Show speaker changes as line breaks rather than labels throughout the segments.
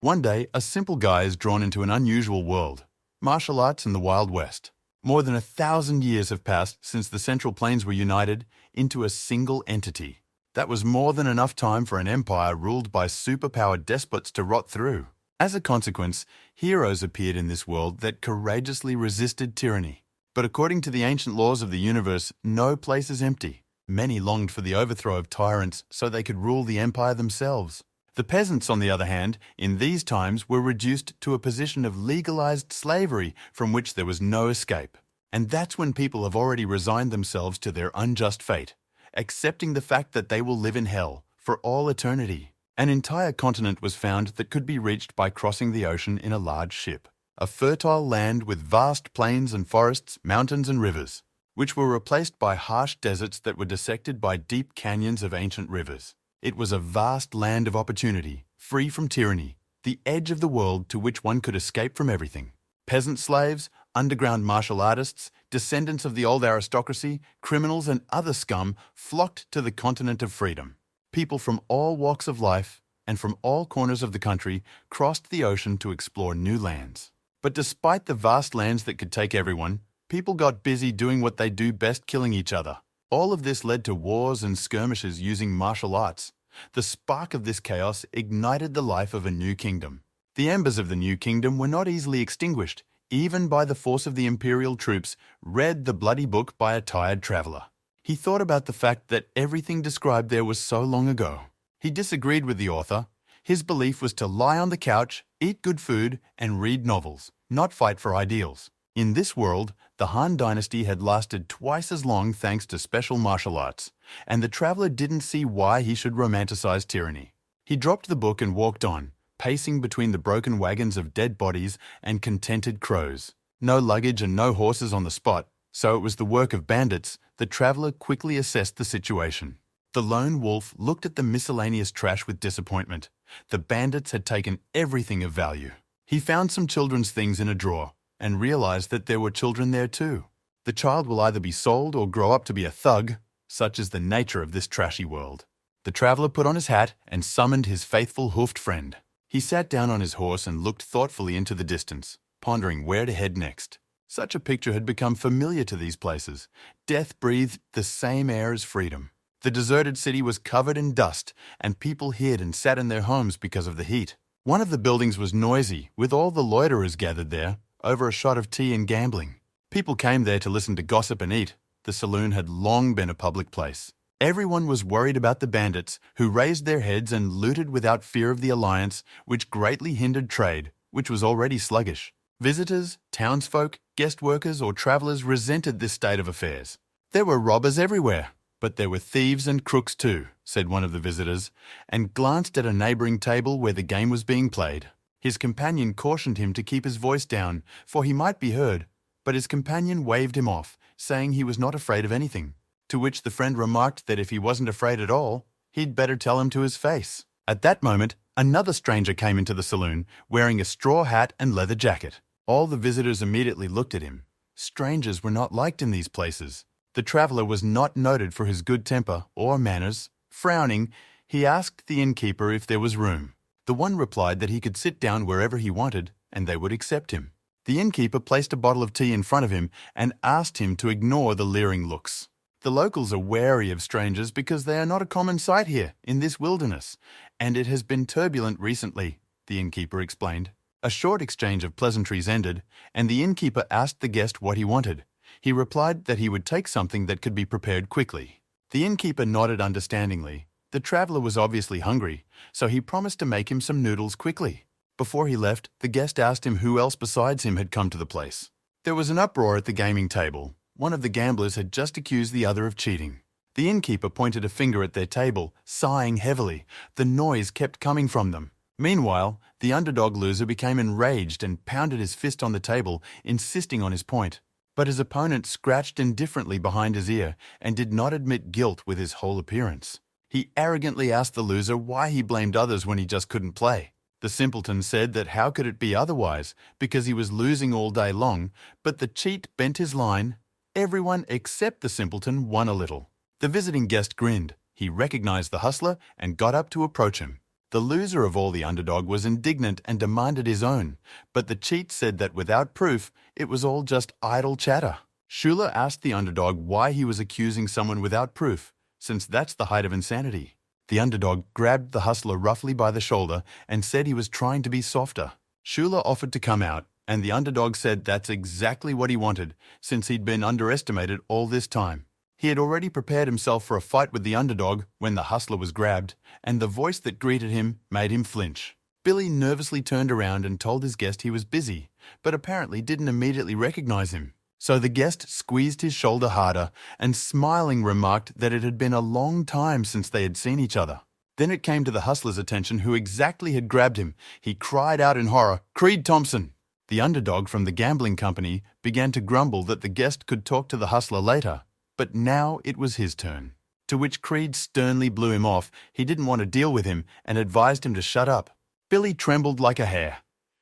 One day, a simple guy is drawn into an unusual world, martial arts in the Wild West. More than 1,000 years have passed since the Central Plains were united into a single entity. That was more than enough time for an empire ruled by superpowered despots to rot through. As a consequence, heroes appeared in this world that courageously resisted tyranny. But according to the ancient laws of the universe, no place is empty. Many longed for the overthrow of tyrants so they could rule the empire themselves. The peasants, on the other hand, in these times were reduced to a position of legalized slavery from which there was no escape. And that's when people have already resigned themselves to their unjust fate, accepting the fact that they will live in hell for all eternity. An entire continent was found that could be reached by crossing the ocean in a large ship. A fertile land with vast plains and forests, mountains and rivers, which were replaced by harsh deserts that were dissected by deep canyons of ancient rivers. It was a vast land of opportunity, free from tyranny, the edge of the world to which one could escape from everything. Peasant slaves, underground martial artists, descendants of the old aristocracy, criminals and other scum flocked to the continent of freedom. People from all walks of life and from all corners of the country crossed the ocean to explore new lands. But despite the vast lands that could take everyone, people got busy doing what they do best, killing each other. All of this led to wars and skirmishes using martial arts. The spark of this chaos ignited the life of a new kingdom. The embers of the new kingdom were not easily extinguished, even by the force of the Imperial troops, read the bloody book by a tired traveler. He thought about the fact that everything described there was so long ago. He disagreed with the author. His belief was to lie on the couch, eat good food, and read novels, not fight for ideals. In this world, the Han dynasty had lasted twice as long thanks to special martial arts, and the traveler didn't see why he should romanticize tyranny. He dropped the book and walked on, pacing between the broken wagons of dead bodies and contented crows. No luggage and no horses on the spot, so it was the work of bandits. The traveler quickly assessed the situation. The lone wolf looked at the miscellaneous trash with disappointment. The bandits had taken everything of value. He found some children's things in a drawer and realized that there were children there too. The child will either be sold or grow up to be a thug, such is the nature of this trashy world. The traveler put on his hat and summoned his faithful hoofed friend. He sat down on his horse and looked thoughtfully into the distance, pondering where to head next. Such a picture had become familiar to these places. Death breathed the same air as freedom. The deserted city was covered in dust, and people hid and sat in their homes because of the heat. One of the buildings was noisy, with all the loiterers gathered there, over a shot of tea and gambling. People came there to listen to gossip and eat. The saloon had long been a public place. Everyone was worried about the bandits, who raised their heads and looted without fear of the alliance, which greatly hindered trade, which was already sluggish. Visitors, townsfolk, guest workers, or travelers resented this state of affairs. There were robbers everywhere, but there were thieves and crooks too, said one of the visitors, and glanced at a neighboring table where the game was being played. His companion cautioned him to keep his voice down, for he might be heard, but his companion waved him off, saying he was not afraid of anything, to which the friend remarked that if he wasn't afraid at all, he'd better tell him to his face. At that moment, another stranger came into the saloon, wearing a straw hat and leather jacket. All the visitors immediately looked at him. Strangers were not liked in these places. The traveler was not noted for his good temper or manners. Frowning, he asked the innkeeper if there was room. The one replied that he could sit down wherever he wanted, and they would accept him. The innkeeper placed a bottle of tea in front of him and asked him to ignore the leering looks. The locals are wary of strangers because they are not a common sight here in this wilderness, and it has been turbulent recently, the innkeeper explained. A short exchange of pleasantries ended, and the innkeeper asked the guest what he wanted. He replied that he would take something that could be prepared quickly. The innkeeper nodded understandingly. The traveler was obviously hungry, so he promised to make him some noodles quickly. Before he left, the guest asked him who else besides him had come to the place. There was an uproar at the gaming table. One of the gamblers had just accused the other of cheating. The innkeeper pointed a finger at their table, sighing heavily. The noise kept coming from them. Meanwhile, the underdog loser became enraged and pounded his fist on the table, insisting on his point. But his opponent scratched indifferently behind his ear and did not admit guilt with his whole appearance. He arrogantly asked the loser why he blamed others when he just couldn't play. The simpleton said that how could it be otherwise, because he was losing all day long, but the cheat bent his line. Everyone except the simpleton won a little. The visiting guest grinned. He recognized the hustler and got up to approach him. The loser of all, the underdog, was indignant and demanded his own, but the cheat said that without proof, it was all just idle chatter. Shula asked the underdog why he was accusing someone without proof, since that's the height of insanity. The underdog grabbed the hustler roughly by the shoulder and said he was trying to be softer. Shula offered to come out, and the underdog said that's exactly what he wanted, since he'd been underestimated all this time. He had already prepared himself for a fight with the underdog when the hustler was grabbed, and the voice that greeted him made him flinch. Billy nervously turned around and told his guest he was busy, but apparently didn't immediately recognize him. So the guest squeezed his shoulder harder and smiling remarked that it had been a long time since they had seen each other. Then it came to the hustler's attention who exactly had grabbed him. He cried out in horror, "Creed Thompson!" The underdog from the gambling company began to grumble that the guest could talk to the hustler later. But now it was his turn. To which Creed sternly blew him off. He didn't want to deal with him and advised him to shut up. Billy trembled like a hare.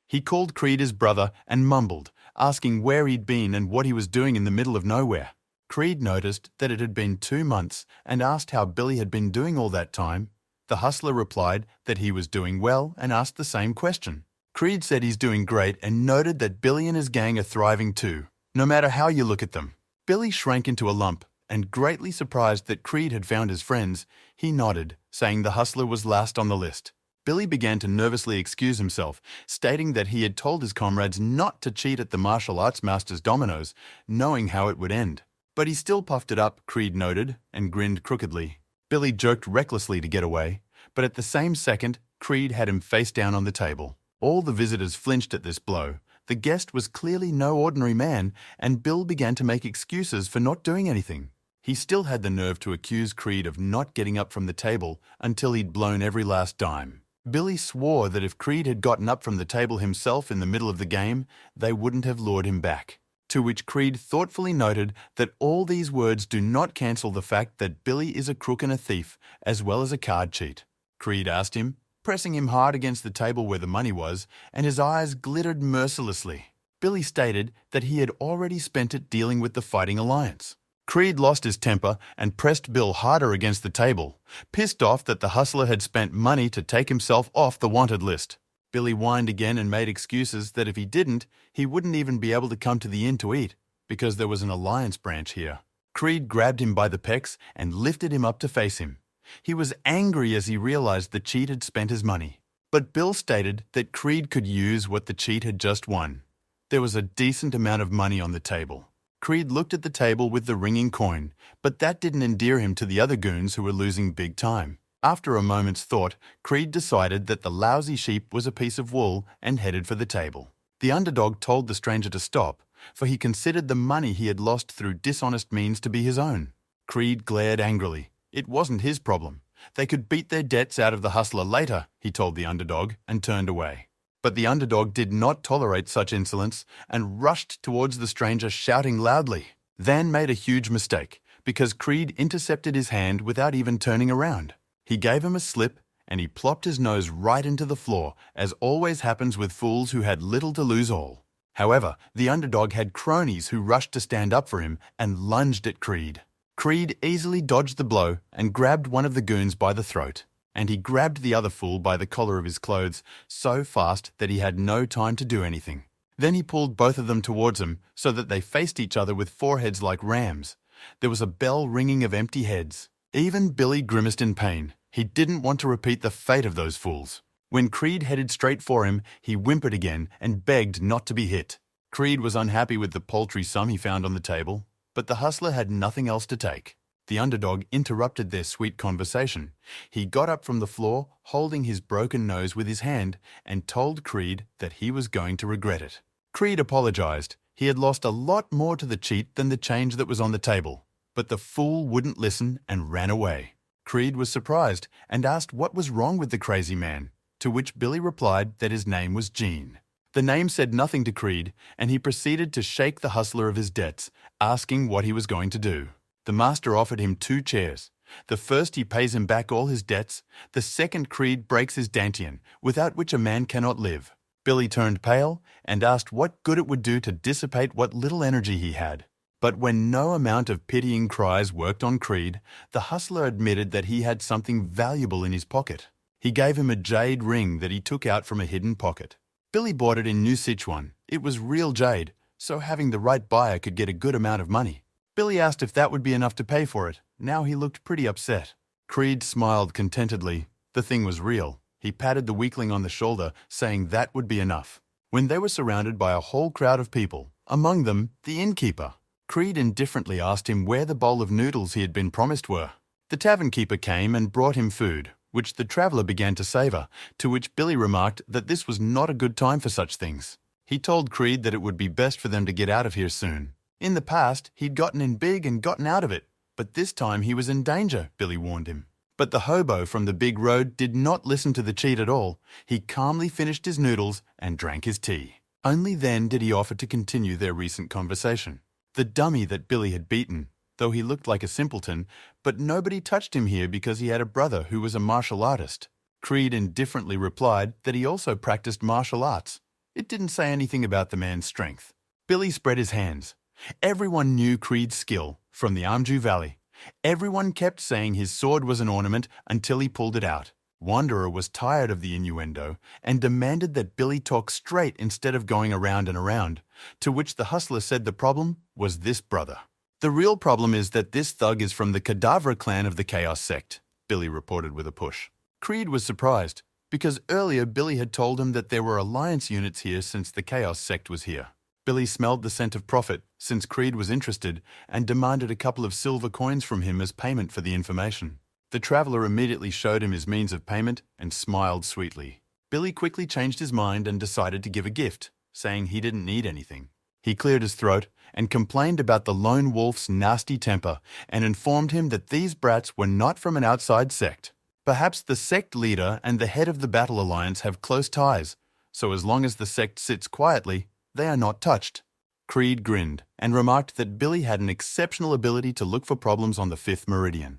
He called Creed his brother and mumbled, asking where he'd been and what he was doing in the middle of nowhere. Creed noticed that it had been 2 months and asked how Billy had been doing all that time. The hustler replied that he was doing well and asked the same question. Creed said he's doing great and noted that Billy and his gang are thriving too, no matter how you look at them. Billy shrank into a lump, and greatly surprised that Creed had found his friends, he nodded, saying the hustler was last on the list. Billy began to nervously excuse himself, stating that he had told his comrades not to cheat at the martial arts master's dominoes, knowing how it would end. But he still puffed it up, Creed noted, and grinned crookedly. Billy jerked recklessly to get away, but at the same second, Creed had him face down on the table. All the visitors flinched at this blow. The guest was clearly no ordinary man, and Bill began to make excuses for not doing anything. He still had the nerve to accuse Creed of not getting up from the table until he'd blown every last dime. Billy swore that if Creed had gotten up from the table himself in the middle of the game, they wouldn't have lured him back. To which Creed thoughtfully noted that all these words do not cancel the fact that Billy is a crook and a thief, as well as a card cheat. Creed asked him, pressing him hard against the table where the money was, and his eyes glittered mercilessly. Billy stated that he had already spent it dealing with the Fighting Alliance. Creed lost his temper and pressed Bill harder against the table, pissed off that the hustler had spent money to take himself off the wanted list. Billy whined again and made excuses that if he didn't, he wouldn't even be able to come to the inn to eat, because there was an alliance branch here. Creed grabbed him by the pecs and lifted him up to face him. He was angry as he realized the cheat had spent his money. But Bill stated that Creed could use what the cheat had just won. There was a decent amount of money on the table. Creed looked at the table with the ringing coin, but that didn't endear him to the other goons who were losing big time. After a moment's thought, Creed decided that the lousy sheep was a piece of wool and headed for the table. The underdog told the stranger to stop, for he considered the money he had lost through dishonest means to be his own. Creed glared angrily. It wasn't his problem. They could beat their debts out of the hustler later, he told the underdog, and turned away. But the underdog did not tolerate such insolence and rushed towards the stranger shouting loudly. Then made a huge mistake, because Creed intercepted his hand without even turning around. He gave him a slip, and he plopped his nose right into the floor, as always happens with fools who had little to lose all. However, the underdog had cronies who rushed to stand up for him and lunged at Creed. Creed easily dodged the blow and grabbed one of the goons by the throat, and he grabbed the other fool by the collar of his clothes so fast that he had no time to do anything. Then he pulled both of them towards him so that they faced each other with foreheads like rams. There was a bell ringing of empty heads. Even Billy grimaced in pain. He didn't want to repeat the fate of those fools. When Creed headed straight for him, he whimpered again and begged not to be hit. Creed was unhappy with the paltry sum he found on the table, but the hustler had nothing else to take. The underdog interrupted their sweet conversation. He got up from the floor, holding his broken nose with his hand, and told Creed that he was going to regret it. Creed apologized. He had lost a lot more to the cheat than the change that was on the table. But the fool wouldn't listen and ran away. Creed was surprised and asked what was wrong with the crazy man, to which Billy replied that his name was Gene. The name said nothing to Creed, and he proceeded to shake the hustler of his debts, asking what he was going to do. The master offered him 2 chairs. The first, he pays him back all his debts. The second, Creed breaks his dantian, without which a man cannot live. Billy turned pale and asked what good it would do to dissipate what little energy he had. But when no amount of pitying cries worked on Creed, the hustler admitted that he had something valuable in his pocket. He gave him a jade ring that he took out from a hidden pocket. Billy bought it in New Sichuan. It was real jade, so having the right buyer could get a good amount of money. Billy asked if that would be enough to pay for it. Now he looked pretty upset. Creed smiled contentedly. The thing was real. He patted the weakling on the shoulder, saying that would be enough. When they were surrounded by a whole crowd of people, among them the innkeeper, Creed indifferently asked him where the bowl of noodles he had been promised were. The tavern keeper came and brought him food, which the traveller began to savour, to which Billy remarked that this was not a good time for such things. He told Creed that it would be best for them to get out of here soon. In the past, he'd gotten in big and gotten out of it, but this time he was in danger, Billy warned him. But the hobo from the big road did not listen to the cheat at all. He calmly finished his noodles and drank his tea. Only then did he offer to continue their recent conversation. The dummy that Billy had beaten, though he looked like a simpleton, but nobody touched him here because he had a brother who was a martial artist. Creed indifferently replied that he also practiced martial arts. It didn't say anything about the man's strength. Billy spread his hands. Everyone knew Creed's skill from the Amju Valley. Everyone kept saying his sword was an ornament until he pulled it out. Wanderer was tired of the innuendo and demanded that Billy talk straight instead of going around and around, to which the hustler said the problem was this brother. The real problem is that this thug is from the Cadaver clan of the Chaos sect, Billy reported with a push. Creed was surprised, because earlier Billy had told him that there were alliance units here since the Chaos sect was here. Billy smelled the scent of profit, since Creed was interested, and demanded a couple of silver coins from him as payment for the information. The traveller immediately showed him his means of payment and smiled sweetly. Billy quickly changed his mind and decided to give a gift, saying he didn't need anything. He cleared his throat and complained about the lone wolf's nasty temper and informed him that these brats were not from an outside sect. Perhaps the sect leader and the head of the battle alliance have close ties, so as long as the sect sits quietly, they are not touched. Creed grinned and remarked that Billy had an exceptional ability to look for problems on the 5th meridian.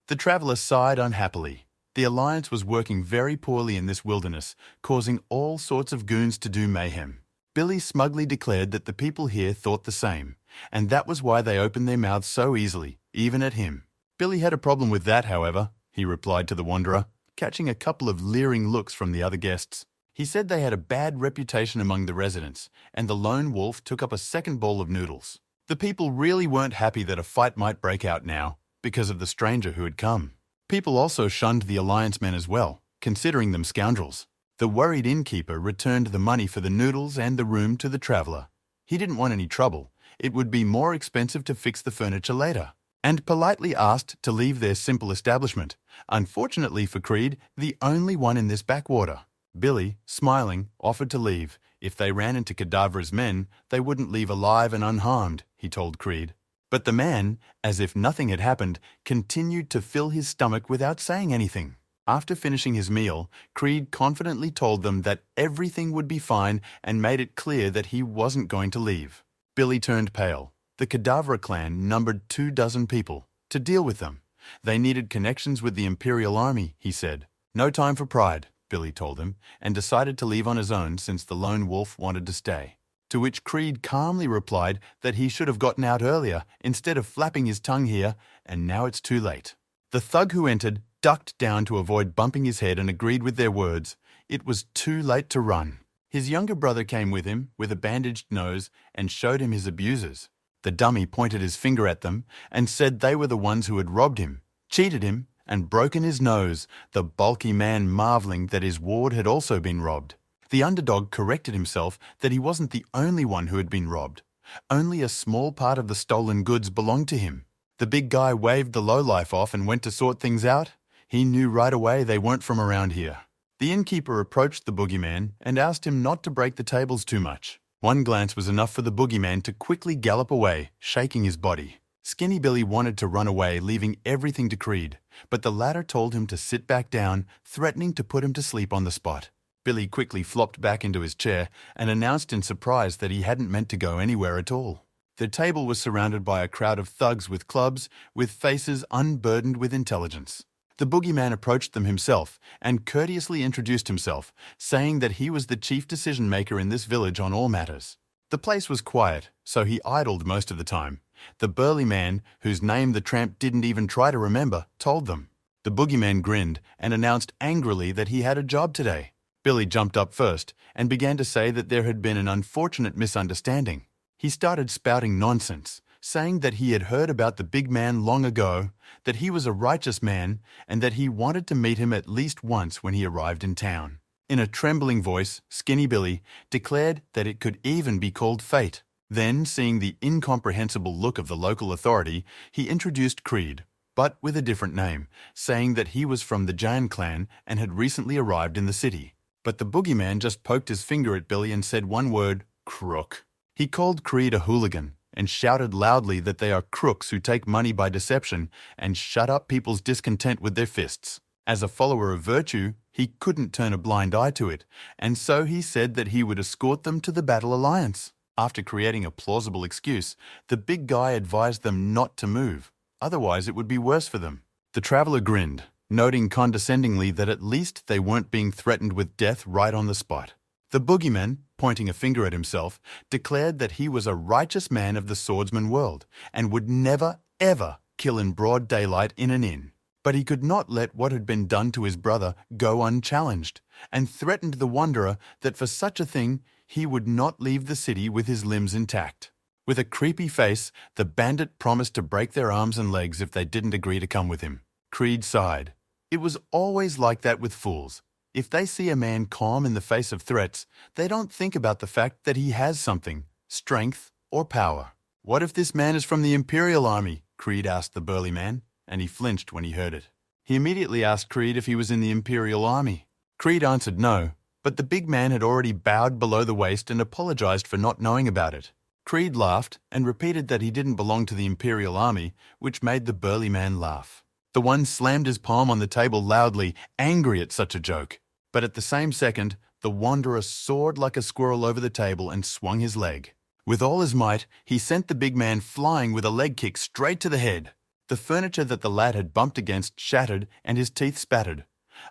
The traveller sighed unhappily. The alliance was working very poorly in this wilderness, causing all sorts of goons to do mayhem. Billy smugly declared that the people here thought the same, and that was why they opened their mouths so easily, even at him. Billy had a problem with that, however, he replied to the wanderer, catching a couple of leering looks from the other guests. He said they had a bad reputation among the residents, and the lone wolf took up a second bowl of noodles. The people really weren't happy that a fight might break out now, because of the stranger who had come. People also shunned the alliance men as well, considering them scoundrels. The worried innkeeper returned the money for the noodles and the room to the traveller. He didn't want any trouble. It would be more expensive to fix the furniture later, and politely asked to leave their simple establishment, unfortunately for Creed, the only one in this backwater. Billy, smiling, offered to leave. If they ran into Cadaver's men, they wouldn't leave alive and unharmed, he told Creed. But the man, as if nothing had happened, continued to fill his stomach without saying anything. After finishing his meal, Creed confidently told them that everything would be fine and made it clear that he wasn't going to leave. Billy turned pale. The Cadaver clan numbered 24 people. To deal with them, they needed connections with the Imperial army, he said. No time for pride, Billy told him, and decided to leave on his own since the lone wolf wanted to stay. To which Creed calmly replied that he should have gotten out earlier instead of flapping his tongue here, and now it's too late. The thug who entered ducked down to avoid bumping his head and agreed with their words. It was too late to run. His younger brother came with him, with a bandaged nose, and showed him his abusers. The dummy pointed his finger at them and said they were the ones who had robbed him, cheated him, and broken his nose, the bulky man marvelling that his ward had also been robbed. The underdog corrected himself that he wasn't the only one who had been robbed. Only a small part of the stolen goods belonged to him. The big guy waved the lowlife off and went to sort things out. He knew right away they weren't from around here. The innkeeper approached the boogeyman and asked him not to break the tables too much. One glance was enough for the boogeyman to quickly gallop away, shaking his body. Skinny Billy wanted to run away, leaving everything to Creed, but the latter told him to sit back down, threatening to put him to sleep on the spot. Billy quickly flopped back into his chair and announced in surprise that he hadn't meant to go anywhere at all. The table was surrounded by a crowd of thugs with clubs, with faces unburdened with intelligence. The boogeyman approached them himself and courteously introduced himself, saying that he was the chief decision-maker in this village on all matters. The place was quiet, so he idled most of the time. The burly man, whose name the tramp didn't even try to remember, told them. The boogeyman grinned and announced angrily that he had a job today. Billy jumped up first and began to say that there had been an unfortunate misunderstanding. He started spouting nonsense, saying that he had heard about the big man long ago, that he was a righteous man, and that he wanted to meet him at least once when he arrived in town. In a trembling voice, Skinny Billy declared that it could even be called fate. Then, seeing the incomprehensible look of the local authority, he introduced Creed, but with a different name, saying that he was from the Jan clan and had recently arrived in the city. But the boogeyman just poked his finger at Billy and said one word, crook. He called Creed a hooligan and shouted loudly that they are crooks who take money by deception and shut up people's discontent with their fists. As a follower of virtue, he couldn't turn a blind eye to it, and so he said that he would escort them to the Battle Alliance. After creating a plausible excuse, the big guy advised them not to move, otherwise it would be worse for them. The traveler grinned, noting condescendingly that at least they weren't being threatened with death right on the spot. The boogeyman, pointing a finger at himself, declared that he was a righteous man of the swordsman world and would never, ever kill in broad daylight in an inn. But he could not let what had been done to his brother go unchallenged, and threatened the wanderer that for such a thing he would not leave the city with his limbs intact. With a creepy face, the bandit promised to break their arms and legs if they didn't agree to come with him. Creed sighed. It was always like that with fools. If they see a man calm in the face of threats, they don't think about the fact that he has something, strength or power. What if this man is from the Imperial army? Creed asked the burly man, and he flinched when he heard it. He immediately asked Creed if he was in the Imperial army. Creed answered no, but the big man had already bowed below the waist and apologized for not knowing about it. Creed laughed and repeated that he didn't belong to the Imperial army, which made the burly man laugh. The one slammed his palm on the table loudly, angry at such a joke. But at the same second, the wanderer soared like a squirrel over the table and swung his leg. With all his might, he sent the big man flying with a leg kick straight to the head. The furniture that the lad had bumped against shattered and his teeth spattered.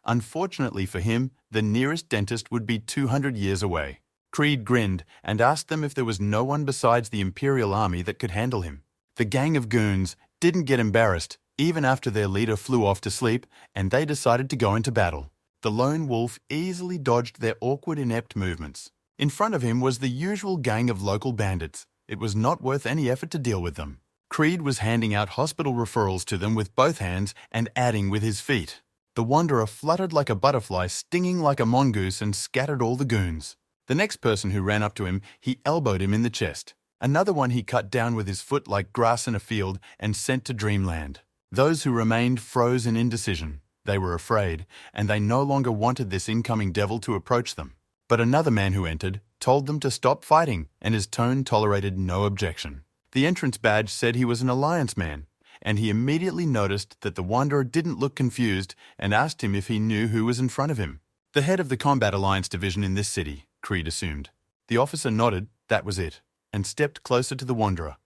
Unfortunately for him, the nearest dentist would be 200 years away. Creed grinned and asked them if there was no one besides the Imperial army that could handle him. The gang of goons didn't get embarrassed, even after their leader flew off to sleep, and they decided to go into battle. The lone wolf easily dodged their awkward, inept movements. In front of him was the usual gang of local bandits. It was not worth any effort to deal with them. Creed was handing out hospital referrals to them with both hands and adding with his feet. The wanderer fluttered like a butterfly, stinging like a mongoose, and scattered all the goons. The next person who ran up to him, he elbowed him in the chest. Another one he cut down with his foot like grass in a field and sent to dreamland. Those who remained froze in indecision. They were afraid, and they no longer wanted this incoming devil to approach them. But another man who entered told them to stop fighting, and his tone tolerated no objection. The entrance badge said he was an alliance man, and he immediately noticed that the wanderer didn't look confused and asked him if he knew who was in front of him. The head of the Combat Alliance division in this city, Creed assumed. The officer nodded, that was it, and stepped closer to the wanderer.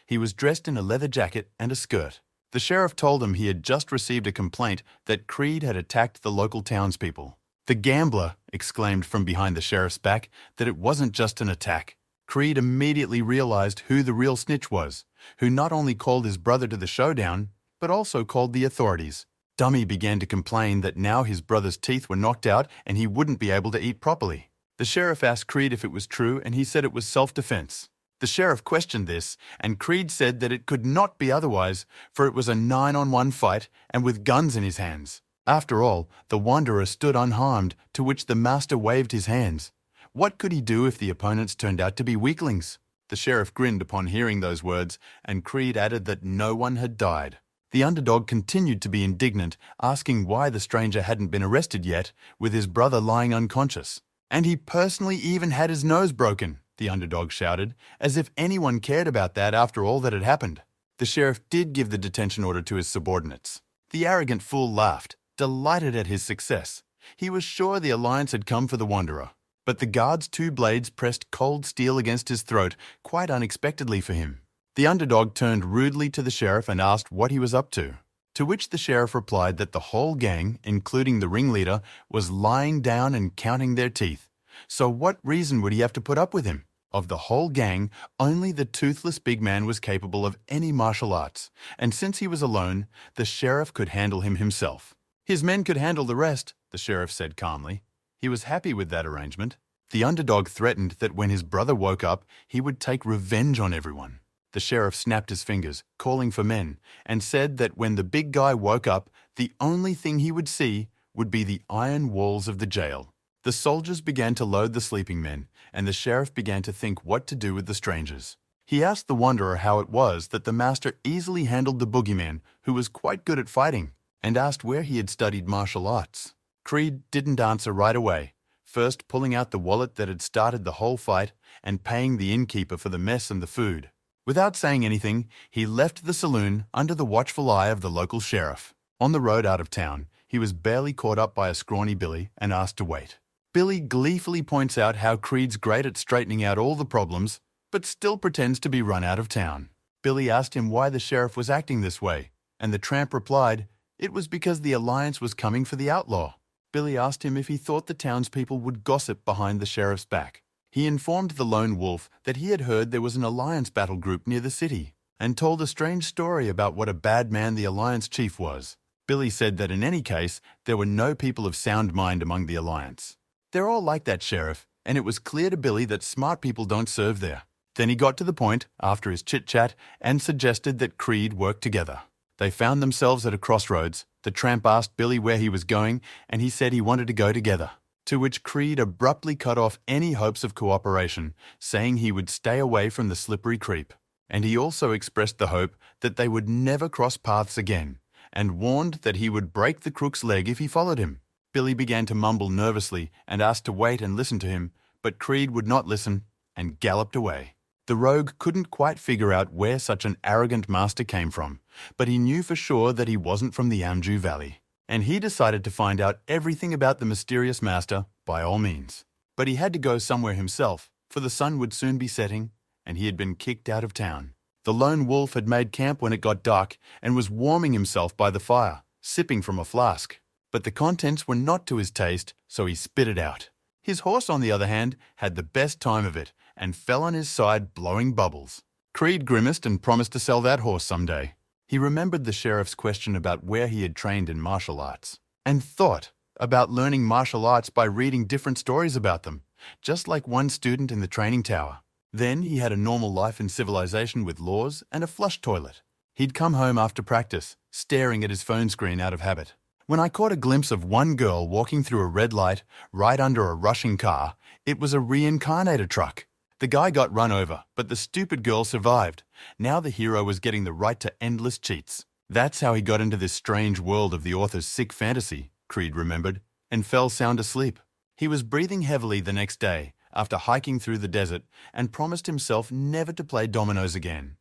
He was dressed in a leather jacket and a skirt. The sheriff told him he had just received a complaint that Creed had attacked the local townspeople. The gambler exclaimed from behind the sheriff's back that it wasn't just an attack. Creed immediately realized who the real snitch was, who not only called his brother to the showdown, but also called the authorities. Dummy began to complain that now his brother's teeth were knocked out and he wouldn't be able to eat properly. The sheriff asked Creed if it was true, and he said it was self-defense. The sheriff questioned this, and Creed said that it could not be otherwise, for it was a 9-on-1 fight and with guns in his hands. After all, the wanderer stood unharmed, to which the master waved his hands. What could he do if the opponents turned out to be weaklings? The sheriff grinned upon hearing those words, and Creed added that no one had died. The underdog continued to be indignant, asking why the stranger hadn't been arrested yet, with his brother lying unconscious. And he personally even had his nose broken, the underdog shouted, as if anyone cared about that after all that had happened. The sheriff did give the detention order to his subordinates. The arrogant fool laughed, delighted at his success. He was sure the alliance had come for the wanderer. But the guard's two blades pressed cold steel against his throat, quite unexpectedly for him. The underdog turned rudely to the sheriff and asked what he was up to which the sheriff replied that the whole gang, including the ringleader, was lying down and counting their teeth. So what reason would he have to put up with him? Of the whole gang, only the toothless big man was capable of any martial arts, and since he was alone, the sheriff could handle him himself. His men could handle the rest, the sheriff said calmly. He was happy with that arrangement. The underdog threatened that when his brother woke up, he would take revenge on everyone. The sheriff snapped his fingers, calling for men, and said that when the big guy woke up, the only thing he would see would be the iron walls of the jail. The soldiers began to load the sleeping men, and the sheriff began to think what to do with the strangers. He asked the wanderer how it was that the master easily handled the boogeyman, who was quite good at fighting, and asked where he had studied martial arts. Creed didn't answer right away, first pulling out the wallet that had started the whole fight and paying the innkeeper for the mess and the food. Without saying anything, he left the saloon under the watchful eye of the local sheriff. On the road out of town, he was barely caught up by a scrawny Billy and asked to wait. Billy gleefully points out how Creed's great at straightening out all the problems, but still pretends to be run out of town. Billy asked him why the sheriff was acting this way, and the tramp replied, it was because the Alliance was coming for the outlaw. Billy asked him if he thought the townspeople would gossip behind the sheriff's back. He informed the lone wolf that he had heard there was an Alliance battle group near the city, and told a strange story about what a bad man the Alliance chief was. Billy said that in any case, there were no people of sound mind among the Alliance. They're all like that, Sheriff, and it was clear to Billy that smart people don't serve there. Then he got to the point, after his chit-chat, and suggested that Creed work together. They found themselves at a crossroads. The tramp asked Billy where he was going, and he said he wanted to go together. To which Creed abruptly cut off any hopes of cooperation, saying he would stay away from the slippery creep. And he also expressed the hope that they would never cross paths again, and warned that he would break the crook's leg if he followed him. Billy began to mumble nervously and asked to wait and listen to him, but Creed would not listen and galloped away. The rogue couldn't quite figure out where such an arrogant master came from, but he knew for sure that he wasn't from the Amju Valley, and he decided to find out everything about the mysterious master by all means. But he had to go somewhere himself, for the sun would soon be setting, and he had been kicked out of town. The lone wolf had made camp when it got dark and was warming himself by the fire, sipping from a flask. But the contents were not to his taste, so he spit it out. His horse, on the other hand, had the best time of it and fell on his side blowing bubbles. Creed grimaced and promised to sell that horse someday. He remembered the sheriff's question about where he had trained in martial arts, and thought about learning martial arts by reading different stories about them, just like one student in the training tower. Then he had a normal life in civilization with laws and a flush toilet. He'd come home after practice, staring at his phone screen out of habit. When I caught a glimpse of one girl walking through a red light right under a rushing car, it was a reincarnator truck. The guy got run over, but the stupid girl survived. Now the hero was getting the right to endless cheats. That's how he got into this strange world of the author's sick fantasy, Creed remembered, and fell sound asleep. He was breathing heavily the next day after hiking through the desert and promised himself never to play dominoes again.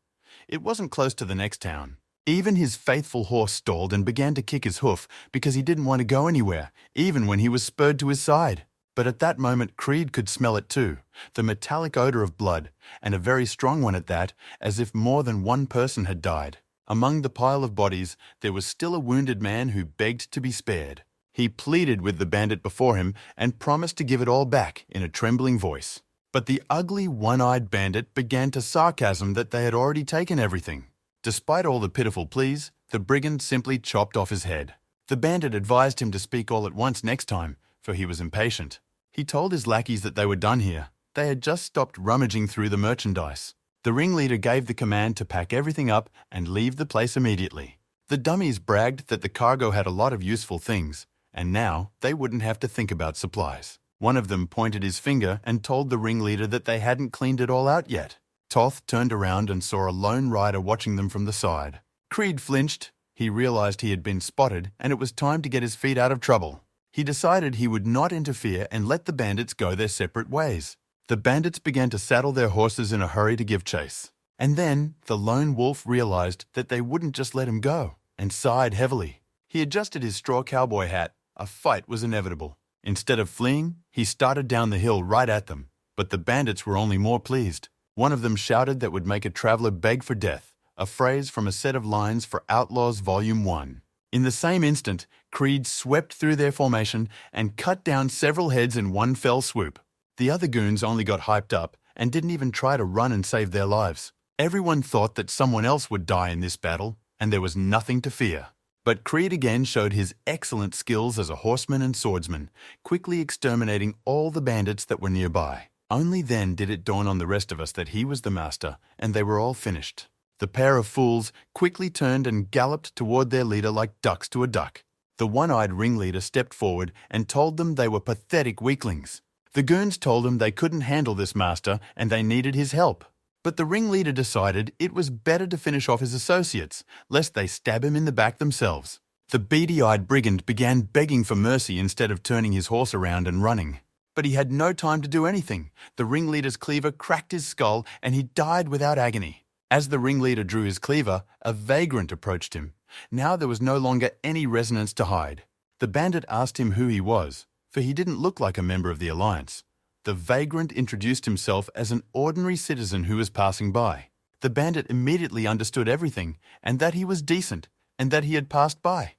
It wasn't close to the next town. Even his faithful horse stalled and began to kick his hoof because he didn't want to go anywhere, even when he was spurred to his side. But at that moment, Creed could smell it too, the metallic odor of blood, and a very strong one at that, as if more than one person had died. Among the pile of bodies, there was still a wounded man who begged to be spared. He pleaded with the bandit before him and promised to give it all back in a trembling voice. But the ugly, one-eyed bandit began to sarcasm that they had already taken everything. Despite all the pitiful pleas, the brigand simply chopped off his head. The bandit advised him to speak all at once next time, for he was impatient. He told his lackeys that they were done here. They had just stopped rummaging through the merchandise. The ringleader gave the command to pack everything up and leave the place immediately. The dummies bragged that the cargo had a lot of useful things, and now they wouldn't have to think about supplies. One of them pointed his finger and told the ringleader that they hadn't cleaned it all out yet. Toth turned around and saw a lone rider watching them from the side. Creed flinched. He realized he had been spotted and it was time to get his feet out of trouble. He decided he would not interfere and let the bandits go their separate ways. The bandits began to saddle their horses in a hurry to give chase. And then the lone wolf realized that they wouldn't just let him go, and sighed heavily. He adjusted his straw cowboy hat. A fight was inevitable. Instead of fleeing, he started down the hill right at them. But the bandits were only more pleased. One of them shouted that would make a traveler beg for death, a phrase from a set of lines for Outlaws Volume 1. In the same instant, Creed swept through their formation and cut down several heads in one fell swoop. The other goons only got hyped up and didn't even try to run and save their lives. Everyone thought that someone else would die in this battle, and there was nothing to fear. But Creed again showed his excellent skills as a horseman and swordsman, quickly exterminating all the bandits that were nearby. Only then did it dawn on the rest of us that he was the master, and they were all finished. The pair of fools quickly turned and galloped toward their leader like ducks to a duck. The one-eyed ringleader stepped forward and told them they were pathetic weaklings. The goons told him they couldn't handle this master and they needed his help. But the ringleader decided it was better to finish off his associates, lest they stab him in the back themselves. The beady-eyed brigand began begging for mercy instead of turning his horse around and running. But he had no time to do anything. The ringleader's cleaver cracked his skull and he died without agony. As the ringleader drew his cleaver, a vagrant approached him. Now there was no longer any resonance to hide. The bandit asked him who he was, for he didn't look like a member of the Alliance. The vagrant introduced himself as an ordinary citizen who was passing by. The bandit immediately understood everything, and that he was decent, and that he had passed by.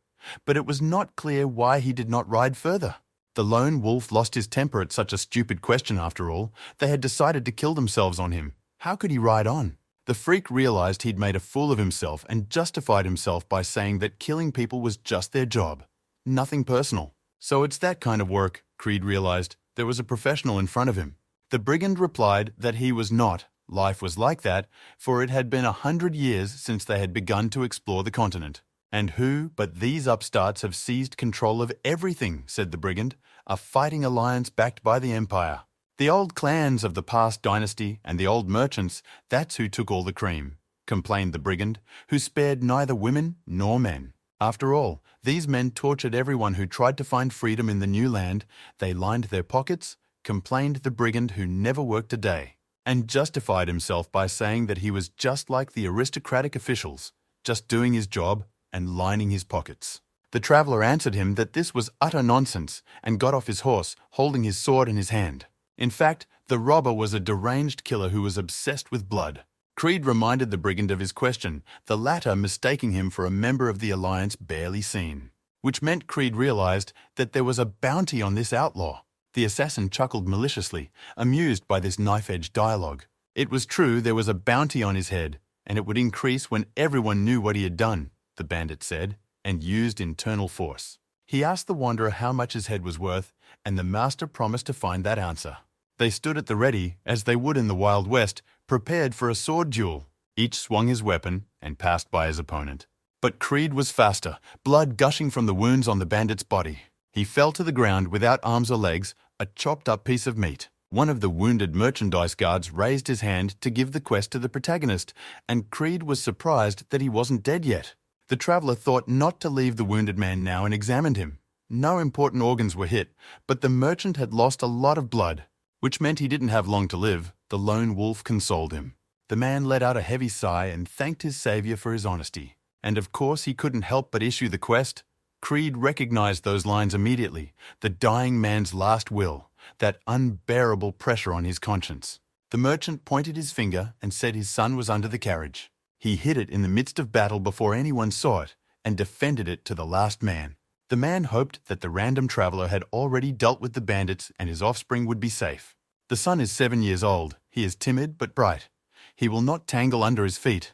But it was not clear why he did not ride further. The lone wolf lost his temper at such a stupid question after all. They had decided to kill themselves on him. How could he ride on? The freak realized he'd made a fool of himself and justified himself by saying that killing people was just their job. Nothing personal. So it's that kind of work, Creed realized. There was a professional in front of him. The brigand replied that he was not. Life was like that, for it had been 100 years since they had begun to explore the continent. And who but these upstarts have seized control of everything, said the brigand, a fighting alliance backed by the Empire. The old clans of the past dynasty and the old merchants, that's who took all the cream, complained the brigand, who spared neither women nor men. After all, these men tortured everyone who tried to find freedom in the new land. They lined their pockets, complained the brigand who never worked a day, and justified himself by saying that he was just like the aristocratic officials, just doing his job and lining his pockets. The traveller answered him that this was utter nonsense and got off his horse, holding his sword in his hand. In fact, the robber was a deranged killer who was obsessed with blood. Creed reminded the brigand of his question, the latter mistaking him for a member of the Alliance barely seen. Which meant Creed realized that there was a bounty on this outlaw. The assassin chuckled maliciously, amused by this knife-edge dialogue. It was true there was a bounty on his head, and it would increase when everyone knew what he had done, the bandit said, and used internal force. He asked the wanderer how much his head was worth, and the master promised to find that answer. They stood at the ready, as they would in the Wild West, prepared for a sword duel. Each swung his weapon and passed by his opponent. But Creed was faster, blood gushing from the wounds on the bandit's body. He fell to the ground without arms or legs, a chopped-up piece of meat. One of the wounded merchandise guards raised his hand to give the quest to the protagonist, and Creed was surprised that he wasn't dead yet. The traveller thought not to leave the wounded man now and examined him. No important organs were hit, but the merchant had lost a lot of blood, which meant he didn't have long to live. The lone wolf consoled him. The man let out a heavy sigh and thanked his savior for his honesty. And of course he couldn't help but issue the quest. Creed recognized those lines immediately, the dying man's last will, that unbearable pressure on his conscience. The merchant pointed his finger and said his son was under the carriage. He hid it in the midst of battle before anyone saw it, and defended it to the last man. The man hoped that the random traveller had already dealt with the bandits and his offspring would be safe. The son is 7 years old. He is timid but bright. He will not tangle under his feet.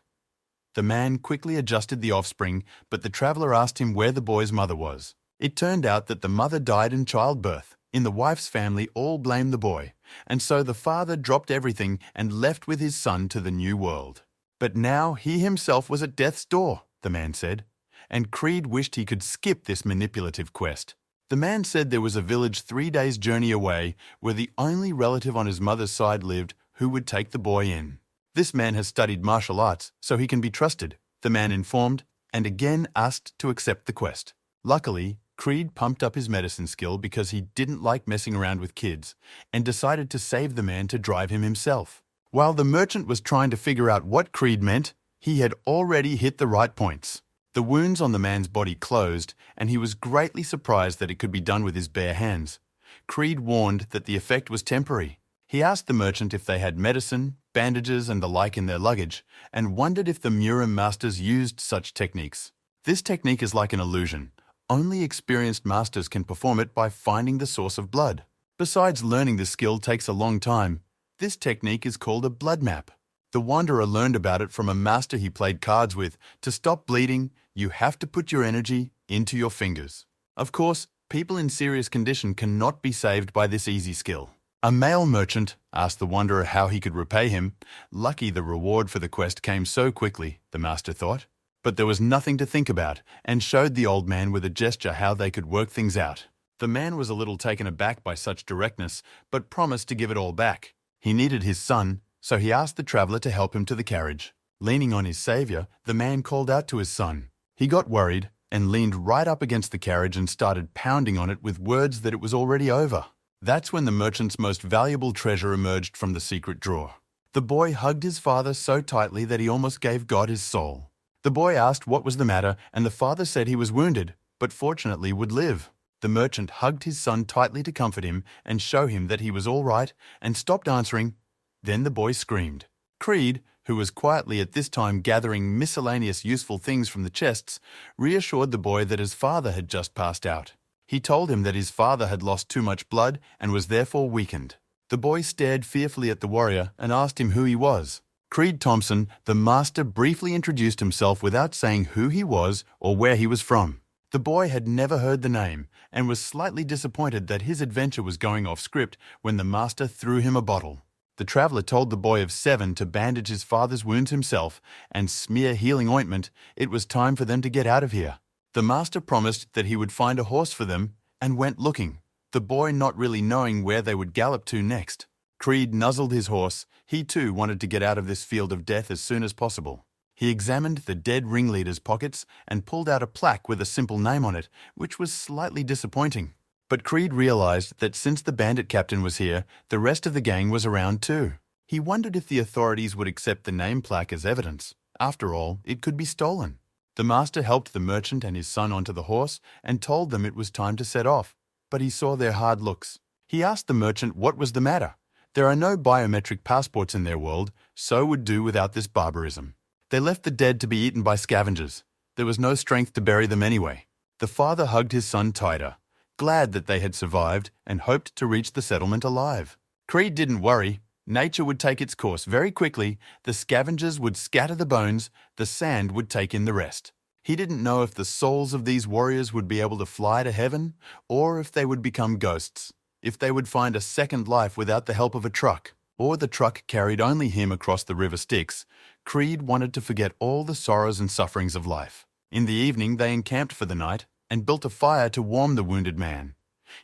The man quickly adjusted the offspring, but the traveller asked him where the boy's mother was. It turned out that the mother died in childbirth. In the wife's family, all blamed the boy, and so the father dropped everything and left with his son to the new world. But now he himself was at death's door, the man said, and Creed wished he could skip this manipulative quest. The man said there was a village 3 days' journey away where the only relative on his mother's side lived who would take the boy in. This man has studied martial arts, so he can be trusted, the man informed, and again asked to accept the quest. Luckily, Creed pumped up his medicine skill because he didn't like messing around with kids, and decided to save the man to drive him himself. While the merchant was trying to figure out what Creed meant, he had already hit the right points. The wounds on the man's body closed, and he was greatly surprised that it could be done with his bare hands. Creed warned that the effect was temporary. He asked the merchant if they had medicine, bandages and the like in their luggage, and wondered if the Murim masters used such techniques. This technique is like an illusion. Only experienced masters can perform it by finding the source of blood. Besides, learning the skill takes a long time. This technique is called a blood map. The wanderer learned about it from a master he played cards with. To stop bleeding, you have to put your energy into your fingers. Of course, people in serious condition cannot be saved by this easy skill. A male merchant asked the wanderer how he could repay him. Lucky the reward for the quest came so quickly, the master thought. But there was nothing to think about, and showed the old man with a gesture how they could work things out. The man was a little taken aback by such directness, but promised to give it all back. He needed his son, so he asked the traveller to help him to the carriage. Leaning on his saviour, the man called out to his son. He got worried and leaned right up against the carriage and started pounding on it with words that it was already over. That's when the merchant's most valuable treasure emerged from the secret drawer. The boy hugged his father so tightly that he almost gave God his soul. The boy asked what was the matter, and the father said he was wounded, but fortunately would live. The merchant hugged his son tightly to comfort him and show him that he was all right, and stopped answering. Then the boy screamed. Creed, who was quietly at this time gathering miscellaneous useful things from the chests, reassured the boy that his father had just passed out. He told him that his father had lost too much blood and was therefore weakened. The boy stared fearfully at the warrior and asked him who he was. Creed Thompson, the master, briefly introduced himself without saying who he was or where he was from. The boy had never heard the name and was slightly disappointed that his adventure was going off script when the master threw him a bottle. The traveller told the boy of 7 to bandage his father's wounds himself and smear healing ointment. It was time for them to get out of here. The master promised that he would find a horse for them and went looking, the boy not really knowing where they would gallop to next. Creed nuzzled his horse. He too wanted to get out of this field of death as soon as possible. He examined the dead ringleader's pockets and pulled out a plaque with a simple name on it, which was slightly disappointing. But Creed realized that since the bandit captain was here, the rest of the gang was around too. He wondered if the authorities would accept the name plaque as evidence. After all, it could be stolen. The master helped the merchant and his son onto the horse and told them it was time to set off, but he saw their hard looks. He asked the merchant what was the matter. There are no biometric passports in their world, so would do without this barbarism. They left the dead to be eaten by scavengers. There was no strength to bury them anyway. The father hugged his son tighter, glad that they had survived and hoped to reach the settlement alive. Creed didn't worry. Nature would take its course very quickly. The scavengers would scatter the bones, the sand would take in the rest. He didn't know if the souls of these warriors would be able to fly to heaven or if they would become ghosts, if they would find a second life without the help of a truck, or the truck carried only him across the river Styx. Creed wanted to forget all the sorrows and sufferings of life. In the evening they encamped for the night and built a fire to warm the wounded man.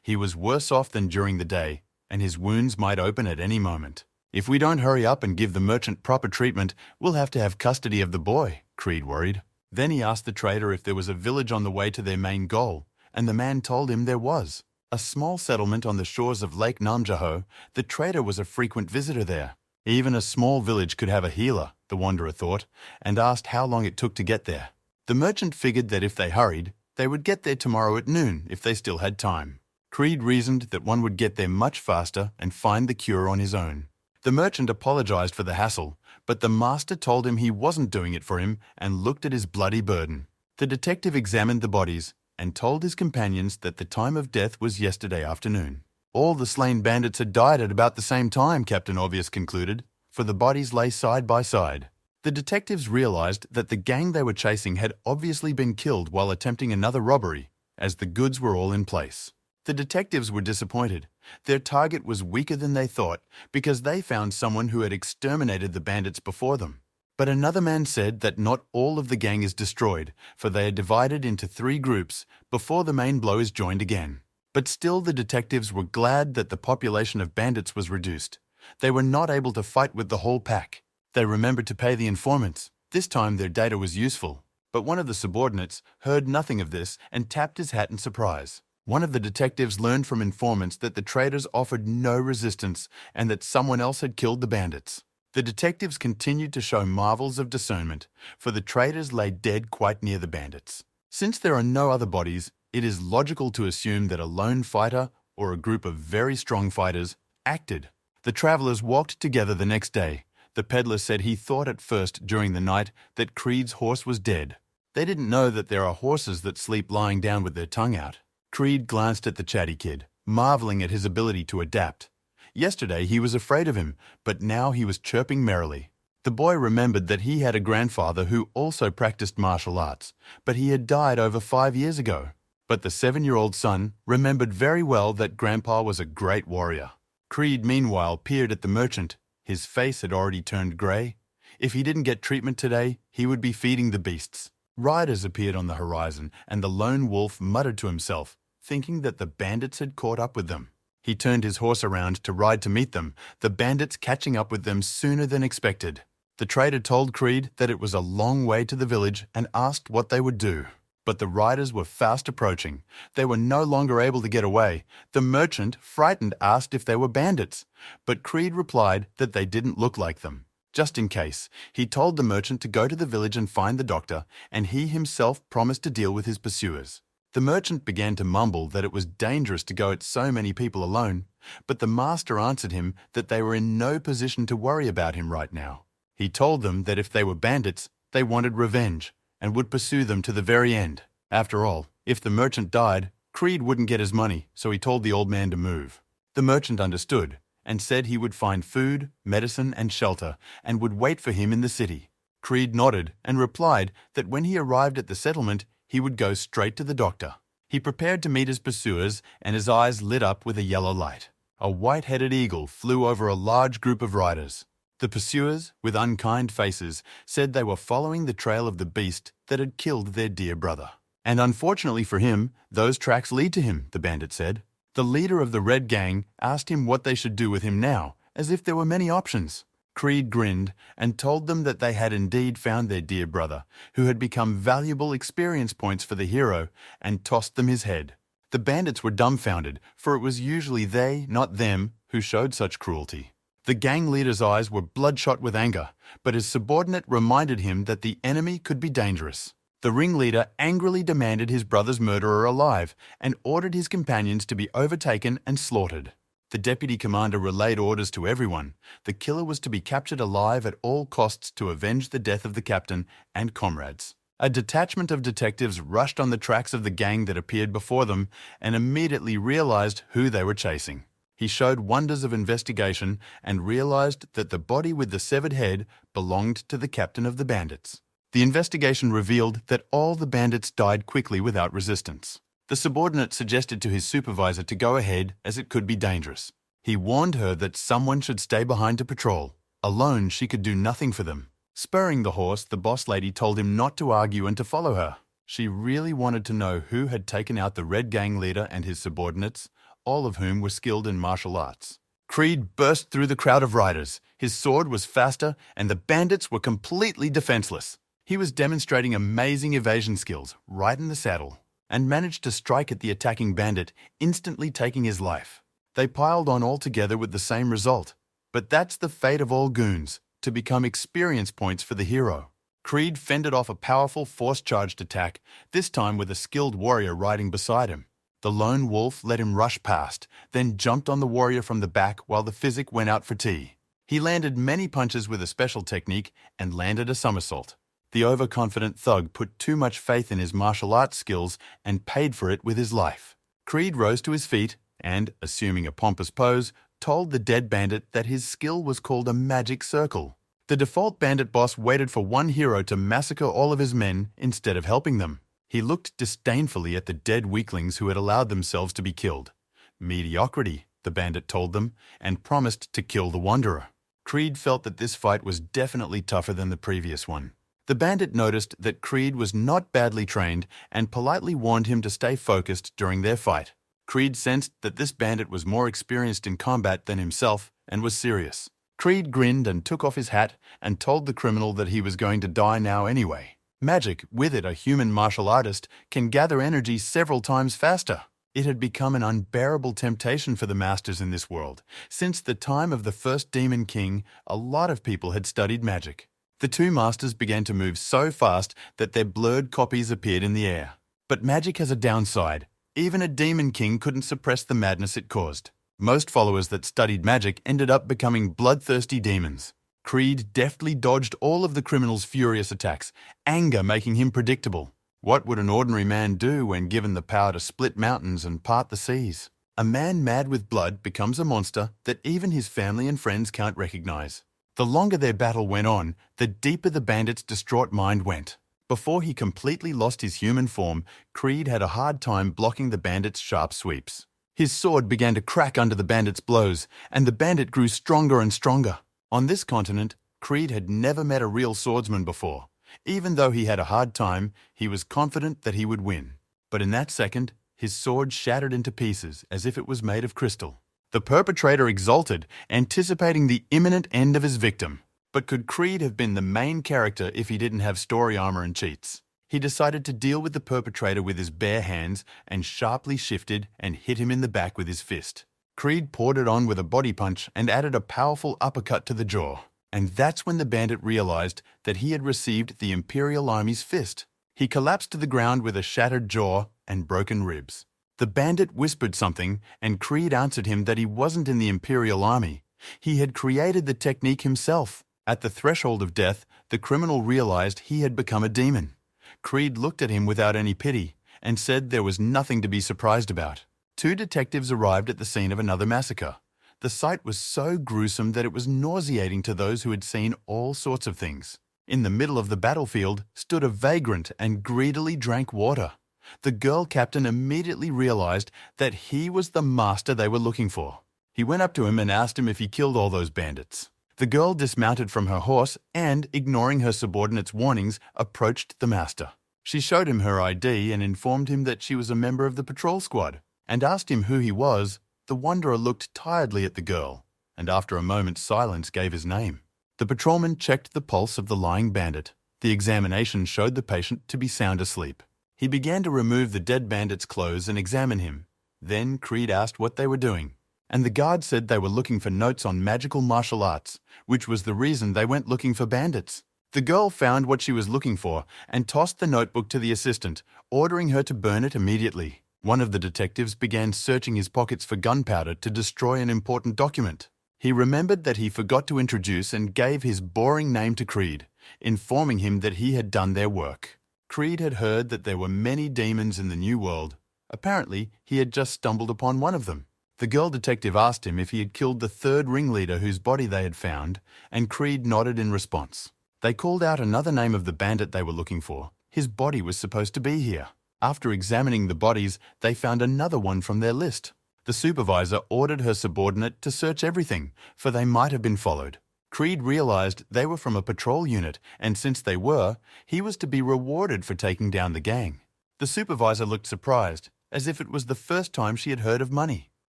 He was worse off than during the day, and his wounds might open at any moment. If we don't hurry up and give the merchant proper treatment, we'll have to have custody of the boy, Creed worried. Then he asked the trader if there was a village on the way to their main goal, and the man told him there was. A small settlement on the shores of Lake Namjaho. The trader was a frequent visitor there. Even a small village could have a healer, the wanderer thought, and asked how long it took to get there. The merchant figured that if they hurried, they would get there tomorrow at noon if they still had time. Creed reasoned that one would get there much faster and find the cure on his own. The merchant apologized for the hassle, but the master told him he wasn't doing it for him and looked at his bloody burden. The detective examined the bodies and told his companions that the time of death was yesterday afternoon. All the slain bandits had died at about the same time, Captain Obvious concluded, for the bodies lay side by side. The detectives realized that the gang they were chasing had obviously been killed while attempting another robbery, as the goods were all in place. The detectives were disappointed. Their target was weaker than they thought because they found someone who had exterminated the bandits before them. But another man said that not all of the gang is destroyed, for they are divided into 3 groups before the main blow is joined again. But still the detectives were glad that the population of bandits was reduced. They were not able to fight with the whole pack. They remembered to pay the informants. This time their data was useful. But one of the subordinates heard nothing of this and tapped his hat in surprise. One of the detectives learned from informants that the traders offered no resistance and that someone else had killed the bandits. The detectives continued to show marvels of discernment, for the traders lay dead quite near the bandits. Since there are no other bodies, it is logical to assume that a lone fighter or a group of very strong fighters acted. The travelers walked together the next day. The peddler said he thought at first during the night that Creed's horse was dead. They didn't know that there are horses that sleep lying down with their tongue out. Creed glanced at the chatty kid, marveling at his ability to adapt. Yesterday he was afraid of him, but now he was chirping merrily. The boy remembered that he had a grandfather who also practiced martial arts, but he had died over 5 years ago. But the 7-year-old son remembered very well that Grandpa was a great warrior. Creed, meanwhile, peered at the merchant. His face had already turned grey. If he didn't get treatment today, he would be feeding the beasts. Riders appeared on the horizon, and the lone wolf muttered to himself, thinking that the bandits had caught up with them. He turned his horse around to ride to meet them, the bandits catching up with them sooner than expected. The trader told Creed that it was a long way to the village and asked what they would do. But the riders were fast approaching. They were no longer able to get away. The merchant, frightened, asked if they were bandits, but Creed replied that they didn't look like them. Just in case, he told the merchant to go to the village and find the doctor, and he himself promised to deal with his pursuers. The merchant began to mumble that it was dangerous to go at so many people alone, but the master answered him that they were in no position to worry about him right now. He told them that if they were bandits, they wanted revenge and would pursue them to the very end. After all, if the merchant died, Creed wouldn't get his money, so he told the old man to move. The merchant understood and said he would find food, medicine, and shelter and would wait for him in the city. Creed nodded and replied that when he arrived at the settlement, he would go straight to the doctor. He prepared to meet his pursuers, and his eyes lit up with a yellow light. A white-headed eagle flew over a large group of riders. The pursuers, with unkind faces, said they were following the trail of the beast that had killed their dear brother. And unfortunately for him, those tracks lead to him, the bandit said. The leader of the Red Gang asked him what they should do with him now, as if there were many options. Creed grinned and told them that they had indeed found their dear brother, who had become valuable experience points for the hero, and tossed them his head. The bandits were dumbfounded, for it was usually they, not them, who showed such cruelty. The gang leader's eyes were bloodshot with anger, but his subordinate reminded him that the enemy could be dangerous. The ringleader angrily demanded his brother's murderer alive and ordered his companions to be overtaken and slaughtered. The deputy commander relayed orders to everyone. The killer was to be captured alive at all costs to avenge the death of the captain and comrades. A detachment of detectives rushed on the tracks of the gang that appeared before them and immediately realized who they were chasing. He showed wonders of investigation and realized that the body with the severed head belonged to the captain of the bandits. The investigation revealed that all the bandits died quickly without resistance. The subordinate suggested to his supervisor to go ahead as it could be dangerous. He warned her that someone should stay behind to patrol. Alone, she could do nothing for them. Spurring the horse, the boss lady told him not to argue and to follow her. She really wanted to know who had taken out the Red Gang leader and his subordinates, all of whom were skilled in martial arts. Creed burst through the crowd of riders. His sword was faster, and the bandits were completely defenseless. He was demonstrating amazing evasion skills right in the saddle, and managed to strike at the attacking bandit, instantly taking his life. They piled on all together with the same result. But that's the fate of all goons, to become experience points for the hero. Creed fended off a powerful force-charged attack, this time with a skilled warrior riding beside him. The lone wolf let him rush past, then jumped on the warrior from the back while the physic went out for tea. He landed many punches with a special technique and landed a somersault. The overconfident thug put too much faith in his martial arts skills and paid for it with his life. Creed rose to his feet and, assuming a pompous pose, told the dead bandit that his skill was called a magic circle. The default bandit boss waited for one hero to massacre all of his men instead of helping them. He looked disdainfully at the dead weaklings who had allowed themselves to be killed. Mediocrity, the bandit told them, and promised to kill the wanderer. Creed felt that this fight was definitely tougher than the previous one. The bandit noticed that Creed was not badly trained and politely warned him to stay focused during their fight. Creed sensed that this bandit was more experienced in combat than himself and was serious. Creed grinned and took off his hat and told the criminal that he was going to die now anyway. Magic, with it a human martial artist, can gather energy several times faster. It had become an unbearable temptation for the masters in this world. Since the time of the first Demon King, a lot of people had studied magic. The two masters began to move so fast that their blurred copies appeared in the air. But magic has a downside. Even a Demon King couldn't suppress the madness it caused. Most followers that studied magic ended up becoming bloodthirsty demons. Creed deftly dodged all of the criminal's furious attacks, anger making him predictable. What would an ordinary man do when given the power to split mountains and part the seas? A man mad with blood becomes a monster that even his family and friends can't recognize. The longer their battle went on, the deeper the bandit's distraught mind went. Before he completely lost his human form, Creed had a hard time blocking the bandit's sharp sweeps. His sword began to crack under the bandit's blows, and the bandit grew stronger and stronger. On this continent, Creed had never met a real swordsman before. Even though he had a hard time, he was confident that he would win. But in that second, his sword shattered into pieces as if it was made of crystal. The perpetrator exulted, anticipating the imminent end of his victim. But could Creed have been the main character if he didn't have story armor and cheats? He decided to deal with the perpetrator with his bare hands and sharply shifted and hit him in the back with his fist. Creed poured it on with a body punch and added a powerful uppercut to the jaw. And that's when the bandit realized that he had received the Imperial Army's fist. He collapsed to the ground with a shattered jaw and broken ribs. The bandit whispered something, and Creed answered him that he wasn't in the Imperial Army. He had created the technique himself. At the threshold of death, the criminal realized he had become a demon. Creed looked at him without any pity and said there was nothing to be surprised about. 2 detectives arrived at the scene of another massacre. The sight was so gruesome that it was nauseating to those who had seen all sorts of things. In the middle of the battlefield stood a vagrant and greedily drank water. The girl captain immediately realized that he was the master they were looking for. He went up to him and asked him if he killed all those bandits. The girl dismounted from her horse and, ignoring her subordinate's warnings, approached the master. She showed him her ID and informed him that she was a member of the patrol squad, and asked him who he was. The wanderer looked tiredly at the girl, and after a moment's silence gave his name. The patrolman checked the pulse of the lying bandit. The examination showed the patient to be sound asleep. He began to remove the dead bandit's clothes and examine him. Then Creed asked what they were doing, and the guard said they were looking for notes on magical martial arts, which was the reason they went looking for bandits. The girl found what she was looking for and tossed the notebook to the assistant, ordering her to burn it immediately. One of the detectives began searching his pockets for gunpowder to destroy an important document. He remembered that he forgot to introduce and gave his boring name to Creed, informing him that he had done their work. Creed had heard that there were many demons in the New World. Apparently, he had just stumbled upon one of them. The girl detective asked him if he had killed the 3rd ringleader whose body they had found, and Creed nodded in response. They called out another name of the bandit they were looking for. His body was supposed to be here. After examining the bodies, they found another one from their list. The supervisor ordered her subordinate to search everything, for they might have been followed. Creed realized they were from a patrol unit, and since they were, he was to be rewarded for taking down the gang. The supervisor looked surprised, as if it was the first time she had heard of money.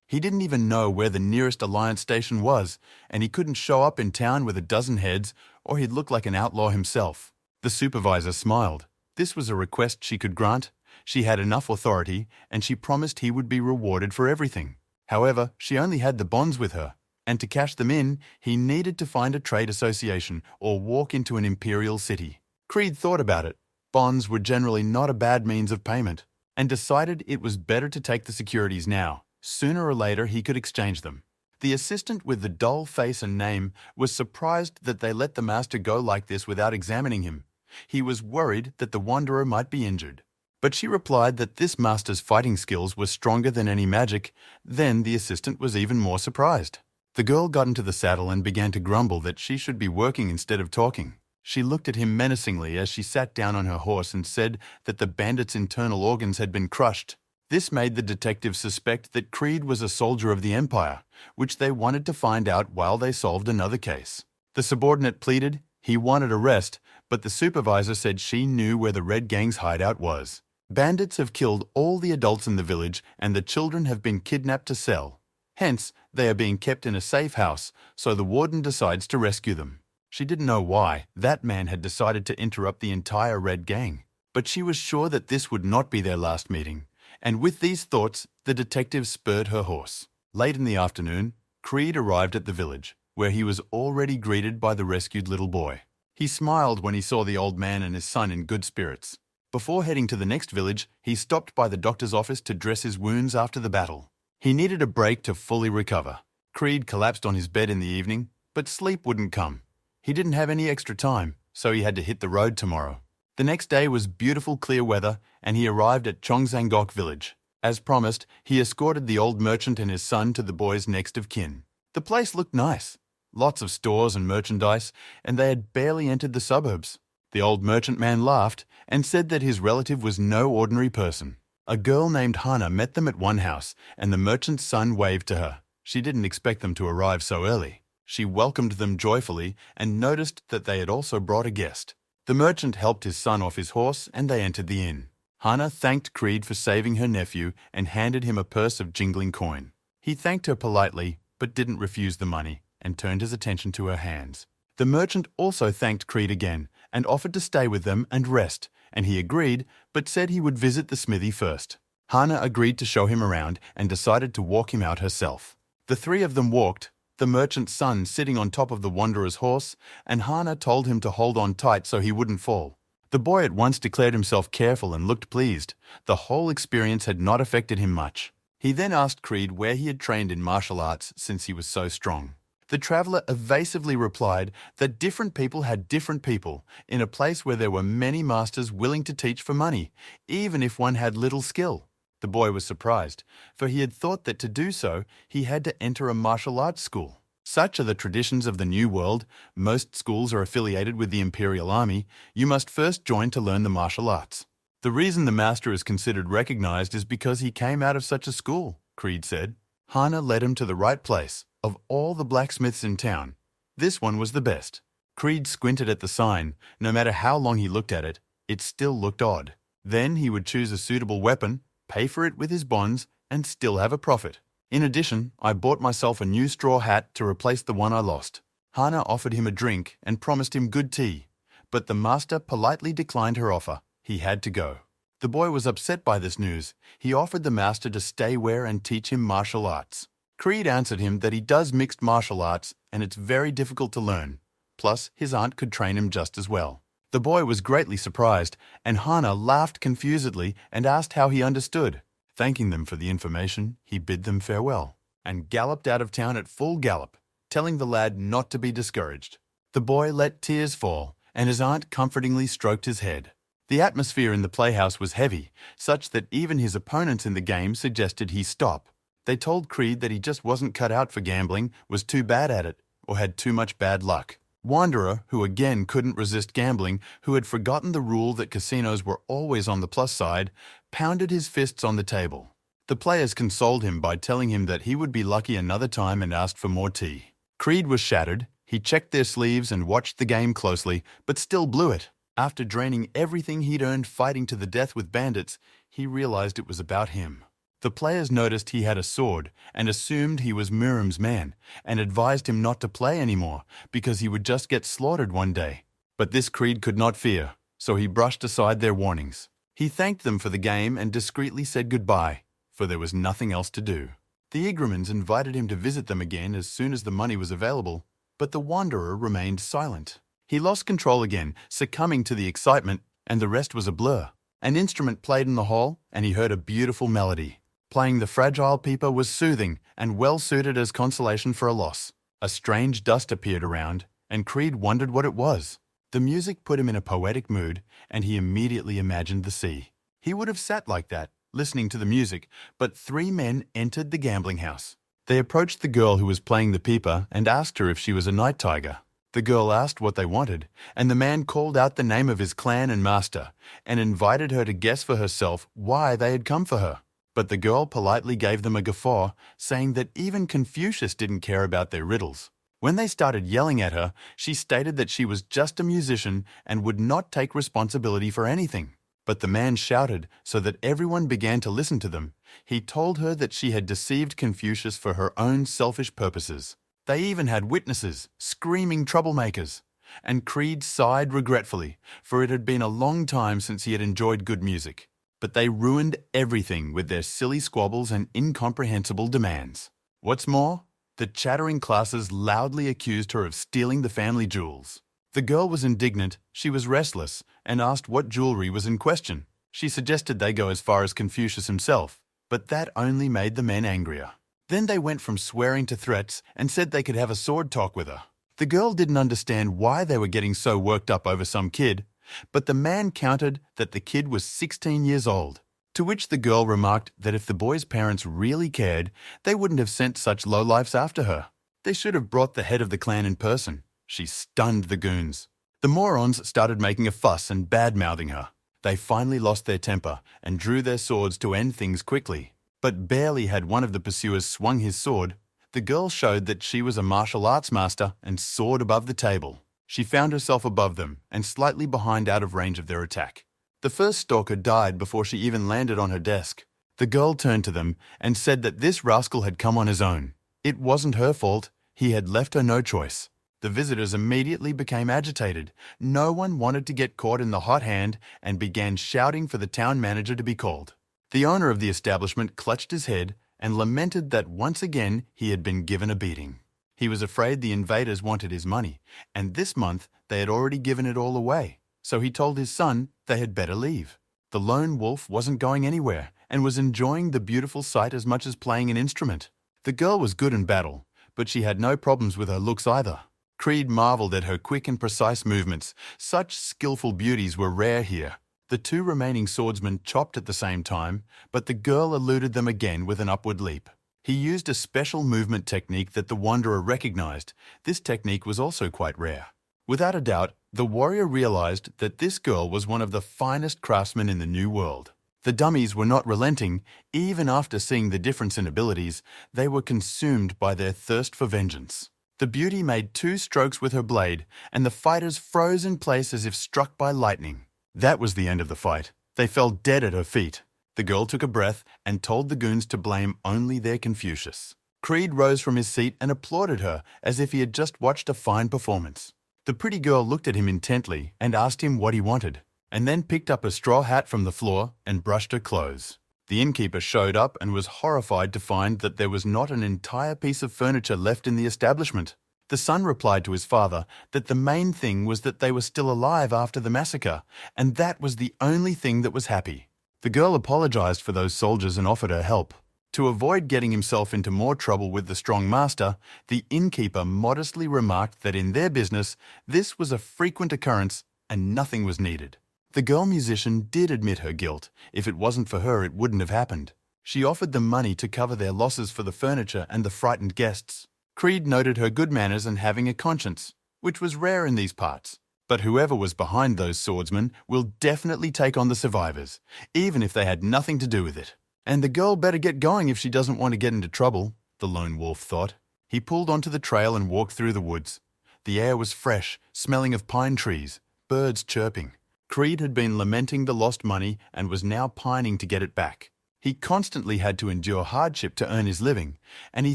He didn't even know where the nearest Alliance station was, and he couldn't show up in town with a dozen heads, or he'd look like an outlaw himself. The supervisor smiled. This was a request she could grant. She had enough authority, and she promised he would be rewarded for everything. However, she only had the bonds with her, and to cash them in, he needed to find a trade association or walk into an Imperial city. Creed thought about it. Bonds were generally not a bad means of payment, and decided it was better to take the securities now. Sooner or later, he could exchange them. The assistant with the dull face and name was surprised that they let the master go like this without examining him. He was worried that the wanderer might be injured. But she replied that this master's fighting skills were stronger than any magic. Then the assistant was even more surprised. The girl got into the saddle and began to grumble that she should be working instead of talking. She looked at him menacingly as she sat down on her horse and said that the bandit's internal organs had been crushed. This made the detectives suspect that Creed was a soldier of the Empire, which they wanted to find out while they solved another case. The subordinate pleaded he wanted a rest, but the supervisor said she knew where the Red Gang's hideout was. Bandits have killed all the adults in the village, and the children have been kidnapped to sell. Hence, they are being kept in a safe house, so the warden decides to rescue them. She didn't know why that man had decided to interrupt the entire Red Gang, but she was sure that this would not be their last meeting. And with these thoughts, the detective spurred her horse. Late in the afternoon, Creed arrived at the village, where he was already greeted by the rescued little boy. He smiled when he saw the old man and his son in good spirits. Before heading to the next village, he stopped by the doctor's office to dress his wounds after the battle. He needed a break to fully recover. Creed collapsed on his bed in the evening, but sleep wouldn't come. He didn't have any extra time, so he had to hit the road tomorrow. The next day was beautiful clear weather, and he arrived at Chongzangok village. As promised, he escorted the old merchant and his son to the boy's next of kin. The place looked nice. Lots of stores and merchandise, and they had barely entered the suburbs. The old merchant man laughed and said that his relative was no ordinary person. A girl named Hana met them at one house, and the merchant's son waved to her. She didn't expect them to arrive so early. She welcomed them joyfully and noticed that they had also brought a guest. The merchant helped his son off his horse, and they entered the inn. Hana thanked Creed for saving her nephew and handed him a purse of jingling coin. He thanked her politely, but didn't refuse the money, and turned his attention to her hands. The merchant also thanked Creed again and offered to stay with them and rest, and he agreed, but said he would visit the smithy first. Hana agreed to show him around and decided to walk him out herself. The three of them walked, the merchant's son sitting on top of the wanderer's horse, and Hana told him to hold on tight so he wouldn't fall. The boy at once declared himself careful and looked pleased. The whole experience had not affected him much. He then asked Creed where he had trained in martial arts since he was so strong. The traveler evasively replied that different people had different people in a place where there were many masters willing to teach for money, even if one had little skill. The boy was surprised, for he had thought that to do so, he had to enter a martial arts school. Such are the traditions of the New World. Most schools are affiliated with the Imperial Army. You must first join to learn the martial arts. The reason the master is considered recognized is because he came out of such a school, Creed said. Hana led him to the right place. Of all the blacksmiths in town, this one was the best. Creed squinted at the sign. No matter how long he looked at it, it still looked odd. Then he would choose a suitable weapon, pay for it with his bonds, and still have a profit. In addition, I bought myself a new straw hat to replace the one I lost. Hana offered him a drink and promised him good tea, but the master politely declined her offer. He had to go. The boy was upset by this news. He offered the master to stay where and teach him martial arts. Creed answered him that he does mixed martial arts and it's very difficult to learn. Plus, his aunt could train him just as well. The boy was greatly surprised, and Hana laughed confusedly and asked how he understood. Thanking them for the information, he bid them farewell and galloped out of town at full gallop, telling the lad not to be discouraged. The boy let tears fall, and his aunt comfortingly stroked his head. The atmosphere in the playhouse was heavy, such that even his opponents in the game suggested he stop. They told Creed that he just wasn't cut out for gambling, was too bad at it, or had too much bad luck. Wanderer, who again couldn't resist gambling, who had forgotten the rule that casinos were always on the plus side, pounded his fists on the table. The players consoled him by telling him that he would be lucky another time and asked for more tea. Creed was shattered. He checked their sleeves and watched the game closely, but still blew it. After draining everything he'd earned fighting to the death with bandits, he realized it was about him. The players noticed he had a sword and assumed he was Miriam's man and advised him not to play anymore because he would just get slaughtered one day. But this Creed could not fear, so he brushed aside their warnings. He thanked them for the game and discreetly said goodbye, for there was nothing else to do. The Igremans invited him to visit them again as soon as the money was available, but the Wanderer remained silent. He lost control again, succumbing to the excitement, and the rest was a blur. An instrument played in the hall, and he heard a beautiful melody. Playing the fragile pipa was soothing and well-suited as consolation for a loss. A strange dust appeared around, and Creed wondered what it was. The music put him in a poetic mood, and he immediately imagined the sea. He would have sat like that, listening to the music, but three men entered the gambling house. They approached the girl who was playing the pipa and asked her if she was a night tiger. The girl asked what they wanted, and the man called out the name of his clan and master, and invited her to guess for herself why they had come for her. But the girl politely gave them a guffaw, saying that even Confucius didn't care about their riddles. When they started yelling at her, she stated that she was just a musician and would not take responsibility for anything. But the man shouted so that everyone began to listen to them. He told her that she had deceived Confucius for her own selfish purposes. They even had witnesses, screaming troublemakers. And Creed sighed regretfully, for it had been a long time since he had enjoyed good music. But they ruined everything with their silly squabbles and incomprehensible demands. What's more, the chattering classes loudly accused her of stealing the family jewels. The girl was indignant, she was restless, and asked what jewelry was in question. She suggested they go as far as Confucius himself, but that only made the men angrier. Then they went from swearing to threats and said they could have a sword talk with her. The girl didn't understand why they were getting so worked up over some kid, but the man countered that the kid was 16 years old. To which the girl remarked that if the boy's parents really cared, they wouldn't have sent such lowlifes after her. They should have brought the head of the clan in person. She stunned the goons. The morons started making a fuss and bad-mouthing her. They finally lost their temper and drew their swords to end things quickly. But barely had one of the pursuers swung his sword, the girl showed that she was a martial arts master and soared above the table. She found herself above them and slightly behind out of range of their attack. The first stalker died before she even landed on her desk. The girl turned to them and said that this rascal had come on his own. It wasn't her fault. He had left her no choice. The visitors immediately became agitated. No one wanted to get caught in the hot hand and began shouting for the town manager to be called. The owner of the establishment clutched his head and lamented that once again he had been given a beating. He was afraid the invaders wanted his money, and this month they had already given it all away. So he told his son they had better leave. The lone wolf wasn't going anywhere and was enjoying the beautiful sight as much as playing an instrument. The girl was good in battle, but she had no problems with her looks either. Creed marveled at her quick and precise movements. Such skillful beauties were rare here. The two remaining swordsmen chopped at the same time, but the girl eluded them again with an upward leap. He used a special movement technique that the wanderer recognized. This technique was also quite rare. Without a doubt, the warrior realized that this girl was one of the finest craftsmen in the New World. The dummies were not relenting. Even after seeing the difference in abilities, they were consumed by their thirst for vengeance. The beauty made 2 strokes with her blade, and the fighters froze in place as if struck by lightning. That was the end of the fight. They fell dead at her feet. The girl took a breath and told the goons to blame only their Confucius. Creed rose from his seat and applauded her as if he had just watched a fine performance. The pretty girl looked at him intently and asked him what he wanted, and then picked up a straw hat from the floor and brushed her clothes. The innkeeper showed up and was horrified to find that there was not an entire piece of furniture left in the establishment. The son replied to his father that the main thing was that they were still alive after the massacre, and that was the only thing that was happy. The girl apologized for those soldiers and offered her help. To avoid getting himself into more trouble with the strong master, the innkeeper modestly remarked that in their business, this was a frequent occurrence and nothing was needed. The girl musician did admit her guilt. If it wasn't for her, it wouldn't have happened. She offered them money to cover their losses for the furniture and the frightened guests. Creed noted her good manners and having a conscience, which was rare in these parts. But whoever was behind those swordsmen will definitely take on the survivors, even if they had nothing to do with it. And the girl better get going if she doesn't want to get into trouble, the lone wolf thought. He pulled onto the trail and walked through the woods. The air was fresh, smelling of pine trees, birds chirping. Creed had been lamenting the lost money and was now pining to get it back. He constantly had to endure hardship to earn his living, and he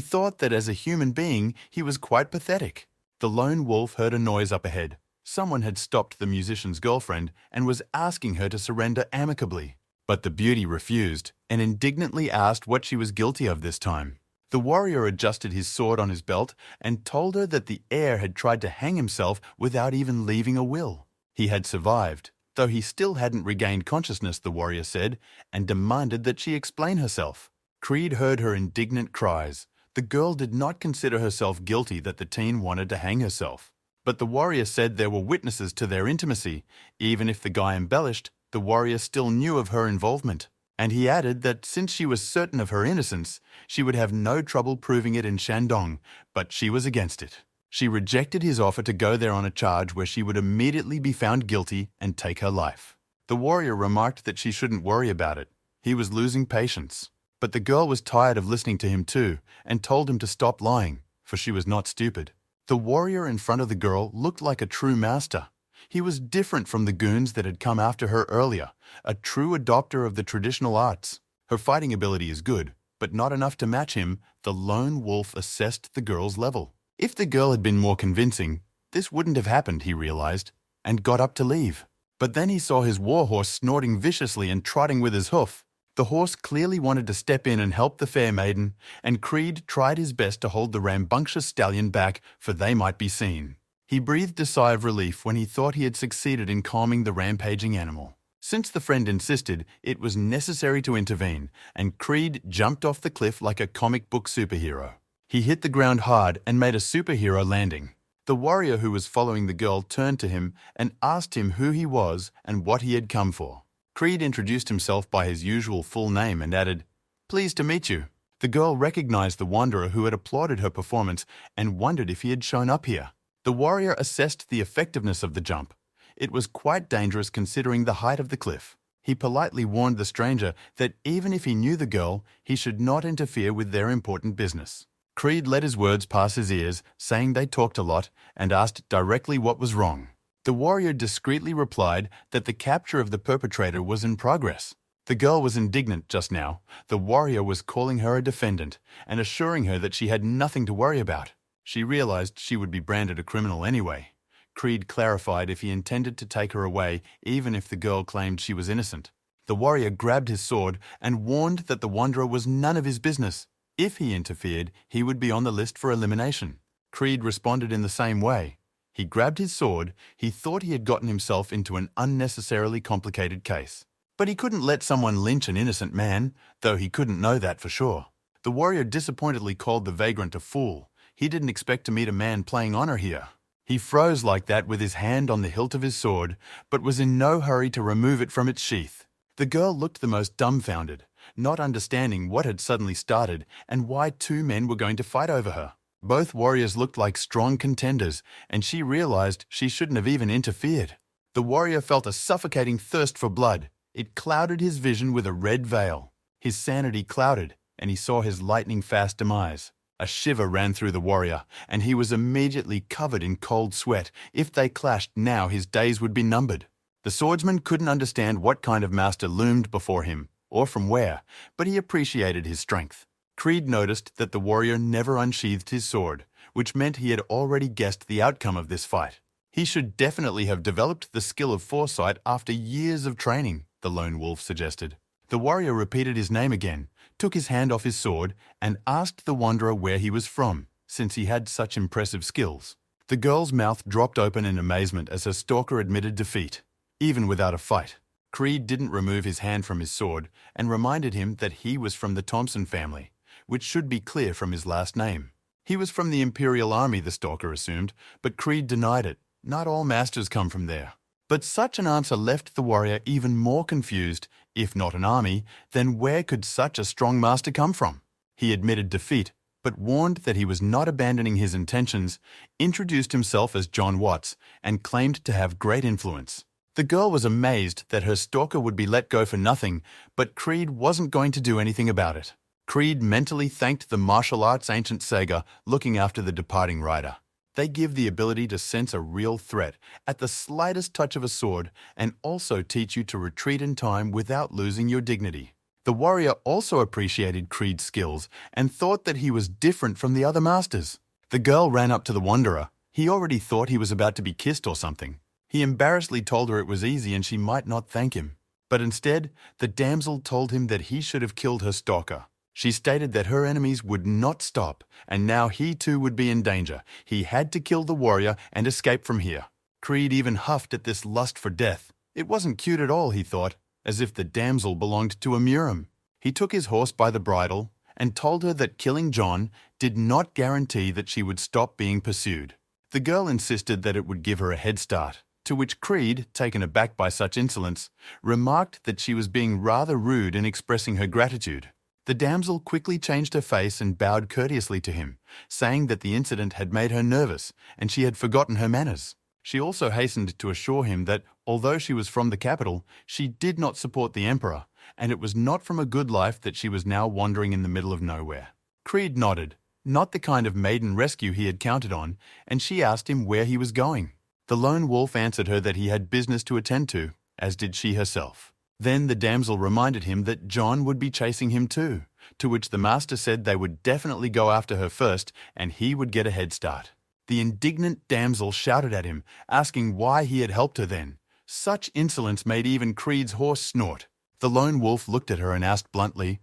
thought that as a human being he was quite pathetic. The lone wolf heard a noise up ahead. Someone had stopped the musician's girlfriend and was asking her to surrender amicably. But the beauty refused and indignantly asked what she was guilty of this time. The warrior adjusted his sword on his belt and told her that the heir had tried to hang himself without even leaving a will. He had survived, though he still hadn't regained consciousness, the warrior said, and demanded that she explain herself. Creed heard her indignant cries. The girl did not consider herself guilty that the teen wanted to hang herself. But the warrior said there were witnesses to their intimacy. Even if the guy embellished, the warrior still knew of her involvement. And he added that since she was certain of her innocence, she would have no trouble proving it in Shandong, but she was against it. She rejected his offer to go there on a charge where she would immediately be found guilty and take her life. The warrior remarked that she shouldn't worry about it. He was losing patience. But the girl was tired of listening to him too and told him to stop lying, for she was not stupid. The warrior in front of the girl looked like a true master. He was different from the goons that had come after her earlier, a true adopter of the traditional arts. Her fighting ability is good, but not enough to match him. The lone wolf assessed the girl's level. If the girl had been more convincing, this wouldn't have happened, he realized, and got up to leave. But then he saw his warhorse snorting viciously and trotting with his hoof. The horse clearly wanted to step in and help the fair maiden, and Creed tried his best to hold the rambunctious stallion back, for they might be seen. He breathed a sigh of relief when he thought he had succeeded in calming the rampaging animal. Since the friend insisted, it was necessary to intervene, and Creed jumped off the cliff like a comic book superhero. He hit the ground hard and made a superhero landing. The warrior who was following the girl turned to him and asked him who he was and what he had come for. Creed introduced himself by his usual full name and added, "Pleased to meet you." The girl recognized the wanderer who had applauded her performance and wondered if he had shown up here. The warrior assessed the effectiveness of the jump. It was quite dangerous considering the height of the cliff. He politely warned the stranger that even if he knew the girl, he should not interfere with their important business. Creed let his words pass his ears, saying they talked a lot, and asked directly what was wrong. The warrior discreetly replied that the capture of the perpetrator was in progress. The girl was indignant just now. The warrior was calling her a defendant and assuring her that she had nothing to worry about. She realized she would be branded a criminal anyway. Creed clarified if he intended to take her away, even if the girl claimed she was innocent. The warrior grabbed his sword and warned that the wanderer was none of his business. If he interfered, he would be on the list for elimination. Creed responded in the same way. He grabbed his sword. He thought he had gotten himself into an unnecessarily complicated case. But he couldn't let someone lynch an innocent man, though he couldn't know that for sure. The warrior disappointedly called the vagrant a fool. He didn't expect to meet a man playing honor here. He froze like that with his hand on the hilt of his sword, but was in no hurry to remove it from its sheath. The girl looked the most dumbfounded, not understanding what had suddenly started and why two men were going to fight over her. Both warriors looked like strong contenders, and she realized she shouldn't have even interfered. The warrior felt a suffocating thirst for blood. It clouded his vision with a red veil. His sanity clouded, and he saw his lightning-fast demise. A shiver ran through the warrior, and he was immediately covered in cold sweat. If they clashed now, his days would be numbered. The swordsman couldn't understand what kind of master loomed before him, or from where, but he appreciated his strength. Creed noticed that the warrior never unsheathed his sword, which meant he had already guessed the outcome of this fight. He should definitely have developed the skill of foresight after years of training, the lone wolf suggested. The warrior repeated his name again, took his hand off his sword, and asked the wanderer where he was from, since he had such impressive skills. The girl's mouth dropped open in amazement as her stalker admitted defeat, even without a fight. Creed didn't remove his hand from his sword and reminded him that he was from the Thompson family, which should be clear from his last name. He was from the Imperial army, the stalker assumed, but Creed denied it. Not all masters come from there. But such an answer left the warrior even more confused. If not an army, then where could such a strong master come from? He admitted defeat, but warned that he was not abandoning his intentions, introduced himself as John Watts, and claimed to have great influence. The girl was amazed that her stalker would be let go for nothing, but Creed wasn't going to do anything about it. Creed mentally thanked the martial arts ancient saga looking after the departing rider. They give the ability to sense a real threat at the slightest touch of a sword and also teach you to retreat in time without losing your dignity. The warrior also appreciated Creed's skills and thought that he was different from the other masters. The girl ran up to the wanderer. He already thought he was about to be kissed or something. He embarrassedly told her it was easy and she might not thank him. But instead, the damsel told him that he should have killed her stalker. She stated that her enemies would not stop, and now he too would be in danger. He had to kill the warrior and escape from here. Creed even huffed at this lust for death. It wasn't cute at all, he thought, as if the damsel belonged to a Murim. He took his horse by the bridle and told her that killing John did not guarantee that she would stop being pursued. The girl insisted that it would give her a head start, to which Creed, taken aback by such insolence, remarked that she was being rather rude in expressing her gratitude. The damsel quickly changed her face and bowed courteously to him, saying that the incident had made her nervous and she had forgotten her manners. She also hastened to assure him that, although she was from the capital, she did not support the emperor, and it was not from a good life that she was now wandering in the middle of nowhere. Creed nodded, not the kind of maiden rescue he had counted on, and she asked him where he was going. The lone wolf answered her that he had business to attend to, as did she herself. Then the damsel reminded him that John would be chasing him too, to which the master said they would definitely go after her first and he would get a head start. The indignant damsel shouted at him, asking why he had helped her then. Such insolence made even Creed's horse snort. The lone wolf looked at her and asked bluntly,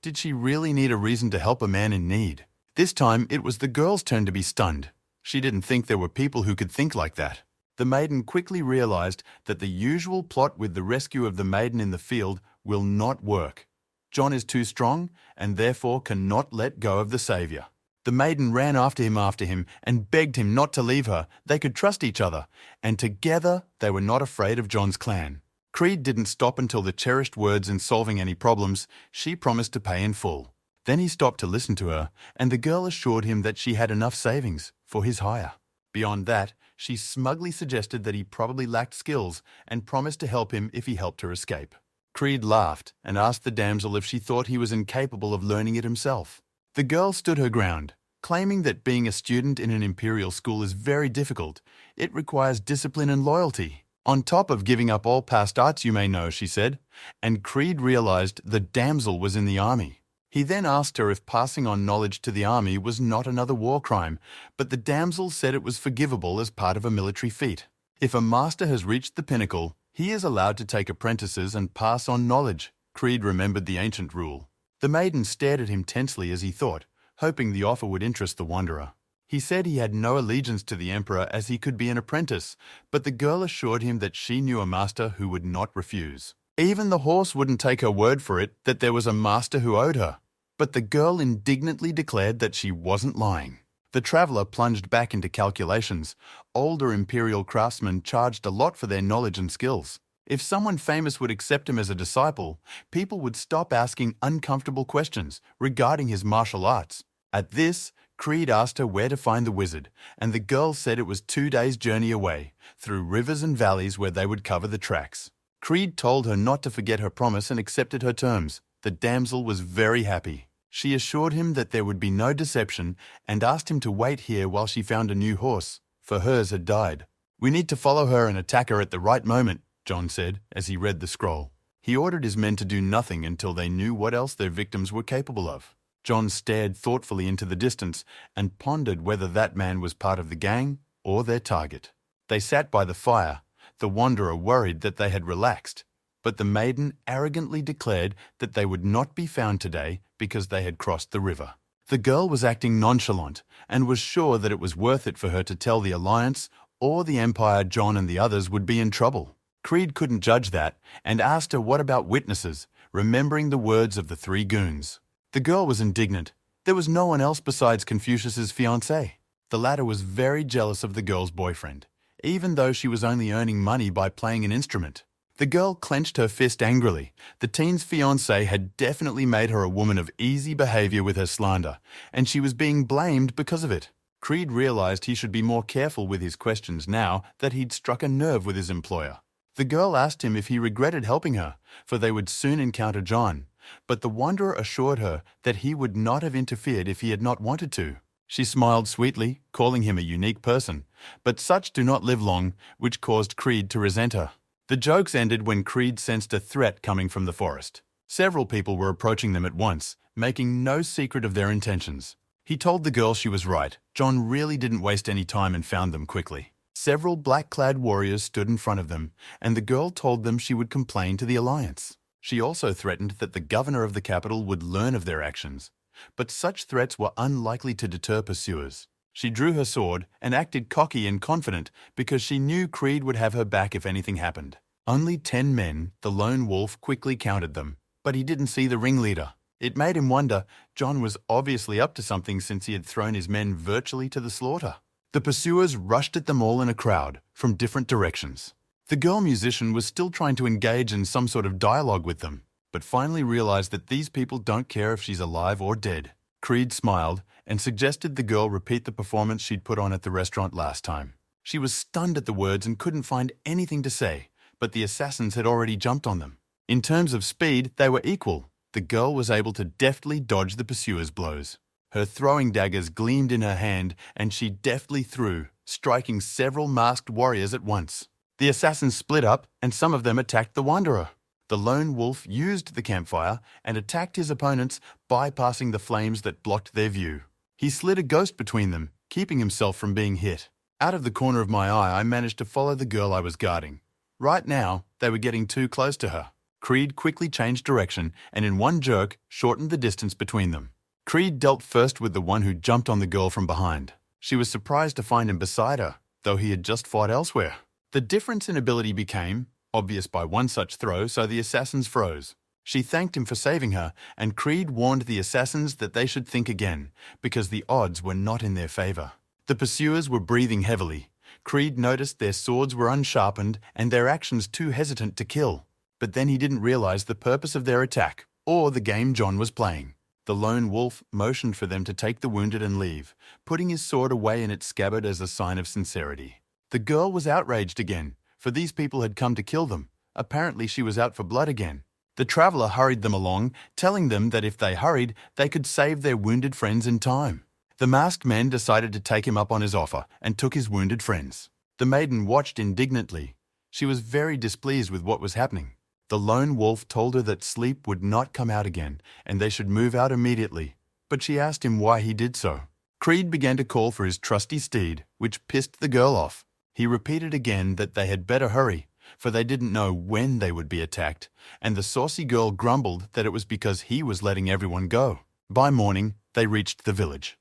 did she really need a reason to help a man in need? This time it was the girl's turn to be stunned. She didn't think there were people who could think like that. The maiden quickly realized that the usual plot with the rescue of the maiden in the field will not work. John is too strong and therefore cannot let go of the savior. The maiden ran after him and begged him not to leave her. They could trust each other, and together they were not afraid of John's clan. Creed didn't stop until the cherished words in solving any problems, she promised to pay in full. Then he stopped to listen to her, and the girl assured him that she had enough savings for his hire. Beyond that, she smugly suggested that he probably lacked skills and promised to help him if he helped her escape. Creed laughed and asked the damsel if she thought he was incapable of learning it himself. The girl stood her ground, claiming that being a student in an Imperial school is very difficult. It requires discipline and loyalty, on top of giving up all past arts you may know, she said, and Creed realized the damsel was in the army. He then asked her if passing on knowledge to the army was not another war crime, but the damsel said it was forgivable as part of a military feat. If a master has reached the pinnacle, he is allowed to take apprentices and pass on knowledge. Creed remembered the ancient rule. The maiden stared at him tensely as he thought, hoping the offer would interest the wanderer. He said he had no allegiance to the emperor as he could be an apprentice, but the girl assured him that she knew a master who would not refuse. Even the horse wouldn't take her word for it that there was a master who owed her. But the girl indignantly declared that she wasn't lying. The traveler plunged back into calculations. Older Imperial craftsmen charged a lot for their knowledge and skills. If someone famous would accept him as a disciple, people would stop asking uncomfortable questions regarding his martial arts. At this, Creed asked her where to find the wizard, and the girl said it was 2 days' journey away, through rivers and valleys where they would cover the tracks. Creed told her not to forget her promise and accepted her terms. The damsel was very happy. She assured him that there would be no deception and asked him to wait here while she found a new horse, for hers had died. "We need to follow her and attack her at the right moment," John said as he read the scroll. He ordered his men to do nothing until they knew what else their victims were capable of. John stared thoughtfully into the distance and pondered whether that man was part of the gang or their target. They sat by the fire, the wanderer worried that they had relaxed, but the maiden arrogantly declared that they would not be found today because they had crossed the river. The girl was acting nonchalant and was sure that it was worth it for her to tell the Alliance or the Empire John and the others would be in trouble. Creed couldn't judge that and asked her what about witnesses, remembering the words of the 3 goons. The girl was indignant. There was no one else besides Confucius's fiancé. The latter was very jealous of the girl's boyfriend, even though she was only earning money by playing an instrument. The girl clenched her fist angrily. The teen's fiancé had definitely made her a woman of easy behavior with her slander, and she was being blamed because of it. Creed realized he should be more careful with his questions now that he'd struck a nerve with his employer. The girl asked him if he regretted helping her, for they would soon encounter John, but the wanderer assured her that he would not have interfered if he had not wanted to. She smiled sweetly, calling him a unique person, but such do not live long, which caused Creed to resent her. The jokes ended when Creed sensed a threat coming from the forest. Several people were approaching them at once, making no secret of their intentions. He told the girl she was right. John really didn't waste any time and found them quickly. Several black-clad warriors stood in front of them, and the girl told them she would complain to the Alliance. She also threatened that the governor of the capital would learn of their actions, but such threats were unlikely to deter pursuers. She drew her sword and acted cocky and confident because she knew Creed would have her back if anything happened. Only 10 men, the lone wolf quickly counted them, but he didn't see the ringleader. It made him wonder. John was obviously up to something since he had thrown his men virtually to the slaughter. The pursuers rushed at them all in a crowd, from different directions. The girl musician was still trying to engage in some sort of dialogue with them, but finally realized that these people don't care if she's alive or dead. Creed smiled and suggested the girl repeat the performance she'd put on at the restaurant last time. She was stunned at the words and couldn't find anything to say, but the assassins had already jumped on them. In terms of speed, they were equal. The girl was able to deftly dodge the pursuers' blows. Her throwing daggers gleamed in her hand, and she deftly threw, striking several masked warriors at once. The assassins split up, and some of them attacked the wanderer. The lone wolf used the campfire and attacked his opponents, bypassing the flames that blocked their view. He slid a ghost between them, keeping himself from being hit. Out of the corner of my eye, I managed to follow the girl I was guarding. Right now, they were getting too close to her. Creed quickly changed direction and in one jerk shortened the distance between them. Creed dealt first with the one who jumped on the girl from behind. She was surprised to find him beside her, though he had just fought elsewhere. The difference in ability became obvious by one such throw, so the assassins froze. She thanked him for saving her, and Creed warned the assassins that they should think again, because the odds were not in their favor. The pursuers were breathing heavily. Creed noticed their swords were unsharpened and their actions too hesitant to kill. But then he didn't realize the purpose of their attack, or the game John was playing. The lone wolf motioned for them to take the wounded and leave, putting his sword away in its scabbard as a sign of sincerity. The girl was outraged again, for these people had come to kill them. Apparently she was out for blood again. The traveler hurried them along, telling them that if they hurried, they could save their wounded friends in time. The masked men decided to take him up on his offer and took his wounded friends. The maiden watched indignantly. She was very displeased with what was happening. The lone wolf told her that sleep would not come out again and they should move out immediately, but she asked him why he did so. Creed began to call for his trusty steed, which pissed the girl off. He repeated again that they had better hurry, for they didn't know when they would be attacked, and the saucy girl grumbled that it was because he was letting everyone go. By morning, they reached the village.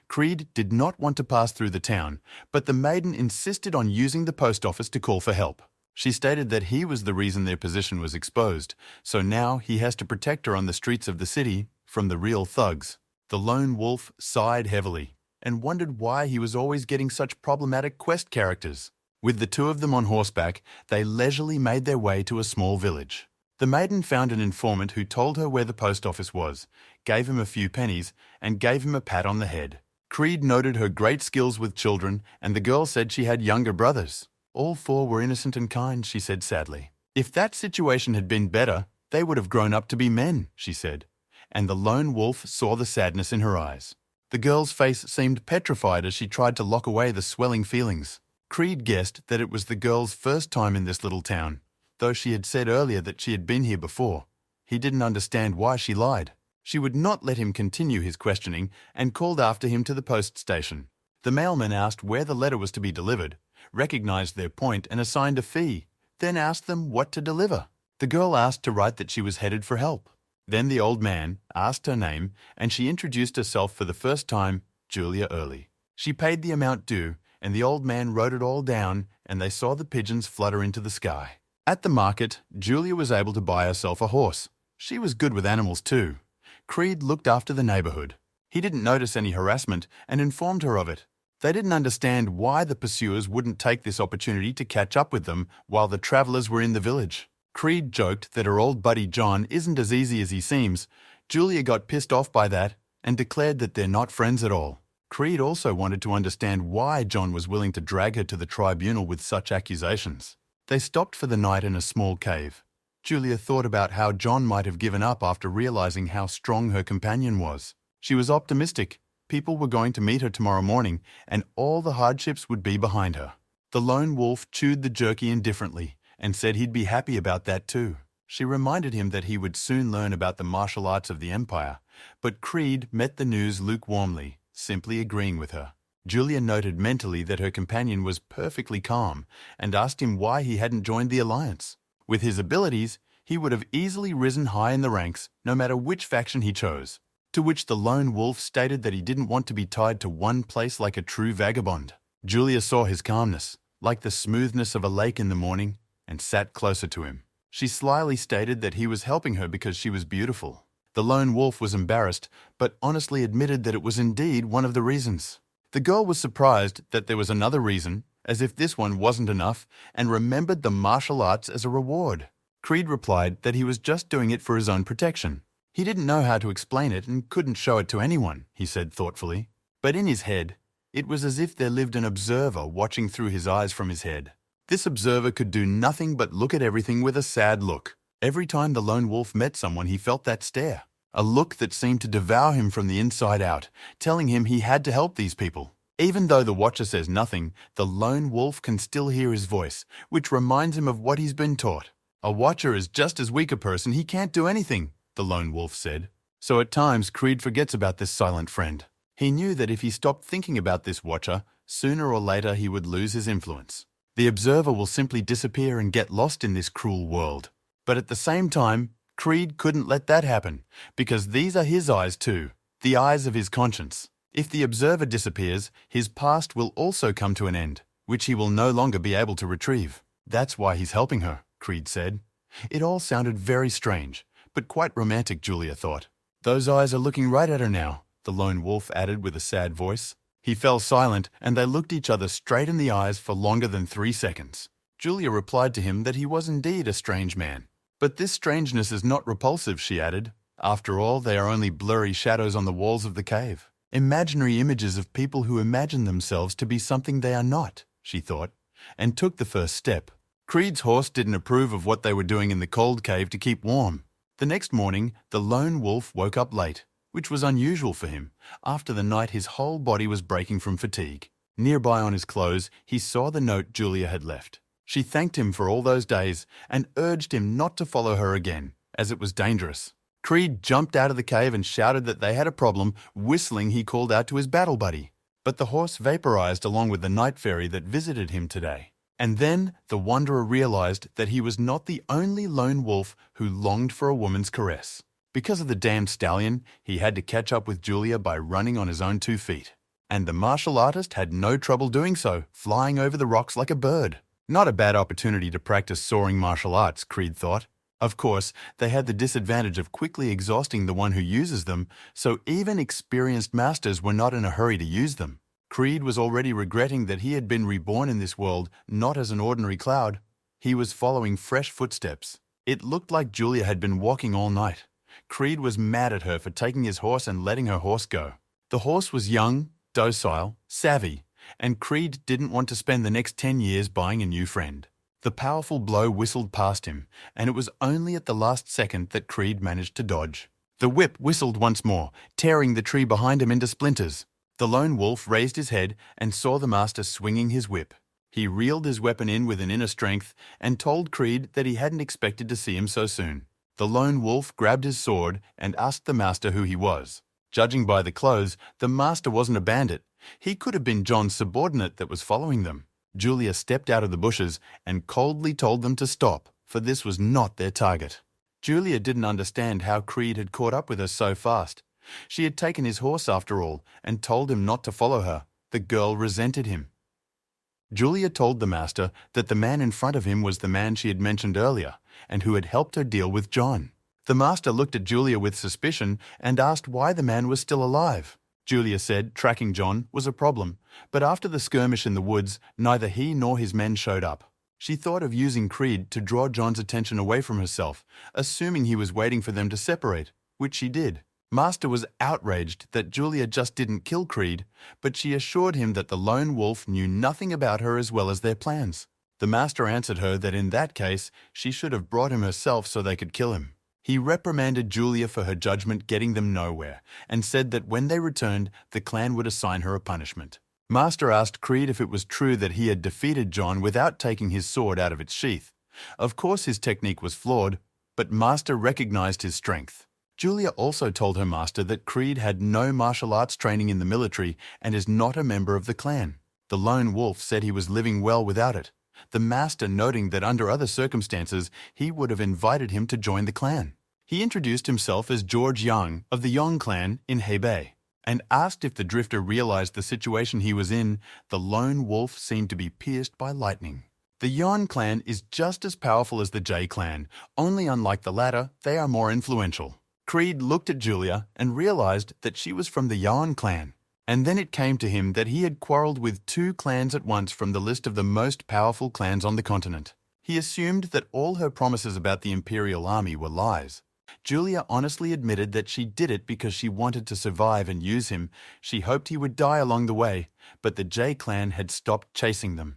Creed did not want to pass through the town, but the maiden insisted on using the post office to call for help. She stated that he was the reason their position was exposed, so now he has to protect her on the streets of the city from the real thugs. The lone wolf sighed heavily and wondered why he was always getting such problematic quest characters. With the two of them on horseback, they leisurely made their way to a small village. The maiden found an informant who told her where the post office was, gave him a few pennies, and gave him a pat on the head. Creed noted her great skills with children, and the girl said she had younger brothers. All four were innocent and kind, she said sadly. If that situation had been better, they would have grown up to be men, she said. And the lone wolf saw the sadness in her eyes. The girl's face seemed petrified as she tried to lock away the swelling feelings. Creed guessed that it was the girl's first time in this little town, though she had said earlier that she had been here before. He didn't understand why she lied. She would not let him continue his questioning and called after him to the post station. The mailman asked where the letter was to be delivered, recognized their point and assigned a fee, then asked them what to deliver. The girl asked to write that she was headed for help. Then the old man asked her name and she introduced herself for the first time, Julia Early. She paid the amount due and the old man wrote it all down and they saw the pigeons flutter into the sky. At the market, Julia was able to buy herself a horse. She was good with animals too. Creed looked after the neighborhood. He didn't notice any harassment and informed her of it. They didn't understand why the pursuers wouldn't take this opportunity to catch up with them while the travelers were in the village. Creed joked that her old buddy John isn't as easy as he seems. Julia got pissed off by that and declared that they're not friends at all. Creed also wanted to understand why John was willing to drag her to the tribunal with such accusations. They stopped for the night in a small cave. Julia thought about how John might have given up after realizing how strong her companion was. She was optimistic. People were going to meet her tomorrow morning, and all the hardships would be behind her. The lone wolf chewed the jerky indifferently and said he'd be happy about that too. She reminded him that he would soon learn about the martial arts of the Empire, but Creed met the news lukewarmly, simply agreeing with her. Julia noted mentally that her companion was perfectly calm and asked him why he hadn't joined the alliance. With his abilities, he would have easily risen high in the ranks, no matter which faction he chose. To which the lone wolf stated that he didn't want to be tied to one place like a true vagabond. Julia saw his calmness, like the smoothness of a lake in the morning, and sat closer to him. She slyly stated that he was helping her because she was beautiful. The lone wolf was embarrassed, but honestly admitted that it was indeed one of the reasons. The girl was surprised that there was another reason, as if this one wasn't enough, and remembered the martial arts as a reward. Creed replied that he was just doing it for his own protection. He didn't know how to explain it and couldn't show it to anyone, he said thoughtfully. But in his head, it was as if there lived an observer watching through his eyes from his head. This observer could do nothing but look at everything with a sad look. Every time the lone wolf met someone, he felt that stare, a look that seemed to devour him from the inside out, telling him he had to help these people. Even though the watcher says nothing, the lone wolf can still hear his voice, which reminds him of what he's been taught. A watcher is just as weak a person, he can't do anything, the lone wolf said. So at times, Creed forgets about this silent friend. He knew that if he stopped thinking about this watcher, sooner or later he would lose his influence. The observer will simply disappear and get lost in this cruel world. But at the same time, Creed couldn't let that happen, because these are his eyes too, the eyes of his conscience. If the observer disappears, his past will also come to an end, which he will no longer be able to retrieve. That's why he's helping her, Creed said. It all sounded very strange, but quite romantic, Julia thought. Those eyes are looking right at her now, the lone wolf added with a sad voice. He fell silent, and they looked each other straight in the eyes for longer than 3 seconds. Julia replied to him that he was indeed a strange man. But this strangeness is not repulsive, she added. After all, they are only blurry shadows on the walls of the cave. Imaginary images of people who imagine themselves to be something they are not, she thought, and took the first step. Creed's horse didn't approve of what they were doing in the cold cave to keep warm. The next morning, the lone wolf woke up late, which was unusual for him. After the night, his whole body was breaking from fatigue. Nearby on his clothes, he saw the note Julia had left. She thanked him for all those days and urged him not to follow her again, as it was dangerous. Creed jumped out of the cave and shouted that they had a problem. Whistling, he called out to his battle buddy. But the horse vaporized along with the night fairy that visited him today. And then the wanderer realized that he was not the only lone wolf who longed for a woman's caress. Because of the damned stallion, he had to catch up with Julia by running on his own 2 feet. And the martial artist had no trouble doing so, flying over the rocks like a bird. Not a bad opportunity to practice soaring martial arts, Creed thought. Of course, they had the disadvantage of quickly exhausting the one who uses them, so even experienced masters were not in a hurry to use them. Creed was already regretting that he had been reborn in this world not as an ordinary cloud. He was following fresh footsteps. It looked like Julia had been walking all night. Creed was mad at her for taking his horse and letting her horse go. The horse was young, docile, savvy, and Creed didn't want to spend the next 10 years buying a new friend. The powerful blow whistled past him, and it was only at the last second that Creed managed to dodge. The whip whistled once more, tearing the tree behind him into splinters. The lone wolf raised his head and saw the master swinging his whip. He reeled his weapon in with an inner strength and told Creed that he hadn't expected to see him so soon. The lone wolf grabbed his sword and asked the master who he was. Judging by the clothes, the master wasn't a bandit. He could have been John's subordinate that was following them. Julia stepped out of the bushes and coldly told them to stop, for this was not their target. Julia didn't understand how Creed had caught up with her so fast. She had taken his horse after all and told him not to follow her. The girl resented him. Julia told the master that the man in front of him was the man she had mentioned earlier and who had helped her deal with John. The master looked at Julia with suspicion and asked why the man was still alive. Julia said tracking John was a problem, but after the skirmish in the woods, neither he nor his men showed up. She thought of using Creed to draw John's attention away from herself, assuming he was waiting for them to separate, which she did. Master was outraged that Julia just didn't kill Creed, but she assured him that the lone wolf knew nothing about her as well as their plans. The master answered her that in that case, she should have brought him herself so they could kill him. He reprimanded Julia for her judgment getting them nowhere, and said that when they returned, the clan would assign her a punishment. Master asked Creed if it was true that he had defeated John without taking his sword out of its sheath. Of course his technique was flawed, but Master recognized his strength. Julia also told her master that Creed had no martial arts training in the military and is not a member of the clan. The lone wolf said he was living well without it, the master noting that under other circumstances he would have invited him to join the clan. He introduced himself as George Young of the Yong clan in Hebei, and asked if the drifter realized the situation he was in. The lone wolf seemed to be pierced by lightning. The Yon clan is just as powerful as the J clan, only unlike the latter, they are more influential. Creed looked at Julia and realized that she was from the Yon clan. And then it came to him that he had quarreled with 2 clans at once from the list of the most powerful clans on the continent. He assumed that all her promises about the Imperial army were lies. Julia honestly admitted that she did it because she wanted to survive and use him. She hoped he would die along the way, but the J clan had stopped chasing them.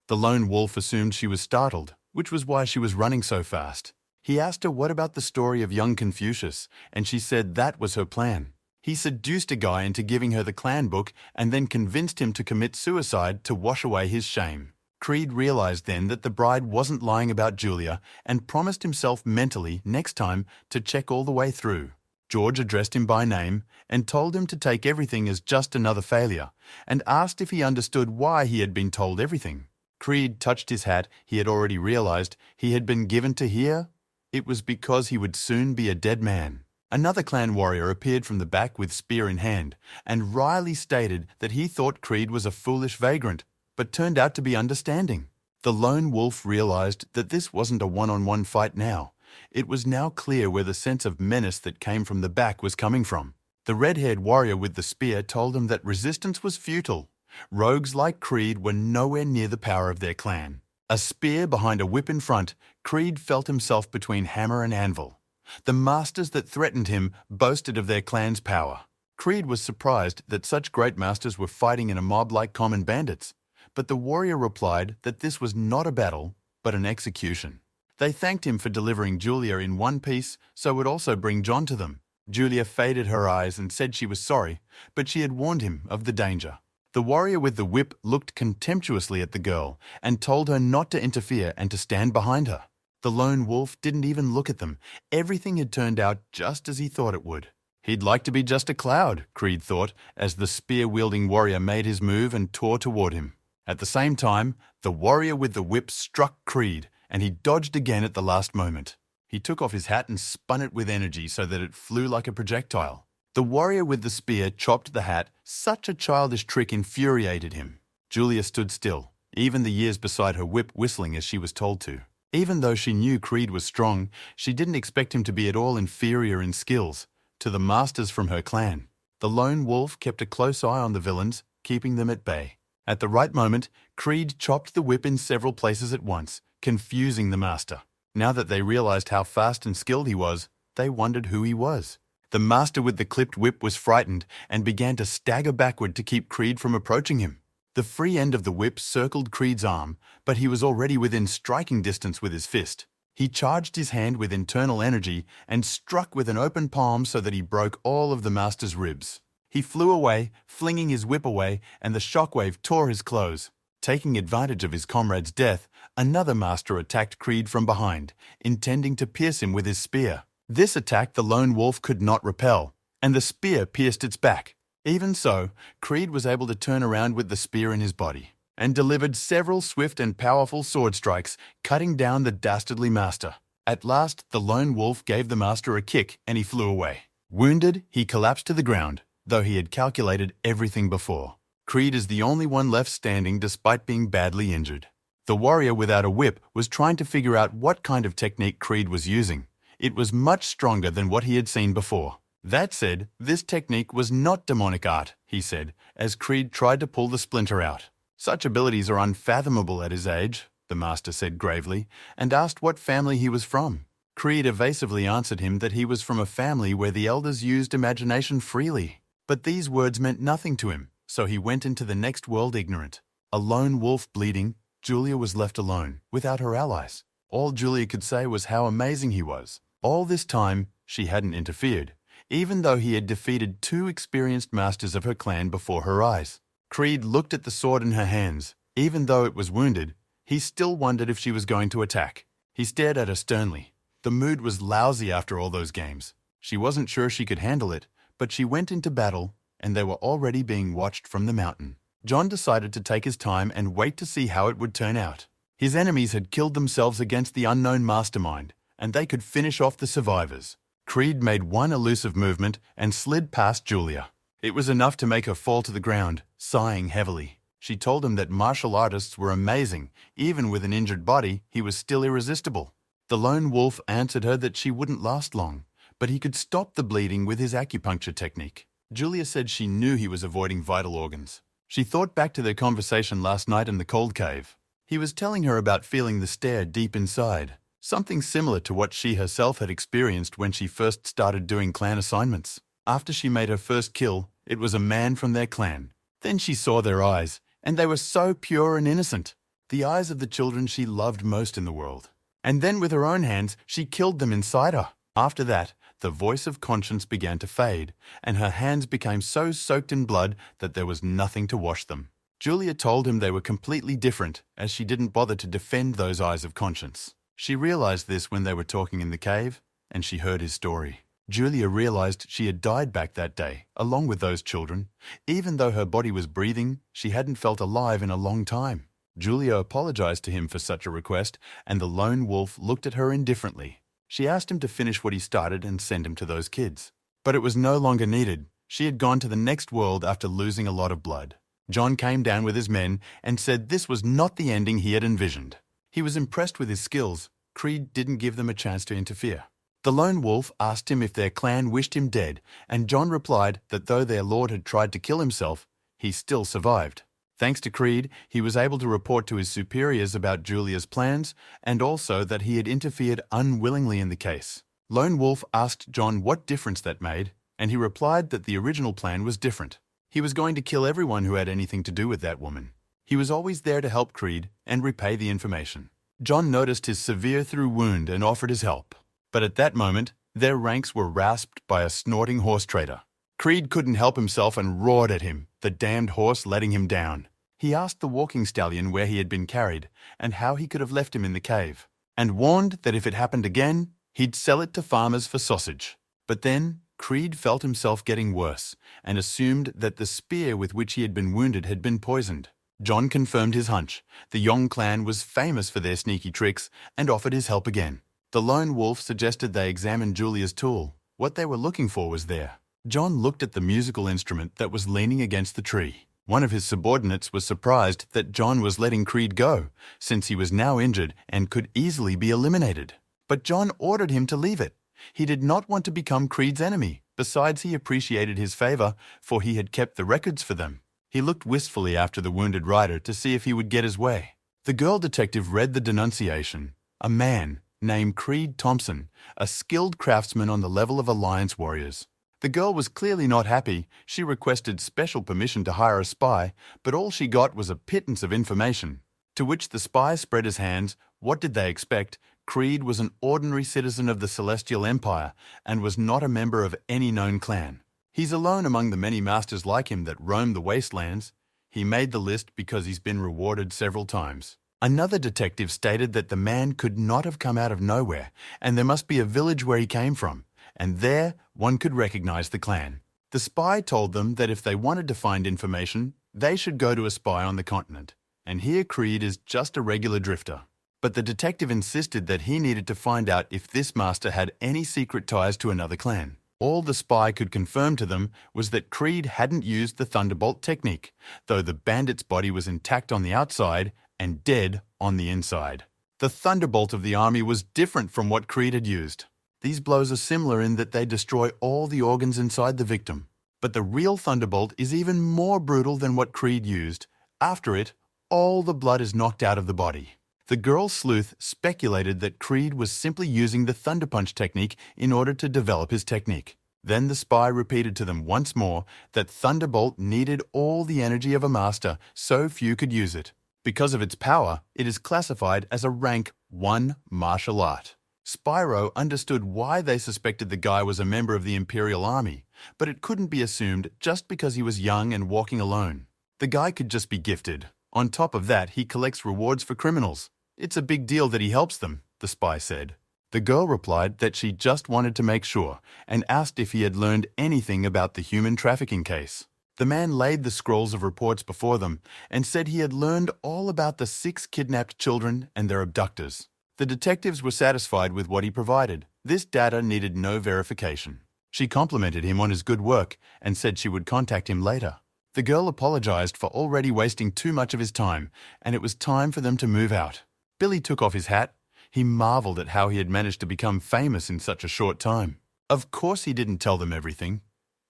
The lone wolf assumed she was startled, which was why she was running so fast. He asked her what about the story of young Confucius, and she said that was her plan. He seduced a guy into giving her the clan book and then convinced him to commit suicide to wash away his shame. Creed realized then that the bride wasn't lying about Julia and promised himself mentally next time to check all the way through. George addressed him by name and told him to take everything as just another failure and asked if he understood why he had been told everything. Creed touched his hat. He had already realized he had been given to hear. It was because he would soon be a dead man. Another clan warrior appeared from the back with spear in hand and wryly stated that he thought Creed was a foolish vagrant, but turned out to be understanding. The lone wolf realized that this wasn't a one-on-one fight now. It was now clear where the sense of menace that came from the back was coming from. The red-haired warrior with the spear told him that resistance was futile. Rogues like Creed were nowhere near the power of their clan. A spear behind a whip in front, Creed felt himself between hammer and anvil. The masters that threatened him boasted of their clan's power. Creed was surprised that such great masters were fighting in a mob like common bandits, but the warrior replied that this was not a battle, but an execution. They thanked him for delivering Julia in one piece, so would also bring John to them. Julia faded her eyes and said she was sorry, but she had warned him of the danger. The warrior with the whip looked contemptuously at the girl and told her not to interfere and to stand behind her. The lone wolf didn't even look at them. Everything had turned out just as he thought it would. He'd like to be just a cloud, Creed thought, as the spear-wielding warrior made his move and tore toward him. At the same time, the warrior with the whip struck Creed, and he dodged again at the last moment. He took off his hat and spun it with energy so that it flew like a projectile. The warrior with the spear chopped the hat. Such a childish trick infuriated him. Julia stood still, even the years beside her whip whistling as she was told to. Even though she knew Creed was strong, she didn't expect him to be at all inferior in skills to the masters from her clan. The lone wolf kept a close eye on the villains, keeping them at bay. At the right moment, Creed chopped the whip in several places at once, confusing the master. Now that they realized how fast and skilled he was, they wondered who he was. The master with the clipped whip was frightened and began to stagger backward to keep Creed from approaching him. The free end of the whip circled Creed's arm, but he was already within striking distance with his fist. He charged his hand with internal energy and struck with an open palm so that he broke all of the master's ribs. He flew away, flinging his whip away, and the shockwave tore his clothes. Taking advantage of his comrade's death, another master attacked Creed from behind, intending to pierce him with his spear. This attack the lone wolf could not repel, and the spear pierced its back. Even so, Creed was able to turn around with the spear in his body, and delivered several swift and powerful sword strikes, cutting down the dastardly master. At last, the lone wolf gave the master a kick, and he flew away. Wounded, he collapsed to the ground, though he had calculated everything before. Creed is the only one left standing despite being badly injured. The warrior without a whip was trying to figure out what kind of technique Creed was using. It was much stronger than what he had seen before. That said, this technique was not demonic art, he said, as Creed tried to pull the splinter out. Such abilities are unfathomable at his age, the master said gravely, and asked what family he was from. Creed evasively answered him that he was from a family where the elders used imagination freely. But these words meant nothing to him, so he went into the next world ignorant. A lone wolf bleeding, Julia was left alone, without her allies. All Julia could say was how amazing he was. All this time, she hadn't interfered, even though he had defeated 2 experienced masters of her clan before her eyes. Creed looked at the sword in her hands. Even though it was wounded, he still wondered if she was going to attack. He stared at her sternly. The mood was lousy after all those games. She wasn't sure she could handle it, but she went into battle, and they were already being watched from the mountain. John decided to take his time and wait to see how it would turn out. His enemies had killed themselves against the unknown mastermind, and they could finish off the survivors. Creed made one elusive movement and slid past Julia. It was enough to make her fall to the ground, sighing heavily. She told him that martial artists were amazing. Even with an injured body, he was still irresistible. The lone wolf answered her that she wouldn't last long, but he could stop the bleeding with his acupuncture technique. Julia said she knew he was avoiding vital organs. She thought back to their conversation last night in the cold cave. He was telling her about feeling the stare deep inside, something similar to what she herself had experienced when she first started doing clan assignments. After she made her first kill, it was a man from their clan. Then she saw their eyes, and they were so pure and innocent. The eyes of the children she loved most in the world. And then with her own hands, she killed them inside her. After that, the voice of conscience began to fade, and her hands became so soaked in blood that there was nothing to wash them. Julia told him they were completely different, as she didn't bother to defend those eyes of conscience. She realized this when they were talking in the cave, and she heard his story. Julia realized she had died back that day, along with those children. Even though her body was breathing, she hadn't felt alive in a long time. Julia apologized to him for such a request, and the lone wolf looked at her indifferently. She asked him to finish what he started and send him to those kids. But it was no longer needed. She had gone to the next world after losing a lot of blood. John came down with his men and said this was not the ending he had envisioned. He was impressed with his skills. Creed didn't give them a chance to interfere. The lone wolf asked him if their clan wished him dead, and John replied that though their lord had tried to kill himself, he still survived. Thanks to Creed, he was able to report to his superiors about Julia's plans and also that he had interfered unwillingly in the case. Lone Wolf asked John what difference that made, and he replied that the original plan was different. He was going to kill everyone who had anything to do with that woman. He was always there to help Creed and repay the information. John noticed his severe through wound and offered his help. But at that moment, their ranks were rasped by a snorting horse trader. Creed couldn't help himself and roared at him, the damned horse letting him down. He asked the walking stallion where he had been carried and how he could have left him in the cave, and warned that if it happened again, he'd sell it to farmers for sausage. But then, Creed felt himself getting worse and assumed that the spear with which he had been wounded had been poisoned. John confirmed his hunch. The Yong clan was famous for their sneaky tricks and offered his help again. The lone wolf suggested they examine Julia's tool. What they were looking for was there. John looked at the musical instrument that was leaning against the tree. One of his subordinates was surprised that John was letting Creed go, since he was now injured and could easily be eliminated. But John ordered him to leave it. He did not want to become Creed's enemy. Besides, he appreciated his favor, for he had kept the records for them. He looked wistfully after the wounded rider to see if he would get his way. The girl detective read the denunciation. A man named Creed Thompson, a skilled craftsman on the level of Alliance warriors. The girl was clearly not happy. She requested special permission to hire a spy, but all she got was a pittance of information. To which the spy spread his hands. What did they expect? Creed was an ordinary citizen of the Celestial Empire and was not a member of any known clan. He's alone among the many masters like him that roam the wastelands. He made the list because he's been rewarded several times. Another detective stated that the man could not have come out of nowhere, and there must be a village where he came from, and there one could recognize the clan. The spy told them that if they wanted to find information, they should go to a spy on the continent, and here Creed is just a regular drifter. But the detective insisted that he needed to find out if this master had any secret ties to another clan. All the spy could confirm to them was that Creed hadn't used the Thunderbolt technique, though the bandit's body was intact on the outside and dead on the inside. The Thunderbolt of the army was different from what Creed had used. These blows are similar in that they destroy all the organs inside the victim. But the real Thunderbolt is even more brutal than what Creed used. After it, all the blood is knocked out of the body. The girl sleuth speculated that Creed was simply using the Thunder Punch technique in order to develop his technique. Then the spy repeated to them once more that Thunderbolt needed all the energy of a master, so few could use it. Because of its power, it is classified as a rank 1 martial art. Spyro understood why they suspected the guy was a member of the Imperial army, but it couldn't be assumed just because he was young and walking alone. The guy could just be gifted. On top of that, he collects rewards for criminals. It's a big deal that he helps them, the spy said. The girl replied that she just wanted to make sure and asked if he had learned anything about the human trafficking case. The man laid the scrolls of reports before them and said he had learned all about the 6 kidnapped children and their abductors. The detectives were satisfied with what he provided. This data needed no verification. She complimented him on his good work and said she would contact him later. The girl apologized for already wasting too much of his time, and it was time for them to move out. Billy took off his hat. He marveled at how he had managed to become famous in such a short time. Of course he didn't tell them everything.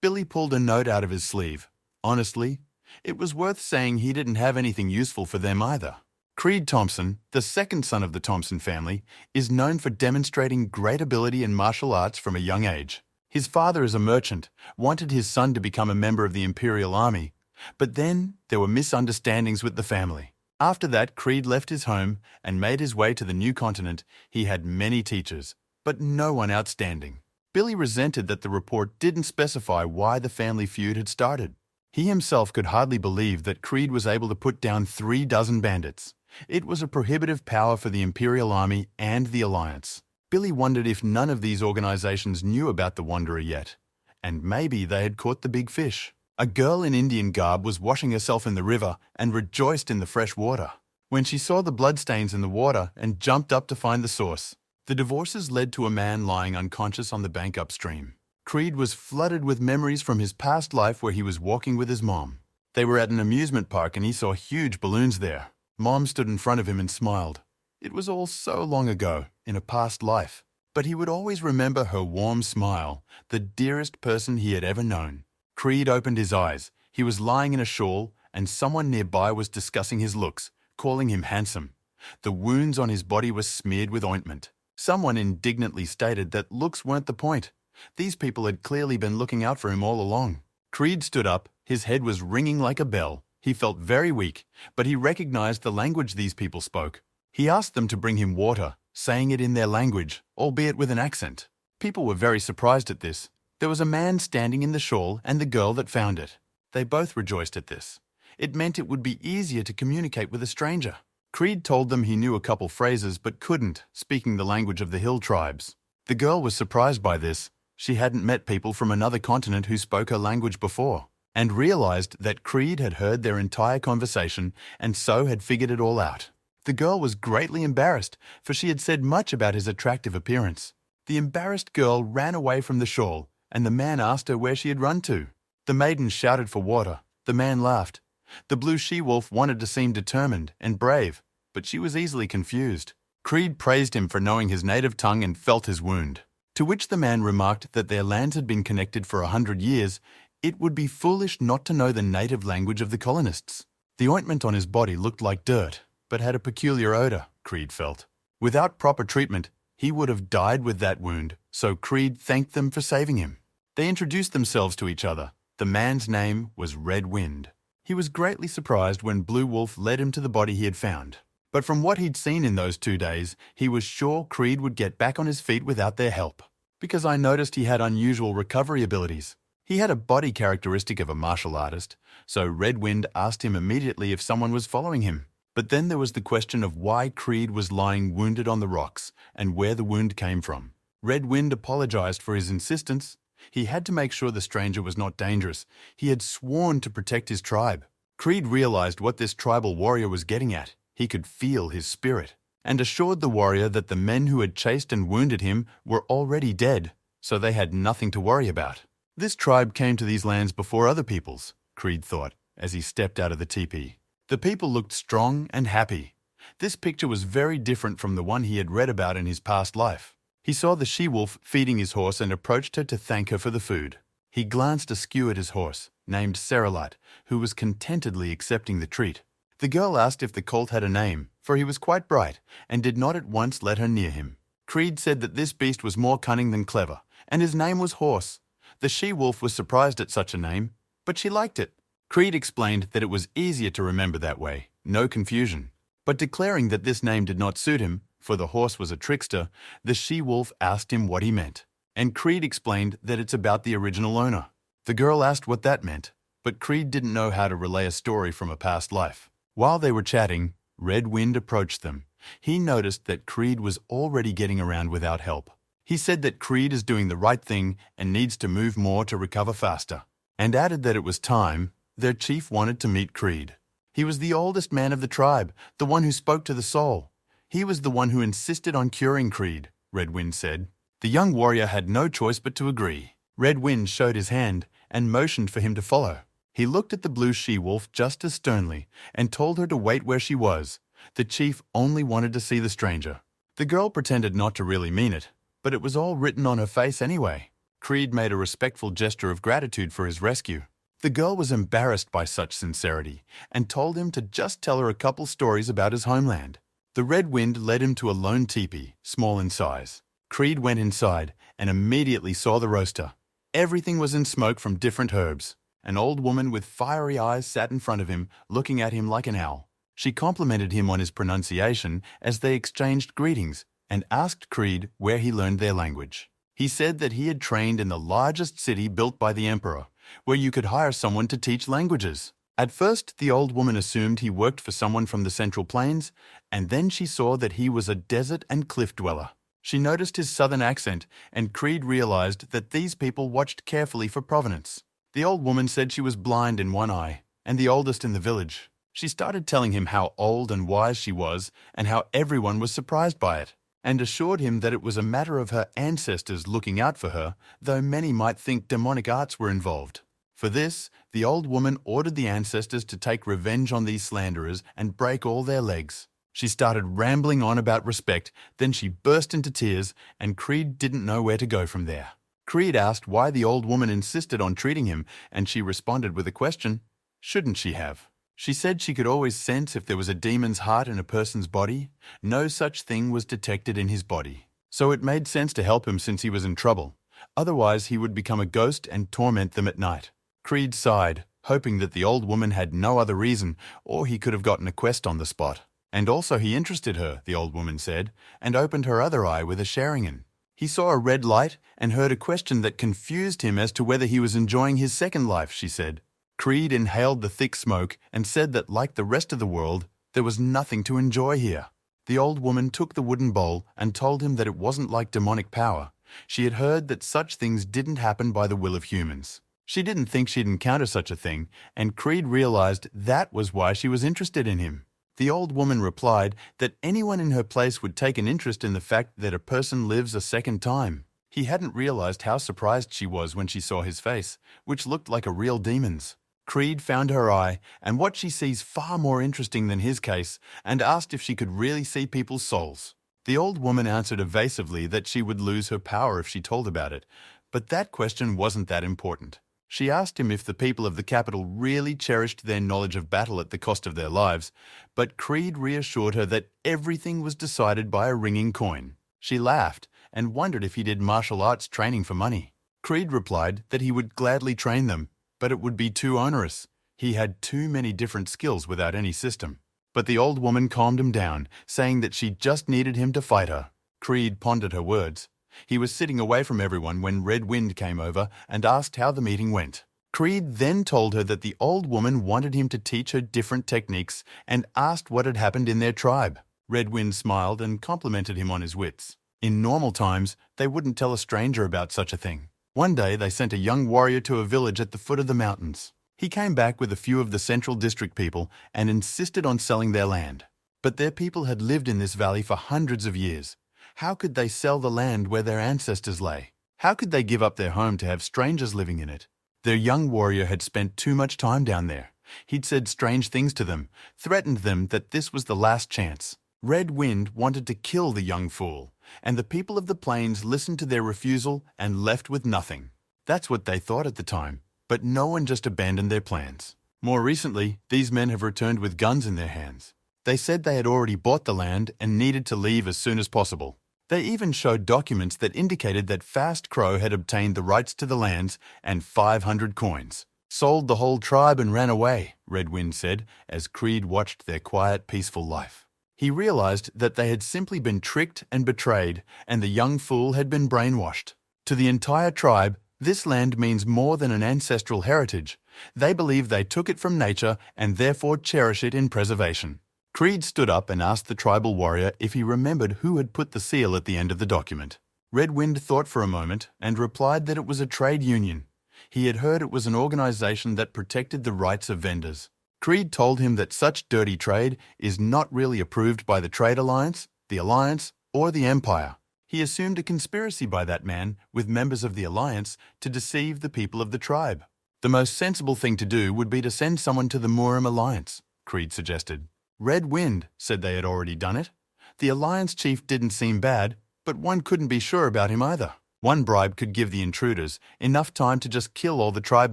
Billy pulled a note out of his sleeve. Honestly, it was worth saying he didn't have anything useful for them either. Creed Thompson, the second son of the Thompson family, is known for demonstrating great ability in martial arts from a young age. His father is a merchant, wanted his son to become a member of the Imperial army, but then there were misunderstandings with the family. After that, Creed left his home and made his way to the new continent. He had many teachers, but no one outstanding. Billy resented that the report didn't specify why the family feud had started. He himself could hardly believe that Creed was able to put down 36 bandits. It was a prohibitive power for the Imperial army and the Alliance. Billy wondered if none of these organizations knew about the Wanderer yet, and maybe they had caught the big fish. A girl in Indian garb was washing herself in the river and rejoiced in the fresh water when she saw the bloodstains in the water and jumped up to find the source. The divorces led to a man lying unconscious on the bank upstream. Creed was flooded with memories from his past life where he was walking with his mom. They were at an amusement park and he saw huge balloons there. Mom stood in front of him and smiled. It was all so long ago, in a past life. but he would always remember her warm smile, the dearest person he had ever known. Creed opened his eyes. He was lying in a shawl, and someone nearby was discussing his looks, calling him handsome. The wounds on his body were smeared with ointment. Someone indignantly stated that looks weren't the point. These people had clearly been looking out for him all along. Creed stood up. His head was ringing like a bell. He felt very weak, but he recognized the language these people spoke. He asked them to bring him water, saying it in their language, albeit with an accent. People were very surprised at this. There was a man standing in the shawl and the girl that found it. They both rejoiced at this. It meant it would be easier to communicate with a stranger. Creed told them he knew a couple phrases but couldn't, speaking the language of the hill tribes. The girl was surprised by this. She hadn't met people from another continent who spoke her language before, and realized that Creed had heard their entire conversation and so had figured it all out. The girl was greatly embarrassed, for she had said much about his attractive appearance. The embarrassed girl ran away from the shawl, and the man asked her where she had run to. The maiden shouted for water. The man laughed. The blue she-wolf wanted to seem determined and brave, but she was easily confused. Creed praised him for knowing his native tongue and felt his wound, to which the man remarked that their lands had been connected for 100 years. It would be foolish not to know the native language of the colonists. The ointment on his body looked like dirt, but had a peculiar odor, Creed felt. Without proper treatment, he would have died with that wound, so Creed thanked them for saving him. They introduced themselves to each other. The man's name was Red Wind. He was greatly surprised when Blue Wolf led him to the body he had found. But from what he'd seen in those 2 days, he was sure Creed would get back on his feet without their help. Because I noticed he had unusual recovery abilities. He had a body characteristic of a martial artist, so Red Wind asked him immediately if someone was following him. But then there was the question of why Creed was lying wounded on the rocks and where the wound came from. Red Wind apologized for his insistence. He had to make sure the stranger was not dangerous. He had sworn to protect his tribe. Creed realized what this tribal warrior was getting at. He could feel his spirit, and assured the warrior that the men who had chased and wounded him were already dead, so they had nothing to worry about. This tribe came to these lands before other peoples, Creed thought, as he stepped out of the teepee. The people looked strong and happy. This picture was very different from the one he had read about in his past life. He saw the she-wolf feeding his horse and approached her to thank her for the food. He glanced askew at his horse, named Cerulite, who was contentedly accepting the treat. The girl asked if the colt had a name, for he was quite bright, and did not at once let her near him. Creed said that this beast was more cunning than clever, and his name was Horse. The she-wolf was surprised at such a name, but she liked it. Creed explained that it was easier to remember that way, no confusion. But declaring that this name did not suit him, for the horse was a trickster, the she-wolf asked him what he meant, and Creed explained that it's about the original owner. The girl asked what that meant, but Creed didn't know how to relay a story from a past life. While they were chatting, Red Wind approached them. He noticed that Creed was already getting around without help. He said that Creed is doing the right thing and needs to move more to recover faster, and added that it was time. Their chief wanted to meet Creed. He was the oldest man of the tribe, the one who spoke to the soul. He was the one who insisted on curing Creed, Red Wind said. The young warrior had no choice but to agree. Red Wind showed his hand and motioned for him to follow. He looked at the blue she-wolf just as sternly and told her to wait where she was. The chief only wanted to see the stranger. The girl pretended not to really mean it, but it was all written on her face anyway. Creed made a respectful gesture of gratitude for his rescue. The girl was embarrassed by such sincerity and told him to just tell her a couple stories about his homeland. The Red Wind led him to a lone teepee, small in size. Creed went inside and immediately saw the roaster. Everything was in smoke from different herbs. An old woman with fiery eyes sat in front of him, looking at him like an owl. She complimented him on his pronunciation as they exchanged greetings and asked Creed where he learned their language. He said that he had trained in the largest city built by the emperor, where you could hire someone to teach languages. At first, the old woman assumed he worked for someone from the Central Plains, and then she saw that he was a desert and cliff dweller. She noticed his southern accent, and Creed realized that these people watched carefully for provenance. The old woman said she was blind in one eye, and the oldest in the village. She started telling him how old and wise she was, and how everyone was surprised by it, and assured him that it was a matter of her ancestors looking out for her, though many might think demonic arts were involved. For this, the old woman ordered the ancestors to take revenge on these slanderers and break all their legs. She started rambling on about respect, then she burst into tears, and Creed didn't know where to go from there. Creed asked why the old woman insisted on treating him, and she responded with a question, shouldn't she have? She said she could always sense if there was a demon's heart in a person's body. No such thing was detected in his body. So it made sense to help him since he was in trouble. Otherwise, he would become a ghost and torment them at night. Creed sighed, hoping that the old woman had no other reason, or he could have gotten a quest on the spot. And also he interested her, the old woman said, and opened her other eye with a Sharingan. He saw a red light and heard a question that confused him as to whether he was enjoying his second life, she said. Creed inhaled the thick smoke and said that, like the rest of the world, there was nothing to enjoy here. The old woman took the wooden bowl and told him that it wasn't like demonic power. She had heard that such things didn't happen by the will of humans. She didn't think she'd encounter such a thing, and Creed realized that was why she was interested in him. The old woman replied that anyone in her place would take an interest in the fact that a person lives a second time. He hadn't realized how surprised she was when she saw his face, which looked like a real demon's. Creed found her eye and what she sees far more interesting than his case, and asked if she could really see people's souls. The old woman answered evasively that she would lose her power if she told about it, but that question wasn't that important. She asked him if the people of the capital really cherished their knowledge of battle at the cost of their lives, but Creed reassured her that everything was decided by a ringing coin. She laughed and wondered if he did martial arts training for money. Creed replied that he would gladly train them, but it would be too onerous. He had too many different skills without any system. But the old woman calmed him down, saying that she just needed him to fight her. Creed pondered her words. He was sitting away from everyone when Red Wind came over and asked how the meeting went. Creed then told her that the old woman wanted him to teach her different techniques and asked what had happened in their tribe. Red Wind smiled and complimented him on his wits. In normal times, they wouldn't tell a stranger about such a thing. One day, they sent a young warrior to a village at the foot of the mountains. He came back with a few of the Central District people and insisted on selling their land. But their people had lived in this valley for hundreds of years. How could they sell the land where their ancestors lay? How could they give up their home to have strangers living in it? Their young warrior had spent too much time down there. He'd said strange things to them, threatened them that this was the last chance. Red Wind wanted to kill the young fool, and the people of the plains listened to their refusal and left with nothing. That's what they thought at the time, but no one just abandoned their plans. More recently, these men have returned with guns in their hands. They said they had already bought the land and needed to leave as soon as possible. They even showed documents that indicated that Fast Crow had obtained the rights to the lands and 500 coins. Sold the whole tribe and ran away, Red Wind said, as Creed watched their quiet, peaceful life. He realized that they had simply been tricked and betrayed, and the young fool had been brainwashed. To the entire tribe, this land means more than an ancestral heritage. They believe they took it from nature and therefore cherish it in preservation. Creed stood up and asked the tribal warrior if he remembered who had put the seal at the end of the document. Red Wind thought for a moment and replied that it was a trade union. He had heard it was an organization that protected the rights of vendors. Creed told him that such dirty trade is not really approved by the Trade Alliance, the Alliance, or the Empire. He assumed a conspiracy by that man with members of the Alliance to deceive the people of the tribe. The most sensible thing to do would be to send someone to the Murim Alliance, Creed suggested. Red Wind said they had already done it. The Alliance chief didn't seem bad, but one couldn't be sure about him either. One bribe could give the intruders enough time to just kill all the tribe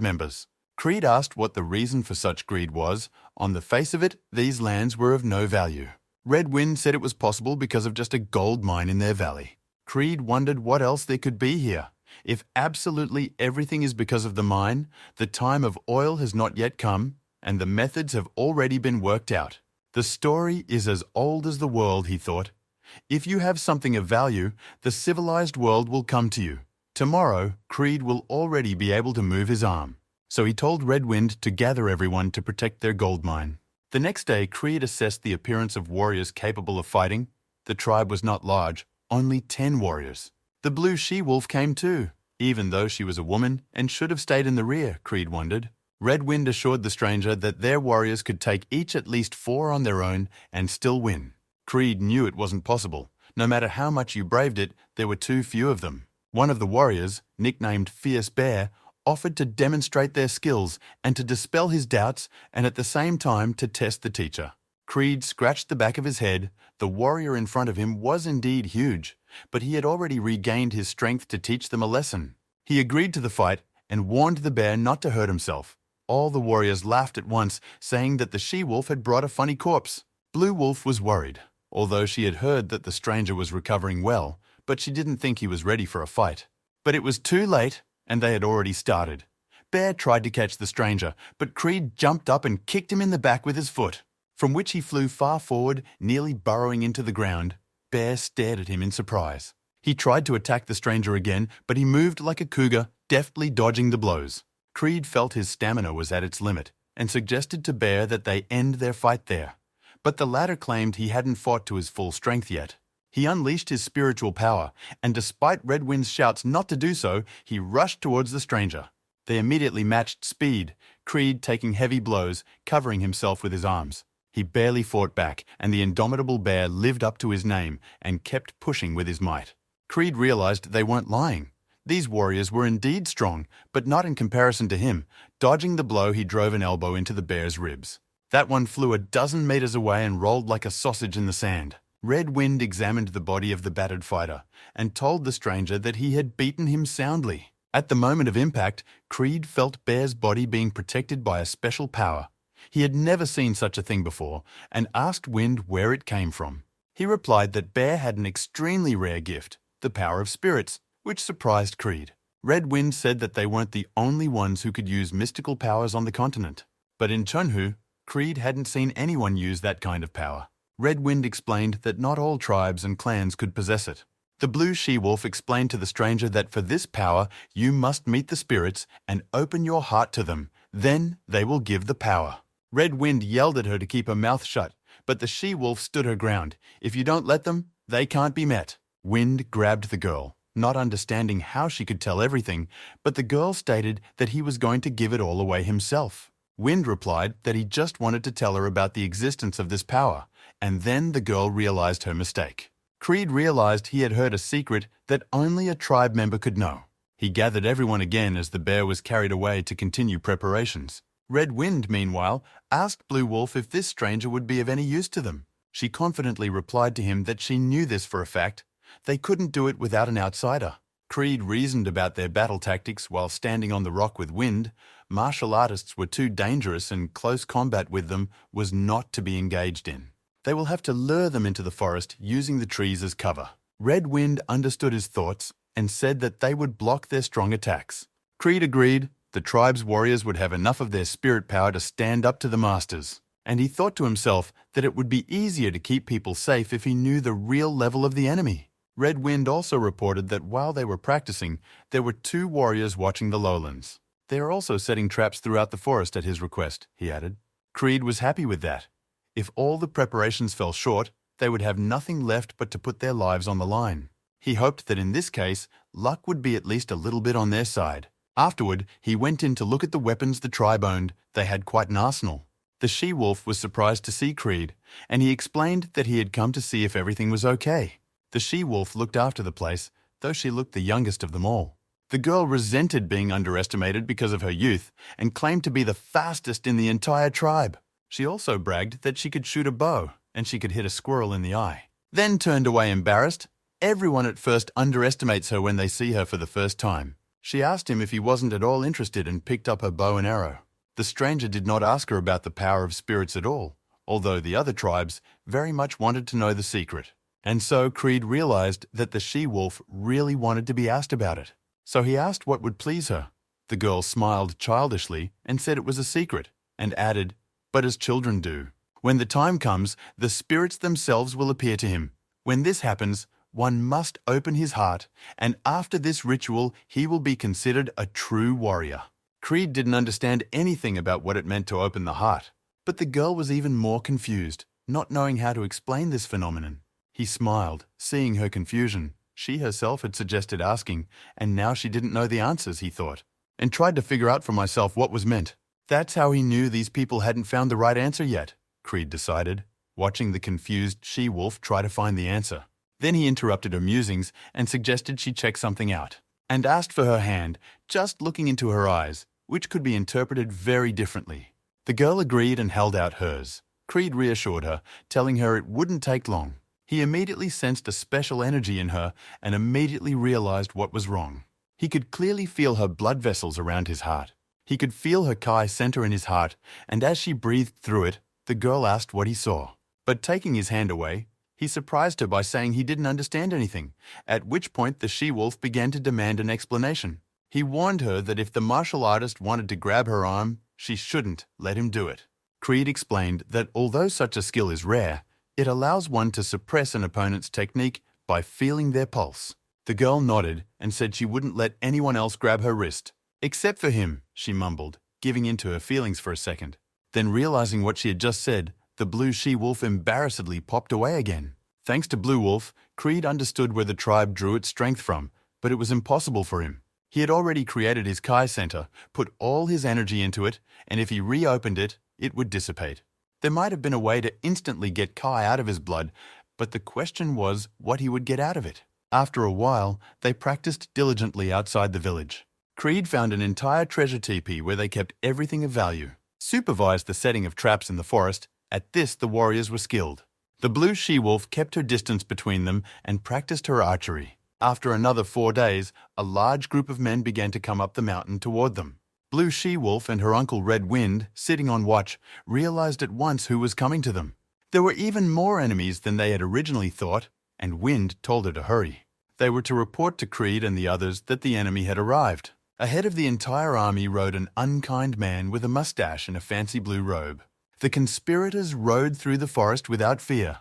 members. Creed asked what the reason for such greed was. On the face of it, these lands were of no value. Red Wind said it was possible because of just a gold mine in their valley. Creed wondered what else there could be here. If absolutely everything is because of the mine, the time of oil has not yet come, and the methods have already been worked out. The story is as old as the world, he thought. If you have something of value, the civilized world will come to you. Tomorrow, Creed will already be able to move his arm. So he told Red Wind to gather everyone to protect their gold mine. The next day, Creed assessed the appearance of warriors capable of fighting. The tribe was not large, only 10 warriors. The blue she-wolf came too, even though she was a woman and should have stayed in the rear, Creed wondered. Red Wind assured the stranger that their warriors could take each at least 4 on their own and still win. Creed knew it wasn't possible. No matter how much you braved it, there were too few of them. One of the warriors, nicknamed Fierce Bear, offered to demonstrate their skills and to dispel his doubts and at the same time to test the teacher. Creed scratched the back of his head. The warrior in front of him was indeed huge, but he had already regained his strength to teach them a lesson. He agreed to the fight and warned the bear not to hurt himself. All the warriors laughed at once, saying that the she-wolf had brought a funny corpse. Blue Wolf was worried, although she had heard that the stranger was recovering well, but she didn't think he was ready for a fight. But it was too late, and they had already started. Bear tried to catch the stranger, but Creed jumped up and kicked him in the back with his foot, from which he flew far forward, nearly burrowing into the ground. Bear stared at him in surprise. He tried to attack the stranger again, but he moved like a cougar, deftly dodging the blows. Creed felt his stamina was at its limit and suggested to Bear that they end their fight there. But the latter claimed he hadn't fought to his full strength yet. He unleashed his spiritual power, and despite Redwind's shouts not to do so, he rushed towards the stranger. They immediately matched speed, Creed taking heavy blows, covering himself with his arms. He barely fought back, and the indomitable Bear lived up to his name and kept pushing with his might. Creed realized they weren't lying. These warriors were indeed strong, but not in comparison to him. Dodging the blow, he drove an elbow into the bear's ribs. That one flew a dozen meters away and rolled like a sausage in the sand. Red Wind examined the body of the battered fighter and told the stranger that he had beaten him soundly. At the moment of impact, Creed felt Bear's body being protected by a special power. He had never seen such a thing before and asked Wind where it came from. He replied that Bear had an extremely rare gift, the power of spirits, which surprised Creed. Red Wind said that they weren't the only ones who could use mystical powers on the continent. But in Chunhu, Creed hadn't seen anyone use that kind of power. Red Wind explained that not all tribes and clans could possess it. The blue she-wolf explained to the stranger that for this power, you must meet the spirits and open your heart to them. Then they will give the power. Red Wind yelled at her to keep her mouth shut, but the she-wolf stood her ground. If you don't let them, they can't be met. Wind grabbed the girl, not understanding how she could tell everything, but the girl stated that he was going to give it all away himself. Wind replied that he just wanted to tell her about the existence of this power, and then the girl realized her mistake. Creed realized he had heard a secret that only a tribe member could know. He gathered everyone again as the bear was carried away to continue preparations. Red Wind, meanwhile, asked Blue Wolf if this stranger would be of any use to them. She confidently replied to him that she knew this for a fact. They couldn't do it without an outsider. Creed reasoned about their battle tactics while standing on the rock with Wind. Martial artists were too dangerous and close combat with them was not to be engaged in. They will have to lure them into the forest using the trees as cover. Red Wind understood his thoughts and said that they would block their strong attacks. Creed agreed. The tribe's warriors would have enough of their spirit power to stand up to the masters. And he thought to himself that it would be easier to keep people safe if he knew the real level of the enemy. Red Wind also reported that while they were practicing, there were 2 warriors watching the lowlands. They are also setting traps throughout the forest at his request, he added. Creed was happy with that. If all the preparations fell short, they would have nothing left but to put their lives on the line. He hoped that in this case, luck would be at least a little bit on their side. Afterward, he went in to look at the weapons the tribe owned. They had quite an arsenal. The she-wolf was surprised to see Creed, and he explained that he had come to see if everything was okay. The she-wolf looked after the place, though she looked the youngest of them all. The girl resented being underestimated because of her youth and claimed to be the fastest in the entire tribe. She also bragged that she could shoot a bow and she could hit a squirrel in the eye. Then turned away embarrassed. Everyone at first underestimates her when they see her for the first time. She asked him if he wasn't at all interested and picked up her bow and arrow. The stranger did not ask her about the power of spirits at all, although the other tribes very much wanted to know the secret. And so Creed realized that the she-wolf really wanted to be asked about it. So he asked what would please her. The girl smiled childishly and said it was a secret, and added, "But as children do. When the time comes, the spirits themselves will appear to him. When this happens, one must open his heart, and after this ritual, he will be considered a true warrior." Creed didn't understand anything about what it meant to open the heart, but the girl was even more confused, not knowing how to explain this phenomenon. He smiled, seeing her confusion. She herself had suggested asking, and now she didn't know the answers, he thought, and tried to figure out for myself what was meant. That's how he knew these people hadn't found the right answer yet, Creed decided, watching the confused she-wolf try to find the answer. Then he interrupted her musings and suggested she check something out, and asked for her hand, just looking into her eyes, which could be interpreted very differently. The girl agreed and held out hers. Creed reassured her, telling her it wouldn't take long. He immediately sensed a special energy in her and immediately realized what was wrong. He could clearly feel her blood vessels around his heart. He could feel her kai center in his heart, and as she breathed through it, the girl asked what he saw. But taking his hand away, he surprised her by saying he didn't understand anything, at which point the she-wolf began to demand an explanation. He warned her that if the martial artist wanted to grab her arm, she shouldn't let him do it. Creed explained that although such a skill is rare, it allows one to suppress an opponent's technique by feeling their pulse. The girl nodded and said she wouldn't let anyone else grab her wrist. "Except for him," she mumbled, giving in to her feelings for a second. Then realizing what she had just said, the blue she-wolf embarrassedly popped away again. Thanks to Blue Wolf, Creed understood where the tribe drew its strength from, but it was impossible for him. He had already created his Kai center, put all his energy into it, and if he reopened it, it would dissipate. There might have been a way to instantly get Kai out of his blood, but the question was what he would get out of it. After a while, they practiced diligently outside the village. Creed found an entire treasure teepee where they kept everything of value, supervised the setting of traps in the forest. At this, the warriors were skilled. The blue she-wolf kept her distance between them and practiced her archery. After another 4 days, a large group of men began to come up the mountain toward them. Blue She-Wolf and her uncle Red Wind, sitting on watch, realized at once who was coming to them. There were even more enemies than they had originally thought, and Wind told her to hurry. They were to report to Creed and the others that the enemy had arrived. Ahead of the entire army rode an unkind man with a mustache and a fancy blue robe. The conspirators rode through the forest without fear.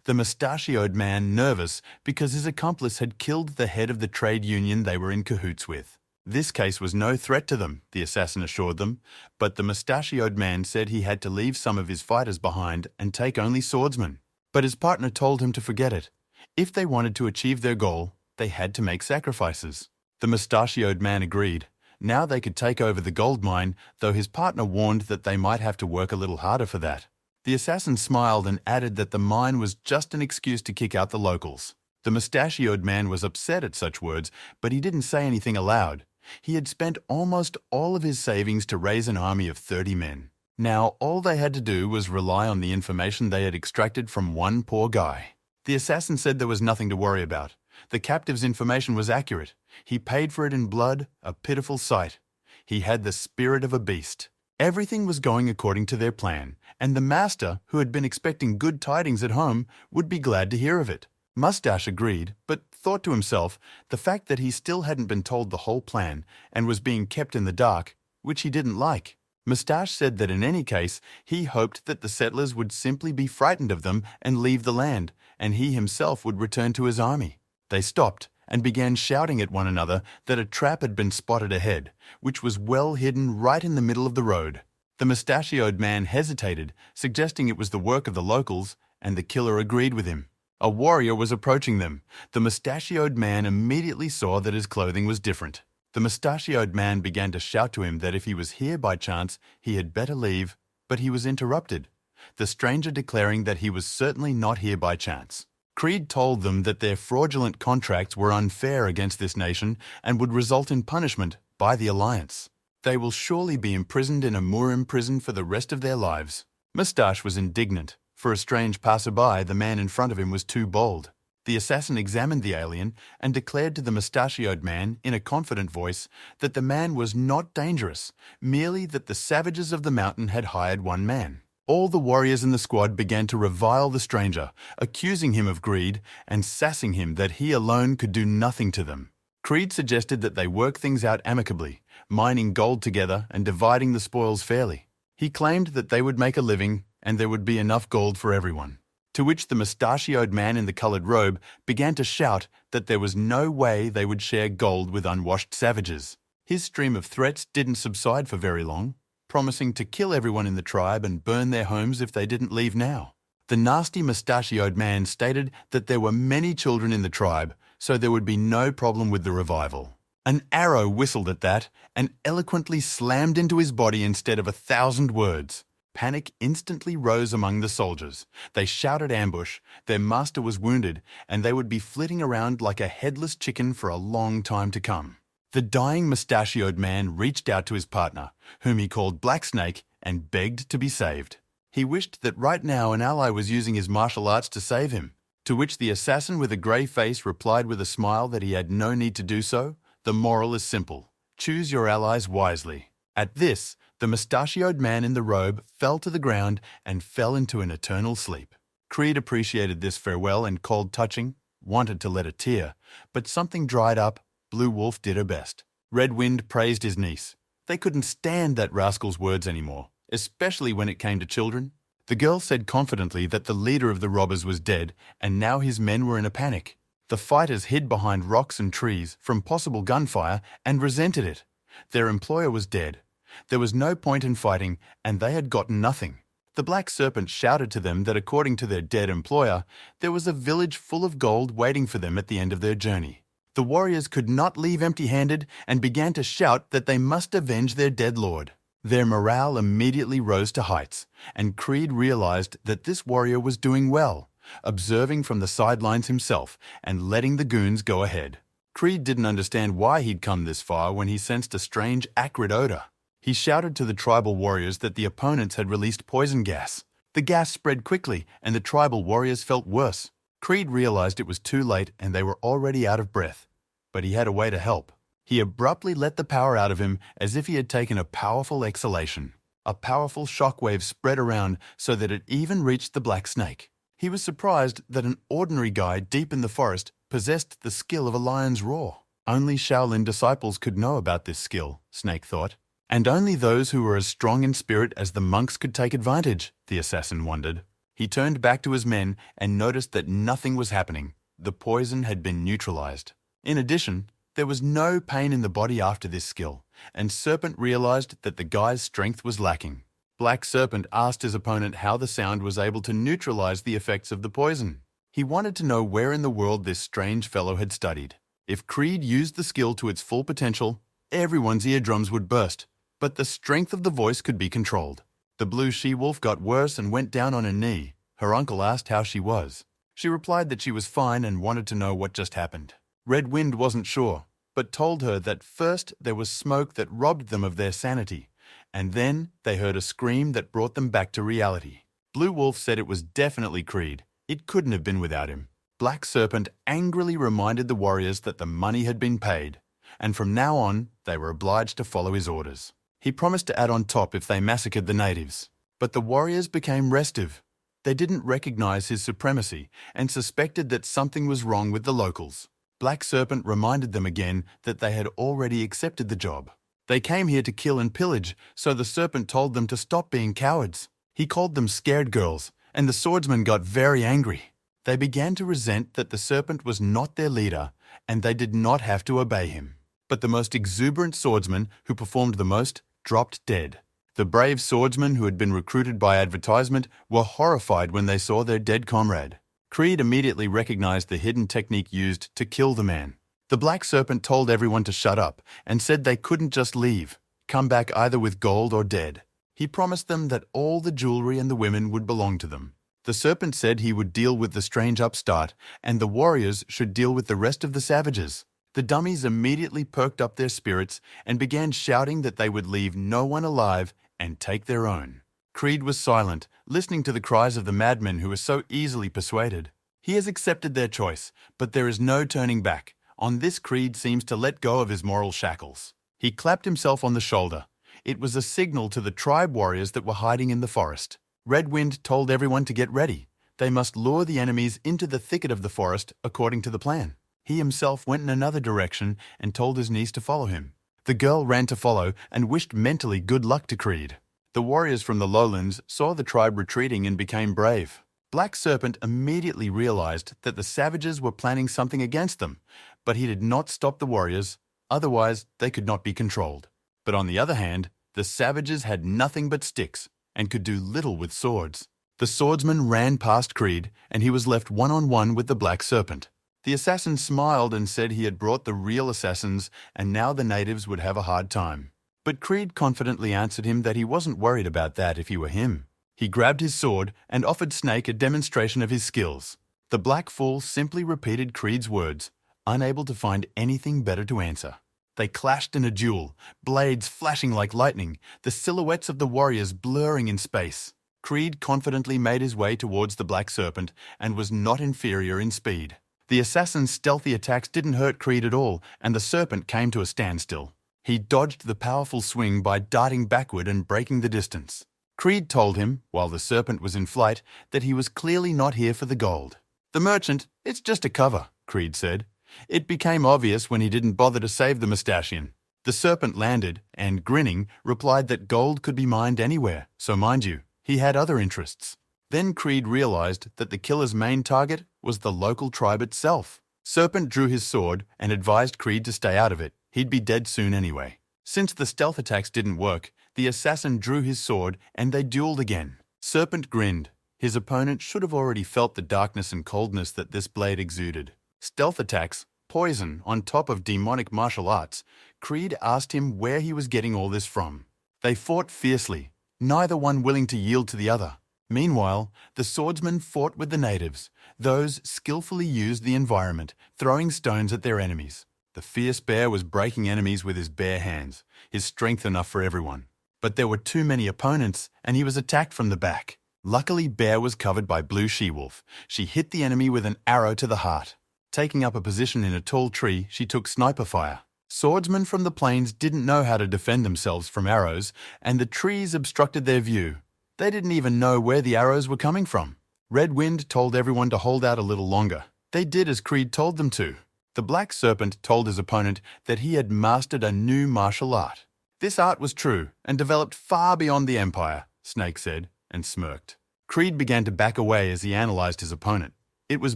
The mustachioed man nervous because his accomplice had killed the head of the trade union they were in cahoots with. This case was no threat to them, the assassin assured them, but the mustachioed man said he had to leave some of his fighters behind and take only swordsmen. But his partner told him to forget it. If they wanted to achieve their goal, they had to make sacrifices. The mustachioed man agreed. Now they could take over the gold mine, though his partner warned that they might have to work a little harder for that. The assassin smiled and added that the mine was just an excuse to kick out the locals. The mustachioed man was upset at such words, but he didn't say anything aloud. He had spent almost all of his savings to raise an army of 30 men. Now all they had to do was rely on the information they had extracted from one poor guy. The assassin said there was nothing to worry about. The captive's information was accurate. He paid for it in blood, a pitiful sight. He had the spirit of a beast. Everything was going according to their plan, and the master, who had been expecting good tidings at home, would be glad to hear of it. Mustache agreed, but thought to himself the fact that he still hadn't been told the whole plan and was being kept in the dark, which he didn't like. Mustache said that in any case, he hoped that the settlers would simply be frightened of them and leave the land, and he himself would return to his army. They stopped and began shouting at one another that a trap had been spotted ahead, which was well hidden right in the middle of the road. The mustachioed man hesitated, suggesting it was the work of the locals, and the killer agreed with him. A warrior was approaching them. The mustachioed man immediately saw that his clothing was different. The mustachioed man began to shout to him that if he was here by chance, he had better leave, but he was interrupted, the stranger declaring that he was certainly not here by chance. Creed told them that their fraudulent contracts were unfair against this nation and would result in punishment by the Alliance. They will surely be imprisoned in a Murim prison for the rest of their lives. Mustache was indignant. For a strange passerby, the man in front of him was too bold. The assassin examined the alien and declared to the mustachioed man in a confident voice that the man was not dangerous, merely that the savages of the mountain had hired one man. All the warriors in the squad began to revile the stranger, accusing him of greed and sassing him that he alone could do nothing to them. Creed suggested that they work things out amicably, mining gold together and dividing the spoils fairly. He claimed that they would make a living and there would be enough gold for everyone. To which the mustachioed man in the coloured robe began to shout that there was no way they would share gold with unwashed savages. His stream of threats didn't subside for very long, promising to kill everyone in the tribe and burn their homes if they didn't leave now. The nasty mustachioed man stated that there were many children in the tribe, so there would be no problem with the revival. An arrow whistled at that and eloquently slammed into his body instead of 1,000 words. Panic instantly rose among the soldiers. They shouted ambush, their master was wounded, and they would be flitting around like a headless chicken for a long time to come. The dying mustachioed man reached out to his partner, whom he called Black Snake, and begged to be saved. He wished that right now an ally was using his martial arts to save him, to which the assassin with a grey face replied with a smile that he had no need to do so. The moral is simple. Choose your allies wisely. At this, the mustachioed man in the robe fell to the ground and fell into an eternal sleep. Creed appreciated this farewell and cold touching, wanted to let a tear, but something dried up. Blue Wolf did her best. Red Wind praised his niece. They couldn't stand that rascal's words anymore, especially when it came to children. The girl said confidently that the leader of the robbers was dead, and now his men were in a panic. The fighters hid behind rocks and trees from possible gunfire and resented it. Their employer was dead. There was no point in fighting, and they had gotten nothing. The Black Serpent shouted to them that according to their dead employer, there was a village full of gold waiting for them at the end of their journey. The warriors could not leave empty-handed and began to shout that they must avenge their dead lord. Their morale immediately rose to heights, and Creed realized that this warrior was doing well, observing from the sidelines himself and letting the goons go ahead. Creed didn't understand why he'd come this far when he sensed a strange, acrid odor. He shouted to the tribal warriors that the opponents had released poison gas. The gas spread quickly, and the tribal warriors felt worse. Creed realized it was too late and they were already out of breath. But he had a way to help. He abruptly let the power out of him as if he had taken a powerful exhalation. A powerful shockwave spread around so that it even reached the black snake. He was surprised that an ordinary guy deep in the forest possessed the skill of a lion's roar. Only Shaolin disciples could know about this skill, Snake thought. And only those who were as strong in spirit as the monks could take advantage, the assassin wondered. He turned back to his men and noticed that nothing was happening. The poison had been neutralized. In addition, there was no pain in the body after this skill, and Serpent realized that the guy's strength was lacking. Black Serpent asked his opponent how the sound was able to neutralize the effects of the poison. He wanted to know where in the world this strange fellow had studied. If Creed used the skill to its full potential, everyone's eardrums would burst, but the strength of the voice could be controlled. The blue she-wolf got worse and went down on her knee. Her uncle asked how she was. She replied that she was fine and wanted to know what just happened. Red Wind wasn't sure, but told her that first there was smoke that robbed them of their sanity, and then they heard a scream that brought them back to reality. Blue Wolf said it was definitely Creed. It couldn't have been without him. Black Serpent angrily reminded the warriors that the money had been paid, and from now on they were obliged to follow his orders. He promised to add on top if they massacred the natives. But the warriors became restive. They didn't recognize his supremacy and suspected that something was wrong with the locals. Black Serpent reminded them again that they had already accepted the job. They came here to kill and pillage, so the Serpent told them to stop being cowards. He called them scared girls, and the swordsmen got very angry. They began to resent that the Serpent was not their leader, and they did not have to obey him. But the most exuberant swordsman, who performed the most, dropped dead. The brave swordsmen who had been recruited by advertisement were horrified when they saw their dead comrade. Creed immediately recognized the hidden technique used to kill the man. The Black Serpent told everyone to shut up and said they couldn't just leave, come back either with gold or dead. He promised them that all the jewelry and the women would belong to them. The Serpent said he would deal with the strange upstart and the warriors should deal with the rest of the savages. The dummies immediately perked up their spirits and began shouting that they would leave no one alive and take their own. Creed was silent, listening to the cries of the madmen who were so easily persuaded. He has accepted their choice, but there is no turning back. On this, Creed seems to let go of his moral shackles. He clapped himself on the shoulder. It was a signal to the tribe warriors that were hiding in the forest. Red Wind told everyone to get ready. They must lure the enemies into the thicket of the forest according to the plan. He himself went in another direction and told his niece to follow him. The girl ran to follow and wished mentally good luck to Creed. The warriors from the lowlands saw the tribe retreating and became brave. Black Serpent immediately realized that the savages were planning something against them, but he did not stop the warriors, otherwise they could not be controlled. But on the other hand, the savages had nothing but sticks and could do little with swords. The swordsman ran past Creed and he was left one-on-one with the Black Serpent. The assassin smiled and said he had brought the real assassins and now the natives would have a hard time. But Creed confidently answered him that he wasn't worried about that if he were him. He grabbed his sword and offered Snake a demonstration of his skills. The Black Fool simply repeated Creed's words, unable to find anything better to answer. They clashed in a duel, blades flashing like lightning, the silhouettes of the warriors blurring in space. Creed confidently made his way towards the Black Serpent and was not inferior in speed. The assassin's stealthy attacks didn't hurt Creed at all, and the Serpent came to a standstill. He dodged the powerful swing by darting backward and breaking the distance. Creed told him, while the Serpent was in flight, that he was clearly not here for the gold. "The merchant, it's just a cover," Creed said. It became obvious when he didn't bother to save the Mustachian. The Serpent landed and, grinning, replied that gold could be mined anywhere, so mind you, he had other interests. Then Creed realized that the killer's main target was the local tribe itself. Serpent drew his sword and advised Creed to stay out of it. He'd be dead soon anyway. Since the stealth attacks didn't work, the assassin drew his sword and they dueled again. Serpent grinned. His opponent should have already felt the darkness and coldness that this blade exuded. Stealth attacks, poison, on top of demonic martial arts. Creed asked him where he was getting all this from. They fought fiercely, neither one willing to yield to the other. Meanwhile, the swordsmen fought with the natives. Those skillfully used the environment, throwing stones at their enemies. The fierce bear was breaking enemies with his bare hands, his strength enough for everyone. But there were too many opponents, and he was attacked from the back. Luckily, Bear was covered by Blue She-Wolf. She hit the enemy with an arrow to the heart. Taking up a position in a tall tree, she took sniper fire. Swordsmen from the plains didn't know how to defend themselves from arrows, and the trees obstructed their view. They didn't even know where the arrows were coming from. Red Wind told everyone to hold out a little longer. They did as Creed told them to. The Black Serpent told his opponent that he had mastered a new martial art. This art was true and developed far beyond the Empire, Snake said, and smirked. Creed began to back away as he analyzed his opponent. It was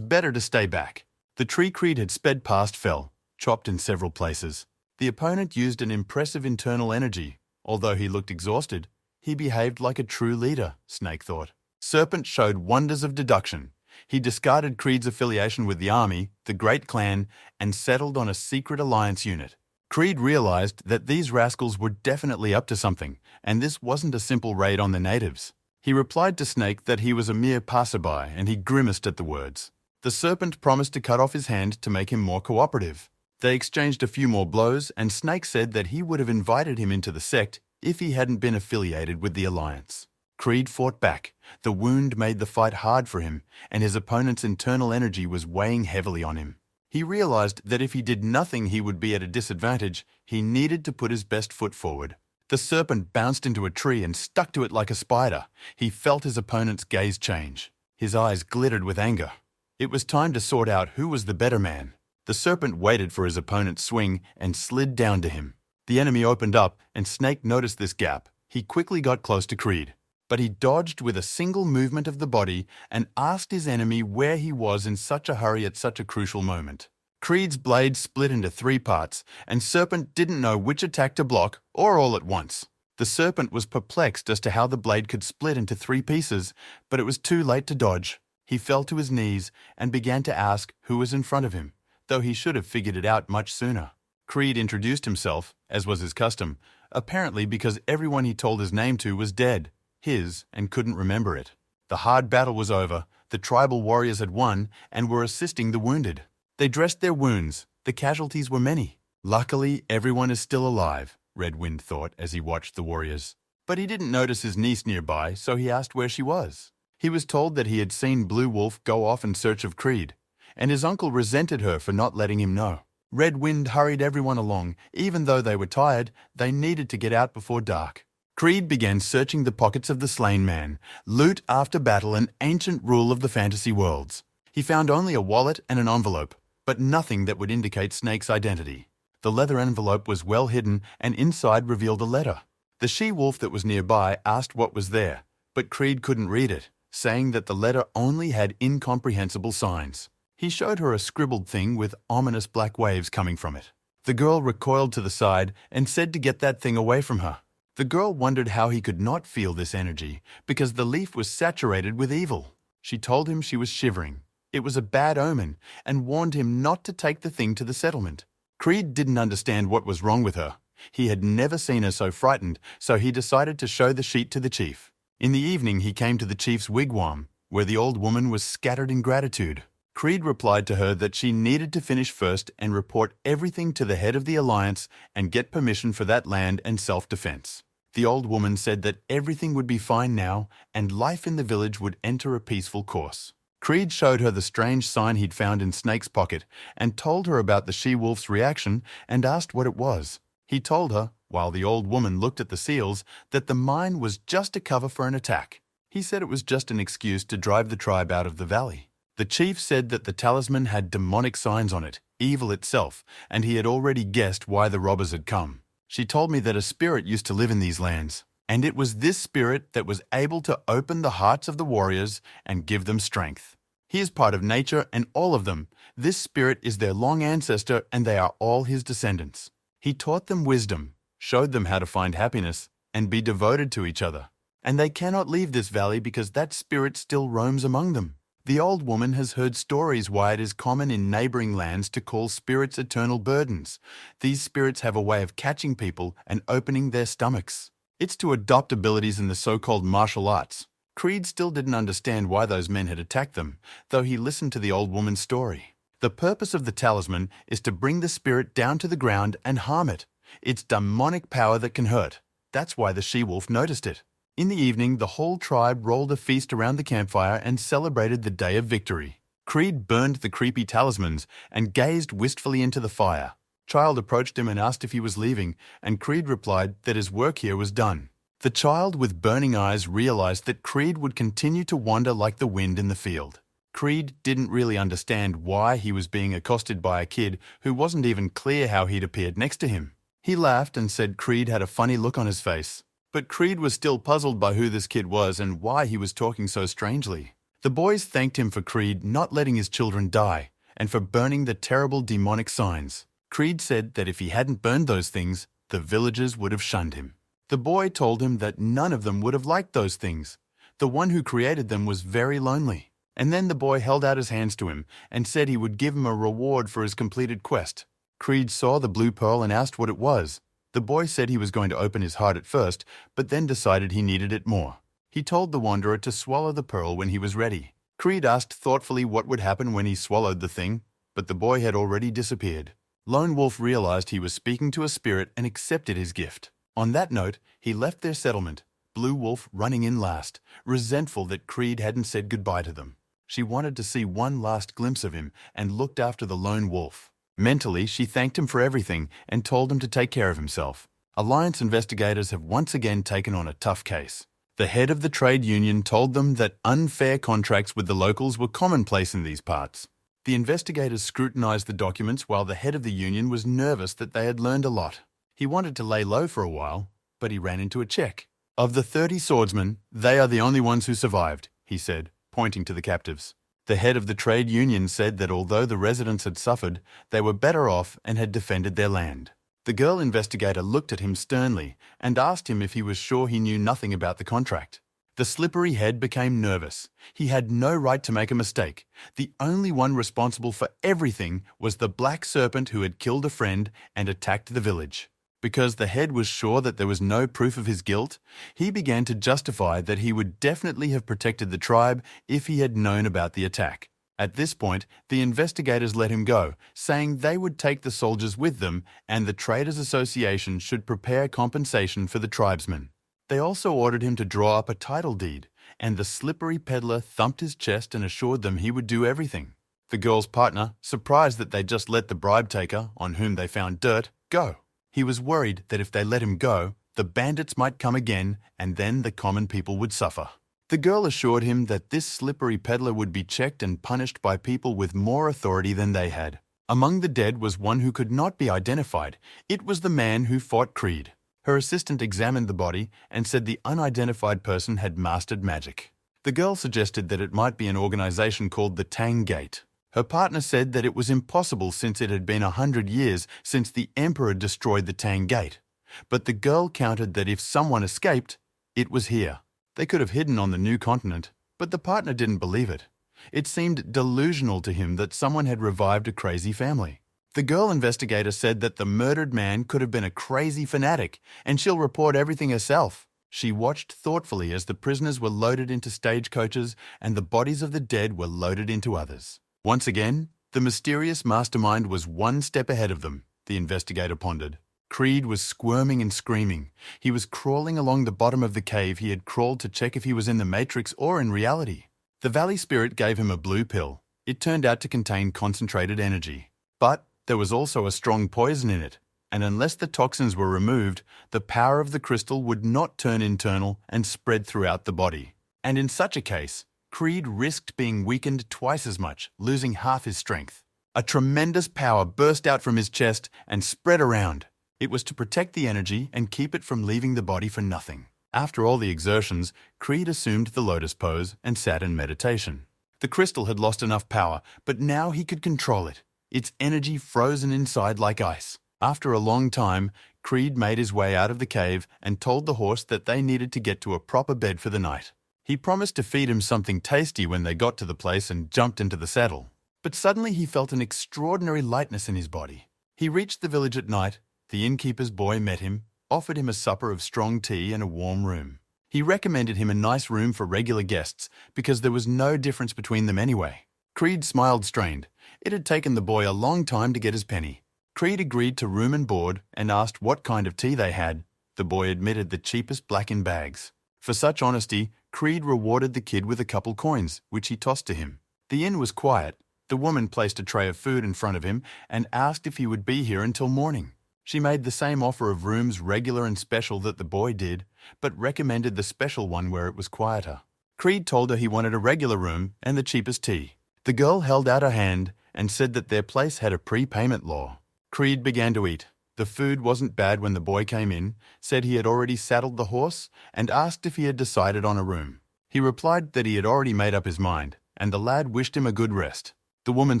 better to stay back. The tree Creed had sped past fell, chopped in several places. The opponent used an impressive internal energy. Although he looked exhausted, he behaved like a true leader, Snake thought. Serpent showed wonders of deduction. He discarded Creed's affiliation with the army, the Great Clan, and settled on a secret alliance unit. Creed realized that these rascals were definitely up to something, and this wasn't a simple raid on the natives. He replied to Snake that he was a mere passerby, and he grimaced at the words. The Serpent promised to cut off his hand to make him more cooperative. They exchanged a few more blows, and Snake said that he would have invited him into the sect if he hadn't been affiliated with the alliance. Creed fought back. The wound made the fight hard for him, and his opponent's internal energy was weighing heavily on him. He realized that if he did nothing he would be at a disadvantage. He needed to put his best foot forward. The Serpent bounced into a tree and stuck to it like a spider. He felt his opponent's gaze change. His eyes glittered with anger. It was time to sort out who was the better man. The Serpent waited for his opponent's swing and slid down to him. The enemy opened up, and Snake noticed this gap. He quickly got close to Creed. But he dodged with a single movement of the body and asked his enemy where he was in such a hurry at such a crucial moment. Creed's blade split into 3 parts, and Serpent didn't know which attack to block or all at once. The Serpent was perplexed as to how the blade could split into 3 pieces, but it was too late to dodge. He fell to his knees and began to ask who was in front of him, though he should have figured it out much sooner. Creed introduced himself, as was his custom, apparently because everyone he told his name to was dead. His, and couldn't remember it. The hard battle was over, the tribal warriors had won and were assisting the wounded. They dressed their wounds, the casualties were many. Luckily, everyone is still alive, Red Wind thought as he watched the warriors. But he didn't notice his niece nearby, so he asked where she was. He was told that he had seen Blue Wolf go off in search of Creed, and his uncle resented her for not letting him know. Red Wind hurried everyone along. Even though they were tired, they needed to get out before dark. Creed began searching the pockets of the slain man, loot after battle, an ancient rule of the fantasy worlds. He found only a wallet and an envelope, but nothing that would indicate Snake's identity. The leather envelope was well hidden, and inside revealed a letter. The she-wolf that was nearby asked what was there, but Creed couldn't read it, saying that the letter only had incomprehensible signs. He showed her a scribbled thing with ominous black waves coming from it. The girl recoiled to the side and said to get that thing away from her. The girl wondered how he could not feel this energy, because the leaf was saturated with evil. She told him she was shivering. It was a bad omen, and warned him not to take the thing to the settlement. Creed didn't understand what was wrong with her. He had never seen her so frightened, so he decided to show the sheet to the chief. In the evening he came to the chief's wigwam, where the old woman was scattered in gratitude. Creed replied to her that she needed to finish first and report everything to the head of the alliance and get permission for that land and self-defense. The old woman said that everything would be fine now and life in the village would enter a peaceful course. Creed showed her the strange sign he'd found in Snake's pocket and told her about the she-wolf's reaction and asked what it was. He told her, while the old woman looked at the seals, that the mine was just a cover for an attack. He said it was just an excuse to drive the tribe out of the valley. The chief said that the talisman had demonic signs on it, evil itself, and he had already guessed why the robbers had come. She told me that a spirit used to live in these lands, and it was this spirit that was able to open the hearts of the warriors and give them strength. He is part of nature and all of them. This spirit is their long ancestor and they are all his descendants. He taught them wisdom, showed them how to find happiness, and be devoted to each other. And they cannot leave this valley because that spirit still roams among them. The old woman has heard stories why it is common in neighboring lands to call spirits eternal burdens. These spirits have a way of catching people and opening their stomachs. It's to adopt abilities in the so-called martial arts. Creed still didn't understand why those men had attacked them, though he listened to the old woman's story. The purpose of the talisman is to bring the spirit down to the ground and harm it. It's demonic power that can hurt. That's why the she-wolf noticed it. In the evening, the whole tribe rolled a feast around the campfire and celebrated the day of victory. Creed burned the creepy talismans and gazed wistfully into the fire. Child approached him and asked if he was leaving, and Creed replied that his work here was done. The child with burning eyes realized that Creed would continue to wander like the wind in the field. Creed didn't really understand why he was being accosted by a kid who wasn't even clear how he'd appeared next to him. He laughed and said Creed had a funny look on his face. But Creed was still puzzled by who this kid was and why he was talking so strangely. The boys thanked him for Creed not letting his children die and for burning the terrible demonic signs. Creed said that if he hadn't burned those things, the villagers would have shunned him. The boy told him that none of them would have liked those things. The one who created them was very lonely. And then the boy held out his hands to him and said he would give him a reward for his completed quest. Creed saw the blue pearl and asked what it was. The boy said he was going to open his heart at first, but then decided he needed it more. He told the wanderer to swallow the pearl when he was ready. Creed asked thoughtfully what would happen when he swallowed the thing, but the boy had already disappeared. Lone Wolf realized he was speaking to a spirit and accepted his gift. On that note, he left their settlement, Blue Wolf running in last, resentful that Creed hadn't said goodbye to them. She wanted to see one last glimpse of him and looked after the Lone Wolf. Mentally, she thanked him for everything and told him to take care of himself. Alliance investigators have once again taken on a tough case. The head of the trade union told them that unfair contracts with the locals were commonplace in these parts. The investigators scrutinized the documents while the head of the union was nervous that they had learned a lot. He wanted to lay low for a while, but he ran into a check. Of the 30 swordsmen, they are the only ones who survived, he said, pointing to the captives. The head of the trade union said that although the residents had suffered, they were better off and had defended their land. The girl investigator looked at him sternly and asked him if he was sure he knew nothing about the contract. The slippery head became nervous. He had no right to make a mistake. The only one responsible for everything was the black serpent who had killed a friend and attacked the village. Because the head was sure that there was no proof of his guilt, he began to justify that he would definitely have protected the tribe if he had known about the attack. At this point, the investigators let him go, saying they would take the soldiers with them and the Traders Association should prepare compensation for the tribesmen. They also ordered him to draw up a title deed, and the slippery peddler thumped his chest and assured them he would do everything. The girl's partner, surprised that they just let the bribe taker, on whom they found dirt, go. He was worried that if they let him go, the bandits might come again and then the common people would suffer. The girl assured him that this slippery peddler would be checked and punished by people with more authority than they had. Among the dead was one who could not be identified. It was the man who fought Creed. Her assistant examined the body and said the unidentified person had mastered magic. The girl suggested that it might be an organization called the Tang Gate. Her partner said that it was impossible since it had been 100 years since the Emperor destroyed the Tang Gate. But the girl countered that if someone escaped, it was here. They could have hidden on the new continent, but the partner didn't believe it. It seemed delusional to him that someone had revived a crazy family. The girl investigator said that the murdered man could have been a crazy fanatic, and she'll report everything herself. She watched thoughtfully as the prisoners were loaded into stagecoaches and the bodies of the dead were loaded into others. Once again, the mysterious mastermind was one step ahead of them, the investigator pondered. Creed was squirming and screaming. He was crawling along the bottom of the cave he had crawled to check if he was in the Matrix or in reality. The Valley Spirit gave him a blue pill. It turned out to contain concentrated energy. But there was also a strong poison in it, and unless the toxins were removed, the power of the crystal would not turn internal and spread throughout the body. And in such a case, Creed risked being weakened twice as much, losing half his strength. A tremendous power burst out from his chest and spread around. It was to protect the energy and keep it from leaving the body for nothing. After all the exertions, Creed assumed the lotus pose and sat in meditation. The crystal had lost enough power, but now he could control it. Its energy frozen inside like ice. After a long time, Creed made his way out of the cave and told the horse that they needed to get to a proper bed for the night. He promised to feed him something tasty when they got to the place and jumped into the saddle. But suddenly he felt an extraordinary lightness in his body. He reached the village at night. The innkeeper's boy met him, offered him a supper of strong tea and a warm room. He recommended him a nice room for regular guests because there was no difference between them anyway. Creed smiled strained. It had taken the boy a long time to get his penny. Creed agreed to room and board and asked what kind of tea they had. The boy admitted the cheapest black in bags. For such honesty, Creed rewarded the kid with a couple coins, which he tossed to him. The inn was quiet. The woman placed a tray of food in front of him and asked if he would be here until morning. She made the same offer of rooms regular and special that the boy did, but recommended the special one where it was quieter. Creed told her he wanted a regular room and the cheapest tea. The girl held out her hand and said that their place had a prepayment law. Creed began to eat. The food wasn't bad when the boy came in, said he had already saddled the horse, and asked if he had decided on a room. He replied that he had already made up his mind, and the lad wished him a good rest. The woman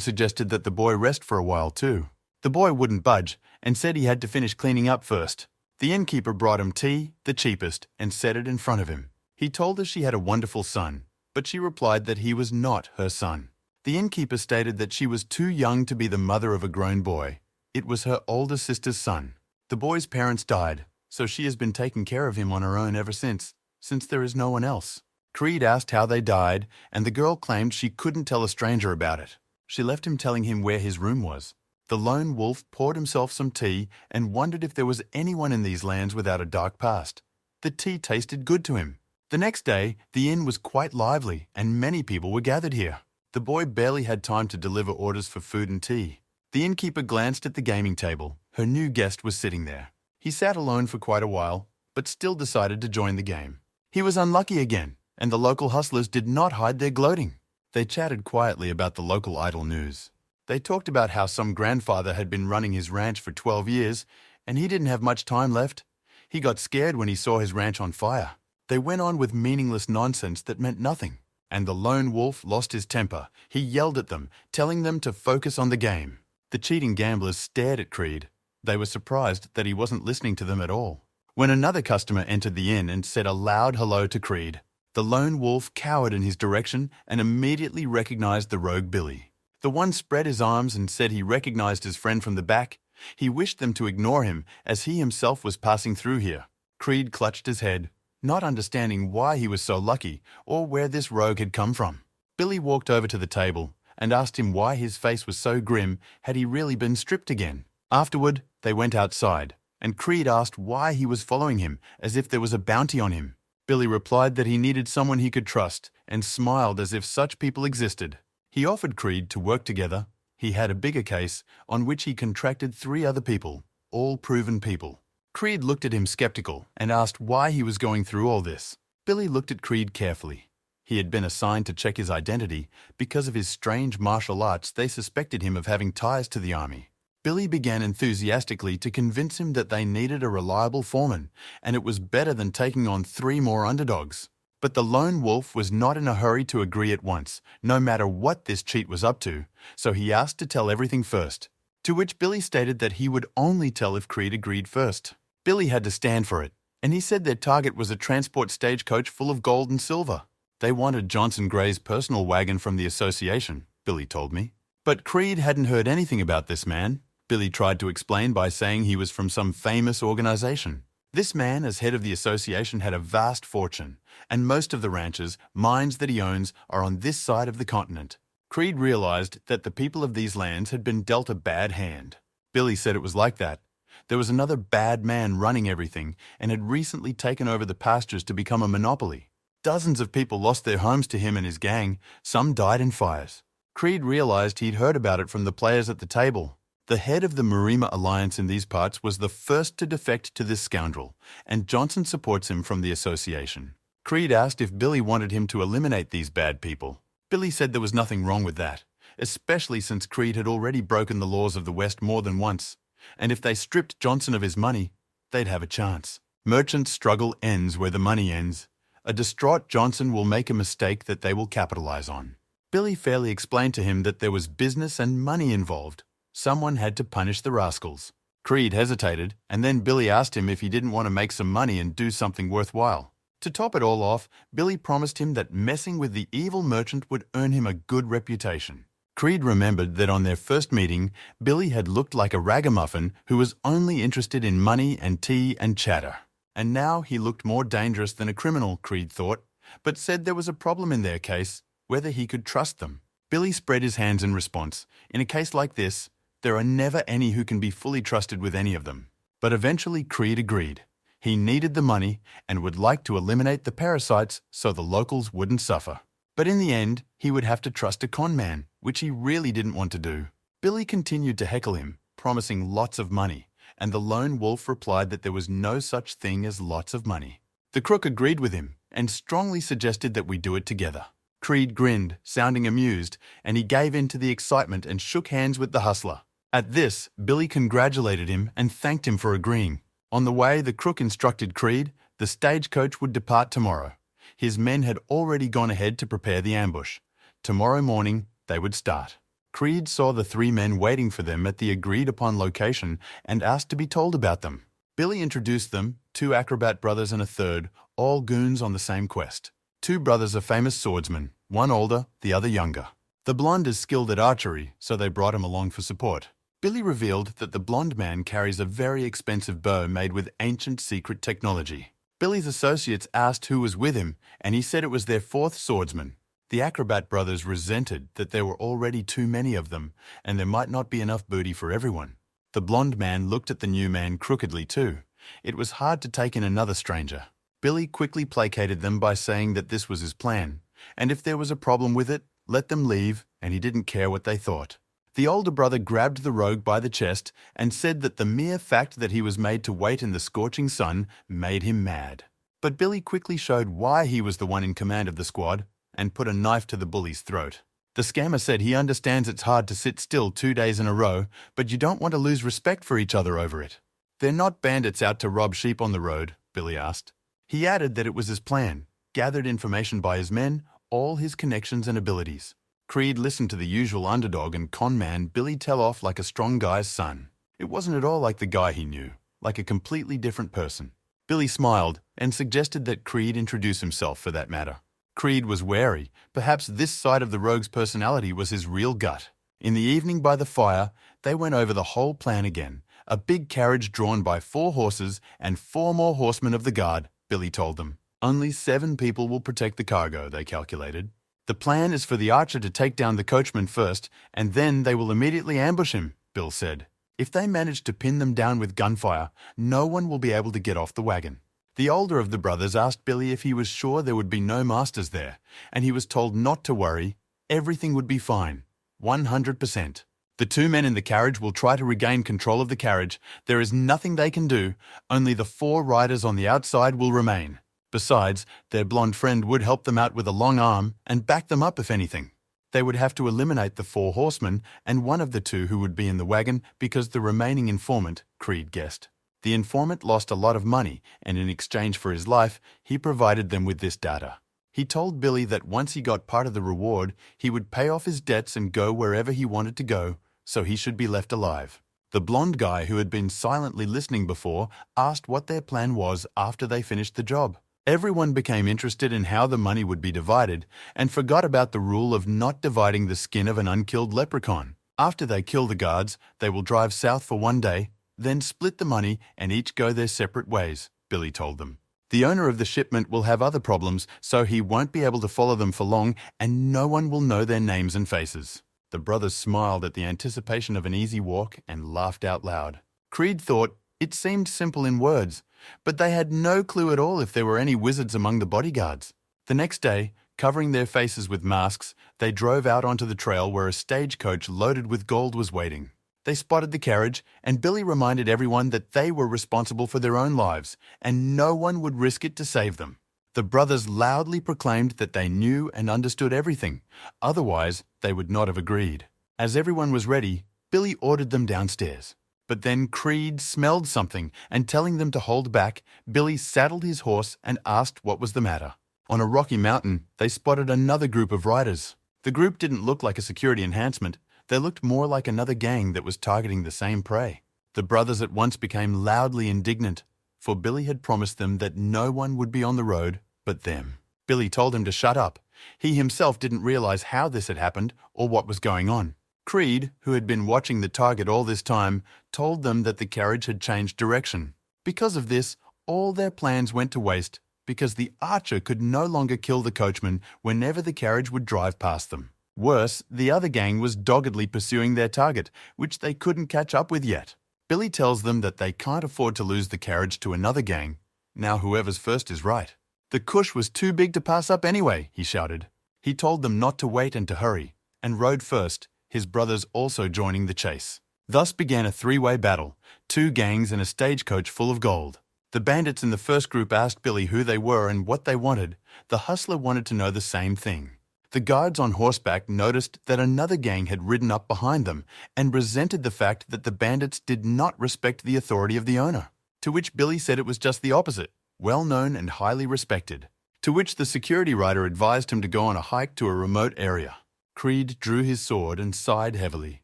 suggested that the boy rest for a while too. The boy wouldn't budge and said he had to finish cleaning up first. The innkeeper brought him tea, the cheapest, and set it in front of him. He told her she had a wonderful son, but she replied that he was not her son. The innkeeper stated that she was too young to be the mother of a grown boy. It was her older sister's son. The boy's parents died, so she has been taking care of him on her own ever since there is no one else. Creed asked how they died, and the girl claimed she couldn't tell a stranger about it. She left him telling him where his room was. The lone wolf poured himself some tea and wondered if there was anyone in these lands without a dark past. The tea tasted good to him. The next day, the inn was quite lively and many people were gathered here. The boy barely had time to deliver orders for food and tea. The innkeeper glanced at the gaming table. Her new guest was sitting there. He sat alone for quite a while, but still decided to join the game. He was unlucky again, and the local hustlers did not hide their gloating. They chatted quietly about the local idle news. They talked about how some grandfather had been running his ranch for 12 years, and he didn't have much time left. He got scared when he saw his ranch on fire. They went on with meaningless nonsense that meant nothing. And the lone wolf lost his temper. He yelled at them, telling them to focus on the game. The cheating gamblers stared at Creed. They were surprised that he wasn't listening to them at all. When another customer entered the inn and said a loud hello to Creed, the lone wolf cowered in his direction and immediately recognized the rogue Billy. The one spread his arms and said he recognized his friend from the back. He wished them to ignore him as he himself was passing through here. Creed clutched his head, not understanding why he was so lucky or where this rogue had come from. Billy walked over to the table and asked him why his face was so grim. Had he really been stripped again? Afterward, they went outside, and Creed asked why he was following him, as if there was a bounty on him. Billy replied that he needed someone he could trust, and smiled as if such people existed. He offered Creed to work together. He had a bigger case, on which he contracted 3 other people, all proven people. Creed looked at him skeptical and asked why he was going through all this. Billy looked at Creed carefully. He had been assigned to check his identity. Because of his strange martial arts, they suspected him of having ties to the army. Billy began enthusiastically to convince him that they needed a reliable foreman, and it was better than taking on 3 more underdogs. But the lone wolf was not in a hurry to agree at once, no matter what this cheat was up to, so he asked to tell everything first, to which Billy stated that he would only tell if Creed agreed first. Billy had to stand for it, and he said their target was a transport stagecoach full of gold and silver. They wanted Johnson Gray's personal wagon from the association, Billy told me. But Creed hadn't heard anything about this man. Billy tried to explain by saying he was from some famous organization. This man, as head of the association, had a vast fortune, and most of the ranches, mines that he owns, are on this side of the continent. Creed realized that the people of these lands had been dealt a bad hand. Billy said it was like that. There was another bad man running everything and had recently taken over the pastures to become a monopoly. Dozens of people lost their homes to him and his gang. Some died in fires. Creed realized he'd heard about it from the players at the table. The head of the Marima alliance in these parts was the first to defect to this scoundrel, and Johnson supports him from the association. Creed asked if Billy wanted him to eliminate these bad people. Billy said there was nothing wrong with that, especially since Creed had already broken the laws of the West more than once, and if they stripped Johnson of his money, they'd have a chance. Merchant's struggle ends where the money ends. A distraught Johnson will make a mistake that they will capitalize on. Billy fairly explained to him that there was business and money involved. Someone had to punish the rascals. Creed hesitated, and then Billy asked him if he didn't want to make some money and do something worthwhile. To top it all off, Billy promised him that messing with the evil merchant would earn him a good reputation. Creed remembered that on their first meeting, Billy had looked like a ragamuffin who was only interested in money and tea and chatter. And now he looked more dangerous than a criminal, Creed thought, but said there was a problem in their case, whether he could trust them. Billy spread his hands in response. In a case like this, there are never any who can be fully trusted with any of them. But eventually Creed agreed. He needed the money and would like to eliminate the parasites so the locals wouldn't suffer. But in the end, he would have to trust a con man, which he really didn't want to do. Billy continued to heckle him, promising lots of money, and the lone wolf replied that there was no such thing as lots of money. The crook agreed with him and strongly suggested that we do it together. Creed grinned, sounding amused, and he gave in to the excitement and shook hands with the hustler. At this, Billy congratulated him and thanked him for agreeing. On the way, the crook instructed Creed the stagecoach would depart tomorrow. His men had already gone ahead to prepare the ambush. Tomorrow morning, they would start. Creed saw the three men waiting for them at the agreed-upon location and asked to be told about them. Billy introduced them, two acrobat brothers and a third, all goons on the same quest. Two brothers are famous swordsmen, one older, the other younger. The blonde is skilled at archery, so they brought him along for support. Billy revealed that the blonde man carries a very expensive bow made with ancient secret technology. Billy's associates asked who was with him, and he said it was their fourth swordsman. The acrobat brothers resented that there were already too many of them, and there might not be enough booty for everyone. The blonde man looked at the new man crookedly too. It was hard to take in another stranger. Billy quickly placated them by saying that this was his plan, and if there was a problem with it, let them leave, and he didn't care what they thought. The older brother grabbed the rogue by the chest and said that the mere fact that he was made to wait in the scorching sun made him mad. But Billy quickly showed why he was the one in command of the squad and put a knife to the bully's throat. The scammer said he understands it's hard to sit still 2 days in a row, but you don't want to lose respect for each other over it. They're not bandits out to rob sheep on the road, Billy asked. He added that it was his plan, gathered information by his men, all his connections and abilities. Creed listened to the usual underdog and con man Billy tell off like a strong guy's son. It wasn't at all like the guy he knew, like a completely different person. Billy smiled and suggested that Creed introduce himself for that matter. Creed was wary. Perhaps this side of the rogue's personality was his real gut. In the evening by the fire, they went over the whole plan again. A big carriage drawn by 4 horses and 4 more horsemen of the guard, Billy told them. Only 7 people will protect the cargo, they calculated. The plan is for the archer to take down the coachman first, and then they will immediately ambush him, Bill said. If they manage to pin them down with gunfire, no one will be able to get off the wagon. The older of the brothers asked Billy if he was sure there would be no masters there, and he was told not to worry. Everything would be fine. 100%. The 2 men in the carriage will try to regain control of the carriage. There is nothing they can do. Only the 4 riders on the outside will remain. Besides, their blonde friend would help them out with a long arm and back them up if anything. They would have to eliminate the 4 horsemen and one of the 2 who would be in the wagon because the remaining informant, Creed guessed. The informant lost a lot of money, and in exchange for his life, he provided them with this data. He told Billy that once he got part of the reward, he would pay off his debts and go wherever he wanted to go, so he should be left alive. The blonde guy who had been silently listening before asked what their plan was after they finished the job. Everyone became interested in how the money would be divided and forgot about the rule of not dividing the skin of an unkilled leprechaun. After they kill the guards, they will drive south for 1 day, then split the money and each go their separate ways, Billy told them. The owner of the shipment will have other problems, so he won't be able to follow them for long, and no one will know their names and faces. The brothers smiled at the anticipation of an easy walk and laughed out loud. Creed thought, It seemed simple in words, but they had no clue at all if there were any wizards among the bodyguards. The next day, covering their faces with masks, they drove out onto the trail where a stagecoach loaded with gold was waiting. They spotted the carriage, and Billy reminded everyone that they were responsible for their own lives, and no one would risk it to save them. The brothers loudly proclaimed that they knew and understood everything, otherwise they would not have agreed. As everyone was ready, Billy ordered them downstairs. But then Creed smelled something, and telling them to hold back, Billy saddled his horse and asked what was the matter. On a rocky mountain, they spotted another group of riders. The group didn't look like a security enhancement. They looked more like another gang that was targeting the same prey. The brothers at once became loudly indignant, for Billy had promised them that no one would be on the road but them. Billy told him to shut up. He himself didn't realize how this had happened or what was going on. Creed, who had been watching the target all this time, told them that the carriage had changed direction. Because of this, all their plans went to waste because the archer could no longer kill the coachman whenever the carriage would drive past them. Worse, the other gang was doggedly pursuing their target, which they couldn't catch up with yet. Billy tells them that they can't afford to lose the carriage to another gang. Now whoever's first is right. The cush was too big to pass up anyway, he shouted. He told them not to wait and to hurry, and rode first, his brothers also joining the chase. Thus began a three-way battle, 2 gangs and a stagecoach full of gold. The bandits in the first group asked Billy who they were and what they wanted. The hustler wanted to know the same thing. The guards on horseback noticed that another gang had ridden up behind them and resented the fact that the bandits did not respect the authority of the owner. To which Billy said it was just the opposite, well-known and highly respected. To which the security rider advised him to go on a hike to a remote area. Creed drew his sword and sighed heavily.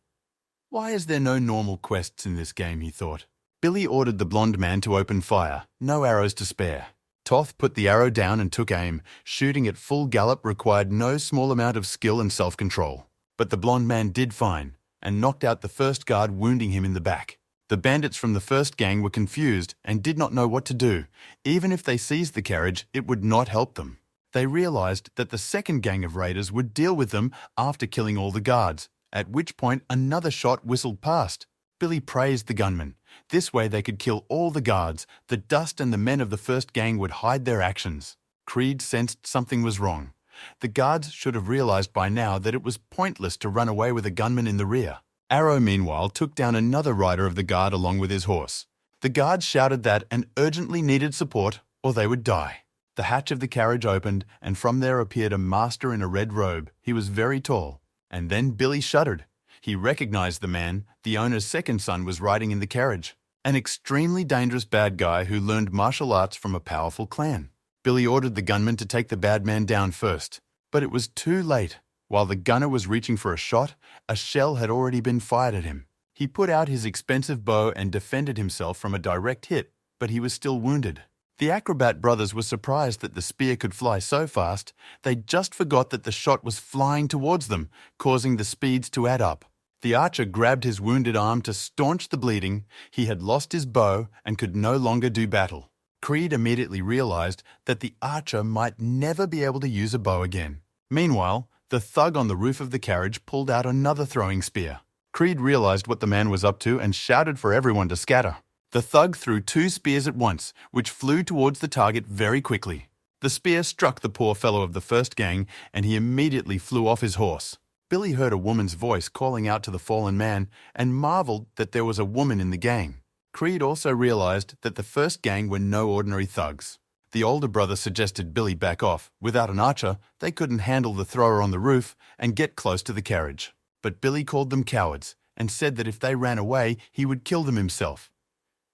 Why is there no normal quests in this game, he thought. Billy ordered the blonde man to open fire, no arrows to spare. Toth put the arrow down and took aim. Shooting at full gallop required no small amount of skill and self-control. But the blonde man did fine, and knocked out the first guard, wounding him in the back. The bandits from the first gang were confused and did not know what to do. Even if they seized the carriage, it would not help them. They realized that the second gang of raiders would deal with them after killing all the guards, at which point another shot whistled past. Billy praised the gunmen. This way they could kill all the guards. The dust and the men of the first gang would hide their actions. Creed sensed something was wrong. The guards should have realized by now that it was pointless to run away with a gunman in the rear. Arrow, meanwhile, took down another rider of the guard along with his horse. The guards shouted that and urgently needed support or they would die. The hatch of the carriage opened, and from there appeared a master in a red robe. He was very tall. And then Billy shuddered. He recognized the man. The owner's second son was riding in the carriage. An extremely dangerous bad guy who learned martial arts from a powerful clan. Billy ordered the gunman to take the bad man down first. But it was too late. While the gunner was reaching for a shot, a shell had already been fired at him. He put out his expensive bow and defended himself from a direct hit, but he was still wounded. The acrobat brothers were surprised that the spear could fly so fast. They just forgot that the shot was flying towards them, causing the speeds to add up. The archer grabbed his wounded arm to staunch the bleeding. He had lost his bow and could no longer do battle. Creed immediately realized that the archer might never be able to use a bow again. Meanwhile, the thug on the roof of the carriage pulled out another throwing spear. Creed realized what the man was up to and shouted for everyone to scatter. The thug threw 2 spears at once, which flew towards the target very quickly. The spear struck the poor fellow of the first gang, and he immediately flew off his horse. Billy heard a woman's voice calling out to the fallen man and marveled that there was a woman in the gang. Creed also realized that the first gang were no ordinary thugs. The older brother suggested Billy back off. Without an archer, they couldn't handle the thrower on the roof and get close to the carriage. But Billy called them cowards and said that if they ran away, he would kill them himself.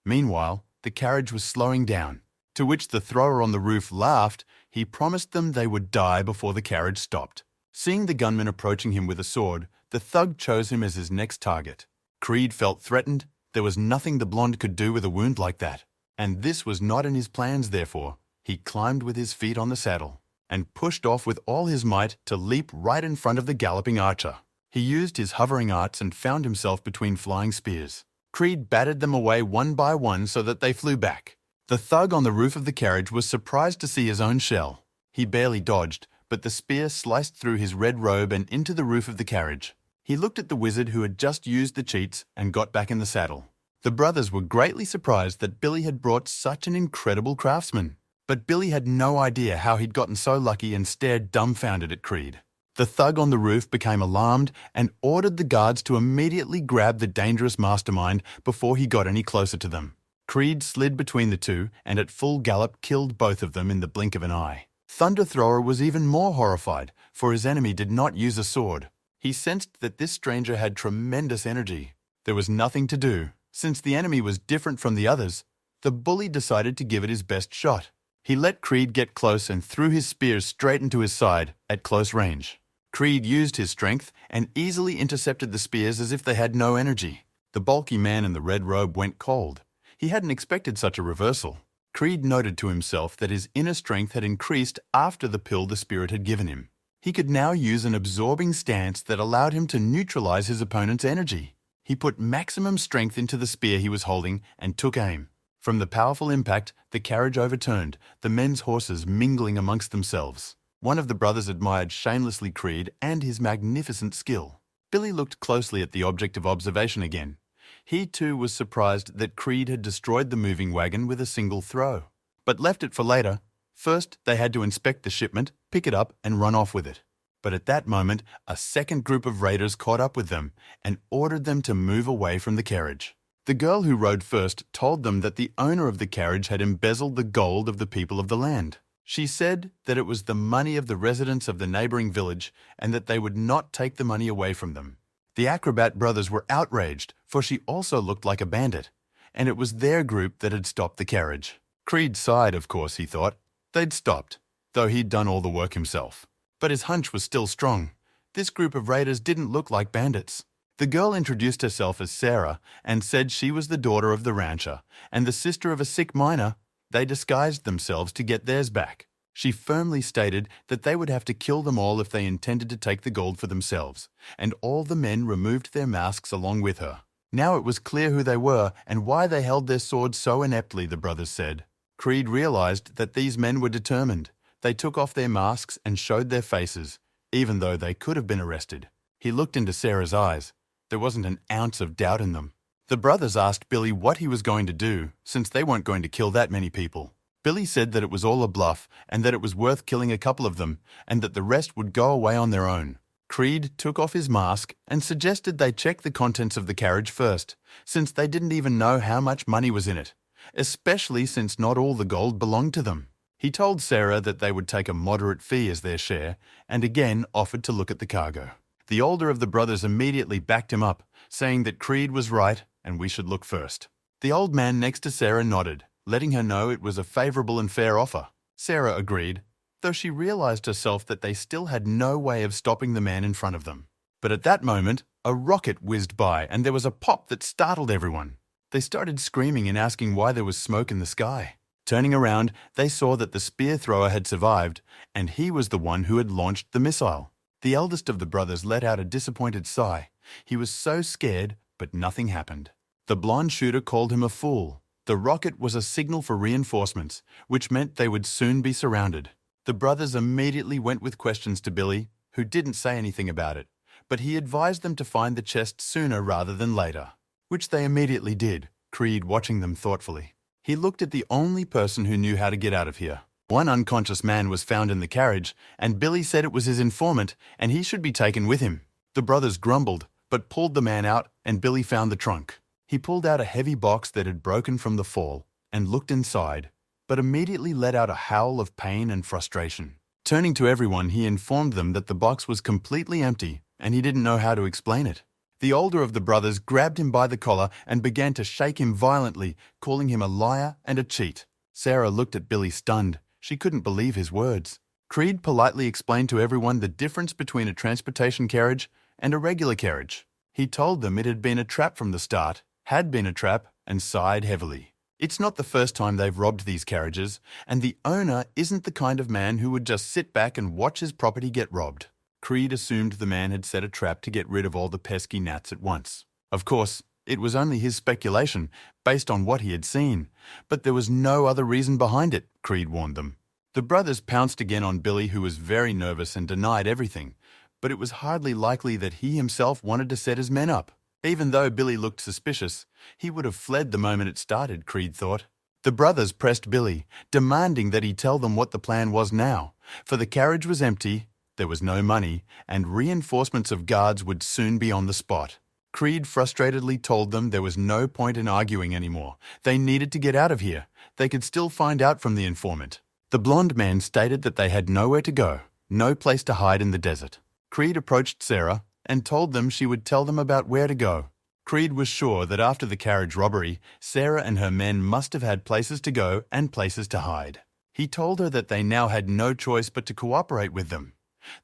Meanwhile, the carriage was slowing down, to which the thrower on the roof laughed. He promised them they would die before the carriage stopped. Seeing the gunman approaching him with a sword, the thug chose him as his next target. Creed felt threatened. There was nothing the blonde could do with a wound like that. And this was not in his plans, therefore. He climbed with his feet on the saddle and pushed off with all his might to leap right in front of the galloping archer. He used his hovering arts and found himself between flying spears. Creed batted them away one by one so that they flew back. The thug on the roof of the carriage was surprised to see his own shell. He barely dodged, but the spear sliced through his red robe and into the roof of the carriage. He looked at the wizard who had just used the cheats and got back in the saddle. The brothers were greatly surprised that Billy had brought such an incredible craftsman. But Billy had no idea how he'd gotten so lucky and stared dumbfounded at Creed. The thug on the roof became alarmed and ordered the guards to immediately grab the dangerous mastermind before he got any closer to them. Creed slid between the two and at full gallop killed both of them in the blink of an eye. Thunder Thrower was even more horrified, for his enemy did not use a sword. He sensed that this stranger had tremendous energy. There was nothing to do. Since the enemy was different from the others, the bully decided to give it his best shot. He let Creed get close and threw his spear straight into his side at close range. Creed used his strength and easily intercepted the spears as if they had no energy. The bulky man in the red robe went cold. He hadn't expected such a reversal. Creed noted to himself that his inner strength had increased after the pill the spirit had given him. He could now use an absorbing stance that allowed him to neutralize his opponent's energy. He put maximum strength into the spear he was holding and took aim. From the powerful impact, the carriage overturned, the men's horses mingling amongst themselves. One of the brothers admired shamelessly Creed and his magnificent skill. Billy looked closely at the object of observation again. He too was surprised that Creed had destroyed the moving wagon with a single throw, but left it for later. First, they had to inspect the shipment, pick it up, and run off with it. But at that moment, a second group of raiders caught up with them and ordered them to move away from the carriage. The girl who rode first told them that the owner of the carriage had embezzled the gold of the people of the land. She said that it was the money of the residents of the neighboring village and that they would not take the money away from them. The acrobat brothers were outraged, for she also looked like a bandit, and it was their group that had stopped the carriage. Creed sighed, of course, he thought. They'd stopped, though he'd done all the work himself. But his hunch was still strong. This group of raiders didn't look like bandits. The girl introduced herself as Sarah and said she was the daughter of the rancher and the sister of a sick miner. They disguised themselves to get theirs back. She firmly stated that they would have to kill them all if they intended to take the gold for themselves, and all the men removed their masks along with her. Now it was clear who they were and why they held their swords so ineptly, the brothers said. Creed realized that these men were determined. They took off their masks and showed their faces, even though they could have been arrested. He looked into Sarah's eyes. There wasn't an ounce of doubt in them. The brothers asked Billy what he was going to do, since they weren't going to kill that many people. Billy said that it was all a bluff and that it was worth killing a couple of them and that the rest would go away on their own. Creed took off his mask and suggested they check the contents of the carriage first, since they didn't even know how much money was in it, especially since not all the gold belonged to them. He told Sarah that they would take a moderate fee as their share and again offered to look at the cargo. The older of the brothers immediately backed him up, saying that Creed was right and we should look first. The old man next to Sarah nodded, letting her know it was a favorable and fair offer. Sarah agreed, though she realized herself that they still had no way of stopping the man in front of them. But at that moment, a rocket whizzed by and there was a pop that startled everyone. They started screaming and asking why there was smoke in the sky. Turning around, they saw that the spear thrower had survived, and he was the one who had launched the missile. The eldest of the brothers let out a disappointed sigh. He was so scared, but nothing happened. The blonde shooter called him a fool. The rocket was a signal for reinforcements, which meant they would soon be surrounded. The brothers immediately went with questions to Billy, who didn't say anything about it, but he advised them to find the chest sooner rather than later, which they immediately did, Creed watching them thoughtfully. He looked at the only person who knew how to get out of here. One unconscious man was found in the carriage, and Billy said it was his informant and he should be taken with him. The brothers grumbled, but pulled the man out, and Billy found the trunk. He pulled out a heavy box that had broken from the fall and looked inside, but immediately let out a howl of pain and frustration. Turning to everyone, he informed them that the box was completely empty and he didn't know how to explain it. The older of the brothers grabbed him by the collar and began to shake him violently, calling him a liar and a cheat. Sarah looked at Billy stunned. She couldn't believe his words. Creed politely explained to everyone the difference between a transportation carriage and a regular carriage. He told them it had been a trap from the start, had been a trap, and sighed heavily. It's not the first time they've robbed these carriages, and the owner isn't the kind of man who would just sit back and watch his property get robbed. Creed assumed the man had set a trap to get rid of all the pesky gnats at once. Of course, it was only his speculation, based on what he had seen, but there was no other reason behind it, Creed warned them. The brothers pounced again on Billy, who was very nervous and denied everything, but it was hardly likely that he himself wanted to set his men up. Even though Billy looked suspicious, he would have fled the moment it started, Creed thought. The brothers pressed Billy, demanding that he tell them what the plan was now, for the carriage was empty, there was no money, and reinforcements of guards would soon be on the spot. Creed frustratedly told them there was no point in arguing anymore. They needed to get out of here. They could still find out from the informant. The blonde man stated that they had nowhere to go, no place to hide in the desert. Creed approached Sarah and told them she would tell them about where to go. Creed was sure that after the carriage robbery, Sarah and her men must have had places to go and places to hide. He told her that they now had no choice but to cooperate with them.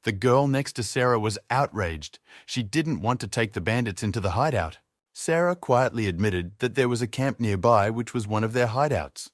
The girl next to Sarah was outraged. She didn't want to take the bandits into the hideout. Sarah quietly admitted that there was a camp nearby which was one of their hideouts.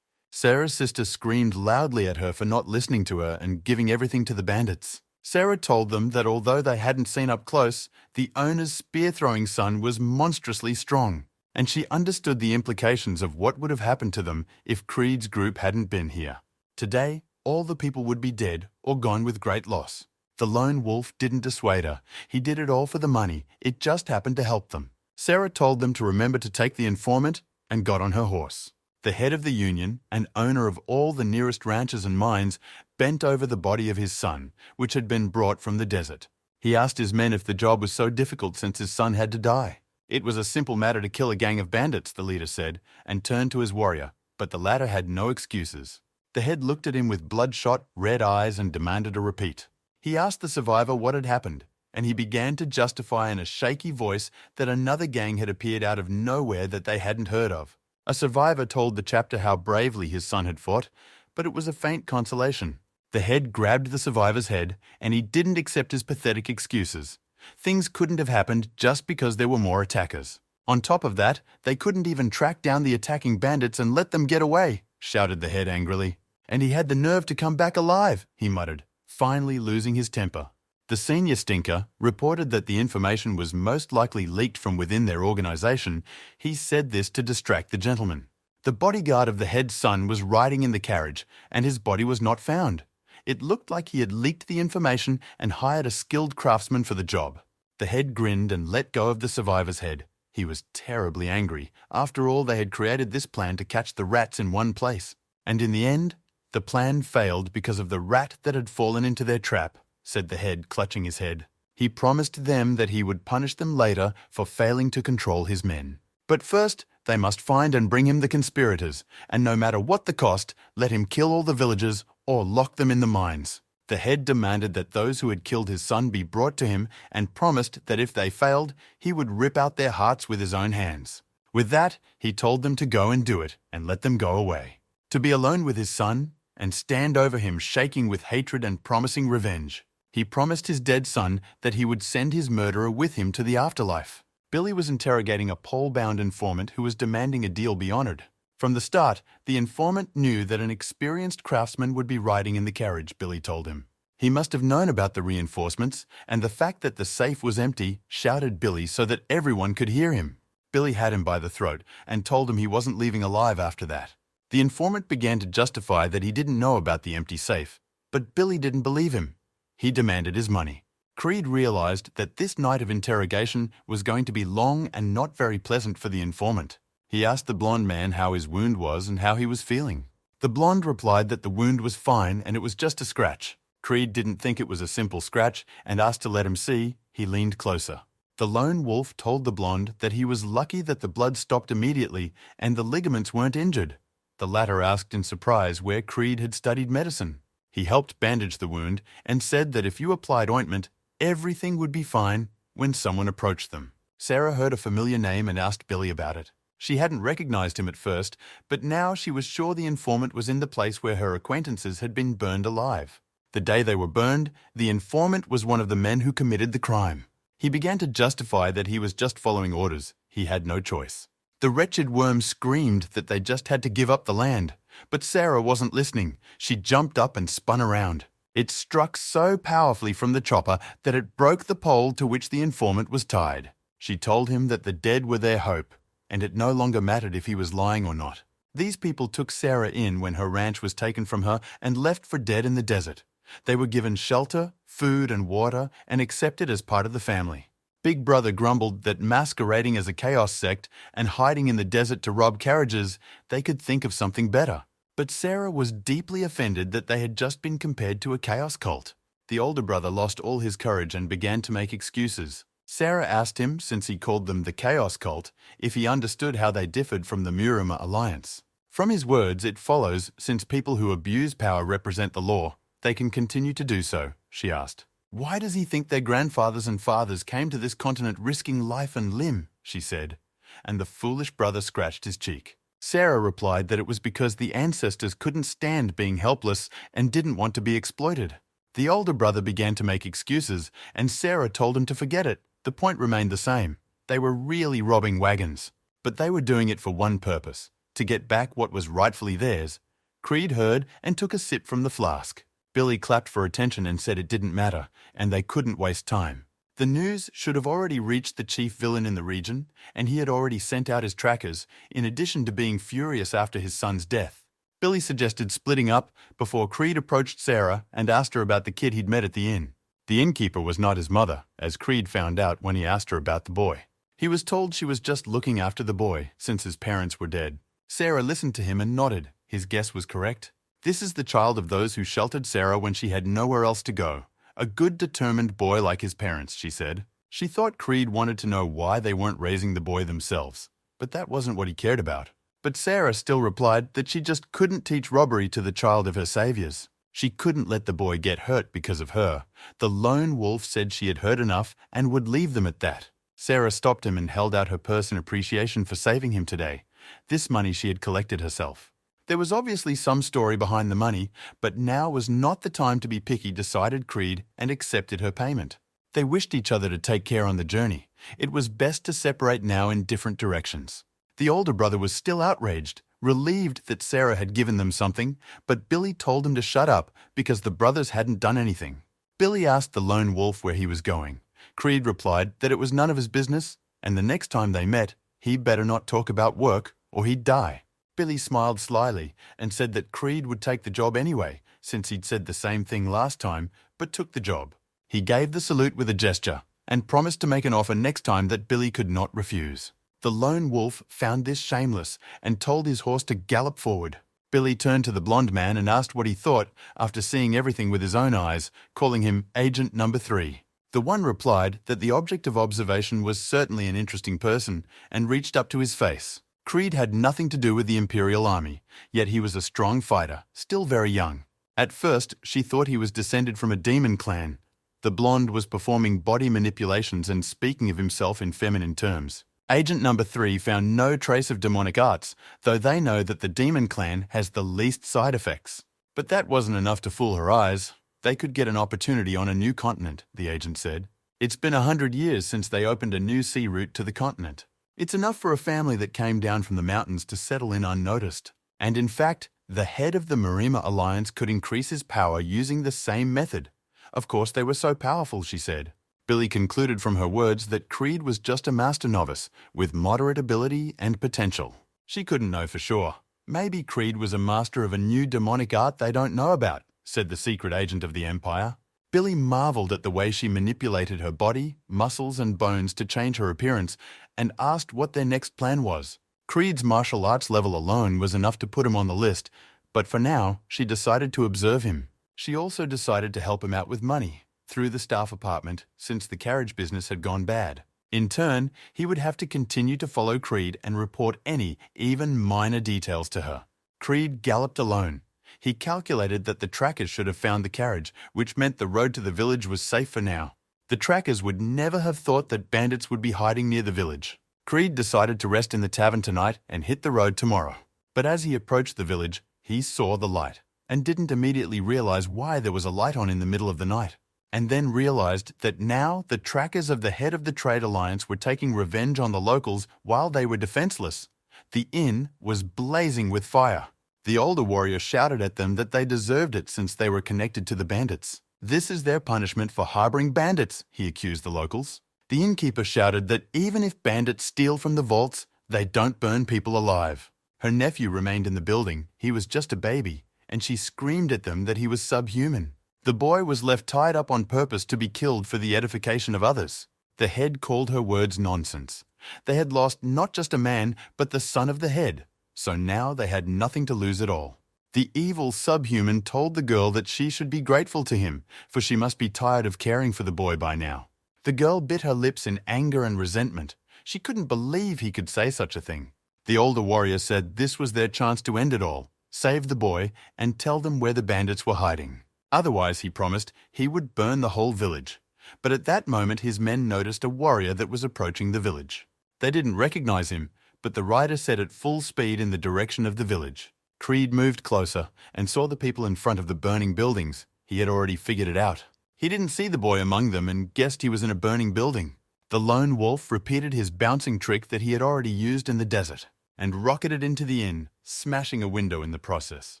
Sarah's sister screamed loudly at her for not listening to her and giving everything to the bandits. Sarah told them that although they hadn't seen up close, the owner's spear-throwing son was monstrously strong, and she understood the implications of what would have happened to them if Creed's group hadn't been here. Today, all the people would be dead or gone with great loss. The lone wolf didn't dissuade her. He did it all for the money. It just happened to help them. Sarah told them to remember to take the informant and got on her horse. The head of the union, and owner of all the nearest ranches and mines, bent over the body of his son, which had been brought from the desert. He asked his men if the job was so difficult since his son had to die. It was a simple matter to kill a gang of bandits, the leader said, and turned to his warrior, but the latter had no excuses. The head looked at him with bloodshot, red eyes and demanded a repeat. He asked the survivor what had happened, and he began to justify in a shaky voice that another gang had appeared out of nowhere that they hadn't heard of. A survivor told the chapter how bravely his son had fought, but it was a faint consolation. The head grabbed the survivor's head, and he didn't accept his pathetic excuses. Things couldn't have happened just because there were more attackers. On top of that, they couldn't even track down the attacking bandits and let them get away, shouted the head angrily. And he had the nerve to come back alive, he muttered, finally losing his temper. The senior stinker reported that the information was most likely leaked from within their organization. He said this to distract the gentleman. The bodyguard of the head's son was riding in the carriage, and his body was not found. It looked like he had leaked the information and hired a skilled craftsman for the job. The head grinned and let go of the survivor's head. He was terribly angry. After all, they had created this plan to catch the rats in one place. And in the end, the plan failed because of the rat that had fallen into their trap, said the head, clutching his head. He promised them that he would punish them later for failing to control his men. But first, they must find and bring him the conspirators, and no matter what the cost, let him kill all the villagers or lock them in the mines. The head demanded that those who had killed his son be brought to him and promised that if they failed, he would rip out their hearts with his own hands. With that, he told them to go and do it and let them go away. To be alone with his son and stand over him shaking with hatred and promising revenge. He promised his dead son that he would send his murderer with him to the afterlife. Billy was interrogating a pole-bound informant who was demanding a deal be honored. From the start, the informant knew that an experienced craftsman would be riding in the carriage, Billy told him. He must have known about the reinforcements, and the fact that the safe was empty shouted Billy so that everyone could hear him. Billy had him by the throat and told him he wasn't leaving alive after that. The informant began to justify that he didn't know about the empty safe, but Billy didn't believe him. He demanded his money. Creed realized that this night of interrogation was going to be long and not very pleasant for the informant. He asked the blonde man how his wound was and how he was feeling. The blonde replied that the wound was fine and it was just a scratch. Creed didn't think it was a simple scratch and asked to let him see. He leaned closer. The lone wolf told the blonde that he was lucky that the blood stopped immediately and the ligaments weren't injured. The latter asked in surprise where Creed had studied medicine. He helped bandage the wound and said that if you applied ointment, everything would be fine when someone approached them. Sarah heard a familiar name and asked Billy about it. She hadn't recognized him at first, but now she was sure the informant was in the place where her acquaintances had been burned alive. The day they were burned, the informant was one of the men who committed the crime. He began to justify that he was just following orders. He had no choice. The wretched worm screamed that they just had to give up the land. But Sarah wasn't listening. She jumped up and spun around. It struck so powerfully from the chopper that it broke the pole to which the informant was tied. She told him that the dead were their hope, and it no longer mattered if he was lying or not. These people took Sarah in when her ranch was taken from her and left for dead in the desert. They were given shelter, food and water and accepted as part of the family. Big Brother grumbled that masquerading as a chaos sect and hiding in the desert to rob carriages, they could think of something better. But Sarah was deeply offended that they had just been compared to a chaos cult. The older brother lost all his courage and began to make excuses. Sarah asked him, since he called them the chaos cult, if he understood how they differed from the Murima alliance. From his words, it follows, since people who abuse power represent the law, they can continue to do so, she asked. Why does he think their grandfathers and fathers came to this continent risking life and limb, she said, and the foolish brother scratched his cheek. Sarah replied that it was because the ancestors couldn't stand being helpless and didn't want to be exploited. The older brother began to make excuses, and Sarah told him to forget it. The point remained the same. They were really robbing wagons, but they were doing it for one purpose, to get back what was rightfully theirs. Creed heard and took a sip from the flask. Billy clapped for attention and said it didn't matter, and they couldn't waste time. The news should have already reached the chief villain in the region, and he had already sent out his trackers, in addition to being furious after his son's death. Billy suggested splitting up before Creed approached Sarah and asked her about the kid he'd met at the inn. The innkeeper was not his mother, as Creed found out when he asked her about the boy. He was told she was just looking after the boy, since his parents were dead. Sarah listened to him and nodded. His guess was correct. This is the child of those who sheltered Sarah when she had nowhere else to go. A good, determined boy like his parents, she said. She thought Creed wanted to know why they weren't raising the boy themselves, but that wasn't what he cared about. But Sarah still replied that she just couldn't teach robbery to the child of her saviors. She couldn't let the boy get hurt because of her. The lone wolf said she had heard enough and would leave them at that. Sarah stopped him and held out her purse in appreciation for saving him today. This money she had collected herself. There was obviously some story behind the money, but now was not the time to be picky, decided Creed, and accepted her payment. They wished each other to take care on the journey. It was best to separate now in different directions. The older brother was still outraged, relieved that Sarah had given them something, but Billy told him to shut up because the brothers hadn't done anything. Billy asked the lone wolf where he was going. Creed replied that it was none of his business, and the next time they met, he better not talk about work or he'd die. Billy smiled slyly and said that Creed would take the job anyway, since he'd said the same thing last time, but took the job. He gave the salute with a gesture and promised to make an offer next time that Billy could not refuse. The lone wolf found this shameless and told his horse to gallop forward. Billy turned to the blonde man and asked what he thought after seeing everything with his own eyes, calling him Agent Number 3. The one replied that the object of observation was certainly an interesting person and reached up to his face. Creed had nothing to do with the Imperial army, yet he was a strong fighter, still very young. At first, she thought he was descended from a demon clan. The blonde was performing body manipulations and speaking of himself in feminine terms. Agent Number 3 found no trace of demonic arts, though they know that the demon clan has the least side effects. But that wasn't enough to fool her eyes. They could get an opportunity on a new continent, the agent said. It's been 100 years since they opened a new sea route to the continent. It's enough for a family that came down from the mountains to settle in unnoticed. And in fact, the head of the Murima alliance could increase his power using the same method. Of course, they were so powerful, she said. Billy concluded from her words that Creed was just a master novice with moderate ability and potential. She couldn't know for sure. Maybe Creed was a master of a new demonic art they don't know about, said the secret agent of the Empire. Billy marveled at the way she manipulated her body, muscles, and bones to change her appearance and asked what their next plan was. Creed's martial arts level alone was enough to put him on the list, but for now, she decided to observe him. She also decided to help him out with money through the staff apartment since the carriage business had gone bad. In turn, he would have to continue to follow Creed and report any, even minor details to her. Creed galloped alone. He calculated that the trackers should have found the carriage, which meant the road to the village was safe for now. The trackers would never have thought that bandits would be hiding near the village. Creed decided to rest in the tavern tonight and hit the road tomorrow. But as he approached the village, he saw the light and didn't immediately realize why there was a light on in the middle of the night. And then realized that now the trackers of the head of the trade alliance were taking revenge on the locals while they were defenseless. The inn was blazing with fire. The older warrior shouted at them that they deserved it since they were connected to the bandits. This is their punishment for harboring bandits, he accused the locals. The innkeeper shouted that even if bandits steal from the vaults, they don't burn people alive. Her nephew remained in the building. He was just a baby, and she screamed at them that he was subhuman. The boy was left tied up on purpose to be killed for the edification of others. The head called her words nonsense. They had lost not just a man, but the son of the head, so now they had nothing to lose at all. The evil subhuman told the girl that she should be grateful to him, for she must be tired of caring for the boy by now. The girl bit her lips in anger and resentment. She couldn't believe he could say such a thing. The older warrior said this was their chance to end it all, save the boy, and tell them where the bandits were hiding. Otherwise, he promised, he would burn the whole village. But at that moment his men noticed a warrior that was approaching the village. They didn't recognize him, but the rider set at full speed in the direction of the village. Creed moved closer and saw the people in front of the burning buildings. He had already figured it out. He didn't see the boy among them and guessed he was in a burning building. The lone wolf repeated his bouncing trick that he had already used in the desert and rocketed into the inn, smashing a window in the process.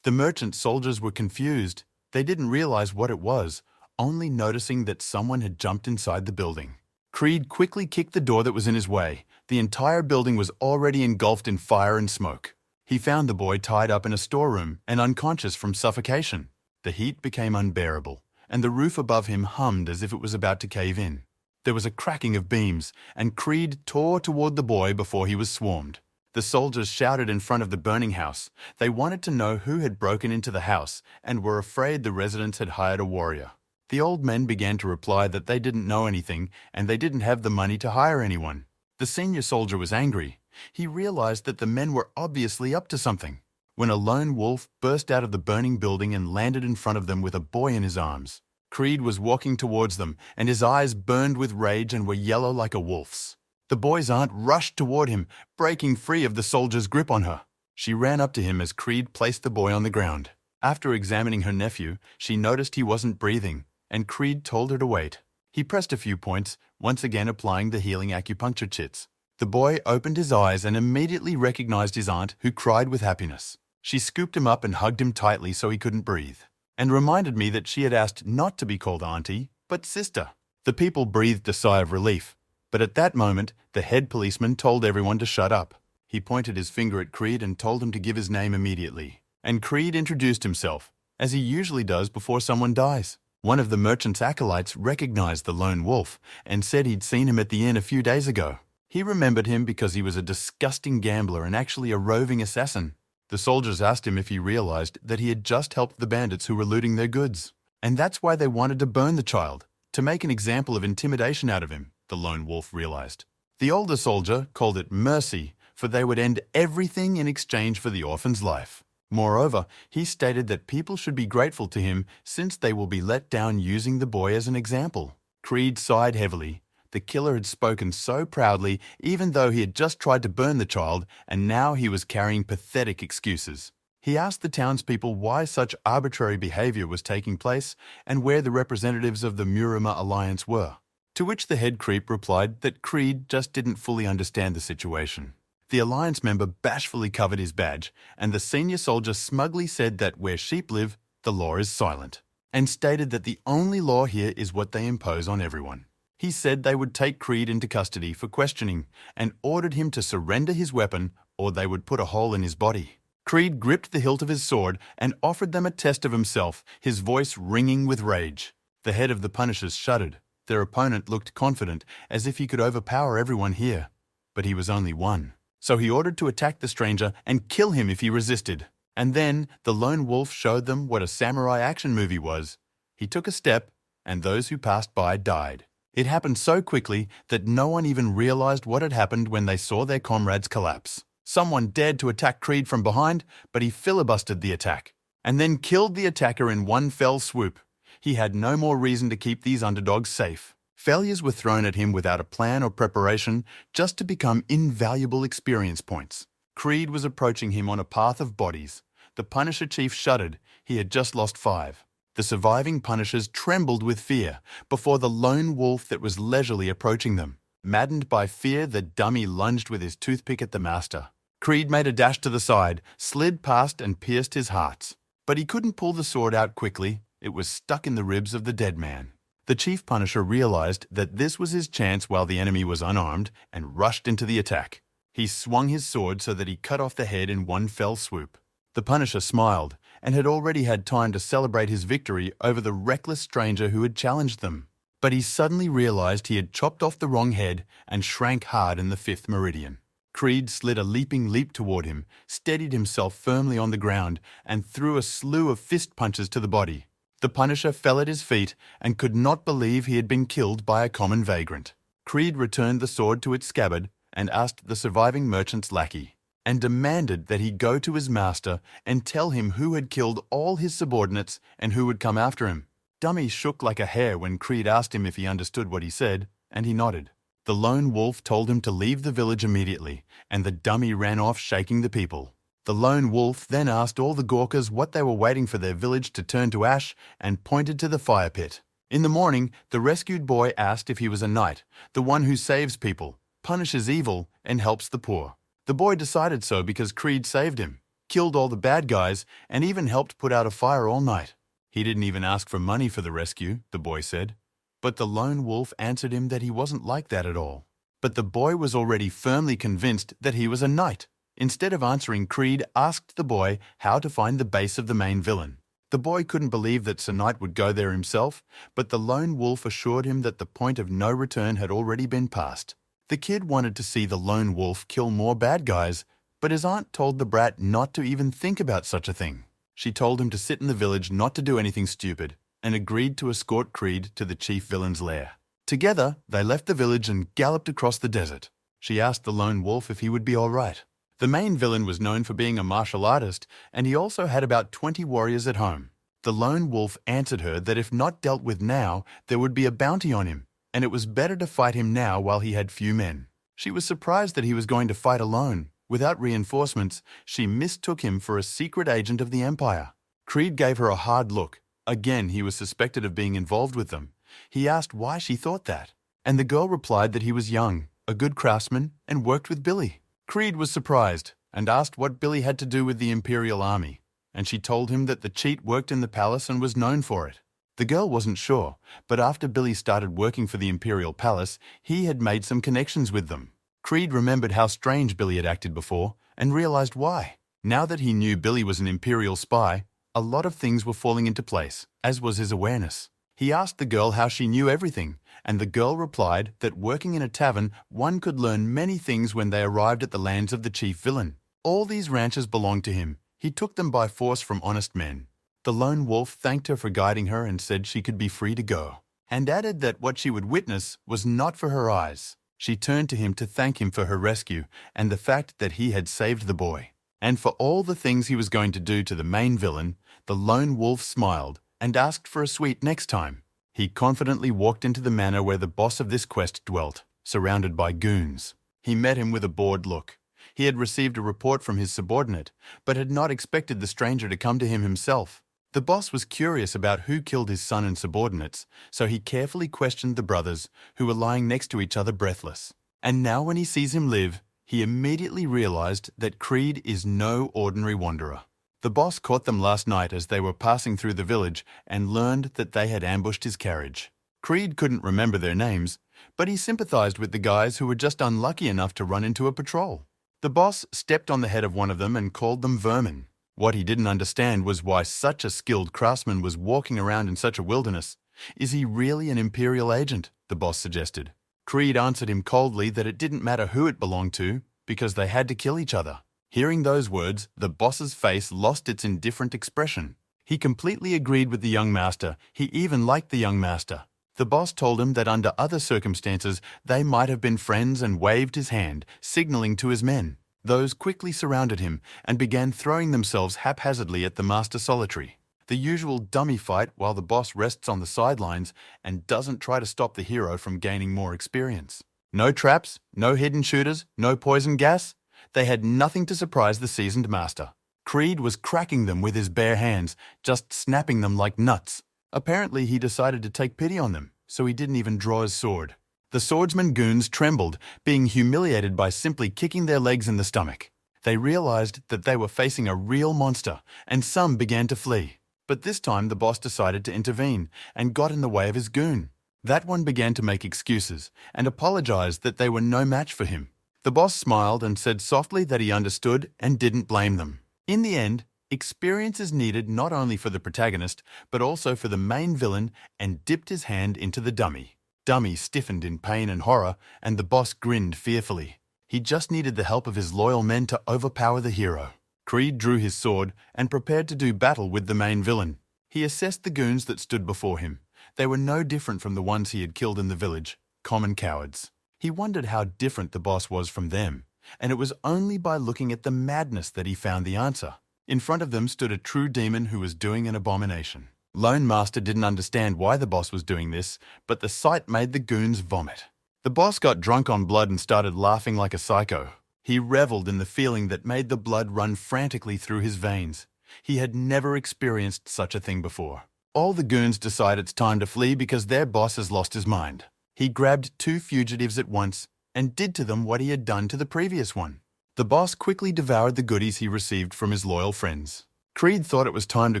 The merchant soldiers were confused. They didn't realize what it was, only noticing that someone had jumped inside the building. Creed quickly kicked the door that was in his way. The entire building was already engulfed in fire and smoke. He found the boy tied up in a storeroom and unconscious from suffocation. The heat became unbearable, and the roof above him hummed as if it was about to cave in. There was a cracking of beams, and Creed tore toward the boy before he was swarmed. The soldiers shouted in front of the burning house. They wanted to know who had broken into the house and were afraid the residents had hired a warrior. The old men began to reply that they didn't know anything and they didn't have the money to hire anyone. The senior soldier was angry. He realized that the men were obviously up to something, when a lone wolf burst out of the burning building and landed in front of them with a boy in his arms. Creed was walking towards them, and his eyes burned with rage and were yellow like a wolf's. The boy's aunt rushed toward him, breaking free of the soldier's grip on her. She ran up to him as Creed placed the boy on the ground. After examining her nephew, she noticed he wasn't breathing, and Creed told her to wait. He pressed a few points, once again applying the healing acupuncture chits. The boy opened his eyes and immediately recognized his aunt, who cried with happiness. She scooped him up and hugged him tightly so he couldn't breathe, and reminded me that she had asked not to be called auntie, but sister. The people breathed a sigh of relief, but at that moment, the head policeman told everyone to shut up. He pointed his finger at Creed and told him to give his name immediately. And Creed introduced himself, as he usually does before someone dies. One of the merchant's acolytes recognized the lone wolf and said he'd seen him at the inn a few days ago. He remembered him because he was a disgusting gambler and actually a roving assassin. The soldiers asked him if he realized that he had just helped the bandits who were looting their goods. And that's why they wanted to burn the child, to make an example of intimidation out of him, the lone wolf realized. The older soldier called it mercy, for they would end everything in exchange for the orphan's life. Moreover, he stated that people should be grateful to him since they will be let down using the boy as an example. Creed sighed heavily. The killer had spoken so proudly, even though he had just tried to burn the child, and now he was carrying pathetic excuses. He asked the townspeople why such arbitrary behavior was taking place and where the representatives of the Murama Alliance were. To which the head creep replied that Creed just didn't fully understand the situation. The Alliance member bashfully covered his badge, and the senior soldier smugly said that where sheep live, the law is silent, and stated that the only law here is what they impose on everyone. He said they would take Creed into custody for questioning and ordered him to surrender his weapon or they would put a hole in his body. Creed gripped the hilt of his sword and offered them a test of himself, his voice ringing with rage. The head of the Punishers shuddered. Their opponent looked confident, as if he could overpower everyone here. But he was only one. So he ordered to attack the stranger and kill him if he resisted. And then the lone wolf showed them what a samurai action movie was. He took a step, and those who passed by died. It happened so quickly that no one even realized what had happened when they saw their comrades collapse. Someone dared to attack Creed from behind, but he filibustered the attack, and then killed the attacker in one fell swoop. He had no more reason to keep these underdogs safe. Failures were thrown at him without a plan or preparation, just to become invaluable experience points. Creed was approaching him on a path of bodies. The Punisher chief shuddered. He had just lost 5. The surviving Punishers trembled with fear before the lone wolf that was leisurely approaching them. Maddened by fear, the dummy lunged with his toothpick at the master. Creed made a dash to the side, slid past and pierced his hearts. But he couldn't pull the sword out quickly. It was stuck in the ribs of the dead man. The Chief Punisher realized that this was his chance while the enemy was unarmed and rushed into the attack. He swung his sword so that he cut off the head in one fell swoop. The Punisher smiled and had already had time to celebrate his victory over the reckless stranger who had challenged them. but he suddenly realized he had chopped off the wrong head and shrank hard in the fifth meridian. Creed slid a leaping leap toward him, steadied himself firmly on the ground, and threw a slew of fist punches to the body. The Punisher fell at his feet and could not believe he had been killed by a common vagrant. Creed returned the sword to its scabbard and asked the surviving merchant's lackey, and demanded that he go to his master and tell him who had killed all his subordinates and who would come after him. Dummy shook like a hare when Creed asked him if he understood what he said, and he nodded. The lone wolf told him to leave the village immediately, and the dummy ran off shaking the people. The lone wolf then asked all the Gurkhas what they were waiting for their village to turn to ash and pointed to the fire pit. In the morning, the rescued boy asked if he was a knight, the one who saves people, punishes evil, and helps the poor. The boy decided so because Creed saved him, killed all the bad guys, and even helped put out a fire all night. He didn't even ask for money for the rescue, the boy said. But the lone wolf answered him that he wasn't like that at all. But the boy was already firmly convinced that he was a knight. Instead of answering, Creed asked the boy how to find the base of the main villain. The boy couldn't believe that Sir Knight would go there himself, but the lone wolf assured him that the point of no return had already been passed. The kid wanted to see the lone wolf kill more bad guys, but his aunt told the brat not to even think about such a thing. She told him to sit in the village, not to do anything stupid, and agreed to escort Creed to the chief villain's lair. Together, they left the village and galloped across the desert. She asked the lone wolf if he would be all right. The main villain was known for being a martial artist, and he also had about 20 warriors at home. The lone wolf answered her that if not dealt with now, there would be a bounty on him, and it was better to fight him now while he had few men. She was surprised that he was going to fight alone. Without reinforcements, she mistook him for a secret agent of the Empire. Creed gave her a hard look. Again, he was suspected of being involved with them. He asked why she thought that, and the girl replied that he was young, a good craftsman, and worked with Billy. Creed was surprised and asked what Billy had to do with the Imperial army, and she told him that the cheat worked in the palace and was known for it. The girl wasn't sure, but after Billy started working for the Imperial palace, he had made some connections with them. Creed remembered how strange Billy had acted before and realized why. Now that he knew Billy was an Imperial spy, a lot of things were falling into place, as was his awareness. He asked the girl how she knew everything, and the girl replied that working in a tavern, one could learn many things when they arrived at the lands of the chief villain. All these ranches belonged to him. He took them by force from honest men. The lone wolf thanked her for guiding her and said she could be free to go, and added that what she would witness was not for her eyes. She turned to him to thank him for her rescue and the fact that he had saved the boy. And for all the things he was going to do to the main villain, the lone wolf smiled and asked for a sweet next time. He confidently walked into the manor where the boss of this quest dwelt, surrounded by goons. He met him with a bored look. He had received a report from his subordinate, but had not expected the stranger to come to him himself. The boss was curious about who killed his son and subordinates, so he carefully questioned the brothers, who were lying next to each other breathless. And now when he sees him live, he immediately realized that Creed is no ordinary wanderer. The boss caught them last night as they were passing through the village and learned that they had ambushed his carriage. Creed couldn't remember their names, but he sympathized with the guys who were just unlucky enough to run into a patrol. The boss stepped on the head of one of them and called them vermin. What he didn't understand was why such a skilled craftsman was walking around in such a wilderness. Is he really an Imperial agent? The boss suggested. Creed answered him coldly that it didn't matter who it belonged to, because they had to kill each other. Hearing those words, the boss's face lost its indifferent expression. He completely agreed with the young master. He even liked the young master. The boss told him that under other circumstances they might have been friends and waved his hand, signaling to his men. Those quickly surrounded him and began throwing themselves haphazardly at the master solitary. The usual dummy fight while the boss rests on the sidelines and doesn't try to stop the hero from gaining more experience. No traps, no hidden shooters, no poison gas. They had nothing to surprise the seasoned master. Creed was cracking them with his bare hands, just snapping them like nuts. Apparently he decided to take pity on them, so he didn't even draw his sword. The swordsman goons trembled, being humiliated by simply kicking their legs in the stomach. They realized that they were facing a real monster, and some began to flee. But this time the boss decided to intervene and got in the way of his goon. That one began to make excuses and apologized that they were no match for him. The boss smiled and said softly that he understood and didn't blame them. In the end, experience is needed not only for the protagonist, but also for the main villain, and dipped his hand into the dummy. Dummy stiffened in pain and horror, and the boss grinned fearfully. He just needed the help of his loyal men to overpower the hero. Creed drew his sword and prepared to do battle with the main villain. He assessed the goons that stood before him. They were no different from the ones he had killed in the village, common cowards. He wondered how different the boss was from them, and it was only by looking at the madness that he found the answer. In front of them stood a true demon who was doing an abomination. Lone Master didn't understand why the boss was doing this, but the sight made the goons vomit. The boss got drunk on blood and started laughing like a psycho. He reveled in the feeling that made the blood run frantically through his veins. He had never experienced such a thing before. All the goons decide it's time to flee because their boss has lost his mind. He grabbed two fugitives at once and did to them what he had done to the previous one. The boss quickly devoured the goodies he received from his loyal friends. Creed thought it was time to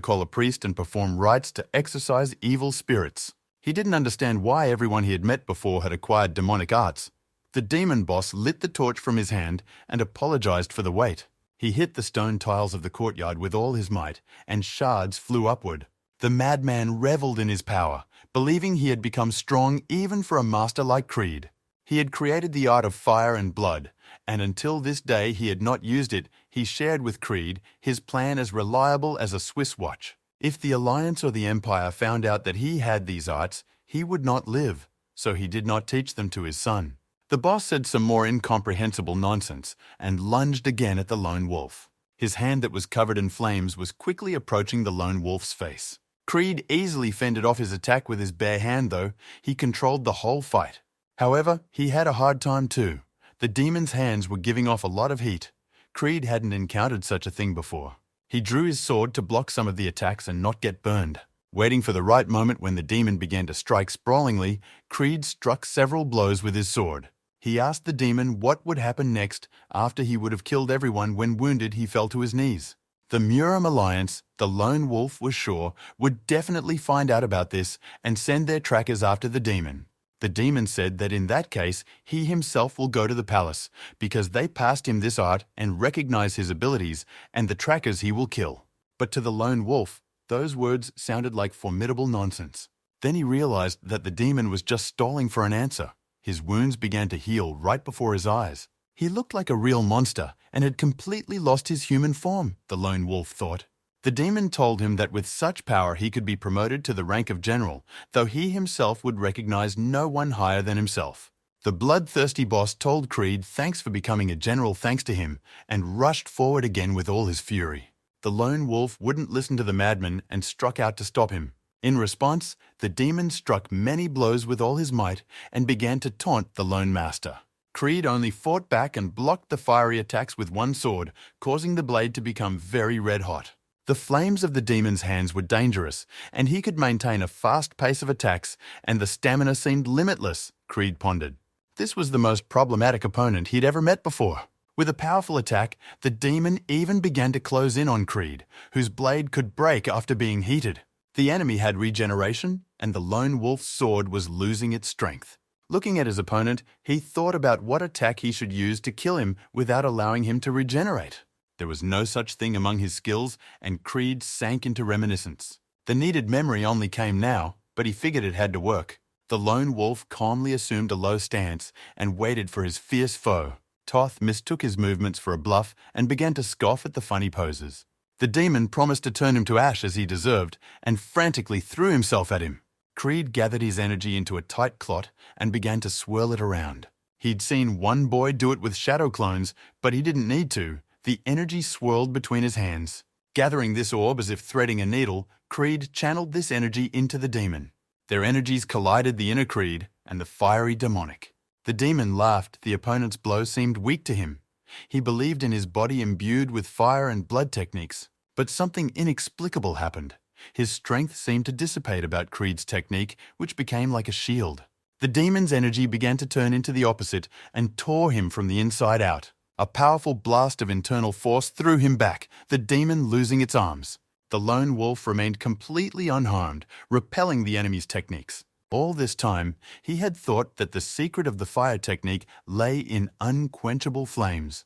call a priest and perform rites to exorcise evil spirits. He didn't understand why everyone he had met before had acquired demonic arts. The demon boss lit the torch from his hand and apologized for the wait. He hit the stone tiles of the courtyard with all his might, and shards flew upward. The madman reveled in his power, believing he had become strong even for a master like Creed. He had created the art of fire and blood, and until this day he had not used it. He shared with Creed his plan as reliable as a Swiss watch. If the Alliance or the Empire found out that he had these arts, he would not live, so he did not teach them to his son. The boss said some more incomprehensible nonsense and lunged again at the lone wolf. His hand that was covered in flames was quickly approaching the lone wolf's face. Creed easily fended off his attack with his bare hand, though. He controlled the whole fight. However, he had a hard time too. The demon's hands were giving off a lot of heat. Creed hadn't encountered such a thing before. He drew his sword to block some of the attacks and not get burned. Waiting for the right moment when the demon began to strike sprawlingly, Creed struck several blows with his sword. He asked the demon what would happen next after he would have killed everyone. When wounded, he fell to his knees. The Muram Alliance, the lone wolf was sure, would definitely find out about this and send their trackers after the demon. The demon said that in that case, he himself will go to the palace, because they passed him this art and recognize his abilities, and the trackers he will kill. But to the lone wolf, those words sounded like formidable nonsense. Then he realized that the demon was just stalling for an answer. His wounds began to heal right before his eyes. He looked like a real monster and had completely lost his human form, the lone wolf thought. The demon told him that with such power he could be promoted to the rank of general, though he himself would recognize no one higher than himself. The bloodthirsty boss told Creed thanks for becoming a general thanks to him, and rushed forward again with all his fury. The lone wolf wouldn't listen to the madman and struck out to stop him. In response, the demon struck many blows with all his might and began to taunt the lone master. Creed only fought back and blocked the fiery attacks with one sword, causing the blade to become very red-hot. The flames of the demon's hands were dangerous, and he could maintain a fast pace of attacks, and the stamina seemed limitless, Creed pondered. This was the most problematic opponent he'd ever met before. With a powerful attack, the demon even began to close in on Creed, whose blade could break after being heated. The enemy had regeneration, and the lone wolf's sword was losing its strength. Looking at his opponent, he thought about what attack he should use to kill him without allowing him to regenerate. There was no such thing among his skills, and Creed sank into reminiscence. The needed memory only came now, but he figured it had to work. The lone wolf calmly assumed a low stance and waited for his fierce foe. Toth mistook his movements for a bluff and began to scoff at the funny poses. The demon promised to turn him to ash as he deserved and frantically threw himself at him. Creed gathered his energy into a tight clot and began to swirl it around. He'd seen one boy do it with shadow clones, but he didn't need to. The energy swirled between his hands. Gathering this orb as if threading a needle, Creed channeled this energy into the demon. Their energies collided, the inner Creed and the fiery demonic. The demon laughed. The opponent's blow seemed weak to him. He believed in his body imbued with fire and blood techniques. But something inexplicable happened. His strength seemed to dissipate about Creed's technique, which became like a shield. The demon's energy began to turn into the opposite and tore him from the inside out. A powerful blast of internal force threw him back, the demon losing its arms. The lone wolf remained completely unharmed, repelling the enemy's techniques. All this time, he had thought that the secret of the fire technique lay in unquenchable flames.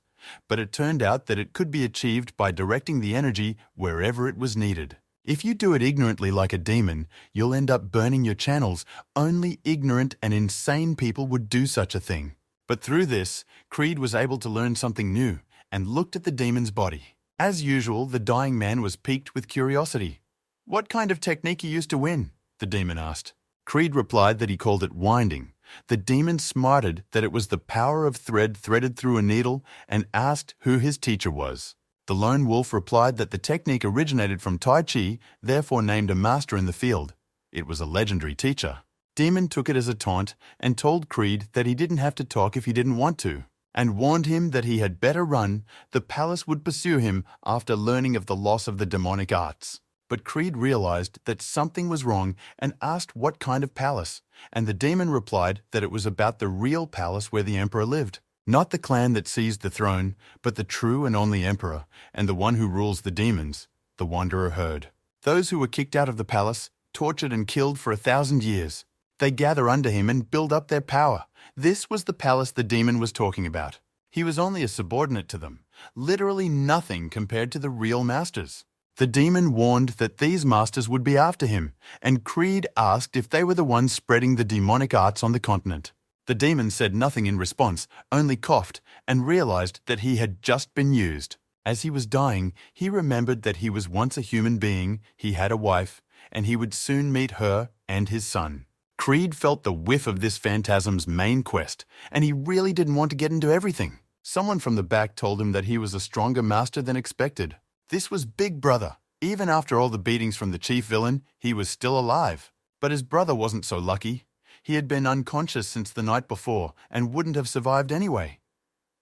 But it turned out that it could be achieved by directing the energy wherever it was needed. If you do it ignorantly like a demon, you'll end up burning your channels. Only ignorant and insane people would do such a thing. But through this, Creed was able to learn something new and looked at the demon's body. As usual, the dying man was piqued with curiosity. "What kind of technique you used to win?" the demon asked. Creed replied that he called it winding. The demon smarted that it was the power of thread threaded through a needle and asked who his teacher was. The lone wolf replied that the technique originated from Tai Chi, therefore named a master in the field. It was a legendary teacher. Demon took it as a taunt and told Creed that he didn't have to talk if he didn't want to, and warned him that he had better run. The palace would pursue him after learning of the loss of the demonic arts. But Creed realized that something was wrong and asked what kind of palace, and the demon replied that it was about the real palace where the emperor lived. Not the clan that seized the throne, but the true and only emperor, and the one who rules the demons, the wanderer heard. Those who were kicked out of the palace, tortured and killed for 1,000 years. They gather under him and build up their power. This was the palace the demon was talking about. He was only a subordinate to them, literally nothing compared to the real masters. The demon warned that these masters would be after him, and Creed asked if they were the ones spreading the demonic arts on the continent. The demon said nothing in response, only coughed, and realized that he had just been used. As he was dying, he remembered that he was once a human being, he had a wife, and he would soon meet her and his son. Creed felt the whiff of this phantasm's main quest, and he really didn't want to get into everything. Someone from the back told him that he was a stronger master than expected. This was Big Brother. Even after all the beatings from the chief villain, he was still alive. But his brother wasn't so lucky. He had been unconscious since the night before and wouldn't have survived anyway.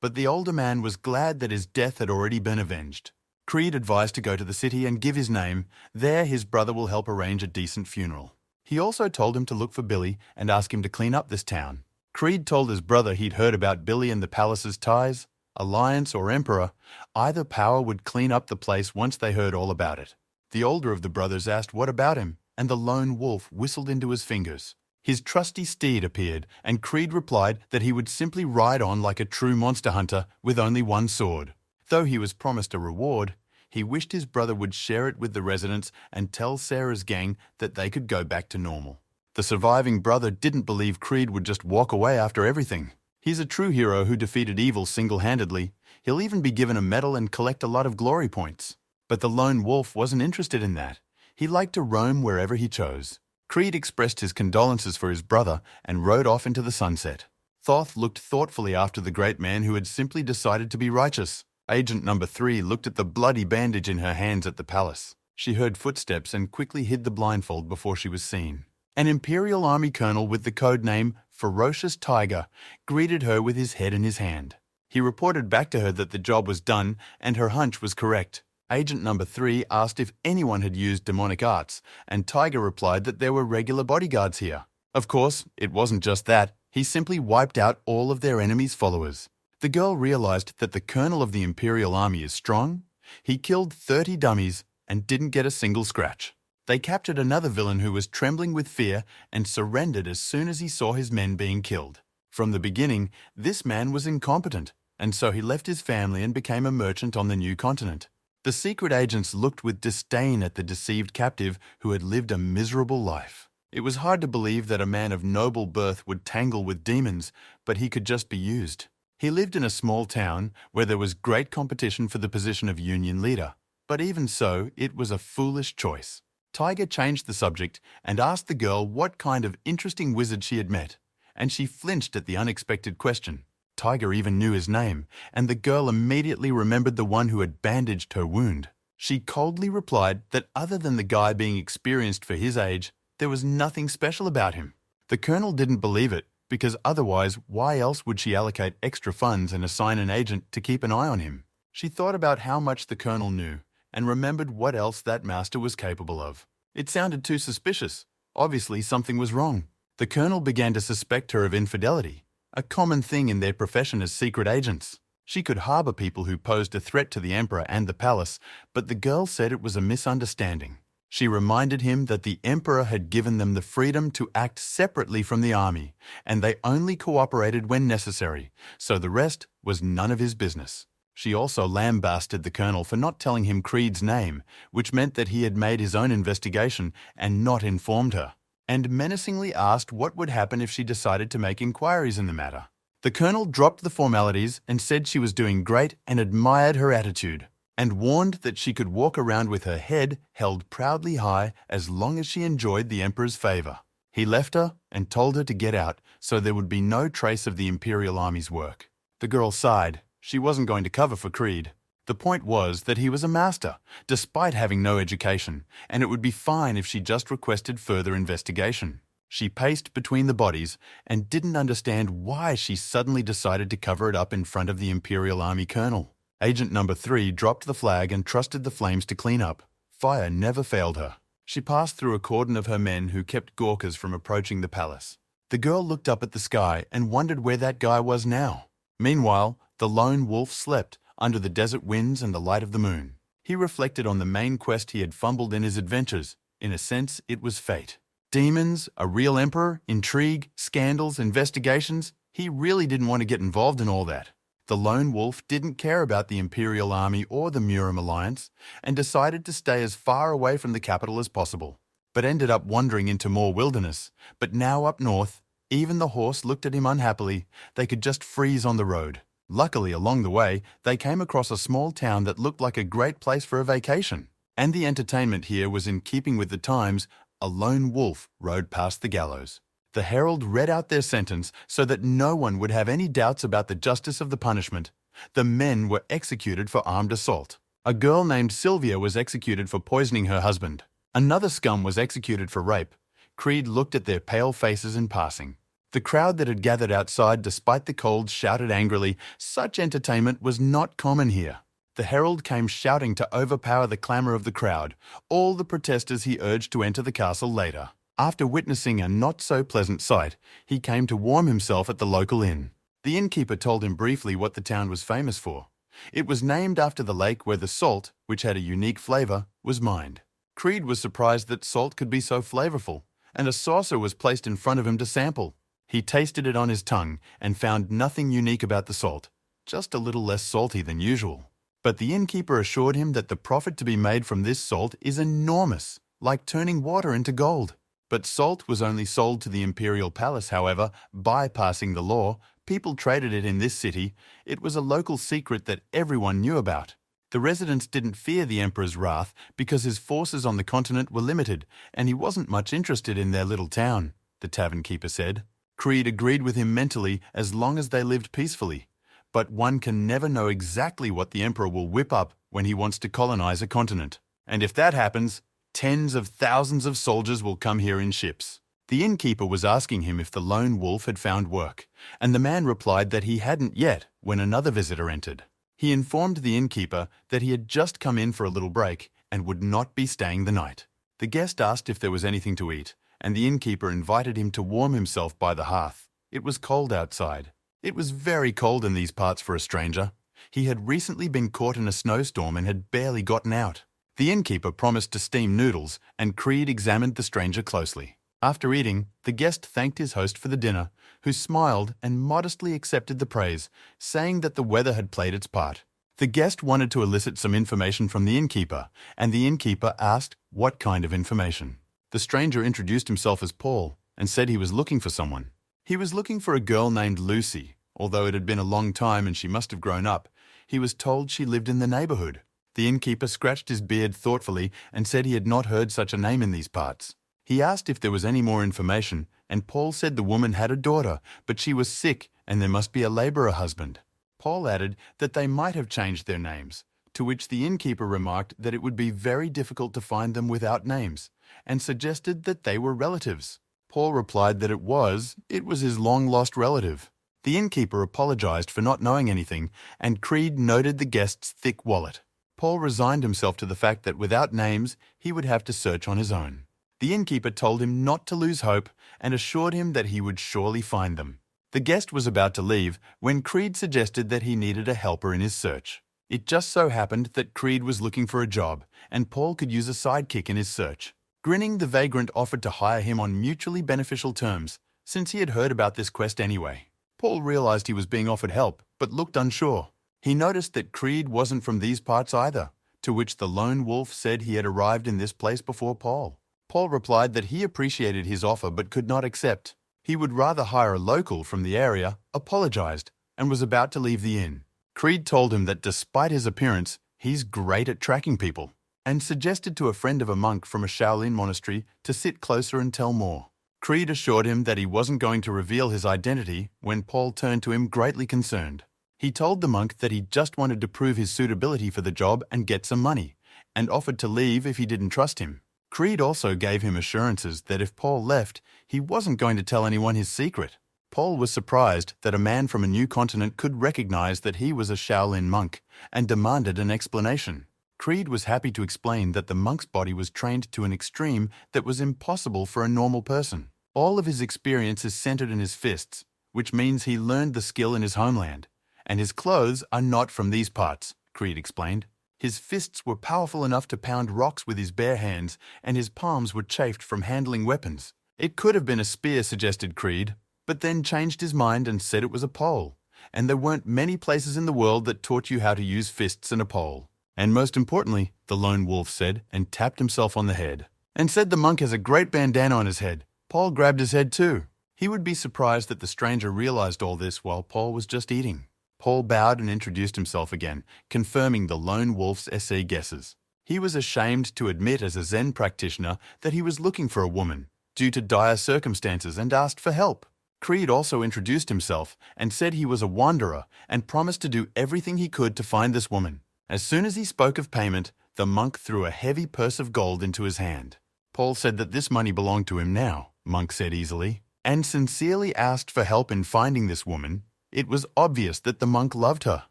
But the older man was glad that his death had already been avenged. Creed advised to go to the city and give his name. There his brother will help arrange a decent funeral. He also told him to look for Billy and ask him to clean up this town. Creed told his brother he'd heard about Billy and the palace's ties, alliance or emperor. Either power would clean up the place once they heard all about it. The older of the brothers asked what about him, and the lone wolf whistled into his fingers. His trusty steed appeared, and Creed replied that he would simply ride on like a true monster hunter with only one sword. Though he was promised a reward, he wished his brother would share it with the residents and tell Sarah's gang that they could go back to normal. The surviving brother didn't believe Creed would just walk away after everything. He's a true hero who defeated evil single-handedly. He'll even be given a medal and collect a lot of glory points. But the lone wolf wasn't interested in that. He liked to roam wherever he chose. Creed expressed his condolences for his brother and rode off into the sunset. Thoth looked thoughtfully after the great man who had simply decided to be righteous. Agent number 3 looked at the bloody bandage in her hands at the palace. She heard footsteps and quickly hid the blindfold before she was seen. An Imperial Army colonel with the code name Ferocious Tiger greeted her with his head in his hand. He reported back to her that the job was done and her hunch was correct. Agent number 3 asked if anyone had used demonic arts, and Tiger replied that there were regular bodyguards here. Of course, it wasn't just that. He simply wiped out all of their enemy's followers. The girl realized that the colonel of the Imperial Army is strong. He killed 30 dummies and didn't get a single scratch. They captured another villain who was trembling with fear and surrendered as soon as he saw his men being killed. From the beginning, this man was incompetent, and so he left his family and became a merchant on the new continent. The secret agents looked with disdain at the deceived captive who had lived a miserable life. It was hard to believe that a man of noble birth would tangle with demons, but he could just be used. He lived in a small town where there was great competition for the position of union leader. But even so, it was a foolish choice. Tiger changed the subject and asked the girl what kind of interesting wizard she had met, and she flinched at the unexpected question. Tiger even knew his name, and the girl immediately remembered the one who had bandaged her wound. She coldly replied that other than the guy being experienced for his age, there was nothing special about him. The colonel didn't believe it, because otherwise why else would she allocate extra funds and assign an agent to keep an eye on him? She thought about how much the colonel knew, and remembered what else that master was capable of. It sounded too suspicious. Obviously something was wrong. The colonel began to suspect her of infidelity, a common thing in their profession as secret agents. She could harbor people who posed a threat to the emperor and the palace, but the girl said it was a misunderstanding. She reminded him that the emperor had given them the freedom to act separately from the army, and they only cooperated when necessary, so the rest was none of his business. She also lambasted the colonel for not telling him Creed's name, which meant that he had made his own investigation and not informed her, and menacingly asked what would happen if she decided to make inquiries in the matter. The colonel dropped the formalities and said she was doing great and admired her attitude, and warned that she could walk around with her head held proudly high as long as she enjoyed the emperor's favor. He left her and told her to get out so there would be no trace of the Imperial Army's work. The girl sighed. She wasn't going to cover for Creed. The point was that he was a master, despite having no education, and it would be fine if she just requested further investigation. She paced between the bodies and didn't understand why she suddenly decided to cover it up in front of the Imperial Army colonel. Agent number 3 dropped the flag and trusted the flames to clean up. Fire never failed her. She passed through a cordon of her men who kept Gurkhas from approaching the palace. The girl looked up at the sky and wondered where that guy was now. Meanwhile, the lone wolf slept under the desert winds and the light of the moon. He reflected on the main quest he had fumbled in his adventures. In a sense, it was fate. Demons, a real emperor, intrigue, scandals, investigations. He really didn't want to get involved in all that. The lone wolf didn't care about the Imperial Army or the Murim alliance and decided to stay as far away from the capital as possible, but ended up wandering into more wilderness. But now up north, even the horse looked at him unhappily. They could just freeze on the road. Luckily, along the way, they came across a small town that looked like a great place for a vacation. And the entertainment here was in keeping with the times. A lone wolf rode past the gallows. The herald read out their sentence so that no one would have any doubts about the justice of the punishment. The men were executed for armed assault. A girl named Sylvia was executed for poisoning her husband. Another scum was executed for rape. Creed looked at their pale faces in passing. The crowd that had gathered outside despite the cold shouted angrily. Such entertainment was not common here. The herald came shouting to overpower the clamor of the crowd, all the protesters he urged to enter the castle later. After witnessing a not-so-pleasant sight, he came to warm himself at the local inn. The innkeeper told him briefly what the town was famous for. It was named after the lake where the salt, which had a unique flavor, was mined. Creed was surprised that salt could be so flavorful, and a saucer was placed in front of him to sample. He tasted it on his tongue and found nothing unique about the salt, just a little less salty than usual. But the innkeeper assured him that the profit to be made from this salt is enormous, like turning water into gold. But salt was only sold to the Imperial Palace, however, bypassing the law. People traded it in this city. It was a local secret that everyone knew about. The residents didn't fear the Emperor's wrath because his forces on the continent were limited, and he wasn't much interested in their little town, the tavern keeper said. Creed agreed with him mentally as long as they lived peacefully. But one can never know exactly what the Emperor will whip up when he wants to colonize a continent. And if that happens, tens of thousands of soldiers will come here in ships. The innkeeper was asking him if the lone wolf had found work, and the man replied that he hadn't yet when another visitor entered. He informed the innkeeper that he had just come in for a little break and would not be staying the night. The guest asked if there was anything to eat, and the innkeeper invited him to warm himself by the hearth. It was cold outside. It was very cold in these parts for a stranger. He had recently been caught in a snowstorm and had barely gotten out. The innkeeper promised to steam noodles, and Creed examined the stranger closely. After eating, the guest thanked his host for the dinner, who smiled and modestly accepted the praise, saying that the weather had played its part. The guest wanted to elicit some information from the innkeeper, and the innkeeper asked what kind of information. The stranger introduced himself as Paul and said he was looking for someone. He was looking for a girl named Lucy. Although it had been a long time and she must have grown up, he was told she lived in the neighborhood. The innkeeper scratched his beard thoughtfully and said he had not heard such a name in these parts. He asked if there was any more information, and Paul said the woman had a daughter, but she was sick and there must be a laborer husband. Paul added that they might have changed their names, to which the innkeeper remarked that it would be very difficult to find them without names, and suggested that they were relatives. Paul replied that it was his long-lost relative. The innkeeper apologized for not knowing anything, and Creed noted the guest's thick wallet. Paul resigned himself to the fact that without names, he would have to search on his own. The innkeeper told him not to lose hope and assured him that he would surely find them. The guest was about to leave when Creed suggested that he needed a helper in his search. It just so happened that Creed was looking for a job, and Paul could use a sidekick in his search. Grinning, the vagrant offered to hire him on mutually beneficial terms, since he had heard about this quest anyway. Paul realized he was being offered help, but looked unsure. He noticed that Creed wasn't from these parts either, to which the lone wolf said he had arrived in this place before Paul. Paul replied that he appreciated his offer but could not accept. He would rather hire a local from the area, apologized, and was about to leave the inn. Creed told him that despite his appearance, he's great at tracking people, and suggested to a friend of a monk from a Shaolin monastery to sit closer and tell more. Creed assured him that he wasn't going to reveal his identity when Paul turned to him greatly concerned. He told the monk that he just wanted to prove his suitability for the job and get some money, and offered to leave if he didn't trust him. Creed also gave him assurances that if Paul left, he wasn't going to tell anyone his secret. Paul was surprised that a man from a new continent could recognize that he was a Shaolin monk and demanded an explanation. Creed was happy to explain that the monk's body was trained to an extreme that was impossible for a normal person. All of his experience is centered in his fists, which means he learned the skill in his homeland. And his clothes are not from these parts, Creed explained. His fists were powerful enough to pound rocks with his bare hands, and his palms were chafed from handling weapons. It could have been a spear, suggested Creed, but then changed his mind and said it was a pole. And there weren't many places in the world that taught you how to use fists and a pole. And most importantly, the lone wolf said, and tapped himself on the head. And said the monk has a great bandana on his head. Paul grabbed his head too. He would be surprised that the stranger realized all this while Paul was just eating. Paul bowed and introduced himself again, confirming the lone wolf's essay guesses. He was ashamed to admit as a Zen practitioner that he was looking for a woman, due to dire circumstances, and asked for help. Creed also introduced himself and said he was a wanderer and promised to do everything he could to find this woman. As soon as he spoke of payment, the monk threw a heavy purse of gold into his hand. Paul said that this money belonged to him now, monk said easily, and sincerely asked for help in finding this woman. It was obvious that the monk loved her.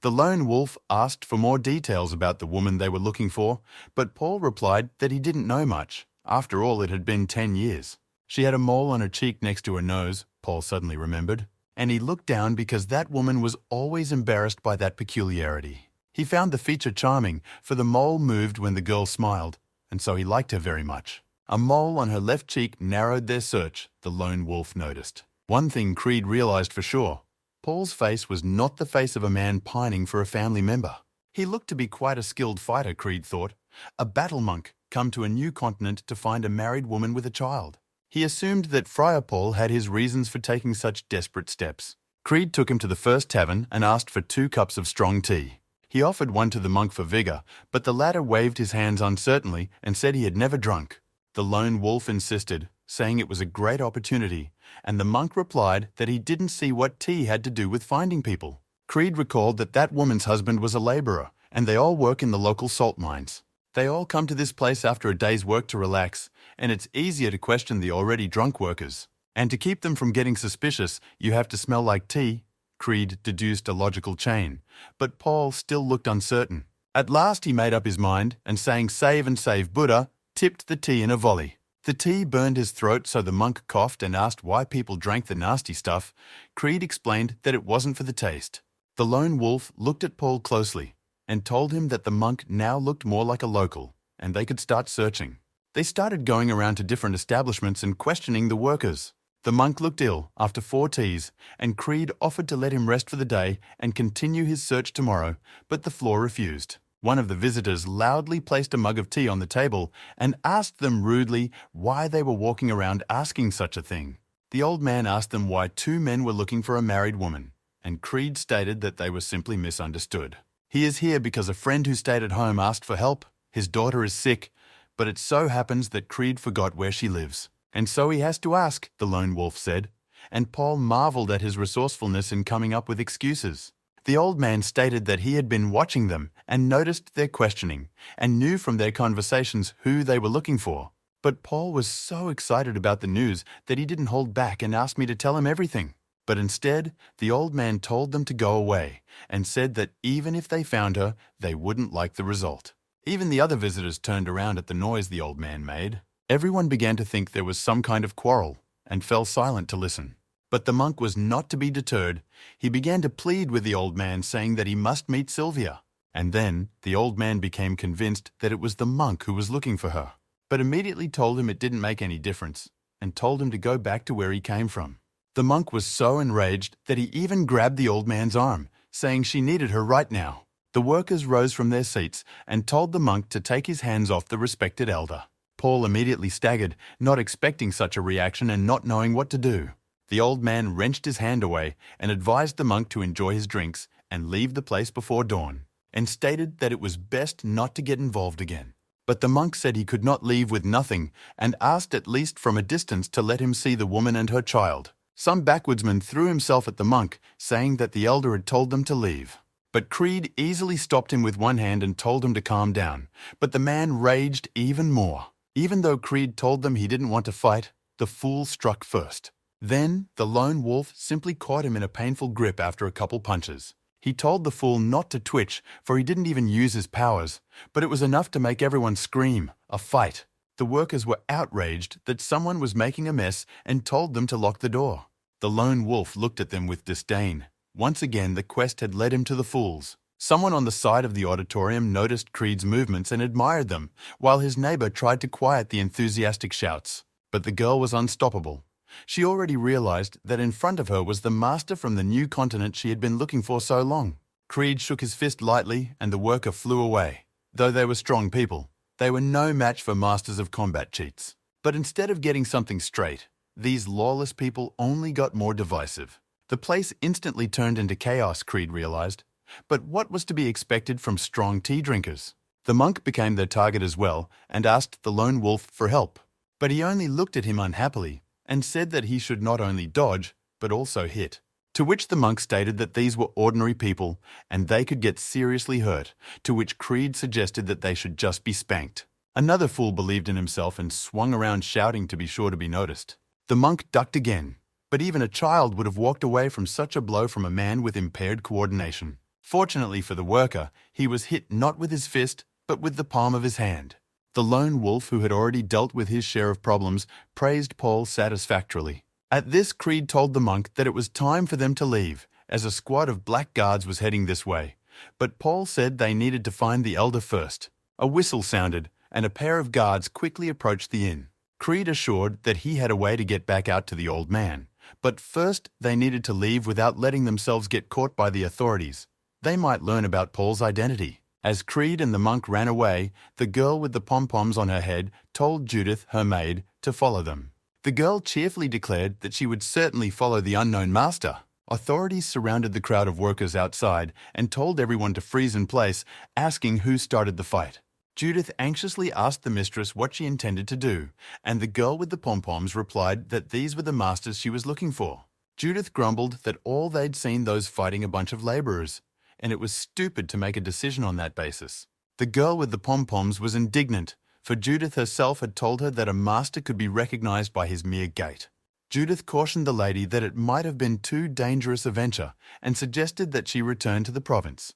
The lone wolf asked for more details about the woman they were looking for, but Paul replied that he didn't know much. After all, it had been 10 years. She had a mole on her cheek next to her nose, Paul suddenly remembered, and he looked down because that woman was always embarrassed by that peculiarity. He found the feature charming, for the mole moved when the girl smiled, and so he liked her very much. A mole on her left cheek narrowed their search, the lone wolf noticed. One thing Creed realized for sure. Paul's face was not the face of a man pining for a family member. He looked to be quite a skilled fighter, Creed thought. A battle monk come to a new continent to find a married woman with a child. He assumed that Friar Paul had his reasons for taking such desperate steps. Creed took him to the first tavern and asked for 2 cups of strong tea. He offered one to the monk for vigor, but the latter waved his hands uncertainly and said he had never drunk. The lone wolf insisted, saying it was a great opportunity, and the monk replied that he didn't see what tea had to do with finding people. Creed recalled that that woman's husband was a laborer, and they all work in the local salt mines. They all come to this place after a day's work to relax, and it's easier to question the already drunk workers. And to keep them from getting suspicious, you have to smell like tea. Creed deduced a logical chain, but Paul still looked uncertain. At last he made up his mind, and saying "Save and save Buddha," tipped the tea in a volley. The tea burned his throat, so the monk coughed and asked why people drank the nasty stuff. Creed explained that it wasn't for the taste. The lone wolf looked at Paul closely and told him that the monk now looked more like a local, and they could start searching. They started going around to different establishments and questioning the workers. The monk looked ill after 4 teas, and Creed offered to let him rest for the day and continue his search tomorrow, but the floor refused. One of the visitors loudly placed a mug of tea on the table and asked them rudely why they were walking around asking such a thing. The old man asked them why 2 men were looking for a married woman, and Creed stated that they were simply misunderstood. He is here because a friend who stayed at home asked for help. His daughter is sick, but it so happens that Creed forgot where she lives. And so he has to ask, the lone wolf said, and Paul marveled at his resourcefulness in coming up with excuses. The old man stated that he had been watching them and noticed their questioning and knew from their conversations who they were looking for. But Paul was so excited about the news that he didn't hold back and asked me to tell him everything. But instead, the old man told them to go away and said that even if they found her, they wouldn't like the result. Even the other visitors turned around at the noise the old man made. Everyone began to think there was some kind of quarrel and fell silent to listen. But the monk was not to be deterred. He began to plead with the old man, saying that he must meet Sylvia. And then the old man became convinced that it was the monk who was looking for her, but immediately told him it didn't make any difference and told him to go back to where he came from. The monk was so enraged that he even grabbed the old man's arm, saying she needed her right now. The workers rose from their seats and told the monk to take his hands off the respected elder. Paul immediately staggered, not expecting such a reaction and not knowing what to do. The old man wrenched his hand away and advised the monk to enjoy his drinks and leave the place before dawn, and stated that it was best not to get involved again. But the monk said he could not leave with nothing and asked at least from a distance to let him see the woman and her child. Some backwoodsman threw himself at the monk, saying that the elder had told them to leave. But Creed easily stopped him with one hand and told him to calm down. But the man raged even more. Even though Creed told them he didn't want to fight, the fool struck first. Then the lone wolf simply caught him in a painful grip after a couple punches. He told the fool not to twitch, for he didn't even use his powers, but it was enough to make everyone scream, a fight. The workers were outraged that someone was making a mess and told them to lock the door. The lone wolf looked at them with disdain. Once again, the quest had led him to the fools. Someone on the side of the auditorium noticed Creed's movements and admired them, while his neighbor tried to quiet the enthusiastic shouts. But the girl was unstoppable. She already realized that in front of her was the master from the new continent she had been looking for so long. Creed shook his fist lightly and the worker flew away. Though they were strong people, they were no match for masters of combat cheats. But instead of getting something straight, these lawless people only got more divisive. The place instantly turned into chaos, Creed realized. But what was to be expected from strong tea drinkers? The monk became their target as well and asked the lone wolf for help. But he only looked at him unhappily and said that he should not only dodge, but also hit. To which the monk stated that these were ordinary people and they could get seriously hurt, to which Creed suggested that they should just be spanked. Another fool believed in himself and swung around shouting to be sure to be noticed. The monk ducked again, but even a child would have walked away from such a blow from a man with impaired coordination. Fortunately for the worker, he was hit not with his fist, but with the palm of his hand. The lone wolf, who had already dealt with his share of problems, praised Paul satisfactorily. At this, Creed told the monk that it was time for them to leave, as a squad of black guards was heading this way. But Paul said they needed to find the elder first. A whistle sounded, and a pair of guards quickly approached the inn. Creed assured that he had a way to get back out to the old man. But first, they needed to leave without letting themselves get caught by the authorities. They might learn about Paul's identity. As Creed and the monk ran away, the girl with the pom-poms on her head told Judith, her maid, to follow them. The girl cheerfully declared that she would certainly follow the unknown master. Authorities surrounded the crowd of workers outside and told everyone to freeze in place, asking who started the fight. Judith anxiously asked the mistress what she intended to do, and the girl with the pom-poms replied that these were the masters she was looking for. Judith grumbled that all they'd seen those fighting a bunch of laborers, and it was stupid to make a decision on that basis. The girl with the pom-poms was indignant, for Judith herself had told her that a master could be recognized by his mere gait. Judith cautioned the lady that it might have been too dangerous a venture and suggested that she return to the province.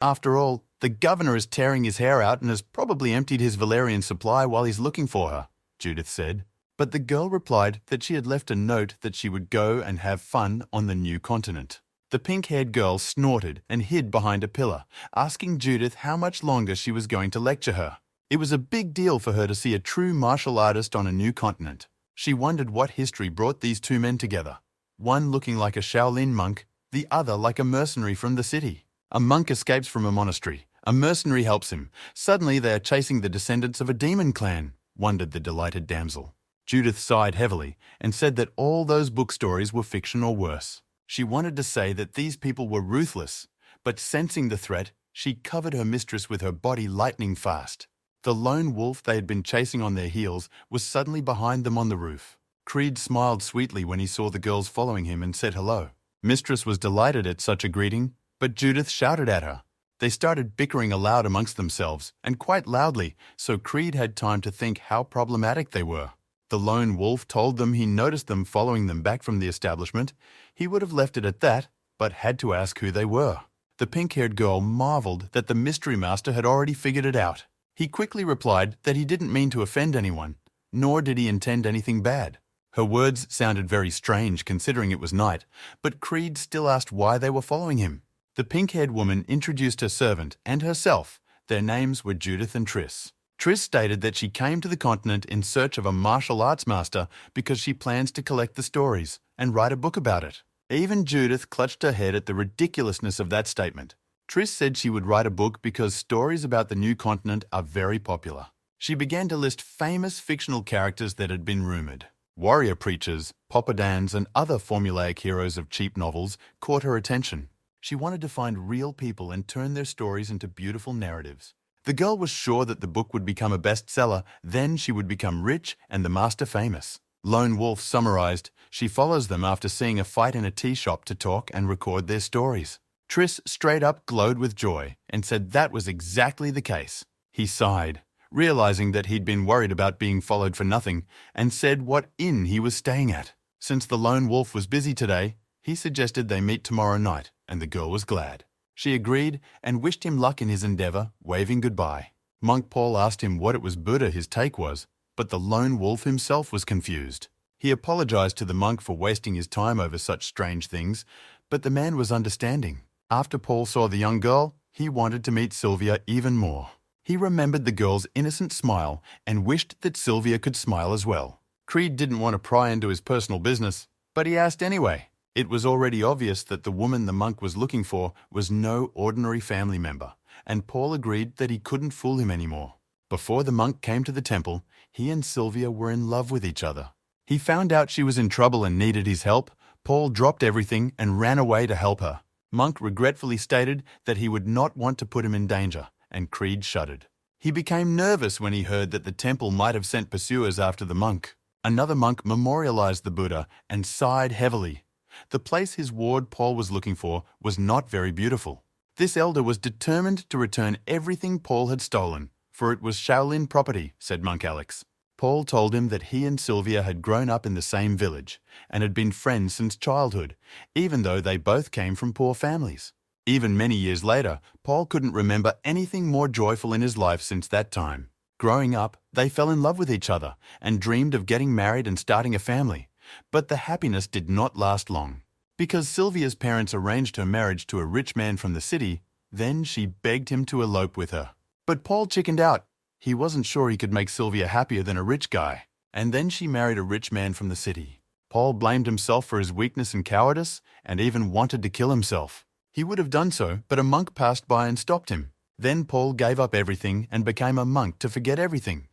After all, the governor is tearing his hair out and has probably emptied his Valerian supply while he's looking for her, Judith said. But the girl replied that she had left a note that she would go and have fun on the new continent. The pink-haired girl snorted and hid behind a pillar, asking Judith how much longer she was going to lecture her. It was a big deal for her to see a true martial artist on a new continent. She wondered what history brought these two men together. One looking like a Shaolin monk, the other like a mercenary from the city. A monk escapes from a monastery. A mercenary helps him. Suddenly they are chasing the descendants of a demon clan, wondered the delighted damsel. Judith sighed heavily and said that all those book stories were fiction or worse. She wanted to say that these people were ruthless, but sensing the threat, she covered her mistress with her body lightning fast. The lone wolf they had been chasing on their heels was suddenly behind them on the roof. Creed smiled sweetly when he saw the girls following him and said hello. Mistress was delighted at such a greeting, but Judith shouted at her. They started bickering aloud amongst themselves, and quite loudly, so Creed had time to think how problematic they were. The lone wolf told them he noticed them following them back from the establishment. He would have left it at that, but had to ask who they were. The pink-haired girl marveled that the mystery master had already figured it out. He quickly replied that he didn't mean to offend anyone, nor did he intend anything bad. Her words sounded very strange considering it was night, but Creed still asked why they were following him. The pink-haired woman introduced her servant and herself. Their names were Judith and Triss. Triss stated that she came to the continent in search of a martial arts master because she plans to collect the stories and write a book about it. Even Judith clutched her head at the ridiculousness of that statement. Triss said she would write a book because stories about the new continent are very popular. She began to list famous fictional characters that had been rumored. Warrior preachers, poppadans, and other formulaic heroes of cheap novels caught her attention. She wanted to find real people and turn their stories into beautiful narratives. The girl was sure that the book would become a bestseller, then she would become rich and the master famous. Lone Wolf summarized, she follows them after seeing a fight in a tea shop to talk and record their stories. Triss straight up glowed with joy and said that was exactly the case. He sighed, realizing that he'd been worried about being followed for nothing, and said what inn he was staying at. Since the Lone Wolf was busy today, he suggested they meet tomorrow night, and the girl was glad. She agreed and wished him luck in his endeavor, waving goodbye. Monk Paul asked him what it was Buddha his take was, but the Lone Wolf himself was confused. He apologized to the monk for wasting his time over such strange things, but the man was understanding. After Paul saw the young girl, he wanted to meet Sylvia even more. He remembered the girl's innocent smile and wished that Sylvia could smile as well. Creed didn't want to pry into his personal business, but he asked anyway. It was already obvious that the woman the monk was looking for was no ordinary family member, and Paul agreed that he couldn't fool him anymore. Before the monk came to the temple, he and Sylvia were in love with each other. He found out she was in trouble and needed his help. Paul dropped everything and ran away to help her. Monk regretfully stated that he would not want to put him in danger, and Creed shuddered. He became nervous when he heard that the temple might have sent pursuers after the monk. Another monk memorialized the Buddha and sighed heavily. The place his ward Paul was looking for was not very beautiful. This elder was determined to return everything Paul had stolen, for it was Shaolin property, said Monk Alex. Paul told him that he and Sylvia had grown up in the same village and had been friends since childhood, even though they both came from poor families. Even many years later, Paul couldn't remember anything more joyful in his life since that time. Growing up, they fell in love with each other and dreamed of getting married and starting a family. But the happiness did not last long. Because Sylvia's parents arranged her marriage to a rich man from the city, then she begged him to elope with her. But Paul chickened out. He wasn't sure he could make Sylvia happier than a rich guy. And then she married a rich man from the city. Paul blamed himself for his weakness and cowardice and even wanted to kill himself. He would have done so, but a monk passed by and stopped him. Then Paul gave up everything and became a monk to forget everything.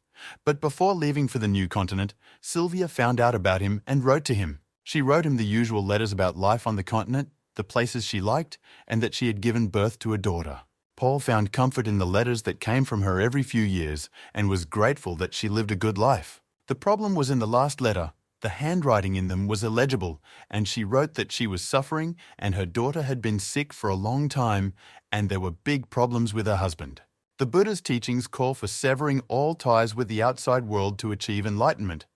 But before leaving for the new continent, Sylvia found out about him and wrote to him. She wrote him the usual letters about life on the continent, the places she liked, and that she had given birth to a daughter. Paul found comfort in the letters that came from her every few years and was grateful that she lived a good life. The problem was in the last letter. The handwriting in them was illegible, and she wrote that she was suffering and her daughter had been sick for a long time and there were big problems with her husband. The Buddha's teachings call for severing all ties with the outside world to achieve enlightenment.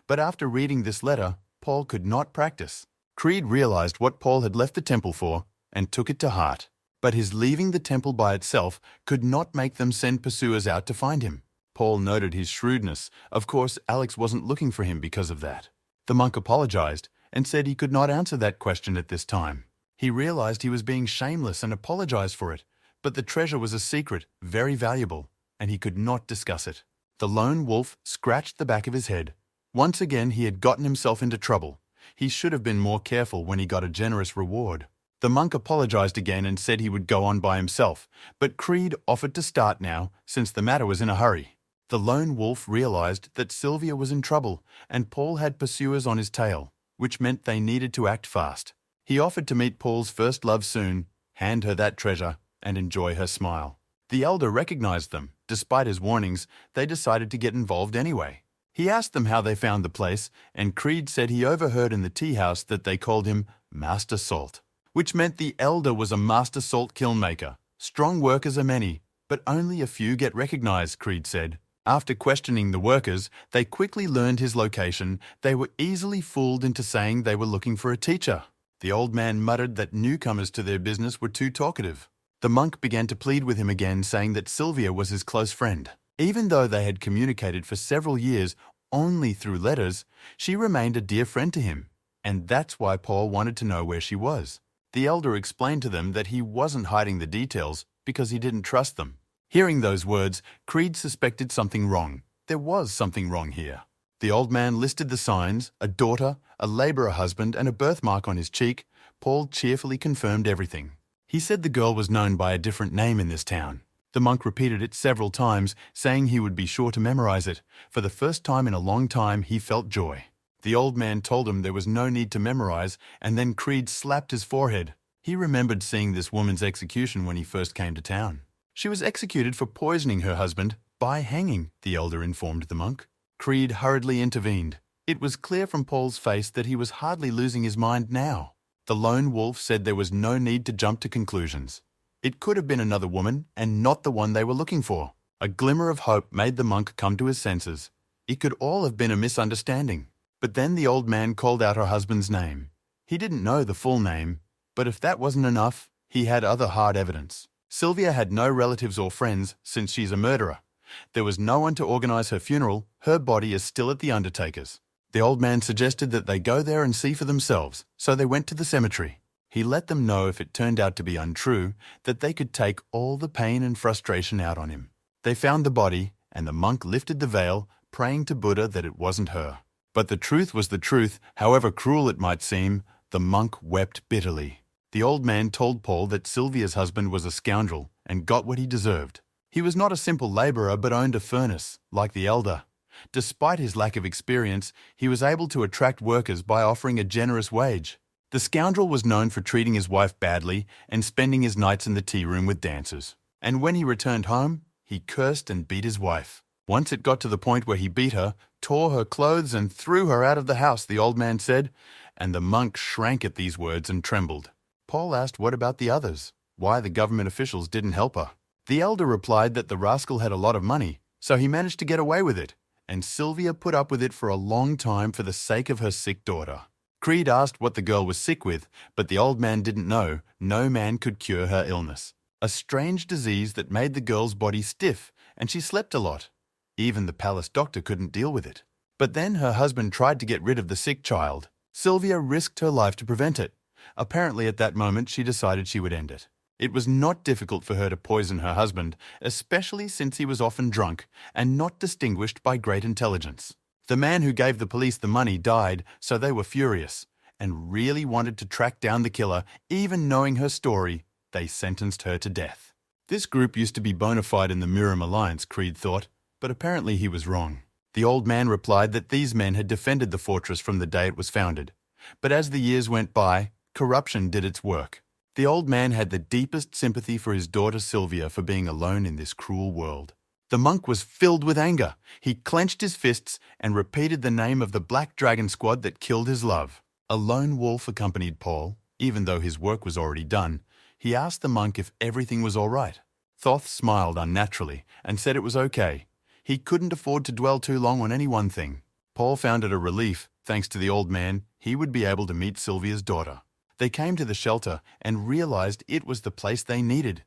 But after reading this letter, Paul could not practice. Creed realized what Paul had left the temple for and took it to heart. But his leaving the temple by itself could not make them send pursuers out to find him. Paul noted his shrewdness. Of course, Alex wasn't looking for him because of that. The monk apologized and said he could not answer that question at this time. He realized he was being shameless and apologized for it, but the treasure was a secret, very valuable, and he could not discuss it. The Lone Wolf scratched the back of his head. Once again, he had gotten himself into trouble. He should have been more careful when he got a generous reward. The monk apologized again and said he would go on by himself, but Creed offered to start now, since the matter was in a hurry. The Lone Wolf realized that Sylvia was in trouble, and Paul had pursuers on his tail, which meant they needed to act fast. He offered to meet Paul's first love soon, hand her that treasure, and enjoy her smile. The elder recognized them. Despite his warnings, they decided to get involved anyway. He asked them how they found the place, and Creed said he overheard in the tea house that they called him Master Salt, which meant the elder was a master salt kiln maker. Strong workers are many, but only a few get recognized, Creed said. After questioning the workers, they quickly learned his location. They were easily fooled into saying they were looking for a teacher. The old man muttered that newcomers to their business were too talkative. The monk began to plead with him again, saying that Sylvia was his close friend. Even though they had communicated for several years only through letters, she remained a dear friend to him, and that's why Paul wanted to know where she was. The elder explained to them that he wasn't hiding the details because he didn't trust them. Hearing those words, Creed suspected something wrong. There was something wrong here. The old man listed the signs: a daughter, a laborer husband, and a birthmark on his cheek. Paul cheerfully confirmed everything. He said the girl was known by a different name in this town. The monk repeated it several times, saying he would be sure to memorize it. For the first time in a long time, he felt joy. The old man told him there was no need to memorize, and then Creed slapped his forehead. He remembered seeing this woman's execution when he first came to town. She was executed for poisoning her husband by hanging, the elder informed the monk. Creed hurriedly intervened. It was clear from Paul's face that he was hardly losing his mind now. The lone wolf said there was no need to jump to conclusions. It could have been another woman and not the one they were looking for. A glimmer of hope made the monk come to his senses. It could all have been a misunderstanding. But then the old man called out her husband's name. He didn't know the full name, but if that wasn't enough, he had other hard evidence. Sylvia had no relatives or friends since she's a murderer. There was no one to organize her funeral. Her body is still at the undertaker's. The old man suggested that they go there and see for themselves, so they went to the cemetery. He let them know if it turned out to be untrue, that they could take all the pain and frustration out on him. They found the body, and the monk lifted the veil, praying to Buddha that it wasn't her. But the truth was the truth, however cruel it might seem. The monk wept bitterly. The old man told Paul that Sylvia's husband was a scoundrel and got what he deserved. He was not a simple labourer but owned a furnace, like the elder. Despite his lack of experience, he was able to attract workers by offering a generous wage. The scoundrel was known for treating his wife badly and spending his nights in the tea room with dancers. And when he returned home, he cursed and beat his wife. Once it got to the point where he beat her, tore her clothes and threw her out of the house, the old man said, and the monk shrank at these words and trembled. Paul asked what about the others, why the government officials didn't help her. The elder replied that the rascal had a lot of money, so he managed to get away with it, and Sylvia put up with it for a long time for the sake of her sick daughter. Creed asked what the girl was sick with, but the old man didn't know. No man could cure her illness. A strange disease that made the girl's body stiff, and she slept a lot. Even the palace doctor couldn't deal with it. But then her husband tried to get rid of the sick child. Sylvia risked her life to prevent it. Apparently at that moment she decided she would end it. It was not difficult for her to poison her husband, especially since he was often drunk and not distinguished by great intelligence. The man who gave the police the money died, so they were furious and really wanted to track down the killer. Even knowing her story, they sentenced her to death. This group used to be bona fide in the Miram Alliance, Creed thought, but apparently he was wrong. The old man replied that these men had defended the fortress from the day it was founded. But as the years went by, corruption did its work. The old man had the deepest sympathy for his daughter Sylvia for being alone in this cruel world. The monk was filled with anger. He clenched his fists and repeated the name of the Black Dragon Squad that killed his love. A lone wolf accompanied Paul, even though his work was already done. He asked the monk if everything was all right. Thoth smiled unnaturally and said it was okay. He couldn't afford to dwell too long on any one thing. Paul found it a relief, thanks to the old man, he would be able to meet Sylvia's daughter. They came to the shelter and realized it was the place they needed.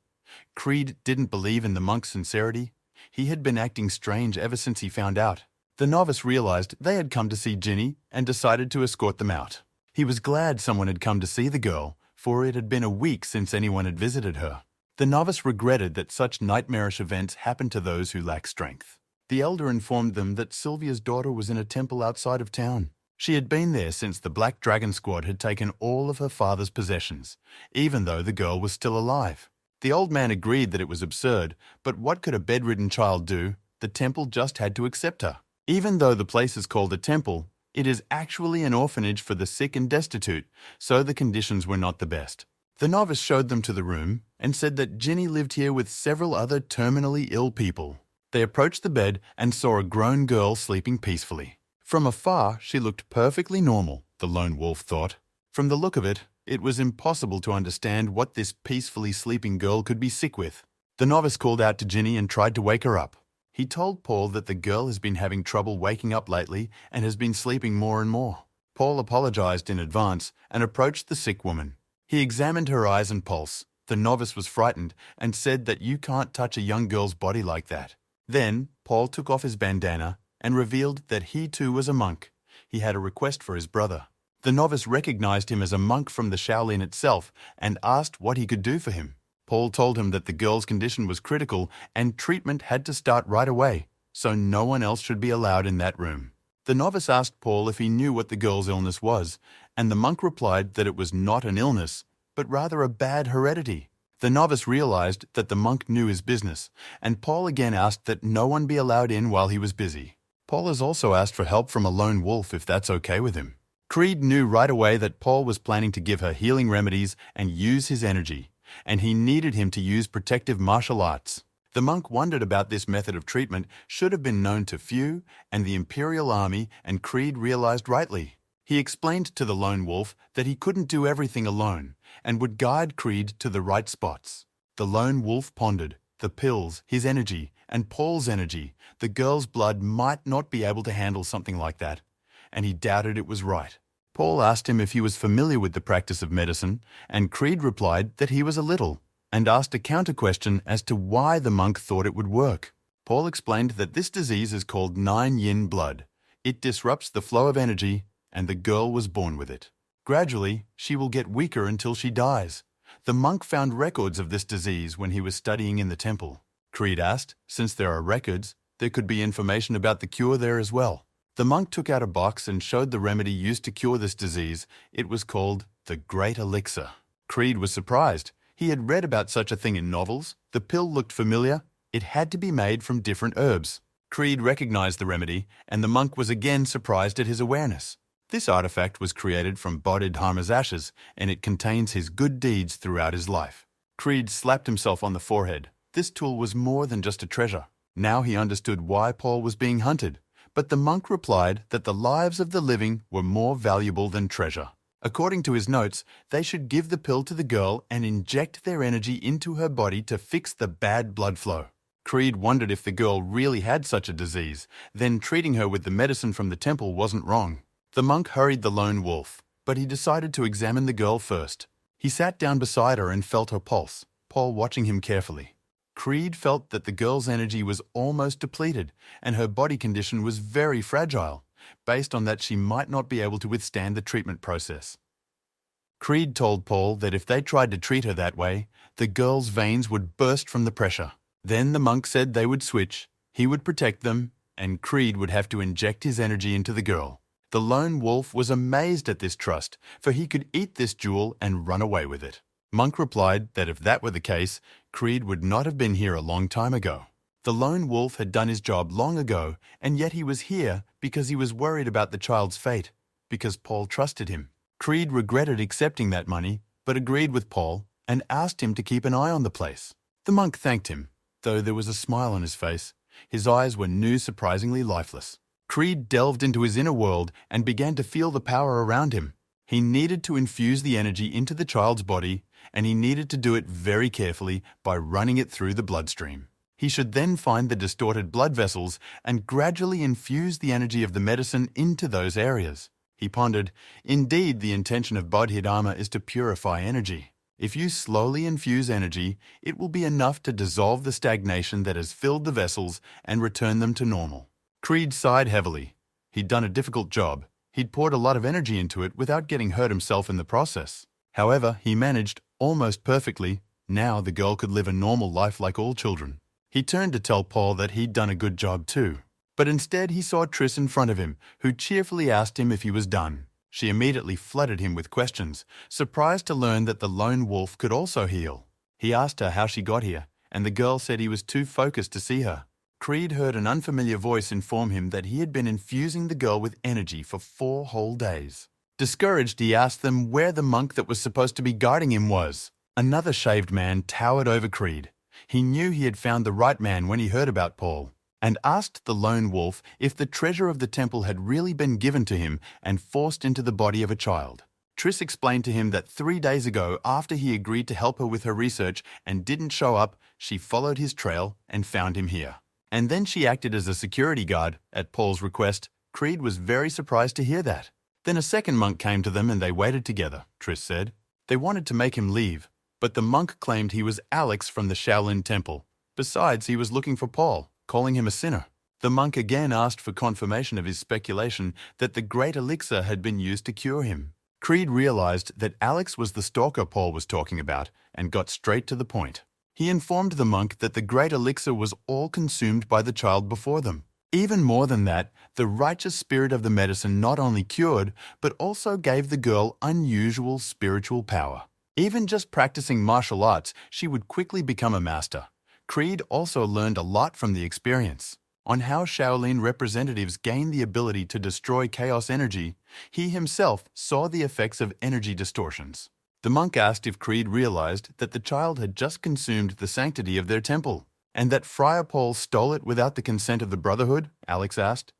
Creed didn't believe in the monk's sincerity. He had been acting strange ever since he found out. The novice realized they had come to see Jinny and decided to escort them out. He was glad someone had come to see the girl, for it had been a week since anyone had visited her. The novice regretted that such nightmarish events happen to those who lack strength. The elder informed them that Sylvia's daughter was in a temple outside of town. She had been there since the Black Dragon Squad had taken all of her father's possessions, even though the girl was still alive. The old man agreed that it was absurd, but what could a bedridden child do? The temple just had to accept her. Even though the place is called a temple, it is actually an orphanage for the sick and destitute, so the conditions were not the best. The novice showed them to the room and said that Jinny lived here with several other terminally ill people. They approached the bed and saw a grown girl sleeping peacefully. From afar, she looked perfectly normal, the lone wolf thought. From the look of it, it was impossible to understand what this peacefully sleeping girl could be sick with. The novice called out to Jinny and tried to wake her up. He told Paul that the girl has been having trouble waking up lately and has been sleeping more and more. Paul apologized in advance and approached the sick woman. He examined her eyes and pulse. The novice was frightened and said that you can't touch a young girl's body like that. Then, Paul took off his bandana and revealed that he too was a monk. He had a request for his brother. The novice recognized him as a monk from the Shaolin itself and asked what he could do for him. Paul told him that the girl's condition was critical and treatment had to start right away, so no one else should be allowed in that room. The novice asked Paul if he knew what the girl's illness was, and the monk replied that it was not an illness, but rather a bad heredity. The novice realized that the monk knew his business, and Paul again asked that no one be allowed in while he was busy. Paul has also asked for help from a lone wolf if that's okay with him. Creed knew right away that Paul was planning to give her healing remedies and use his energy, and he needed him to use protective martial arts. The monk wondered about this method of treatment should have been known to few and the Imperial army, and Creed realized rightly. He explained to the lone wolf that he couldn't do everything alone and would guide Creed to the right spots. The lone wolf pondered. The pills, his energy, and Paul's energy, the girl's blood might not be able to handle something like that, and he doubted it was right. Paul asked him if he was familiar with the practice of medicine, and Creed replied that he was a little, and asked a counter-question as to why the monk thought it would work. Paul explained that this disease is called 9-yin blood. It disrupts the flow of energy, and the girl was born with it. Gradually, she will get weaker until she dies. The monk found records of this disease when he was studying in the temple. Creed asked, since there are records, there could be information about the cure there as well. The monk took out a box and showed the remedy used to cure this disease. It was called the Great Elixir. Creed was surprised. He had read about such a thing in novels. The pill looked familiar. It had to be made from different herbs. Creed recognized the remedy, and the monk was again surprised at his awareness. This artifact was created from Bodhidharma's ashes, and it contains his good deeds throughout his life. Creed slapped himself on the forehead. This tool was more than just a treasure. Now he understood why Paul was being hunted. But the monk replied that the lives of the living were more valuable than treasure. According to his notes, they should give the pill to the girl and inject their energy into her body to fix the bad blood flow. Creed wondered if the girl really had such a disease, then treating her with the medicine from the temple wasn't wrong. The monk hurried the lone wolf, but he decided to examine the girl first. He sat down beside her and felt her pulse, Paul watching him carefully. Creed felt that the girl's energy was almost depleted, and her body condition was very fragile. Based on that, she might not be able to withstand the treatment process. Creed told Paul that if they tried to treat her that way, the girl's veins would burst from the pressure. Then the monk said they would switch, he would protect them, and Creed would have to inject his energy into the girl. The lone wolf was amazed at this trust, for he could eat this jewel and run away with it. Monk replied that if that were the case, Creed would not have been here a long time ago. The lone wolf had done his job long ago, and yet he was here because he was worried about the child's fate, because Paul trusted him. Creed regretted accepting that money, but agreed with Paul and asked him to keep an eye on the place. The monk thanked him, though there was a smile on his face. His eyes were new, surprisingly lifeless. Creed delved into his inner world and began to feel the power around him. He needed to infuse the energy into the child's body, and he needed to do it very carefully by running it through the bloodstream. He should then find the distorted blood vessels and gradually infuse the energy of the medicine into those areas. He pondered, indeed, the intention of Bodhidharma is to purify energy. If you slowly infuse energy, it will be enough to dissolve the stagnation that has filled the vessels and return them to normal. Creed sighed heavily. He'd done a difficult job. He'd poured a lot of energy into it without getting hurt himself in the process. However, he managed, almost perfectly. Now the girl could live a normal life like all children. He turned to tell Paul that he'd done a good job too. But instead he saw Triss in front of him, who cheerfully asked him if he was done. She immediately flooded him with questions, surprised to learn that the lone wolf could also heal. He asked her how she got here, and the girl said he was too focused to see her. Creed heard an unfamiliar voice inform him that he had been infusing the girl with energy for 4 whole days. Discouraged, he asked them where the monk that was supposed to be guarding him was. Another shaved man towered over Creed. He knew he had found the right man when he heard about Paul, and asked the lone wolf if the treasure of the temple had really been given to him and forced into the body of a child. Triss explained to him that 3 days ago, after he agreed to help her with her research and didn't show up, she followed his trail and found him here. And then she acted as a security guard at Paul's request. Creed was very surprised to hear that. Then a second monk came to them and they waited together, Triss said. They wanted to make him leave, but the monk claimed he was Alex from the Shaolin Temple. Besides, he was looking for Paul, calling him a sinner. The monk again asked for confirmation of his speculation that the Great Elixir had been used to cure him. Creed realized that Alex was the stalker Paul was talking about and got straight to the point. He informed the monk that the Great Elixir was all consumed by the child before them. Even more than that, the righteous spirit of the medicine not only cured, but also gave the girl unusual spiritual power. Even just practicing martial arts, she would quickly become a master. Creed also learned a lot from the experience. On how Shaolin representatives gain the ability to destroy chaos energy, he himself saw the effects of energy distortions. The monk asked if Creed realized that the child had just consumed the sanctity of their temple, and that Friar Paul stole it without the consent of the Brotherhood, Alex asked.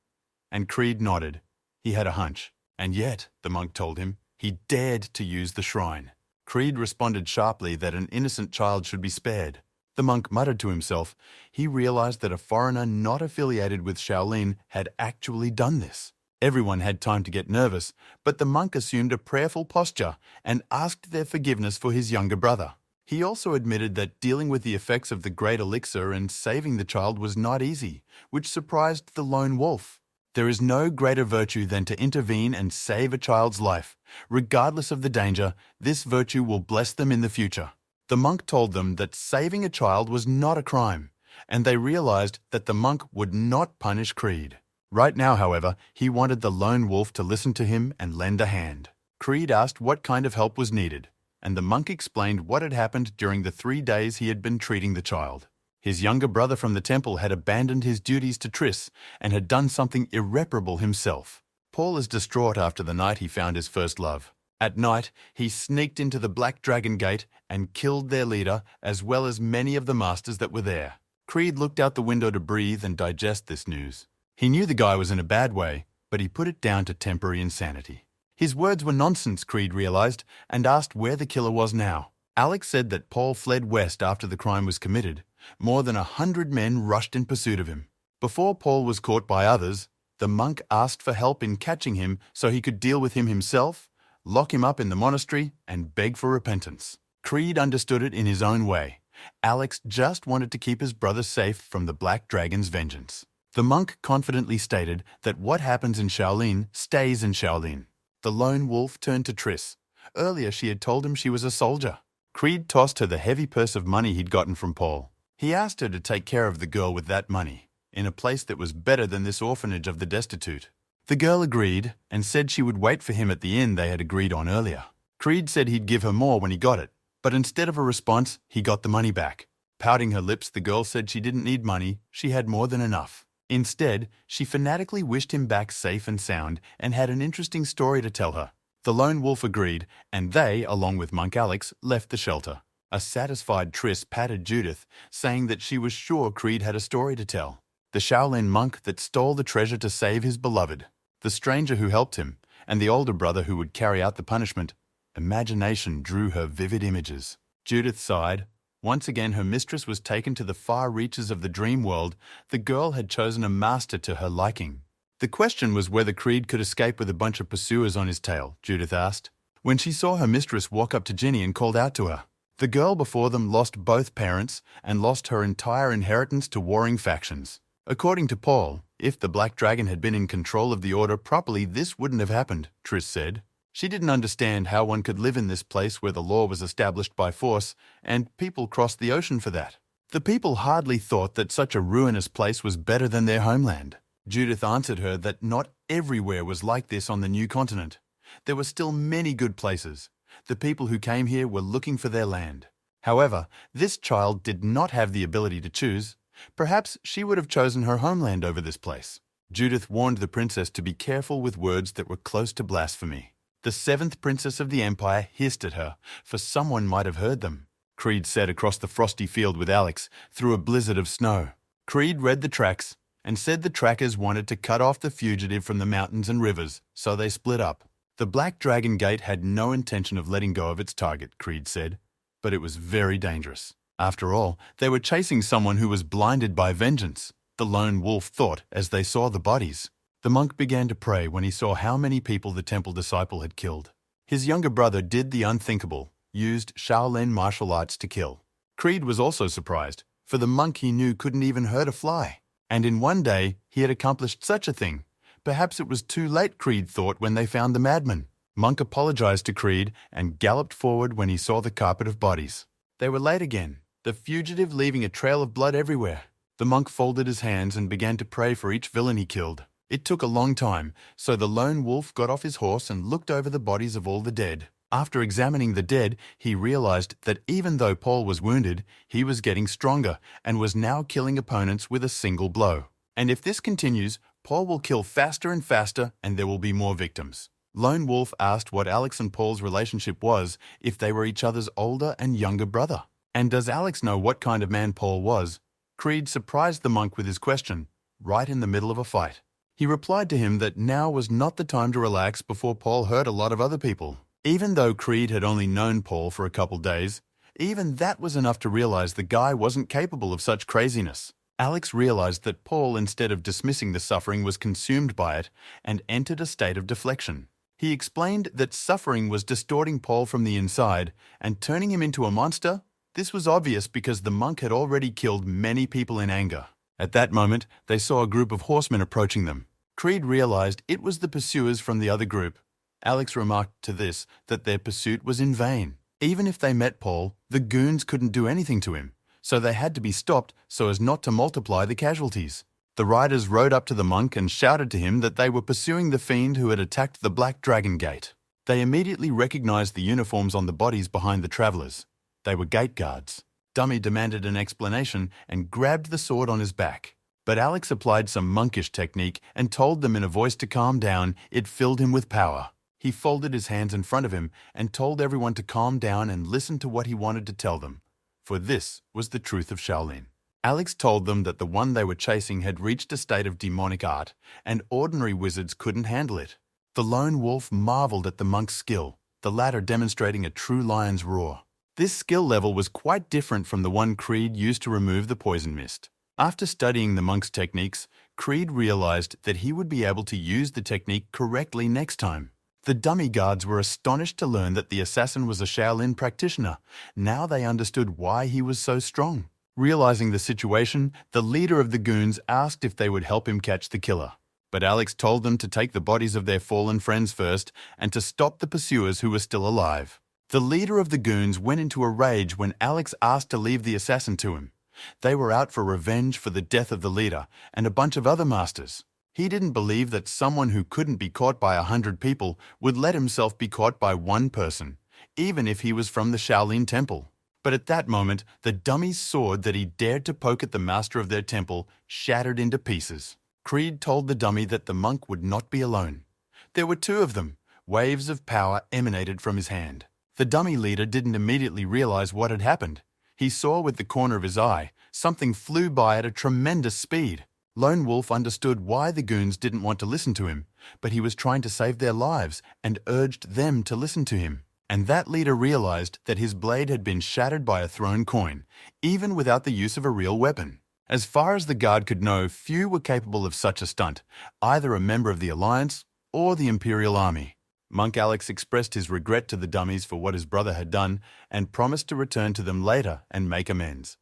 And Creed nodded. He had a hunch. And yet, the monk told him, he dared to use the shrine. Creed responded sharply that an innocent child should be spared. The monk muttered to himself. He realized that a foreigner not affiliated with Shaolin had actually done this. Everyone had time to get nervous, but the monk assumed a prayerful posture and asked their forgiveness for his younger brother. He also admitted that dealing with the effects of the great elixir and saving the child was not easy, which surprised the lone wolf. There is no greater virtue than to intervene and save a child's life. Regardless of the danger, this virtue will bless them in the future. The monk told them that saving a child was not a crime, and they realized that the monk would not punish Creed. Right now, however, he wanted the lone wolf to listen to him and lend a hand. Creed asked what kind of help was needed, and the monk explained what had happened during the 3 days he had been treating the child. His younger brother from the temple had abandoned his duties to Triss and had done something irreparable himself. Paul is distraught after the night he found his first love. At night, he sneaked into the Black Dragon Gate and killed their leader as well as many of the masters that were there. Creed looked out the window to breathe and digest this news. He knew the guy was in a bad way, but he put it down to temporary insanity. His words were nonsense, Creed realized, and asked where the killer was now. Alex said that Paul fled west after the crime was committed. More than 100 men rushed in pursuit of him. Before Paul was caught by others, the monk asked for help in catching him so he could deal with him himself, lock him up in the monastery, and beg for repentance. Creed understood it in his own way. Alex just wanted to keep his brother safe from the Black Dragon's vengeance. The monk confidently stated that what happens in Shaolin stays in Shaolin. The lone wolf turned to Triss. Earlier she had told him she was a soldier. Creed tossed her the heavy purse of money he'd gotten from Paul. He asked her to take care of the girl with that money, in a place that was better than this orphanage of the destitute. The girl agreed and said she would wait for him at the inn they had agreed on earlier. Creed said he'd give her more when he got it, but instead of a response, he got the money back. Pouting her lips, the girl said she didn't need money, she had more than enough. Instead, she fanatically wished him back safe and sound and had an interesting story to tell her. The lone wolf agreed, and they, along with Monk Alex, left the shelter. A satisfied Triss patted Judith, saying that she was sure Creed had a story to tell. The Shaolin monk that stole the treasure to save his beloved, the stranger who helped him, and the older brother who would carry out the punishment. Imagination drew her vivid images. Judith sighed. Once again her mistress was taken to the far reaches of the dream world. The girl had chosen a master to her liking. The question was whether Creed could escape with a bunch of pursuers on his tail, Judith asked. When she saw her mistress walk up to Jinny and called out to her. The girl before them lost both parents and lost her entire inheritance to warring factions. According to Paul, if the Black Dragon had been in control of the Order properly, this wouldn't have happened, Triss said. She didn't understand how one could live in this place where the law was established by force, and people crossed the ocean for that. The people hardly thought that such a ruinous place was better than their homeland. Judith answered her that not everywhere was like this on the new continent. There were still many good places. The people who came here were looking for their land. However, this child did not have the ability to choose. Perhaps she would have chosen her homeland over this place. Judith warned the princess to be careful with words that were close to blasphemy. The 7th princess of the empire hissed at her, for someone might have heard them. Creed said across the frosty field with Alex, through a blizzard of snow. Creed read the tracks and said the trackers wanted to cut off the fugitive from the mountains and rivers, so they split up. The Black Dragon Gate had no intention of letting go of its target, Creed said, but it was very dangerous. After all, they were chasing someone who was blinded by vengeance, the lone wolf thought as they saw the bodies. The monk began to pray when he saw how many people the temple disciple had killed. His younger brother did the unthinkable, used Shaolin martial arts to kill. Creed was also surprised, for the monk he knew couldn't even hurt a fly. And in one day, he had accomplished such a thing. Perhaps it was too late, Creed thought, when they found the madman. Monk apologized to Creed and galloped forward when he saw the carpet of bodies. They were late again, the fugitive leaving a trail of blood everywhere. The monk folded his hands and began to pray for each villain he killed. It took a long time, so the lone wolf got off his horse and looked over the bodies of all the dead. After examining the dead, he realized that even though Paul was wounded, he was getting stronger and was now killing opponents with a single blow. And if this continues, Paul will kill faster and faster and there will be more victims. Lone Wolf asked what Alex and Paul's relationship was, if they were each other's older and younger brother. And does Alex know what kind of man Paul was? Creed surprised the monk with his question, right in the middle of a fight. He replied to him that now was not the time to relax before Paul hurt a lot of other people. Even though Creed had only known Paul for a couple days, even that was enough to realize the guy wasn't capable of such craziness. Alex realized that Paul, instead of dismissing the suffering, was consumed by it and entered a state of deflection. He explained that suffering was distorting Paul from the inside and turning him into a monster. This was obvious because the monk had already killed many people in anger. At that moment, they saw a group of horsemen approaching them. Creed realized it was the pursuers from the other group. Alex remarked to this that their pursuit was in vain. Even if they met Paul, the goons couldn't do anything to him, so they had to be stopped so as not to multiply the casualties. The riders rode up to the monk and shouted to him that they were pursuing the fiend who had attacked the Black Dragon Gate. They immediately recognized the uniforms on the bodies behind the travelers. They were gate guards. Dummy demanded an explanation and grabbed the sword on his back. But Alex applied some monkish technique and told them in a voice to calm down. It filled him with power. He folded his hands in front of him and told everyone to calm down and listen to what he wanted to tell them. For this was the truth of Shaolin. Alex told them that the one they were chasing had reached a state of demonic art, and ordinary wizards couldn't handle it. The lone wolf marveled at the monk's skill, the latter demonstrating a true lion's roar. This skill level was quite different from the one Creed used to remove the poison mist. After studying the monk's techniques, Creed realized that he would be able to use the technique correctly next time. The dummy guards were astonished to learn that the assassin was a Shaolin practitioner. Now they understood why he was so strong. Realizing the situation, the leader of the goons asked if they would help him catch the killer. But Alex told them to take the bodies of their fallen friends first and to stop the pursuers who were still alive. The leader of the goons went into a rage when Alex asked to leave the assassin to him. They were out for revenge for the death of the leader and a bunch of other masters. He didn't believe that someone who couldn't be caught by 100 people would let himself be caught by one person, even if he was from the Shaolin temple. But at that moment, the dummy's sword that he dared to poke at the master of their temple shattered into pieces. Creed told the dummy that the monk would not be alone. There were two of them. Waves of power emanated from his hand. The dummy leader didn't immediately realize what had happened. He saw with the corner of his eye something flew by at a tremendous speed. Lone Wolf understood why the goons didn't want to listen to him, but he was trying to save their lives and urged them to listen to him. And that leader realized that his blade had been shattered by a thrown coin, even without the use of a real weapon. As far as the guard could know, few were capable of such a stunt, either a member of the Alliance or the Imperial Army. Monk Alex expressed his regret to the dummies for what his brother had done and promised to return to them later and make amends.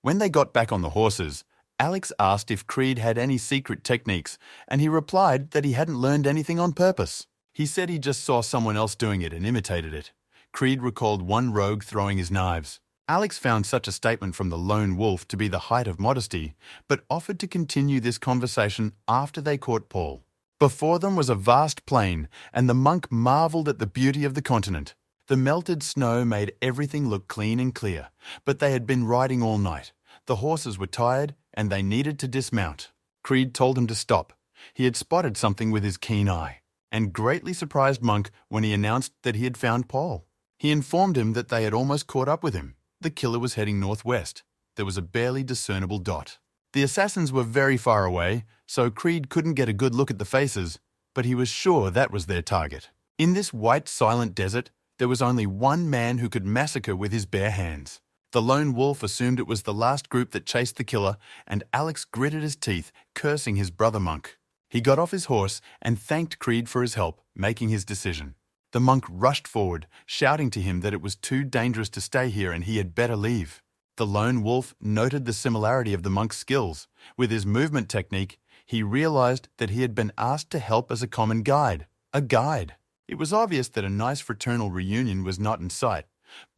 When they got back on the horses, Alex asked if Creed had any secret techniques, and he replied that he hadn't learned anything on purpose. He said he just saw someone else doing it and imitated it. Creed recalled one rogue throwing his knives. Alex found such a statement from the lone wolf to be the height of modesty, but offered to continue this conversation after they caught Paul. Before them was a vast plain, and the monk marveled at the beauty of the continent. The melted snow made everything look clean and clear, but they had been riding all night. The horses were tired, and they needed to dismount. Creed told him to stop. He had spotted something with his keen eye, and greatly surprised Monk when he announced that he had found Paul. He informed him that they had almost caught up with him. The killer was heading northwest. There was a barely discernible dot. The assassins were very far away, so Creed couldn't get a good look at the faces, but he was sure that was their target. In this white, silent desert, there was only one man who could massacre with his bare hands. The lone wolf assumed it was the last group that chased the killer, and Alex gritted his teeth, cursing his brother Monk. He got off his horse and thanked Creed for his help, making his decision. The monk rushed forward, shouting to him that it was too dangerous to stay here and he had better leave. The lone wolf noted the similarity of the monk's skills. With his movement technique, he realized that he had been asked to help as a common guide. A guide. It was obvious that a nice fraternal reunion was not in sight.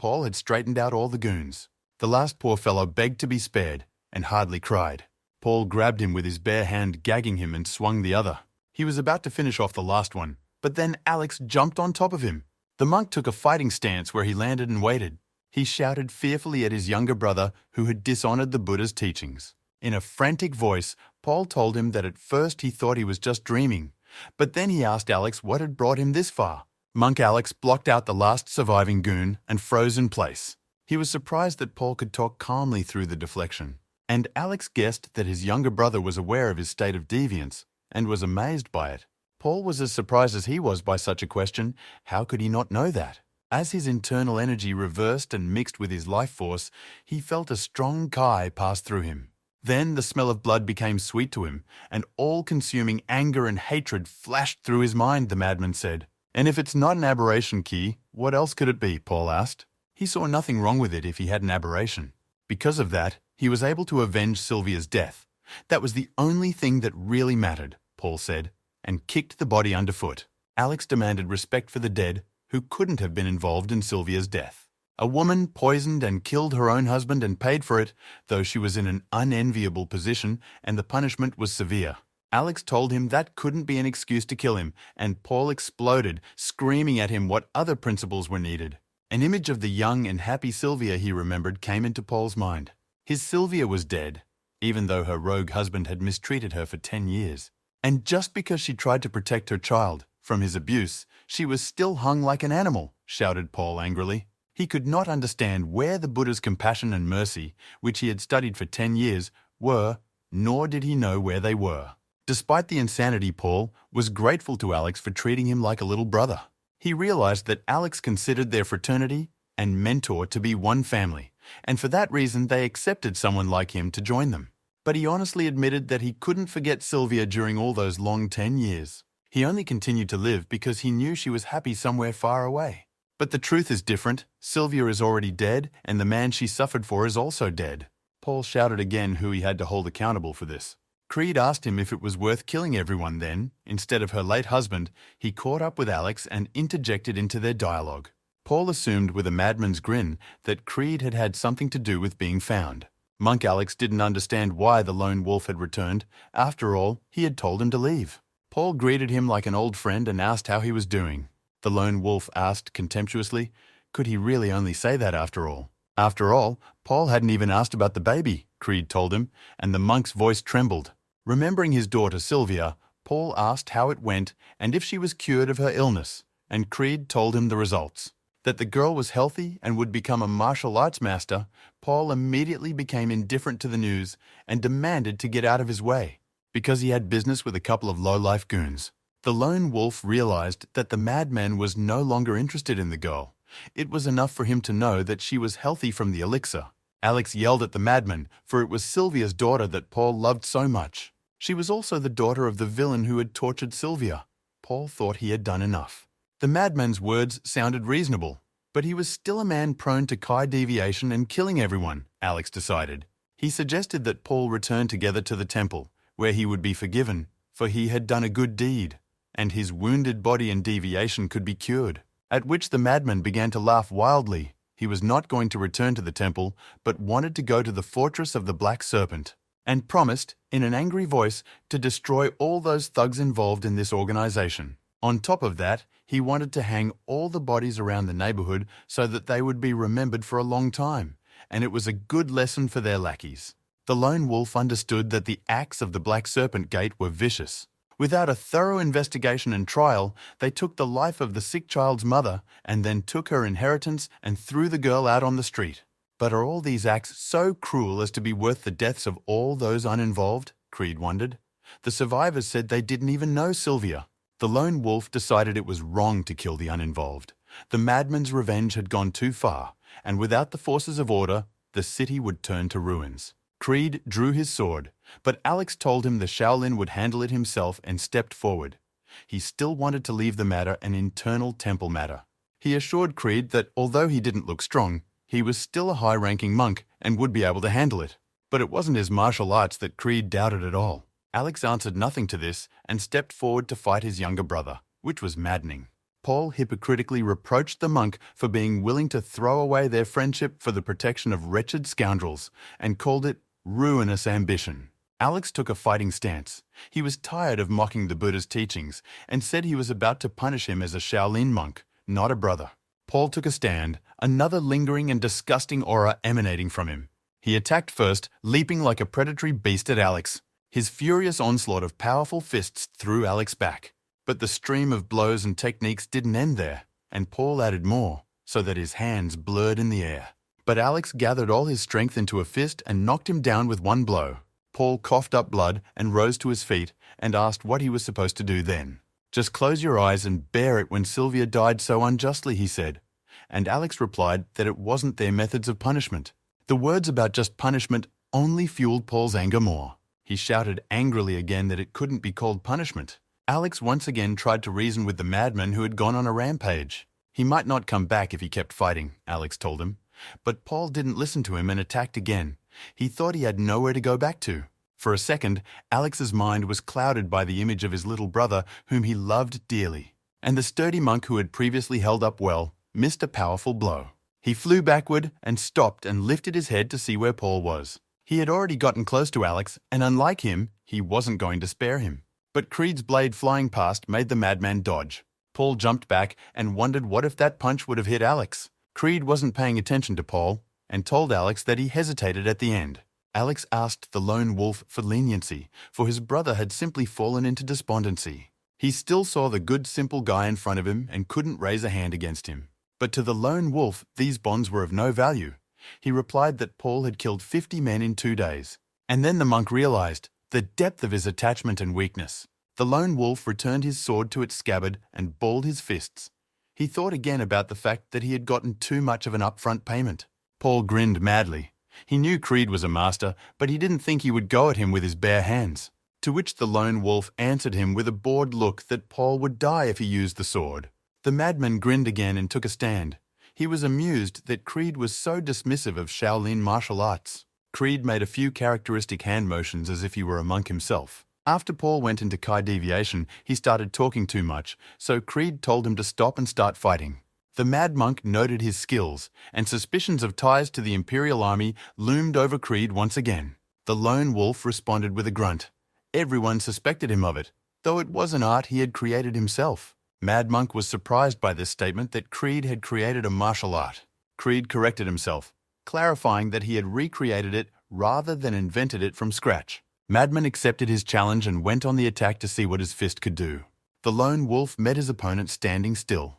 Paul had straightened out all the goons. The last poor fellow begged to be spared. and hardly cried. Paul grabbed him with his bare hand, gagging him, and swung the other. He was about to finish off the last one, but then Alex jumped on top of him. The monk took a fighting stance where he landed and waited. He shouted fearfully at his younger brother who had dishonored the Buddha's teachings. In a frantic voice, Paul told him that at first he thought he was just dreaming, but then he asked Alex what had brought him this far. Monk Alex blocked out the last surviving goon and froze in place. He was surprised that Paul could talk calmly through the deflection, and Alex guessed that his younger brother was aware of his state of deviance and was amazed by it. Paul was as surprised as he was by such a question. How could he not know that? As his internal energy reversed and mixed with his life force, he felt a strong kai pass through him. Then the smell of blood became sweet to him, and all-consuming anger and hatred flashed through his mind, the madman said. And if it's not an aberration, Ki, what else could it be? Paul asked. He saw nothing wrong with it if he had an aberration. Because of that, he was able to avenge Sylvia's death. That was the only thing that really mattered, Paul said, and kicked the body underfoot. Alex demanded respect for the dead who couldn't have been involved in Sylvia's death. A woman poisoned and killed her own husband and paid for it, though she was in an unenviable position and the punishment was severe. Alex told him that couldn't be an excuse to kill him, and Paul exploded, screaming at him what other principles were needed. An image of the young and happy Sylvia he remembered came into Paul's mind. His Sylvia was dead, even though her rogue husband had mistreated her for 10 years. And just because she tried to protect her child from his abuse, she was still hung like an animal, shouted Paul angrily. He could not understand where the Buddha's compassion and mercy, which he had studied for 10 years, were, nor did he know where they were. Despite the insanity, Paul was grateful to Alex for treating him like a little brother. He realized that Alex considered their fraternity and mentor to be one family, and for that reason they accepted someone like him to join them. But he honestly admitted that he couldn't forget Sylvia during all those long 10 years. He only continued to live because he knew she was happy somewhere far away. But the truth is different. Sylvia is already dead, and the man she suffered for is also dead. Paul shouted again who he had to hold accountable for this. Creed asked him if it was worth killing everyone then. Instead of her late husband, he caught up with Alex and interjected into their dialogue. Paul assumed with a madman's grin that Creed had had something to do with being found. Monk Alex didn't understand why the lone wolf had returned. After all, he had told him to leave. Paul greeted him like an old friend and asked how he was doing. The lone wolf asked contemptuously, could he really only say that after all? After all, Paul hadn't even asked about the baby, Creed told him, and the monk's voice trembled. Remembering his daughter Sylvia, Paul asked how it went and if she was cured of her illness, and Creed told him the results. That the girl was healthy and would become a martial arts master, Paul immediately became indifferent to the news and demanded to get out of his way, because he had business with a couple of low-life goons. The lone wolf realized that the madman was no longer interested in the girl. It was enough for him to know that she was healthy from the elixir. Alex yelled at the madman, for it was Sylvia's daughter that Paul loved so much. She was also the daughter of the villain who had tortured Sylvia. Paul thought he had done enough. The madman's words sounded reasonable, but he was still a man prone to kai deviation and killing everyone, Alex decided. He suggested that Paul return together to the temple, where he would be forgiven, for he had done a good deed, and his wounded body and deviation could be cured. At which the madman began to laugh wildly. He was not going to return to the temple, but wanted to go to the fortress of the Black Serpent, and promised, in an angry voice, to destroy all those thugs involved in this organization. On top of that, he wanted to hang all the bodies around the neighborhood so that they would be remembered for a long time, and it was a good lesson for their lackeys. The lone wolf understood that the acts of the Black Serpent Gate were vicious. Without a thorough investigation and trial, they took the life of the sick child's mother and then took her inheritance and threw the girl out on the street. But are all these acts so cruel as to be worth the deaths of all those uninvolved? Creed wondered. The survivors said they didn't even know Sylvia. The lone wolf decided it was wrong to kill the uninvolved. The madman's revenge had gone too far, and without the forces of order, the city would turn to ruins. Creed drew his sword, but Alex told him the Shaolin would handle it himself and stepped forward. He still wanted to leave the matter an internal temple matter. He assured Creed that although he didn't look strong, he was still a high-ranking monk and would be able to handle it. But it wasn't his martial arts that Creed doubted at all. Alex answered nothing to this and stepped forward to fight his younger brother, which was maddening. Paul hypocritically reproached the monk for being willing to throw away their friendship for the protection of wretched scoundrels and called it ruinous ambition. Alex took a fighting stance. He was tired of mocking the Buddha's teachings and said he was about to punish him as a Shaolin monk, not a brother. Paul took a stand, another lingering and disgusting aura emanating from him. He attacked first, leaping like a predatory beast at Alex. His furious onslaught of powerful fists threw Alex back. But the stream of blows and techniques didn't end there, and Paul added more, so that his hands blurred in the air. But Alex gathered all his strength into a fist and knocked him down with one blow. Paul coughed up blood and rose to his feet and asked what he was supposed to do then. "Just close your eyes and bear it when Sylvia died so unjustly," he said. And Alex replied that it wasn't their methods of punishment. The words about just punishment only fueled Paul's anger more. He shouted angrily again that it couldn't be called punishment. Alex once again tried to reason with the madman who had gone on a rampage. He might not come back if he kept fighting, Alex told him. But Paul didn't listen to him and attacked again. He thought he had nowhere to go back to. For a second, Alex's mind was clouded by the image of his little brother whom he loved dearly. And the sturdy monk who had previously held up well missed a powerful blow. He flew backward and stopped and lifted his head to see where Paul was. He had already gotten close to Alex, and unlike him, he wasn't going to spare him. But Creed's blade flying past made the madman dodge. Paul jumped back and wondered what if that punch would have hit Alex. Creed wasn't paying attention to Paul and told Alex that he hesitated at the end. Alex asked the lone wolf for leniency, for his brother had simply fallen into despondency. He still saw the good, simple guy in front of him and couldn't raise a hand against him. But to the lone wolf, these bonds were of no value. He replied that Paul had killed 50 men in 2 days. And then the monk realized the depth of his attachment and weakness. The lone wolf returned his sword to its scabbard and balled his fists. He thought again about the fact that he had gotten too much of an upfront payment. Paul grinned madly. He knew Creed was a master, but he didn't think he would go at him with his bare hands. To which the lone wolf answered him with a bored look that Paul would die if he used the sword. The madman grinned again and took a stand. He was amused that Creed was so dismissive of Shaolin martial arts. Creed made a few characteristic hand motions as if he were a monk himself. After Paul went into Kai deviation, he started talking too much, so Creed told him to stop and start fighting. The mad monk noted his skills, and suspicions of ties to the Imperial army loomed over Creed once again. The lone wolf responded with a grunt. Everyone suspected him of it, though it was an art he had created himself. Mad Monk was surprised by this statement that Creed had created a martial art. Creed corrected himself, clarifying that he had recreated it rather than invented it from scratch. Madman accepted his challenge and went on the attack to see what his fist could do. The lone wolf met his opponent standing still.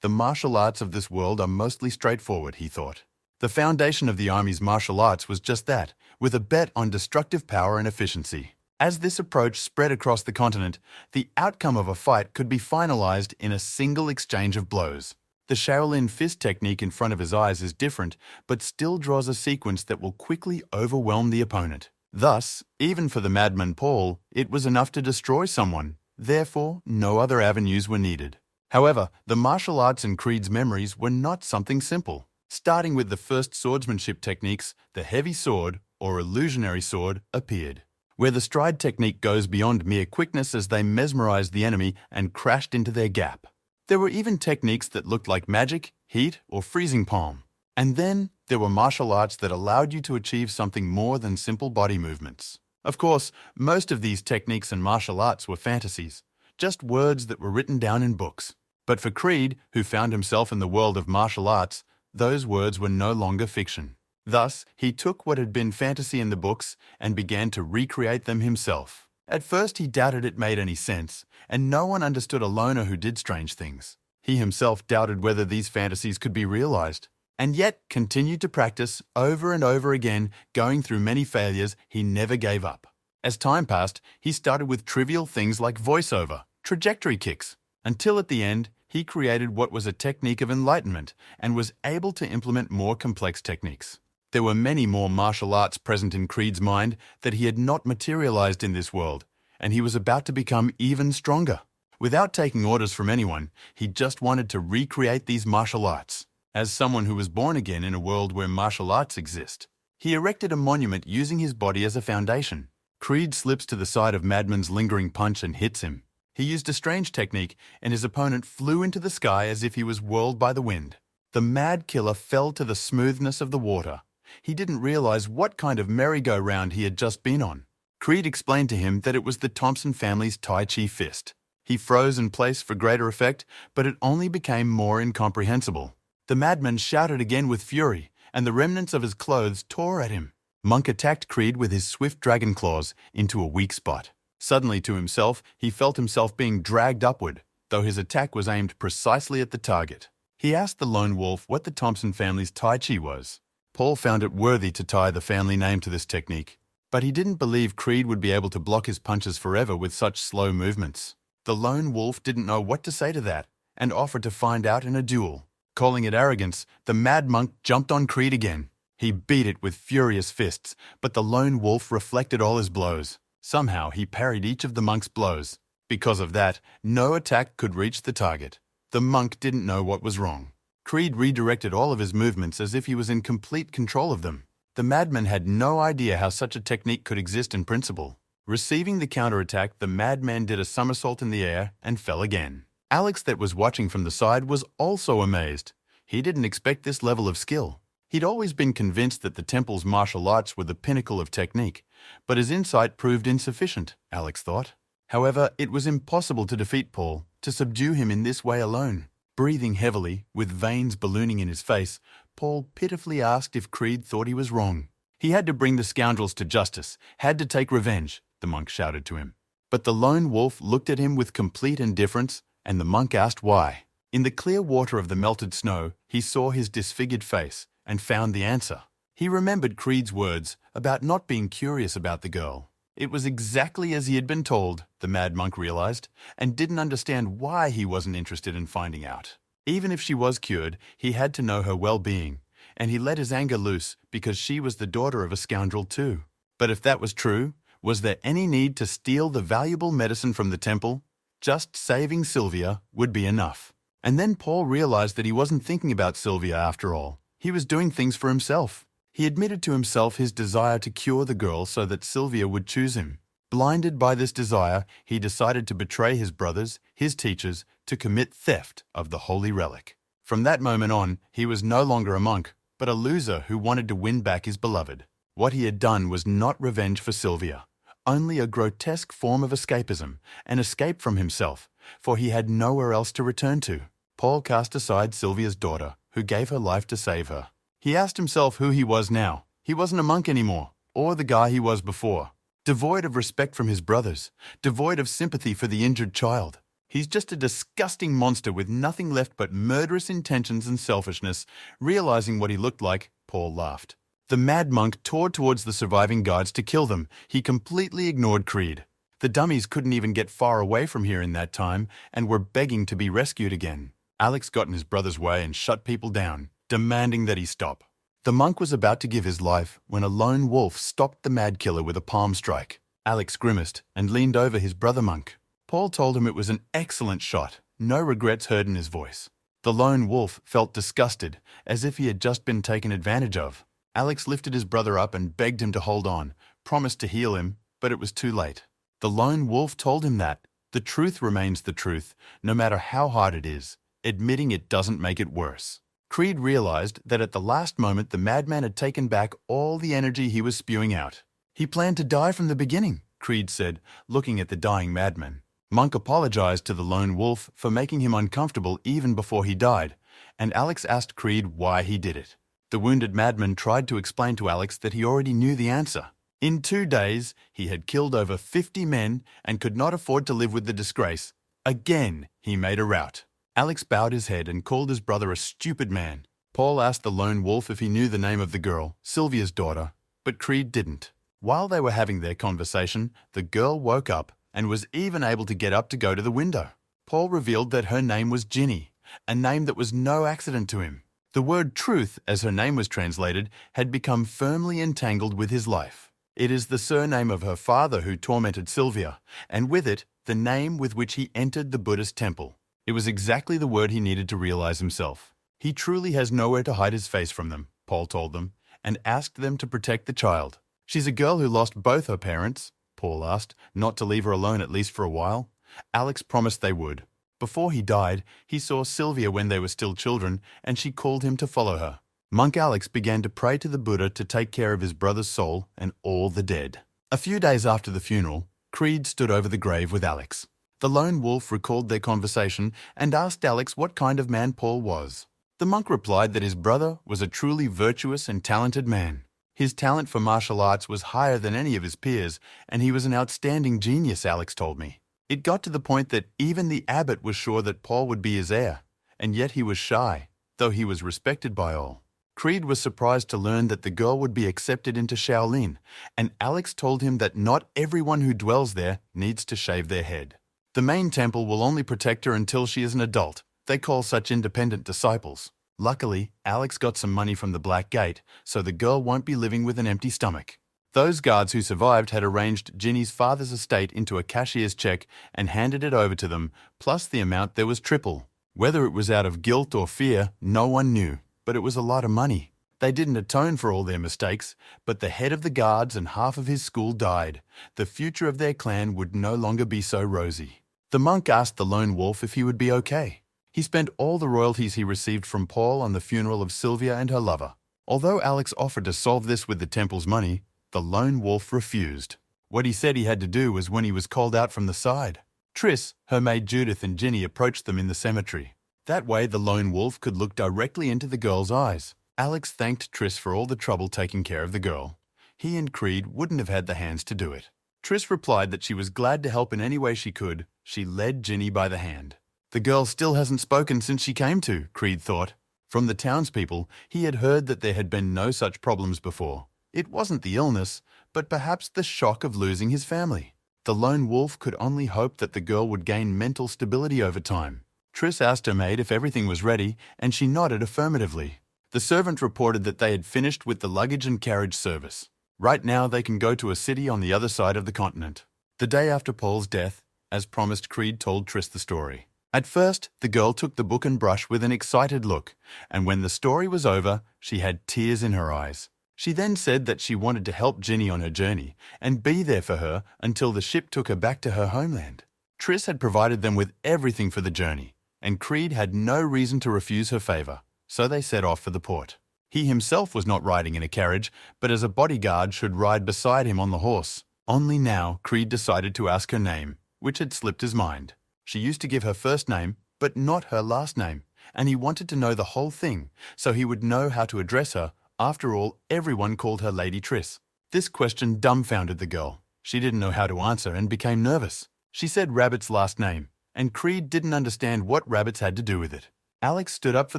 The martial arts of this world are mostly straightforward, he thought. The foundation of the army's martial arts was just that, with a bet on destructive power and efficiency. As this approach spread across the continent, the outcome of a fight could be finalized in a single exchange of blows. The Shaolin fist technique in front of his eyes is different, but still draws a sequence that will quickly overwhelm the opponent. Thus, even for the madman Paul, it was enough to destroy someone. Therefore, no other avenues were needed. However, the martial arts in Creed's memories were not something simple. Starting with the first swordsmanship techniques, the heavy sword, or illusionary sword, appeared, where the stride technique goes beyond mere quickness as they mesmerized the enemy and crashed into their gap. There were even techniques that looked like magic, heat, or freezing palm. And then, there were martial arts that allowed you to achieve something more than simple body movements. Of course, most of these techniques and martial arts were fantasies, just words that were written down in books. But for Creed, who found himself in the world of martial arts, those words were no longer fiction. Thus, he took what had been fantasy in the books and began to recreate them himself. At first, he doubted it made any sense, and no one understood a loner who did strange things. He himself doubted whether these fantasies could be realized, and yet continued to practice over and over again, going through many failures. He never gave up. As time passed, he started with trivial things like voiceover, trajectory kicks, until at the end, he created what was a technique of enlightenment and was able to implement more complex techniques. There were many more martial arts present in Creed's mind that he had not materialized in this world, and he was about to become even stronger. Without taking orders from anyone, he just wanted to recreate these martial arts. As someone who was born again in a world where martial arts exist, he erected a monument using his body as a foundation. Creed slips to the side of Madman's lingering punch and hits him. He used a strange technique, and his opponent flew into the sky as if he was whirled by the wind. The mad killer fell to the smoothness of the water. He didn't realize what kind of merry-go-round he had just been on. Creed explained to him that it was the Thompson family's Tai Chi fist. He froze in place for greater effect, but it only became more incomprehensible. The madman shouted again with fury, and the remnants of his clothes tore at him. Monk attacked Creed with his swift dragon claws into a weak spot. Suddenly to himself, he felt himself being dragged upward, though his attack was aimed precisely at the target. He asked the lone wolf what the Thompson family's Tai Chi was. Paul found it worthy to tie the family name to this technique, but he didn't believe Creed would be able to block his punches forever with such slow movements. The lone wolf didn't know what to say to that, and offered to find out in a duel. Calling it arrogance, the mad monk jumped on Creed again. He beat it with furious fists, but the lone wolf reflected all his blows. Somehow he parried each of the monk's blows. Because of that, no attack could reach the target. The monk didn't know what was wrong. Creed redirected all of his movements as if he was in complete control of them. The madman had no idea how such a technique could exist in principle. Receiving the counterattack, the madman did a somersault in the air and fell again. Alex, that was watching from the side, was also amazed. He didn't expect this level of skill. He'd always been convinced that the temple's martial arts were the pinnacle of technique, but his insight proved insufficient, Alex thought. However, it was impossible to defeat Paul, to subdue him in this way alone. Breathing heavily, with veins ballooning in his face, Paul pitifully asked if Creed thought he was wrong. He had to bring the scoundrels to justice, had to take revenge, the monk shouted to him. But the lone wolf looked at him with complete indifference, and the monk asked why. In the clear water of the melted snow, he saw his disfigured face and found the answer. He remembered Creed's words about not being curious about the girl. It was exactly as he had been told, the mad monk realized, and didn't understand why he wasn't interested in finding out. Even if she was cured, he had to know her well-being, and he let his anger loose because she was the daughter of a scoundrel too. But if that was true, was there any need to steal the valuable medicine from the temple? Just saving Sylvia would be enough. And then Paul realized that he wasn't thinking about Sylvia after all. He was doing things for himself. He admitted to himself his desire to cure the girl so that Sylvia would choose him. Blinded by this desire, he decided to betray his brothers, his teachers, to commit theft of the holy relic. From that moment on, he was no longer a monk, but a loser who wanted to win back his beloved. What he had done was not revenge for Sylvia, only a grotesque form of escapism, an escape from himself, for he had nowhere else to return to. Paul cast aside Sylvia's daughter, who gave her life to save her. He asked himself who he was now. He wasn't a monk anymore, or the guy he was before. Devoid of respect from his brothers, devoid of sympathy for the injured child. He's just a disgusting monster with nothing left but murderous intentions and selfishness. Realizing what he looked like, Paul laughed. The mad monk tore towards the surviving guards to kill them. He completely ignored Creed. The dummies couldn't even get far away from here in that time and were begging to be rescued again. Alex got in his brother's way and shut people down, demanding that he stop. The monk was about to give his life when a lone wolf stopped the mad killer with a palm strike. Alex grimaced and leaned over his brother monk. Paul told him it was an excellent shot, no regrets heard in his voice. The lone wolf felt disgusted, as if he had just been taken advantage of. Alex lifted his brother up and begged him to hold on, promised to heal him, but it was too late. The lone wolf told him that the truth remains the truth, no matter how hard it is. Admitting it doesn't make it worse. Creed realized that at the last moment the madman had taken back all the energy he was spewing out. He planned to die from the beginning, Creed said, looking at the dying madman. Monk apologized to the lone wolf for making him uncomfortable even before he died, and Alex asked Creed why he did it. The wounded madman tried to explain to Alex that he already knew the answer. In 2 days, he had killed over 50 men and could not afford to live with the disgrace. Again, he made a rout. Alex bowed his head and called his brother a stupid man. Paul asked the lone wolf if he knew the name of the girl, Sylvia's daughter, but Creed didn't. While they were having their conversation, the girl woke up and was even able to get up to go to the window. Paul revealed that her name was Jinny, a name that was no accident to him. The word truth, as her name was translated, had become firmly entangled with his life. It is the surname of her father who tormented Sylvia, and with it, the name with which he entered the Buddhist temple. It was exactly the word he needed to realize himself. He truly has nowhere to hide his face from them, Paul told them, and asked them to protect the child. She's a girl who lost both her parents, Paul asked, not to leave her alone at least for a while. Alex promised they would. Before he died, he saw Sylvia when they were still children, and she called him to follow her. Monk Alex began to pray to the Buddha to take care of his brother's soul and all the dead. A few days after the funeral, Creed stood over the grave with Alex. The lone wolf recalled their conversation and asked Alex what kind of man Paul was. The monk replied that his brother was a truly virtuous and talented man. His talent for martial arts was higher than any of his peers, and he was an outstanding genius, Alex told me. It got to the point that even the abbot was sure that Paul would be his heir, and yet he was shy, though he was respected by all. Creed was surprised to learn that the girl would be accepted into Shaolin, and Alex told him that not everyone who dwells there needs to shave their head. The main temple will only protect her until she is an adult. They call such independent disciples. Luckily, Alex got some money from the Black Gate, so the girl won't be living with an empty stomach. Those guards who survived had arranged Jinny's father's estate into a cashier's check and handed it over to them, plus the amount there was triple. Whether it was out of guilt or fear, no one knew. But it was a lot of money. They didn't atone for all their mistakes, but the head of the guards and half of his school died. The future of their clan would no longer be so rosy. The monk asked the lone wolf if he would be okay. He spent all the royalties he received from Paul on the funeral of Sylvia and her lover. Although Alex offered to solve this with the temple's money, the lone wolf refused. What he said he had to do was when he was called out from the side. Triss, her maid Judith, and Jinny approached them in the cemetery. That way, the lone wolf could look directly into the girl's eyes. Alex thanked Triss for all the trouble taking care of the girl. He and Creed wouldn't have had the hands to do it. Triss replied that she was glad to help in any way she could. She led Jinny by the hand. The girl still hasn't spoken since she came to, Creed thought. From the townspeople, he had heard that there had been no such problems before. It wasn't the illness, but perhaps the shock of losing his family. The lone wolf could only hope that the girl would gain mental stability over time. Triss asked her maid if everything was ready, and she nodded affirmatively. The servant reported that they had finished with the luggage and carriage service. Right now they can go to a city on the other side of the continent. The day after Paul's death, as promised, Creed told Triss the story. At first, the girl took the book and brush with an excited look, and when the story was over, she had tears in her eyes. She then said that she wanted to help Jinny on her journey and be there for her until the ship took her back to her homeland. Triss had provided them with everything for the journey, and Creed had no reason to refuse her favor, so they set off for the port. He himself was not riding in a carriage, but as a bodyguard should ride beside him on the horse. Only now Creed decided to ask her name, which had slipped his mind. She used to give her first name, but not her last name, and he wanted to know the whole thing, so he would know how to address her. After all, everyone called her Lady Triss. This question dumbfounded the girl. She didn't know how to answer and became nervous. She said Rabbit's last name, and Creed didn't understand what rabbits had to do with it. Alex stood up for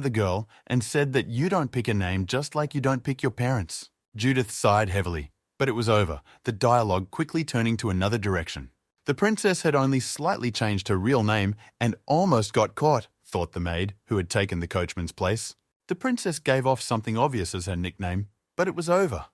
the girl and said that you don't pick a name just like you don't pick your parents. Judith sighed heavily, but it was over, the dialogue quickly turning to another direction. The princess had only slightly changed her real name and almost got caught, thought the maid, who had taken the coachman's place. The princess gave off something obvious as her nickname, but it was over.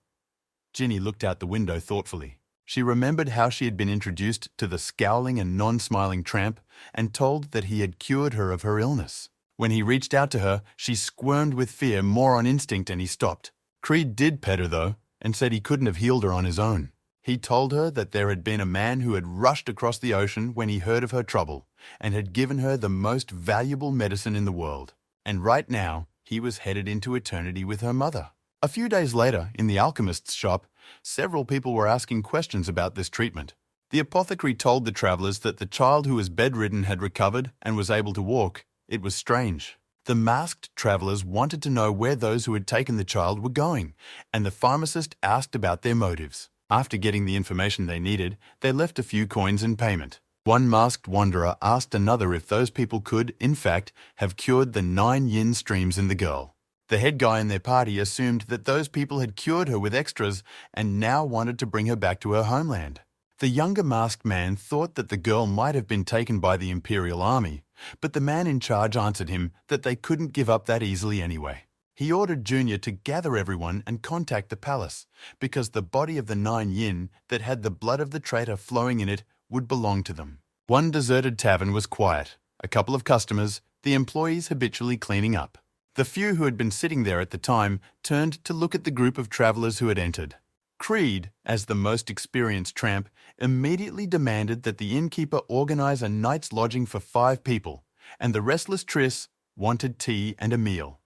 Jinny looked out the window thoughtfully. She remembered how she had been introduced to the scowling and non-smiling tramp and told that he had cured her of her illness. When he reached out to her, she squirmed with fear, more on instinct, and he stopped. Creed did pet her, though, and said he couldn't have healed her on his own. He told her that there had been a man who had rushed across the ocean when he heard of her trouble and had given her the most valuable medicine in the world. And right now, he was headed into eternity with her mother. A few days later, in the alchemist's shop, several people were asking questions about this treatment. The apothecary told the travelers that the child who was bedridden had recovered and was able to walk. It was strange. The masked travelers wanted to know where those who had taken the child were going, and the pharmacist asked about their motives. After getting the information they needed, they left a few coins in payment. One masked wanderer asked another if those people could, in fact, have cured the 9 yin streams in the girl. The head guy in their party assumed that those people had cured her with extras and now wanted to bring her back to her homeland. The younger masked man thought that the girl might have been taken by the Imperial army, but the man in charge answered him that they couldn't give up that easily anyway. He ordered Junior to gather everyone and contact the palace, because the body of the 9 yin that had the blood of the traitor flowing in it would belong to them. One deserted tavern was quiet, a couple of customers, the employees habitually cleaning up. The few who had been sitting there at the time turned to look at the group of travelers who had entered. Creed, as the most experienced tramp, immediately demanded that the innkeeper organize a night's lodging for 5 people, and the restless Triss wanted tea and a meal.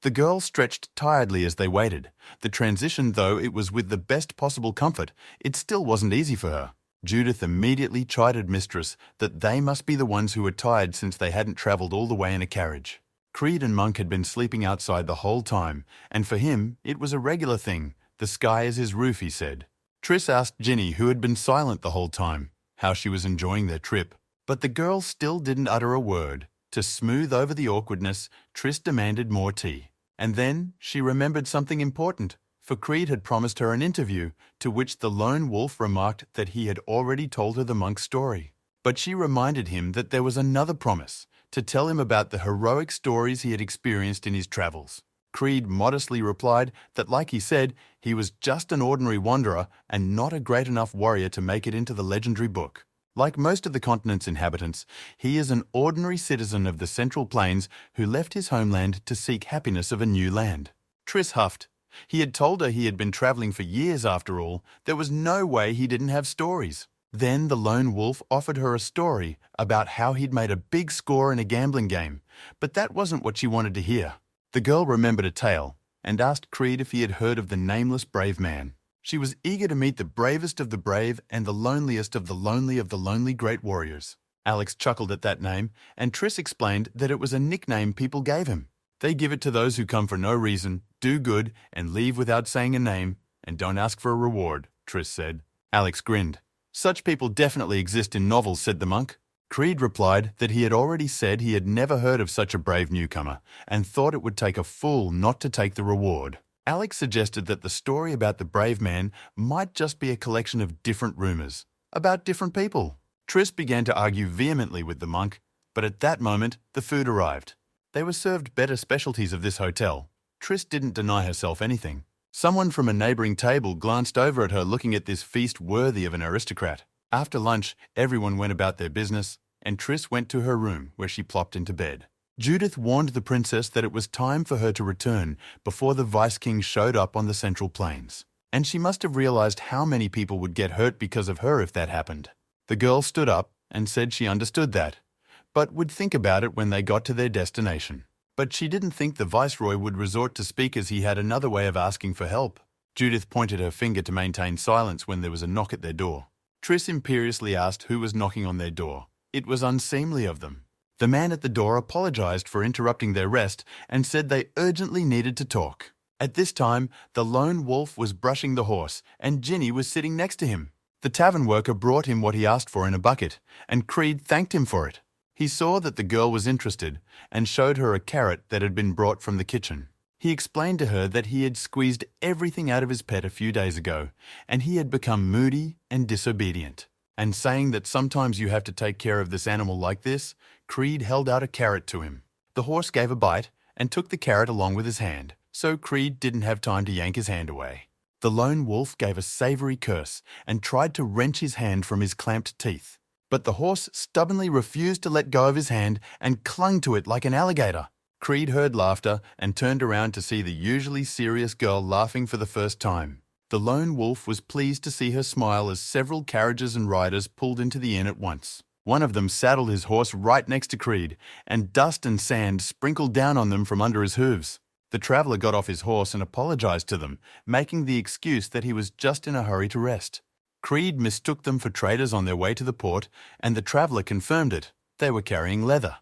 The girl stretched tiredly as they waited. The transition, though it was with the best possible comfort, it still wasn't easy for her. Judith immediately chided Mistress that they must be the ones who were tired since they hadn't travelled all the way in a carriage. Creed and Monk had been sleeping outside the whole time, and for him it was a regular thing. The sky is his roof, he said. Triss asked Jinny, who had been silent the whole time, how she was enjoying their trip. But the girl still didn't utter a word. To smooth over the awkwardness, Triss demanded more tea. And then she remembered something important, for Creed had promised her an interview, to which the lone wolf remarked that he had already told her the monk's story. But she reminded him that there was another promise, to tell him about the heroic stories he had experienced in his travels. Creed modestly replied that, like he said, he was just an ordinary wanderer and not a great enough warrior to make it into the legendary book. Like most of the continent's inhabitants, he is an ordinary citizen of the Central Plains who left his homeland to seek happiness of a new land. Triss huffed. He had told her he had been travelling for years after all. There was no way he didn't have stories. Then the lone wolf offered her a story about how he'd made a big score in a gambling game, but that wasn't what she wanted to hear. The girl remembered a tale and asked Creed if he had heard of the nameless brave man. She was eager to meet the bravest of the brave and the loneliest of the lonely great warriors. Alex chuckled at that name, and Triss explained that it was a nickname people gave him. They give it to those who come for no reason, do good, and leave without saying a name, and don't ask for a reward, Triss said. Alex grinned. Such people definitely exist in novels, said the monk. Creed replied that he had already said he had never heard of such a brave newcomer, and thought it would take a fool not to take the reward. Alex suggested that the story about the brave man might just be a collection of different rumors, about different people. Triss began to argue vehemently with the monk, but at that moment the food arrived. They were served better specialties of this hotel. Triss didn't deny herself anything. Someone from a neighbouring table glanced over at her, looking at this feast worthy of an aristocrat. After lunch, everyone went about their business, and Triss went to her room, where she plopped into bed. Judith warned the princess that it was time for her to return before the Vice-King showed up on the Central Plains. And she must have realized how many people would get hurt because of her if that happened. The girl stood up and said she understood that, but would think about it when they got to their destination. But she didn't think the Viceroy would resort to speak, as he had another way of asking for help. Judith pointed her finger to maintain silence when there was a knock at their door. Triss imperiously asked who was knocking on their door. It was unseemly of them. The man at the door apologized for interrupting their rest and said they urgently needed to talk. At this time, the lone wolf was brushing the horse, and Jinny was sitting next to him. The tavern worker brought him what he asked for in a bucket, and Creed thanked him for it. He saw that the girl was interested and showed her a carrot that had been brought from the kitchen. He explained to her that he had squeezed everything out of his pet a few days ago, and he had become moody and disobedient. And saying that sometimes you have to take care of this animal like this, Creed held out a carrot to him. The horse gave a bite and took the carrot along with his hand, so Creed didn't have time to yank his hand away. The lone wolf gave a savory curse and tried to wrench his hand from his clamped teeth. But the horse stubbornly refused to let go of his hand and clung to it like an alligator. Creed heard laughter and turned around to see the usually serious girl laughing for the first time. The lone wolf was pleased to see her smile as several carriages and riders pulled into the inn at once. One of them saddled his horse right next to Creed, and dust and sand sprinkled down on them from under his hooves. The traveller got off his horse and apologized to them, making the excuse that he was just in a hurry to rest. Creed mistook them for traders on their way to the port, and the traveller confirmed it. They were carrying leather.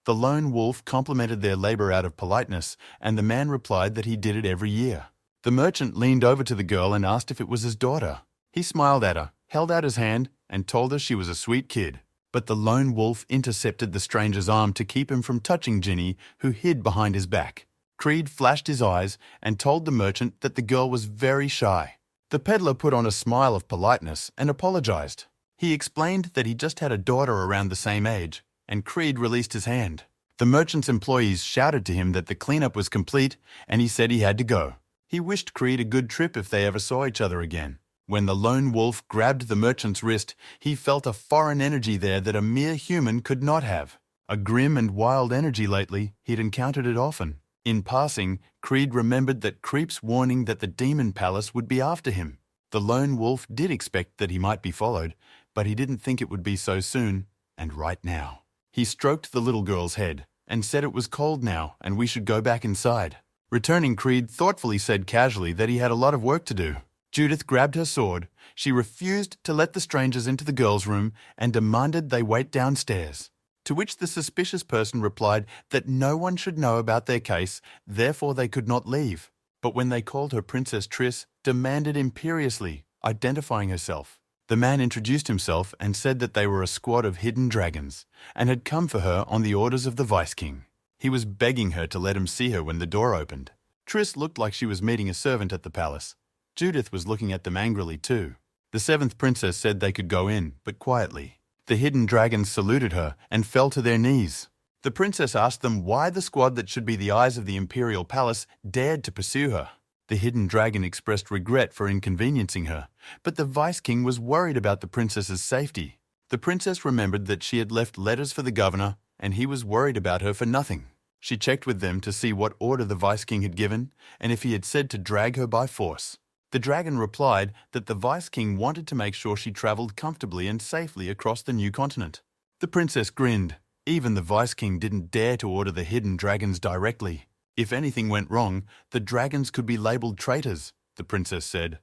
The lone wolf complimented their labour out of politeness, and the man replied that he did it every year. The merchant leaned over to the girl and asked if it was his daughter. He smiled at her, held out his hand, and told her she was a sweet kid. But the lone wolf intercepted the stranger's arm to keep him from touching Jinny, who hid behind his back. Creed flashed his eyes and told the merchant that the girl was very shy. The peddler put on a smile of politeness and apologized. He explained that he just had a daughter around the same age, and Creed released his hand. The merchant's employees shouted to him that the cleanup was complete, and he said he had to go. He wished Creed a good trip if they ever saw each other again. When the lone wolf grabbed the merchant's wrist, he felt a foreign energy there that a mere human could not have. A grim and wild energy lately, he'd encountered it often. In passing, Creed remembered that Creep's warning that the demon palace would be after him. The lone wolf did expect that he might be followed, but he didn't think it would be so soon, and right now. He stroked the little girl's head and said it was cold now and we should go back inside. Returning, Creed thoughtfully said casually that he had a lot of work to do. Judith grabbed her sword. She refused to let the strangers into the girls' room and demanded they wait downstairs. To which the suspicious person replied that no one should know about their case, therefore they could not leave. But when they called her Princess Triss, demanded imperiously, identifying herself. The man introduced himself and said that they were a squad of hidden dragons and had come for her on the orders of the Vice King. He was begging her to let him see her when the door opened. Triss looked like she was meeting a servant at the palace. Judith was looking at them angrily too. The seventh princess said they could go in, but quietly. The hidden dragons saluted her and fell to their knees. The princess asked them why the squad that should be the eyes of the Imperial palace dared to pursue her. The hidden dragon expressed regret for inconveniencing her, but the Vice King was worried about the princess's safety. The princess remembered that she had left letters for the governor, and he was worried about her for nothing. She checked with them to see what order the Vice King had given and if he had said to drag her by force. The dragon replied that the Vice King wanted to make sure she traveled comfortably and safely across the new continent. The princess grinned. Even the Vice King didn't dare to order the hidden dragons directly. If anything went wrong, the dragons could be labeled traitors, the princess said.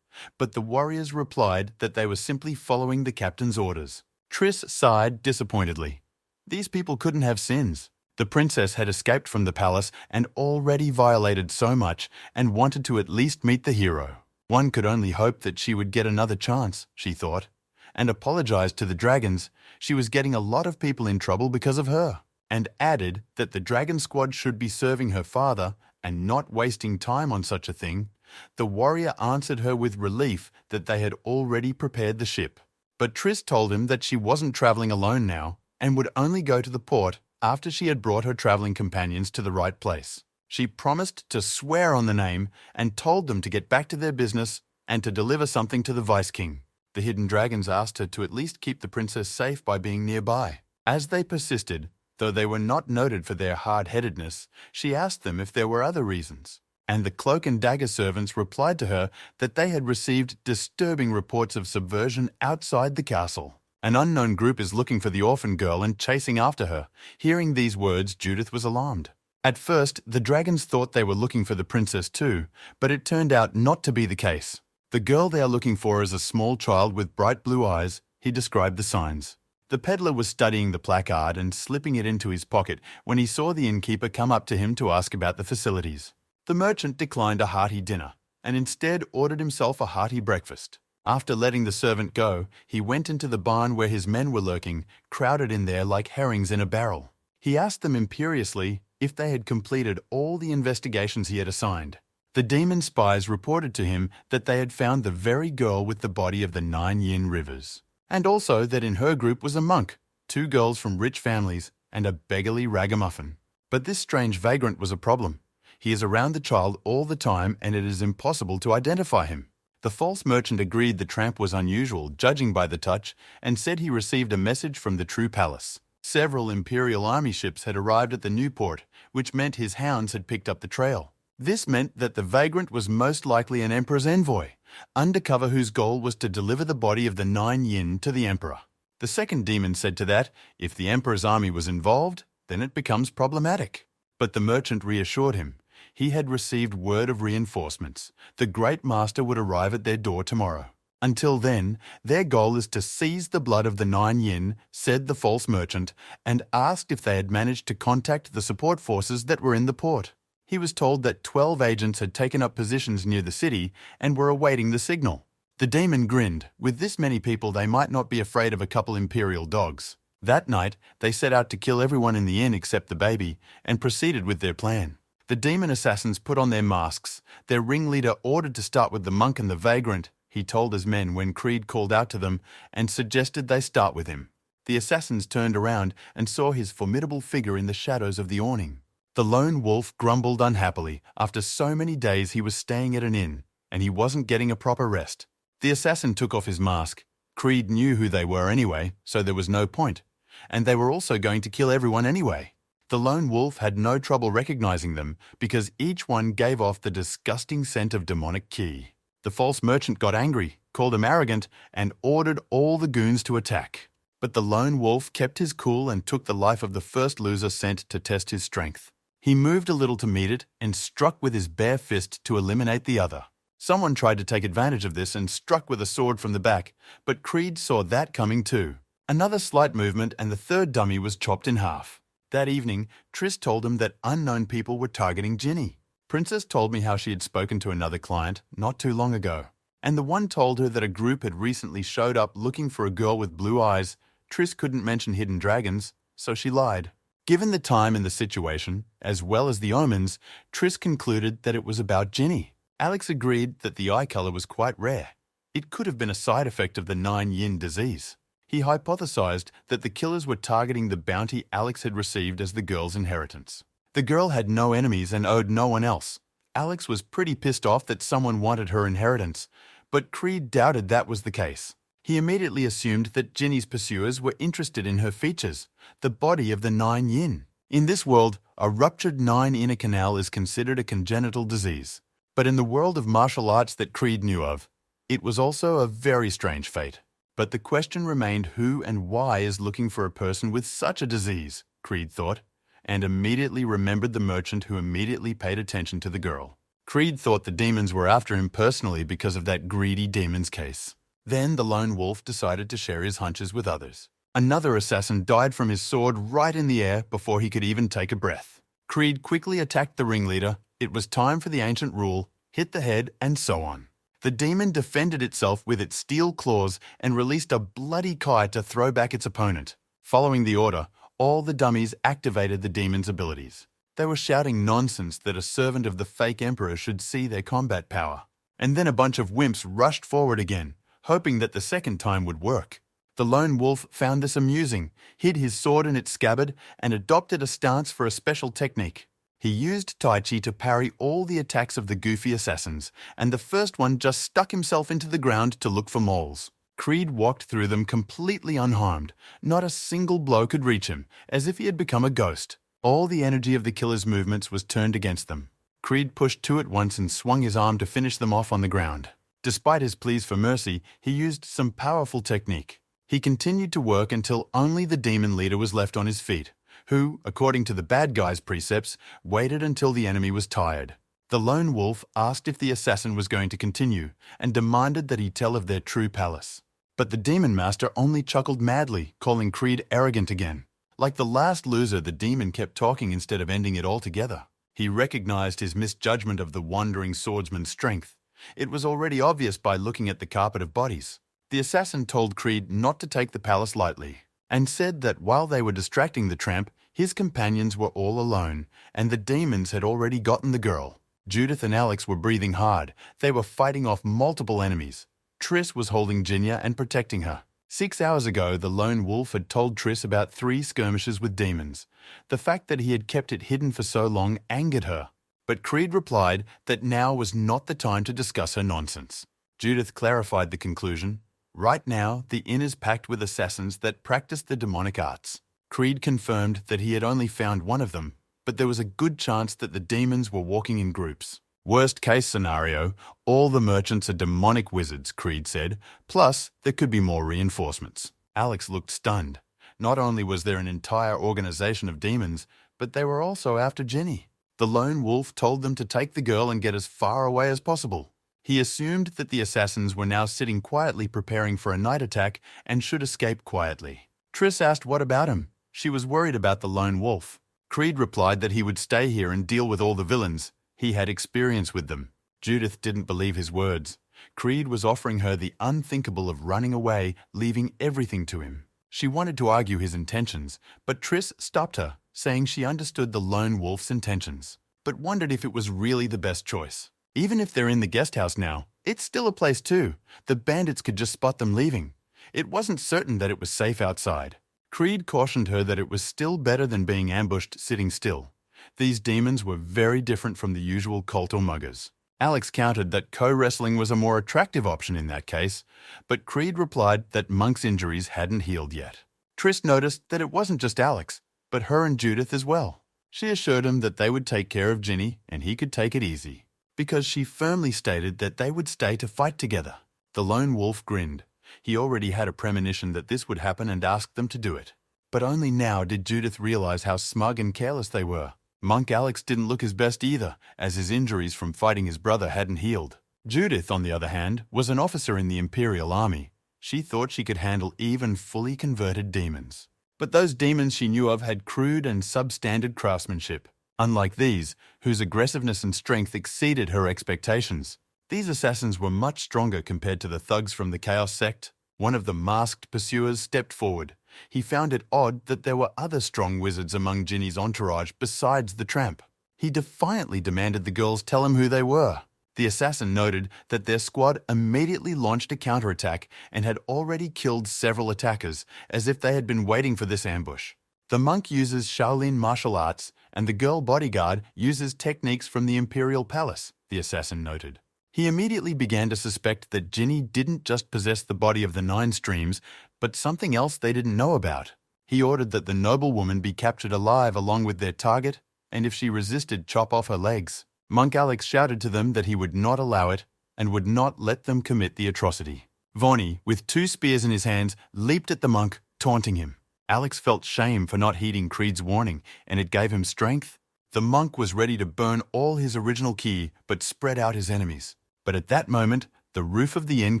But the warriors replied that they were simply following the captain's orders. Triss sighed disappointedly. These people couldn't have sins. The princess had escaped from the palace and already violated so much and wanted to at least meet the hero. One could only hope that she would get another chance, she thought, and apologized to the dragons. She was getting a lot of people in trouble because of her, and added that the dragon squad should be serving her father and not wasting time on such a thing. The warrior answered her with relief that they had already prepared the ship. But Triss told him that she wasn't traveling alone now and would only go to the port after she had brought her traveling companions to the right place. She promised to swear on the name and told them to get back to their business and to deliver something to the Vice King. The hidden dragons asked her to at least keep the princess safe by being nearby. As they persisted, though they were not noted for their hard-headedness, she asked them if there were other reasons. And the cloak and dagger servants replied to her that they had received disturbing reports of subversion outside the castle. An unknown group is looking for the orphan girl and chasing after her. Hearing these words, Judith was alarmed. At first, the dragons thought they were looking for the princess too, but it turned out not to be the case. The girl they are looking for is a small child with bright blue eyes. He described the signs. The peddler was studying the placard and slipping it into his pocket when he saw the innkeeper come up to him to ask about the facilities. The merchant declined a hearty dinner and instead ordered himself a hearty breakfast. After letting the servant go, he went into the barn where his men were lurking, crowded in there like herrings in a barrel. He asked them imperiously if they had completed all the investigations he had assigned. The demon spies reported to him that they had found the very girl with the body of the 9 yin rivers, and also that in her group was a monk, 2 girls from rich families, and a beggarly ragamuffin. But this strange vagrant was a problem. He is around the child all the time and it is impossible to identify him. The false merchant agreed the tramp was unusual, judging by the touch, and said he received a message from the true palace. Several Imperial army ships had arrived at the new port, which meant his hounds had picked up the trail. This meant that the vagrant was most likely an emperor's envoy, Undercover, whose goal was to deliver the body of the 9 yin to the emperor. The second demon said to that, if the emperor's army was involved, then it becomes problematic. But the merchant reassured him. He had received word of reinforcements. The great master would arrive at their door tomorrow. Until then, their goal is to seize the blood of the 9 yin, said the false merchant, and asked if they had managed to contact the support forces that were in the port. He was told that 12 agents had taken up positions near the city and were awaiting the signal. The demon grinned. With this many people, they might not be afraid of a couple Imperial dogs. That night, they set out to kill everyone in the inn except the baby, and proceeded with their plan. The demon assassins put on their masks. Their ringleader ordered to start with the monk and the vagrant, he told his men when Creed called out to them and suggested they start with him. The assassins turned around and saw his formidable figure in the shadows of the awning. The lone wolf grumbled unhappily. After so many days he was staying at an inn, and he wasn't getting a proper rest. The assassin took off his mask. Creed knew who they were anyway, so there was no point. And they were also going to kill everyone anyway. The lone wolf had no trouble recognizing them because each one gave off the disgusting scent of demonic qi. The false merchant got angry, called him arrogant, and ordered all the goons to attack. But the lone wolf kept his cool and took the life of the first loser sent to test his strength. He moved a little to meet it and struck with his bare fist to eliminate the other. Someone tried to take advantage of this and struck with a sword from the back, but Creed saw that coming too. Another slight movement and the third dummy was chopped in half. That evening, Triss told him that unknown people were targeting Jinny. Princess told me how she had spoken to another client not too long ago, and the one told her that a group had recently showed up looking for a girl with blue eyes. Triss couldn't mention hidden dragons, so she lied. Given the time and the situation, as well as the omens, Triss concluded that it was about Jinny. Alex agreed that the eye color was quite rare. It could have been a side effect of the 9-yin disease. He hypothesized that the killers were targeting the bounty Alex had received as the girl's inheritance. The girl had no enemies and owed no one else. Alex was pretty pissed off that someone wanted her inheritance, but Creed doubted that was the case. He immediately assumed that Jinny's pursuers were interested in her features, the body of the 9-yin. In this world, a ruptured 9-inner canal is considered a congenital disease. But in the world of martial arts that Creed knew of, it was also a very strange fate. But the question remained who and why is looking for a person with such a disease, Creed thought, and immediately remembered the merchant who immediately paid attention to the girl. Creed thought the demons were after him personally because of that greedy demon's case. Then the lone wolf decided to share his hunches with others. Another assassin died from his sword right in the air before he could even take a breath. Creed quickly attacked the ringleader. It was time for the ancient rule, hit the head, and so on. The demon defended itself with its steel claws and released a bloody kai to throw back its opponent. Following the order, all the dummies activated the demon's abilities. They were shouting nonsense that a servant of the fake emperor should see their combat power. And then a bunch of wimps rushed forward again, hoping that the second time would work. The lone wolf found this amusing, hid his sword in its scabbard, and adopted a stance for a special technique. He used Tai Chi to parry all the attacks of the goofy assassins, and the first one just stuck himself into the ground to look for moles. Creed walked through them completely unharmed. Not a single blow could reach him, as if he had become a ghost. All the energy of the killer's movements was turned against them. Creed pushed two at once and swung his arm to finish them off on the ground. Despite his pleas for mercy, he used some powerful technique. He continued to work until only the demon leader was left on his feet, who, according to the bad guy's precepts, waited until the enemy was tired. The lone wolf asked if the assassin was going to continue and demanded that he tell of their true palace. But the demon master only chuckled madly, calling Creed arrogant again. Like the last loser, the demon kept talking instead of ending it altogether. He recognized his misjudgment of the wandering swordsman's strength. It was already obvious by looking at the carpet of bodies. The assassin told Creed not to take the palace lightly, and said that while they were distracting the tramp, his companions were all alone, and the demons had already gotten the girl. Judith and Alex were breathing hard. They were fighting off multiple enemies. Triss was holding Jinny and protecting her. 6 hours ago, the lone wolf had told Triss about 3 skirmishes with demons. The fact that he had kept it hidden for so long angered her. But Creed replied that now was not the time to discuss her nonsense. Judith clarified the conclusion. Right now, the inn is packed with assassins that practice the demonic arts. Creed confirmed that he had only found one of them, but there was a good chance that the demons were walking in groups. Worst case scenario, all the merchants are demonic wizards, Creed said, plus there could be more reinforcements. Alex looked stunned. Not only was there an entire organization of demons, but they were also after Jinny. The lone wolf told them to take the girl and get as far away as possible. He assumed that the assassins were now sitting quietly preparing for a night attack and should escape quietly. Triss asked what about him. She was worried about the lone wolf. Creed replied that he would stay here and deal with all the villains. He had experience with them. Judith didn't believe his words. Creed was offering her the unthinkable of running away, leaving everything to him. She wanted to argue his intentions, but Triss stopped her, saying she understood the lone wolf's intentions, but wondered if it was really the best choice. Even if they're in the guest house now, it's still a place too. The bandits could just spot them leaving. It wasn't certain that it was safe outside. Creed cautioned her that it was still better than being ambushed sitting still. These demons were very different from the usual cult or muggers. Alex countered that co-wrestling was a more attractive option in that case, but Creed replied that Monk's injuries hadn't healed yet. Triss noticed that it wasn't just Alex, but her and Judith as well. She assured him that they would take care of Jinny and he could take it easy, because she firmly stated that they would stay to fight together. The lone wolf grinned. He already had a premonition that this would happen and asked them to do it. But only now did Judith realize how smug and careless they were. Monk Alex didn't look his best either, as his injuries from fighting his brother hadn't healed. Judith, on the other hand, was an officer in the Imperial army. She thought she could handle even fully converted demons. But those demons she knew of had crude and substandard craftsmanship, unlike these, whose aggressiveness and strength exceeded her expectations. These assassins were much stronger compared to the thugs from the Chaos sect. One of the masked pursuers stepped forward. He found it odd that there were other strong wizards among Jinny's entourage besides the tramp. He defiantly demanded the girls tell him who they were. The assassin noted that their squad immediately launched a counterattack and had already killed several attackers, as if they had been waiting for this ambush. The monk uses Shaolin martial arts, and the girl bodyguard uses techniques from the Imperial palace, the assassin noted. He immediately began to suspect that Jinny didn't just possess the body of the Nine Streams, but something else they didn't know about. He ordered that the noblewoman be captured alive along with their target, and if she resisted, chop off her legs. Monk Alex shouted to them that he would not allow it and would not let them commit the atrocity. Vonnie, with 2 spears in his hands, leaped at the monk, taunting him. Alex felt shame for not heeding Creed's warning, and it gave him strength. The monk was ready to burn all his original ki, but spread out his enemies. But at that moment, the roof of the inn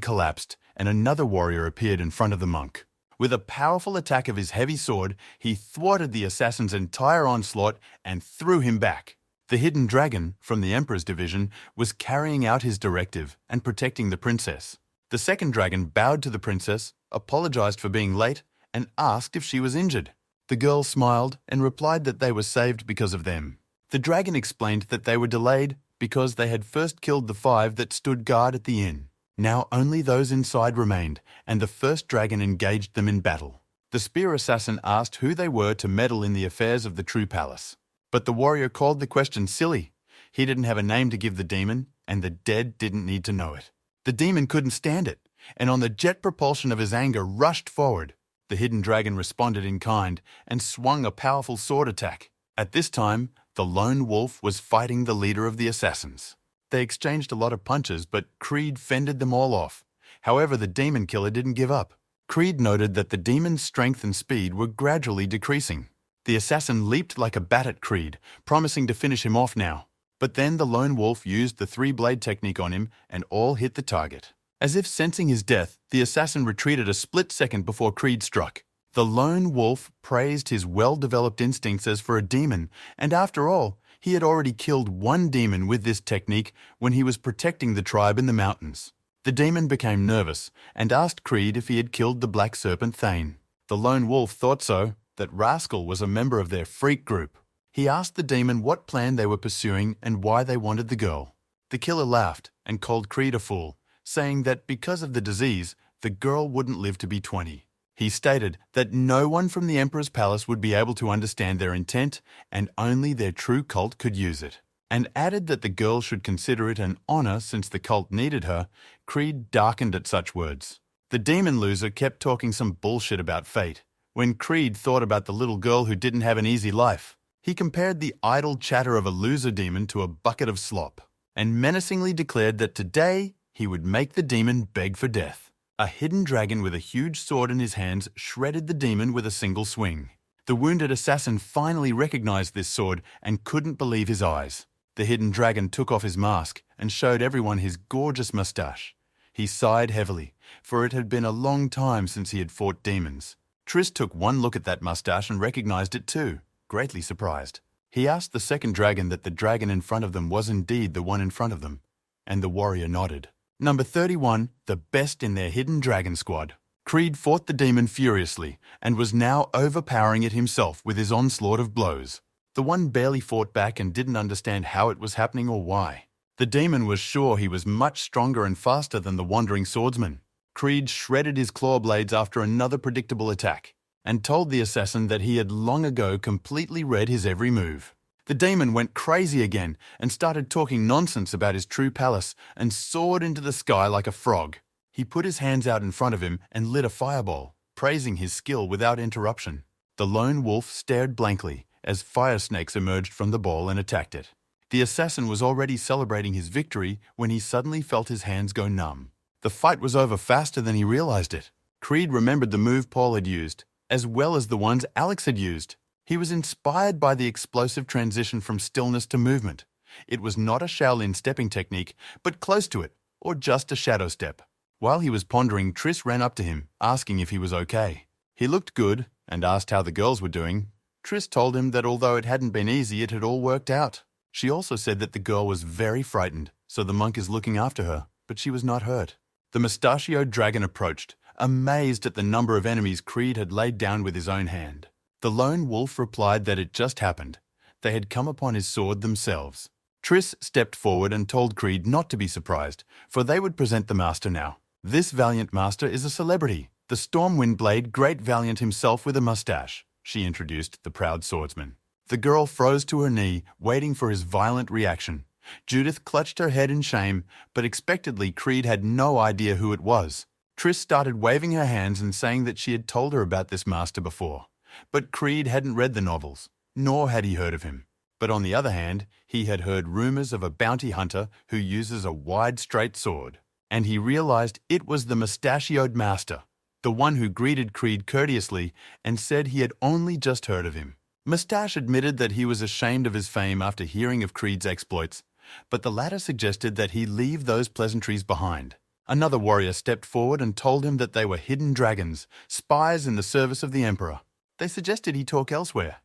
collapsed, and another warrior appeared in front of the monk. With a powerful attack of his heavy sword, he thwarted the assassin's entire onslaught and threw him back. The hidden dragon, from the Emperor's division, was carrying out his directive and protecting the princess. The second dragon bowed to the princess, apologized for being late, and asked if she was injured. The girl smiled and replied that they were saved because of them. The dragon explained that they were delayed because they had first killed the 5 that stood guard at the inn. Now only those inside remained, and the first dragon engaged them in battle. The spear assassin asked who they were to meddle in the affairs of the true palace. But the warrior called the question silly. He didn't have a name to give the demon, and the dead didn't need to know it. The demon couldn't stand it, and on the jet propulsion of his anger rushed forward. The hidden dragon responded in kind and swung a powerful sword attack. At this time, the lone wolf was fighting the leader of the assassins. They exchanged a lot of punches, but Creed fended them all off. However, the demon killer didn't give up. Creed noted that the demon's strength and speed were gradually decreasing. The assassin leaped like a bat at Creed, promising to finish him off now. But then the lone wolf used the 3-blade technique on him, and all hit the target. As if sensing his death, the assassin retreated a split second before Creed struck. The lone wolf praised his well-developed instincts as for a demon, and after all, he had already killed 1 demon with this technique when he was protecting the tribe in the mountains. The demon became nervous and asked Creed if he had killed the black serpent Thane. The lone wolf thought so, that Rascal was a member of their freak group. He asked the demon what plan they were pursuing and why they wanted the girl. The killer laughed and called Creed a fool, saying that because of the disease, the girl wouldn't live to be 20. He stated that no one from the Emperor's palace would be able to understand their intent and only their true cult could use it, and added that the girl should consider it an honor since the cult needed her. Creed darkened at such words. The demon loser kept talking some bullshit about fate. When Creed thought about the little girl who didn't have an easy life, he compared the idle chatter of a loser demon to a bucket of slop, and menacingly declared that today he would make the demon beg for death. A hidden dragon with a huge sword in his hands shredded the demon with a single swing. The wounded assassin finally recognized this sword and couldn't believe his eyes. The hidden dragon took off his mask and showed everyone his gorgeous mustache. He sighed heavily, for it had been a long time since he had fought demons. Triss took one look at that mustache and recognized it too, greatly surprised. He asked the second dragon that the dragon in front of them was indeed the one in front of them, and the warrior nodded. Number 31, the best in their hidden dragon squad. Creed fought the demon furiously and was now overpowering it himself with his onslaught of blows. The one barely fought back and didn't understand how it was happening or why. The demon was sure he was much stronger and faster than the wandering swordsman. Creed shredded his claw blades after another predictable attack, and told the assassin that he had long ago completely read his every move. The demon went crazy again and started talking nonsense about his true palace and soared into the sky like a frog. He put his hands out in front of him and lit a fireball, praising his skill without interruption. The lone wolf stared blankly as fire snakes emerged from the ball and attacked it. The assassin was already celebrating his victory when he suddenly felt his hands go numb. The fight was over faster than he realized it. Creed remembered the move Paul had used, as well as the ones Alex had used. He was inspired by the explosive transition from stillness to movement. It was not a Shaolin stepping technique, but close to it, or just a shadow step. While he was pondering, Triss ran up to him, asking if he was okay. He looked good and asked how the girls were doing. Triss told him that although it hadn't been easy, it had all worked out. She also said that the girl was very frightened, so the monk is looking after her, but she was not hurt. The mustachioed dragon approached, amazed at the number of enemies Creed had laid down with his own hand. The lone wolf replied that it just happened. They had come upon his sword themselves. Triss stepped forward and told Creed not to be surprised, for they would present the master now. This valiant master is a celebrity, the Stormwind Blade Great Valiant himself with a mustache, she introduced the proud swordsman. The girl froze to her knee, waiting for his violent reaction. Judith clutched her head in shame, but expectedly Creed had no idea who it was. Triss started waving her hands and saying that she had told her about this master before. But Creed hadn't read the novels, nor had he heard of him. But on the other hand, he had heard rumors of a bounty hunter who uses a wide, straight sword. And he realized it was the mustachioed master, the one who greeted Creed courteously and said he had only just heard of him. Mustache admitted that he was ashamed of his fame after hearing of Creed's exploits, but the latter suggested that he leave those pleasantries behind. Another warrior stepped forward and told him that they were hidden dragons, spies in the service of the Emperor. They suggested he talk elsewhere.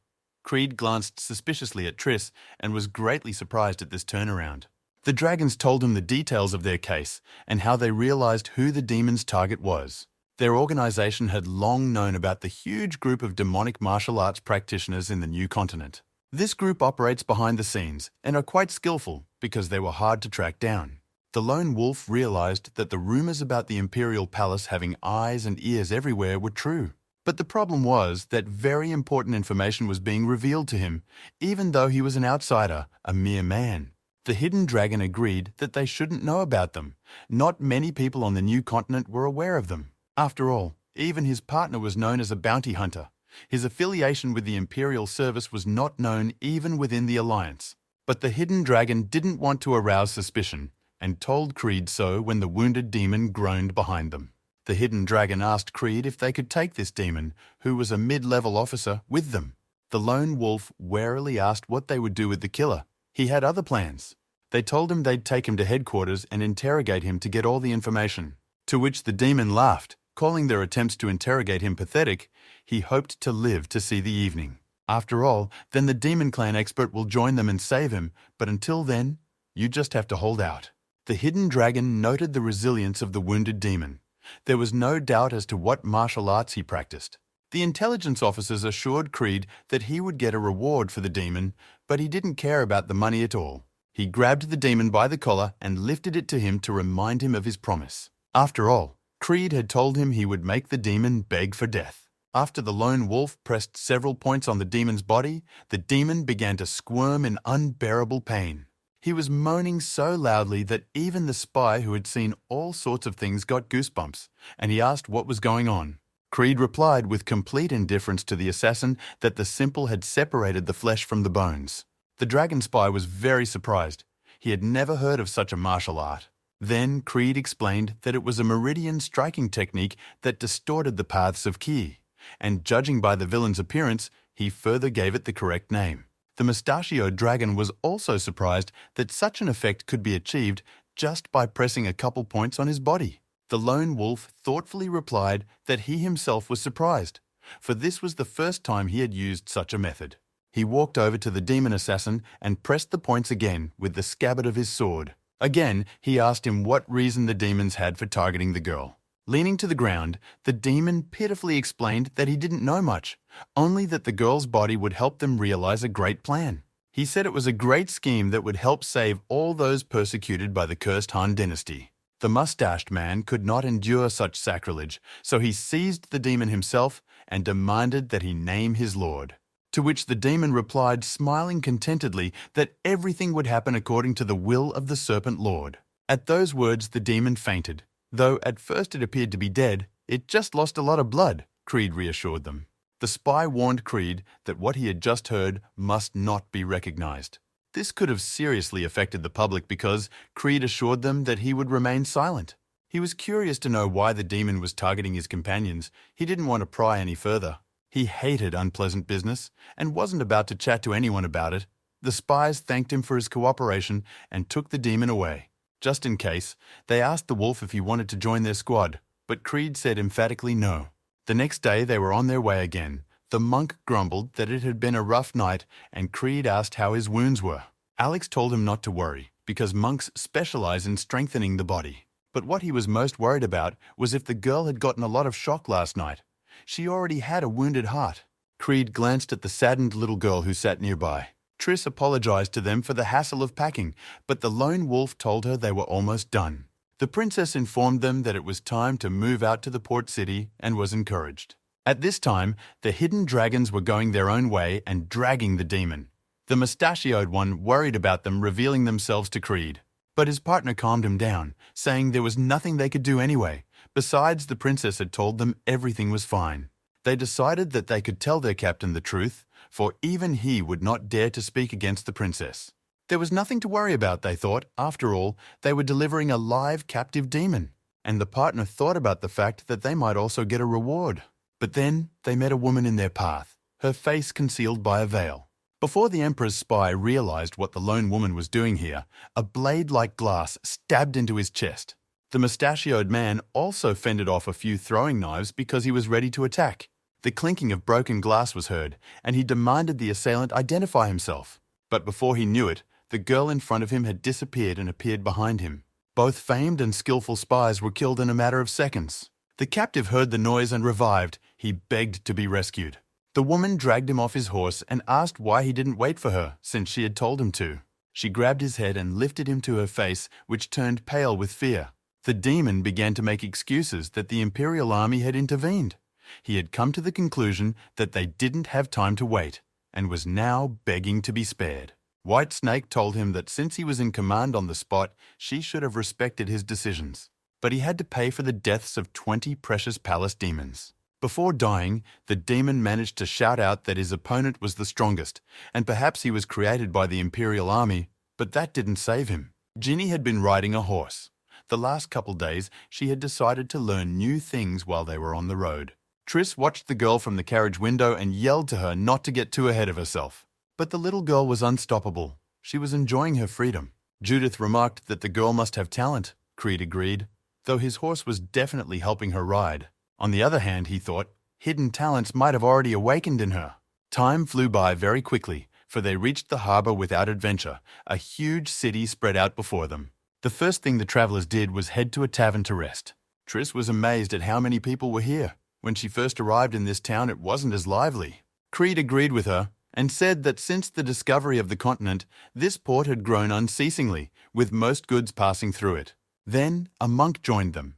Creed glanced suspiciously at Triss and was greatly surprised at this turnaround. The dragons told him the details of their case and how they realized who the demon's target was. Their organization had long known about the huge group of demonic martial arts practitioners in the new continent. This group operates behind the scenes and are quite skillful because they were hard to track down. The lone wolf realized that the rumors about the Imperial Palace having eyes and ears everywhere were true. But the problem was that very important information was being revealed to him, even though he was an outsider, a mere man. The hidden dragon agreed that they shouldn't know about them. Not many people on the new continent were aware of them. After all, even his partner was known as a bounty hunter. His affiliation with the Imperial service was not known even within the Alliance. But the hidden dragon didn't want to arouse suspicion, and told Creed so when the wounded demon groaned behind them. The hidden dragon asked Creed if they could take this demon, who was a mid-level officer, with them. The lone wolf warily asked what they would do with the killer. He had other plans. They told him they'd take him to headquarters and interrogate him to get all the information. To which the demon laughed, calling their attempts to interrogate him pathetic. He hoped to live to see the evening. After all, then the demon clan expert will join them and save him, but until then, you just have to hold out. The hidden dragon noted the resilience of the wounded demon. There was no doubt as to what martial arts he practiced. The intelligence officers assured Creed that he would get a reward for the demon, but he didn't care about the money at all. He grabbed the demon by the collar and lifted it to him to remind him of his promise. After all, Creed had told him he would make the demon beg for death. After the lone wolf pressed several points on the demon's body, the demon began to squirm in unbearable pain. He was moaning so loudly that even the spy who had seen all sorts of things got goosebumps, and he asked what was going on. Creed replied with complete indifference to the assassin that the simple had separated the flesh from the bones. The dragon spy was very surprised. He had never heard of such a martial art. Then Creed explained that it was a meridian striking technique that distorted the paths of ki, and judging by the villain's appearance, he further gave it the correct name. The mustachioed dragon was also surprised that such an effect could be achieved just by pressing a couple points on his body. The lone wolf thoughtfully replied that he himself was surprised, for this was the first time he had used such a method. He walked over to the demon assassin and pressed the points again with the scabbard of his sword. Again, he asked him what reason the demons had for targeting the girl. Leaning to the ground, the demon pitifully explained that he didn't know much, only that the girl's body would help them realize a great plan. He said it was a great scheme that would help save all those persecuted by the cursed Han dynasty. The mustached man could not endure such sacrilege, so he seized the demon himself and demanded that he name his lord. To which the demon replied, smiling contentedly, that everything would happen according to the will of the serpent lord. At those words, the demon fainted. Though at first it appeared to be dead, it just lost a lot of blood, Creed reassured them. The spy warned Creed that what he had just heard must not be recognized. This could have seriously affected the public because Creed assured them that he would remain silent. He was curious to know why the demon was targeting his companions. He didn't want to pry any further. He hated unpleasant business and wasn't about to chat to anyone about it. The spies thanked him for his cooperation and took the demon away. Just in case, they asked the wolf if he wanted to join their squad, but Creed said emphatically no. The next day they were on their way again. The monk grumbled that it had been a rough night, and Creed asked how his wounds were. Alex told him not to worry, because monks specialize in strengthening the body. But what he was most worried about was if the girl had gotten a lot of shock last night. She already had a wounded heart. Creed glanced at the saddened little girl who sat nearby. Triss apologized to them for the hassle of packing, but the lone wolf told her they were almost done. The princess informed them that it was time to move out to the port city and was encouraged. At this time, the hidden dragons were going their own way and dragging the demon. The mustachioed one worried about them revealing themselves to Creed, but his partner calmed him down, saying there was nothing they could do anyway. Besides, the princess had told them everything was fine. They decided that they could tell their captain the truth, for even he would not dare to speak against the princess. There was nothing to worry about, they thought. After all, they were delivering a live captive demon. And the partner thought about the fact that they might also get a reward. But then they met a woman in their path, her face concealed by a veil. Before the Emperor's spy realized what the lone woman was doing here, a blade like glass stabbed into his chest. The mustachioed man also fended off a few throwing knives because he was ready to attack. The clinking of broken glass was heard, and he demanded the assailant identify himself. But before he knew it, the girl in front of him had disappeared and appeared behind him. Both famed and skillful spies were killed in a matter of seconds. The captive heard the noise and revived. He begged to be rescued. The woman dragged him off his horse and asked why he didn't wait for her, since she had told him to. She grabbed his head and lifted him to her face, which turned pale with fear. The demon began to make excuses that the Imperial army had intervened. He had come to the conclusion that they didn't have time to wait, and was now begging to be spared. White Snake told him that since he was in command on the spot, she should have respected his decisions. But he had to pay for the deaths of 20 precious palace demons. Before dying, the demon managed to shout out that his opponent was the strongest, and perhaps he was created by the Imperial army, but that didn't save him. Jinny had been riding a horse. The last couple days, she had decided to learn new things while they were on the road. Triss watched the girl from the carriage window and yelled to her not to get too ahead of herself. But the little girl was unstoppable. She was enjoying her freedom. Judith remarked that the girl must have talent, Creed agreed, though his horse was definitely helping her ride. On the other hand, he thought, hidden talents might have already awakened in her. Time flew by very quickly, for they reached the harbor without adventure, a huge city spread out before them. The first thing the travelers did was head to a tavern to rest. Triss was amazed at how many people were here. When she first arrived in this town, it wasn't as lively. Creed agreed with her and said that since the discovery of the continent, this port had grown unceasingly, with most goods passing through it. Then a monk joined them.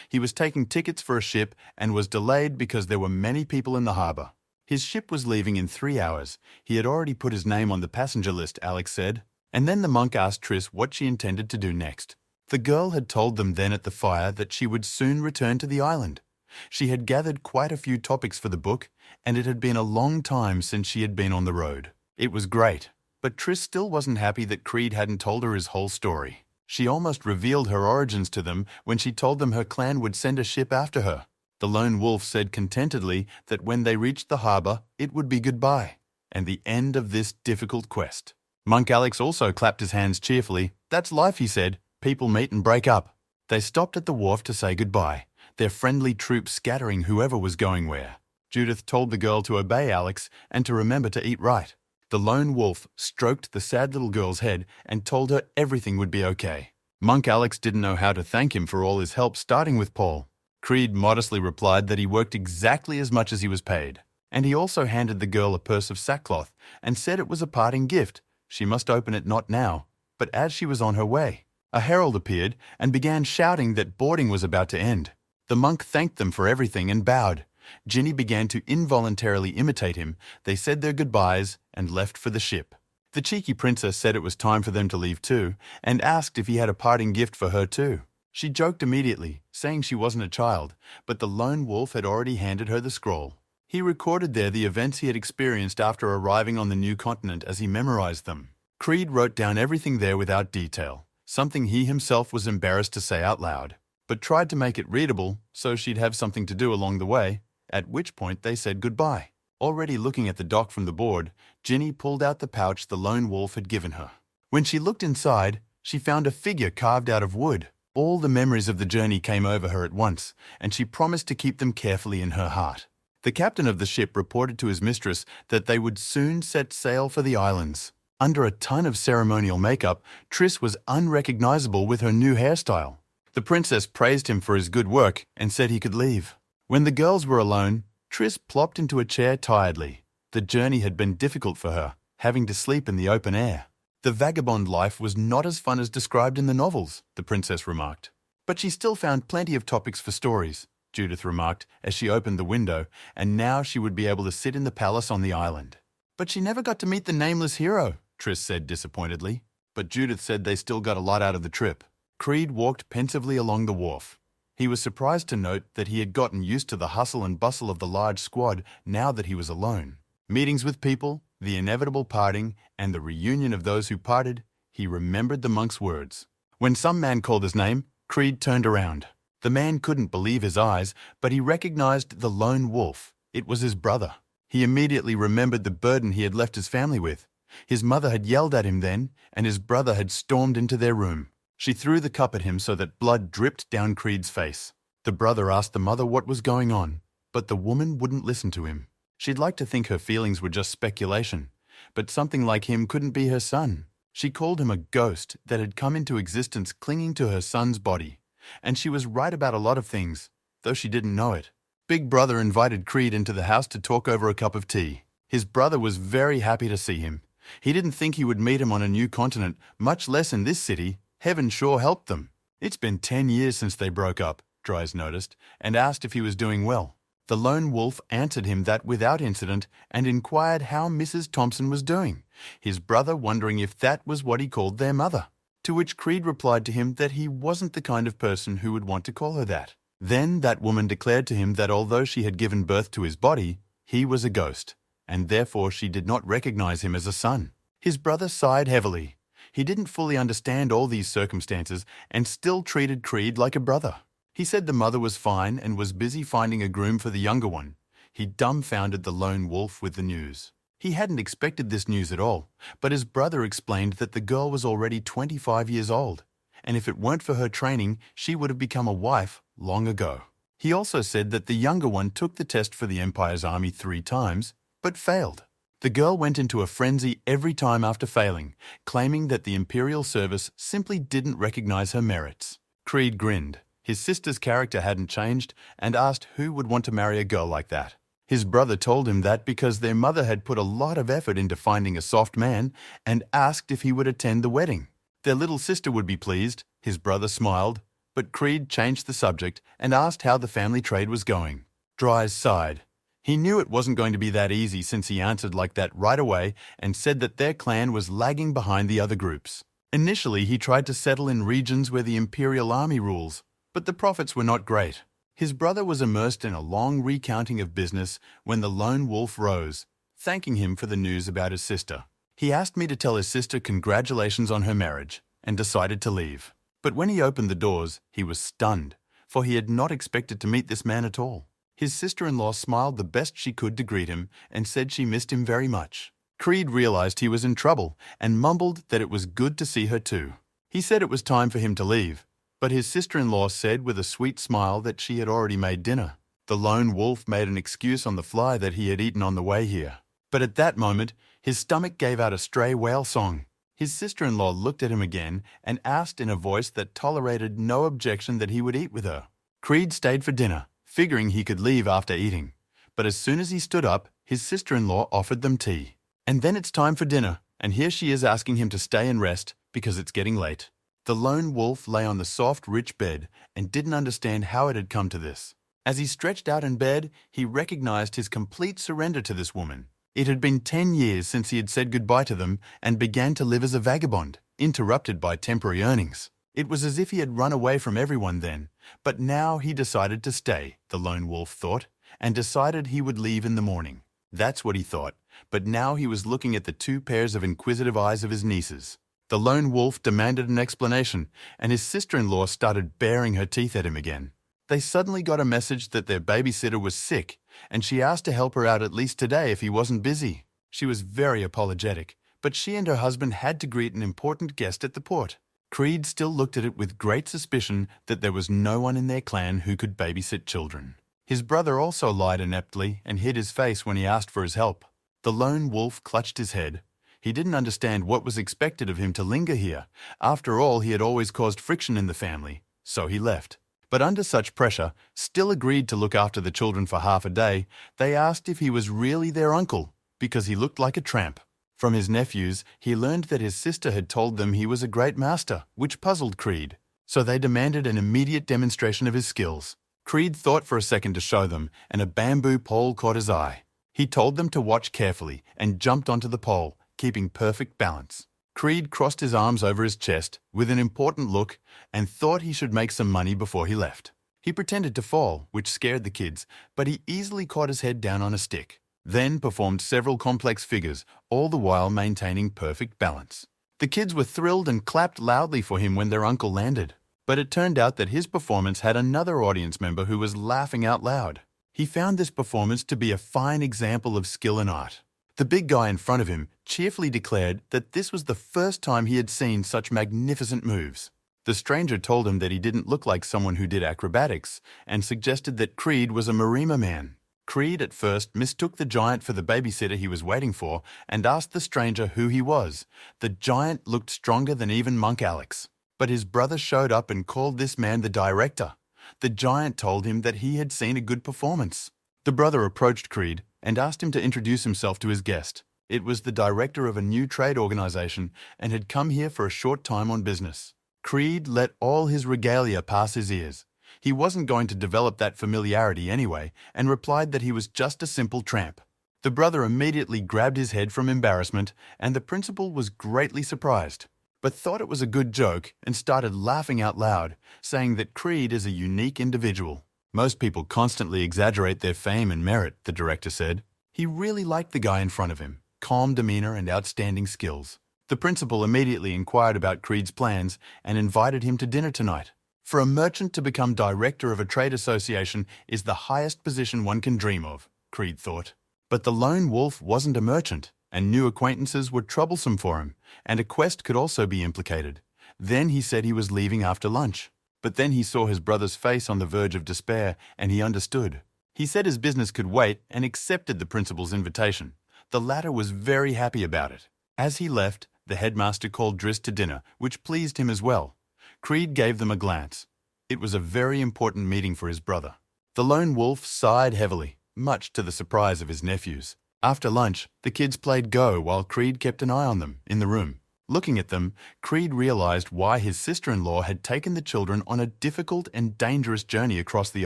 He was taking tickets for a ship and was delayed because there were many people in the harbor. His ship was leaving in 3 hours. He had already put his name on the passenger list, Alex said. And then the monk asked Triss what she intended to do next. The girl had told them then at the fire that she would soon return to the island. She had gathered quite a few topics for the book, and it had been a long time since she had been on the road. It was great, but Triss still wasn't happy that Creed hadn't told her his whole story. She almost revealed her origins to them when she told them her clan would send a ship after her. The lone wolf said contentedly that when they reached the harbor, it would be goodbye, and the end of this difficult quest. Monk Alex also clapped his hands cheerfully. That's life, he said. People meet and break up. They stopped at the wharf to say goodbye, their friendly troops scattering whoever was going where. Judith told the girl to obey Alex and to remember to eat right. The lone wolf stroked the sad little girl's head and told her everything would be okay. Monk Alex didn't know how to thank him for all his help, starting with Paul. Creed modestly replied that he worked exactly as much as he was paid. And he also handed the girl a purse of sackcloth and said it was a parting gift. She must open it not now, but as she was on her way. A herald appeared and began shouting that boarding was about to end. The monk thanked them for everything and bowed. Jinny began to involuntarily imitate him. They said their goodbyes and left for the ship. The cheeky princess said it was time for them to leave too, and asked if he had a parting gift for her too. She joked immediately, saying she wasn't a child, but the lone wolf had already handed her the scroll. He recorded there the events he had experienced after arriving on the new continent as he memorized them. Creed wrote down everything there without detail, something he himself was embarrassed to say out loud, but tried to make it readable so she'd have something to do along the way, at which point they said goodbye. Already looking at the dock from the board, Jinny pulled out the pouch the lone wolf had given her. When she looked inside, she found a figure carved out of wood. All the memories of the journey came over her at once, and she promised to keep them carefully in her heart. The captain of the ship reported to his mistress that they would soon set sail for the islands. Under a ton of ceremonial makeup, Triss was unrecognizable with her new hairstyle. The princess praised him for his good work and said he could leave. When the girls were alone, Triss plopped into a chair tiredly. The journey had been difficult for her, having to sleep in the open air. The vagabond life was not as fun as described in the novels, the princess remarked. But she still found plenty of topics for stories, Judith remarked as she opened the window, and now she would be able to sit in the palace on the island. But she never got to meet the nameless hero, Triss said disappointedly. But Judith said they still got a lot out of the trip. Creed walked pensively along the wharf. He was surprised to note that he had gotten used to the hustle and bustle of the large squad now that he was alone. Meetings with people, the inevitable parting, and the reunion of those who parted, he remembered the monk's words. When some man called his name, Creed turned around. The man couldn't believe his eyes, but he recognized the lone wolf. It was his brother. He immediately remembered the burden he had left his family with. His mother had yelled at him then, and his brother had stormed into their room. She threw the cup at him so that blood dripped down Creed's face. The brother asked the mother what was going on, but the woman wouldn't listen to him. She'd like to think her feelings were just speculation, but something like him couldn't be her son. She called him a ghost that had come into existence clinging to her son's body. And she was right about a lot of things, though she didn't know it. Big Brother invited Creed into the house to talk over a cup of tea. His brother was very happy to see him. He didn't think he would meet him on a new continent, much less in this city. Heaven sure helped them. It's been 10 years since they broke up, Dries noticed, and asked if he was doing well. The lone wolf answered him that without incident and inquired how Mrs. Thompson was doing, his brother wondering if that was what he called their mother. To which Creed replied to him that he wasn't the kind of person who would want to call her that. Then that woman declared to him that although she had given birth to his body, he was a ghost, and therefore she did not recognize him as a son. His brother sighed heavily. He didn't fully understand all these circumstances and still treated Creed like a brother. He said the mother was fine and was busy finding a groom for the younger one. He dumbfounded the lone wolf with the news. He hadn't expected this news at all, but his brother explained that the girl was already 25 years old, and if it weren't for her training, she would have become a wife long ago. He also said that the younger one took the test for the Empire's army 3 times, but failed. The girl went into a frenzy every time after failing, claiming that the Imperial service simply didn't recognize her merits. Creed grinned. His sister's character hadn't changed and asked who would want to marry a girl like that. His brother told him that because their mother had put a lot of effort into finding a soft man and asked if he would attend the wedding. Their little sister would be pleased, his brother smiled, but Creed changed the subject and asked how the family trade was going. Dries sighed. He knew it wasn't going to be that easy since he answered like that right away and said that their clan was lagging behind the other groups. Initially, he tried to settle in regions where the Imperial army rules, but the profits were not great. His brother was immersed in a long recounting of business when the lone wolf rose, thanking him for the news about his sister. He asked me to tell his sister congratulations on her marriage and decided to leave. But when he opened the doors, he was stunned, for he had not expected to meet this man at all. His sister-in-law smiled the best she could to greet him and said she missed him very much. Creed realized he was in trouble and mumbled that it was good to see her too. He said it was time for him to leave, but his sister-in-law said with a sweet smile that she had already made dinner. The lone wolf made an excuse on the fly that he had eaten on the way here. But at that moment, his stomach gave out a stray whale song. His sister-in-law looked at him again and asked in a voice that tolerated no objection that he would eat with her. Creed stayed for dinner, figuring he could leave after eating. But as soon as he stood up, his sister-in-law offered them tea. And then it's time for dinner, and here she is asking him to stay and rest because it's getting late. The lone wolf lay on the soft, rich bed and didn't understand how it had come to this. As he stretched out in bed, he recognized his complete surrender to this woman. It had been 10 years since he had said goodbye to them and began to live as a vagabond, interrupted by temporary earnings. It was as if he had run away from everyone then, but now he decided to stay, the lone wolf thought, and decided he would leave in the morning. That's what he thought, but now he was looking at the 2 pairs of inquisitive eyes of his nieces. The lone wolf demanded an explanation, and his sister-in-law started baring her teeth at him again. They suddenly got a message that their babysitter was sick, and she asked to help her out at least today if he wasn't busy. She was very apologetic, but she and her husband had to greet an important guest at the port. Creed still looked at it with great suspicion that there was no one in their clan who could babysit children. His brother also lied ineptly and hid his face when he asked for his help. The lone wolf clutched his head. He didn't understand what was expected of him to linger here. After all, he had always caused friction in the family, so he left. But under such pressure, still agreed to look after the children for half a day. They asked if he was really their uncle, because he looked like a tramp. From his nephews, he learned that his sister had told them he was a great master, which puzzled Creed. So they demanded an immediate demonstration of his skills. Creed thought for a second to show them, and a bamboo pole caught his eye. He told them to watch carefully and jumped onto the pole, keeping perfect balance. Creed crossed his arms over his chest with an important look and thought he should make some money before he left. He pretended to fall, which scared the kids, but he easily caught his head down on a stick, then performed several complex figures, all the while maintaining perfect balance. The kids were thrilled and clapped loudly for him when their uncle landed. But it turned out that his performance had another audience member who was laughing out loud. He found this performance to be a fine example of skill and art. The big guy in front of him cheerfully declared that this was the first time he had seen such magnificent moves. The stranger told him that he didn't look like someone who did acrobatics and suggested that Creed was a Marima man. Creed at first mistook the giant for the babysitter he was waiting for and asked the stranger who he was. The giant looked stronger than even Monk Alex. But his brother showed up and called this man the director. The giant told him that he had seen a good performance. The brother approached Creed and asked him to introduce himself to his guest. It was the director of a new trade organization and had come here for a short time on business. Creed let all his regalia pass his ears. He wasn't going to develop that familiarity anyway and replied that he was just a simple tramp. The brother immediately grabbed his head from embarrassment and the principal was greatly surprised, but thought it was a good joke and started laughing out loud, saying that Creed is a unique individual. Most people constantly exaggerate their fame and merit, the director said. He really liked the guy in front of him, calm demeanor and outstanding skills. The principal immediately inquired about Creed's plans and invited him to dinner tonight. For a merchant to become director of a trade association is the highest position one can dream of, Creed thought. But the lone wolf wasn't a merchant, and new acquaintances were troublesome for him, and a quest could also be implicated. Then he said he was leaving after lunch. But then he saw his brother's face on the verge of despair, and he understood. He said his business could wait and accepted the principal's invitation. The latter was very happy about it. As he left, the headmaster called Driss to dinner, which pleased him as well. Creed gave them a glance. It was a very important meeting for his brother. The lone wolf sighed heavily, much to the surprise of his nephews. After lunch, the kids played Go while Creed kept an eye on them in the room. Looking at them, Creed realized why his sister-in-law had taken the children on a difficult and dangerous journey across the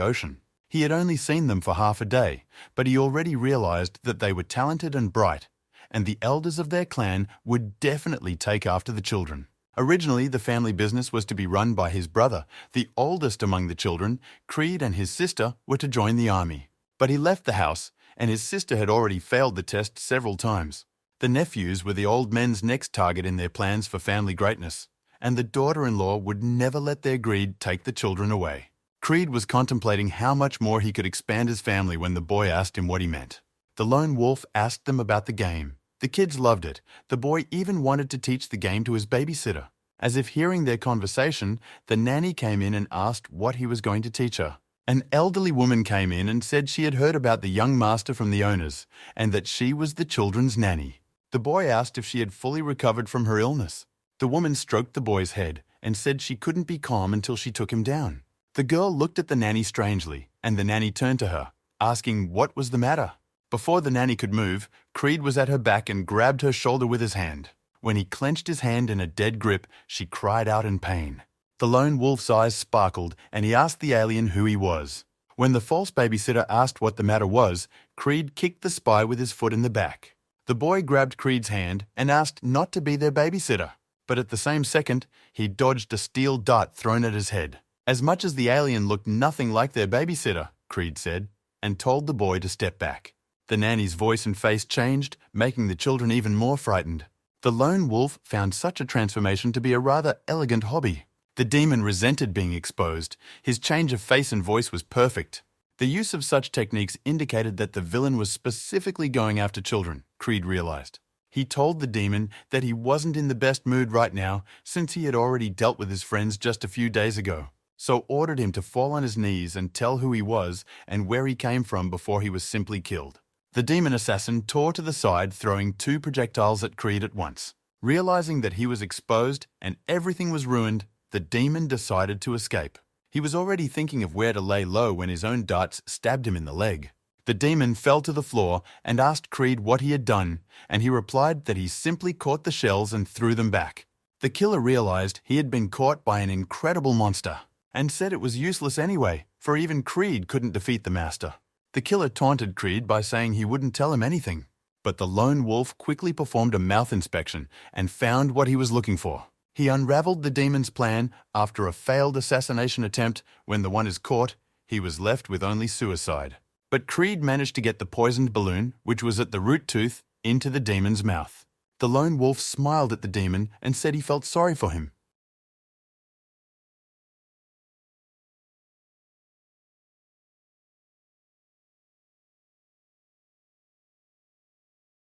ocean. He had only seen them for half a day, but he already realized that they were talented and bright, and the elders of their clan would definitely take after the children. Originally, the family business was to be run by his brother. The oldest among the children, Creed and his sister, were to join the army. But he left the house, and his sister had already failed the test several times. The nephews were the old men's next target in their plans for family greatness, and the daughter-in-law would never let their greed take the children away. Creed was contemplating how much more he could expand his family when the boy asked him what he meant. The lone wolf asked them about the game. The kids loved it. The boy even wanted to teach the game to his babysitter. As if hearing their conversation, the nanny came in and asked what he was going to teach her. An elderly woman came in and said she had heard about the young master from the owners, and that she was the children's nanny. The boy asked if she had fully recovered from her illness. The woman stroked the boy's head and said she couldn't be calm until she took him down. The girl looked at the nanny strangely, and the nanny turned to her, asking what was the matter. Before the nanny could move, Creed was at her back and grabbed her shoulder with his hand. When he clenched his hand in a dead grip, she cried out in pain. The lone wolf's eyes sparkled, and he asked the alien who he was. When the false babysitter asked what the matter was, Creed kicked the spy with his foot in the back. The boy grabbed Creed's hand and asked not to be their babysitter. But at the same second, he dodged a steel dart thrown at his head. As much as the alien looked nothing like their babysitter, Creed said, and told the boy to step back. The nanny's voice and face changed, making the children even more frightened. The lone wolf found such a transformation to be a rather elegant hobby. The demon resented being exposed. His change of face and voice was perfect. The use of such techniques indicated that the villain was specifically going after children, Creed realized. He told the demon that he wasn't in the best mood right now since he had already dealt with his friends just a few days ago, so ordered him to fall on his knees and tell who he was and where he came from before he was simply killed. The demon assassin tore to the side, throwing 2 projectiles at Creed at once. Realizing that he was exposed and everything was ruined, the demon decided to escape. He was already thinking of where to lay low when his own darts stabbed him in the leg. The demon fell to the floor and asked Creed what he had done, and he replied that he simply caught the shells and threw them back. The killer realized he had been caught by an incredible monster, and said it was useless anyway, for even Creed couldn't defeat the master. The killer taunted Creed by saying he wouldn't tell him anything. But the lone wolf quickly performed a mouth inspection and found what he was looking for. He unraveled the demon's plan after a failed assassination attempt. When the one is caught, he was left with only suicide. But Creed managed to get the poisoned balloon, which was at the root tooth, into the demon's mouth. The lone wolf smiled at the demon and said he felt sorry for him.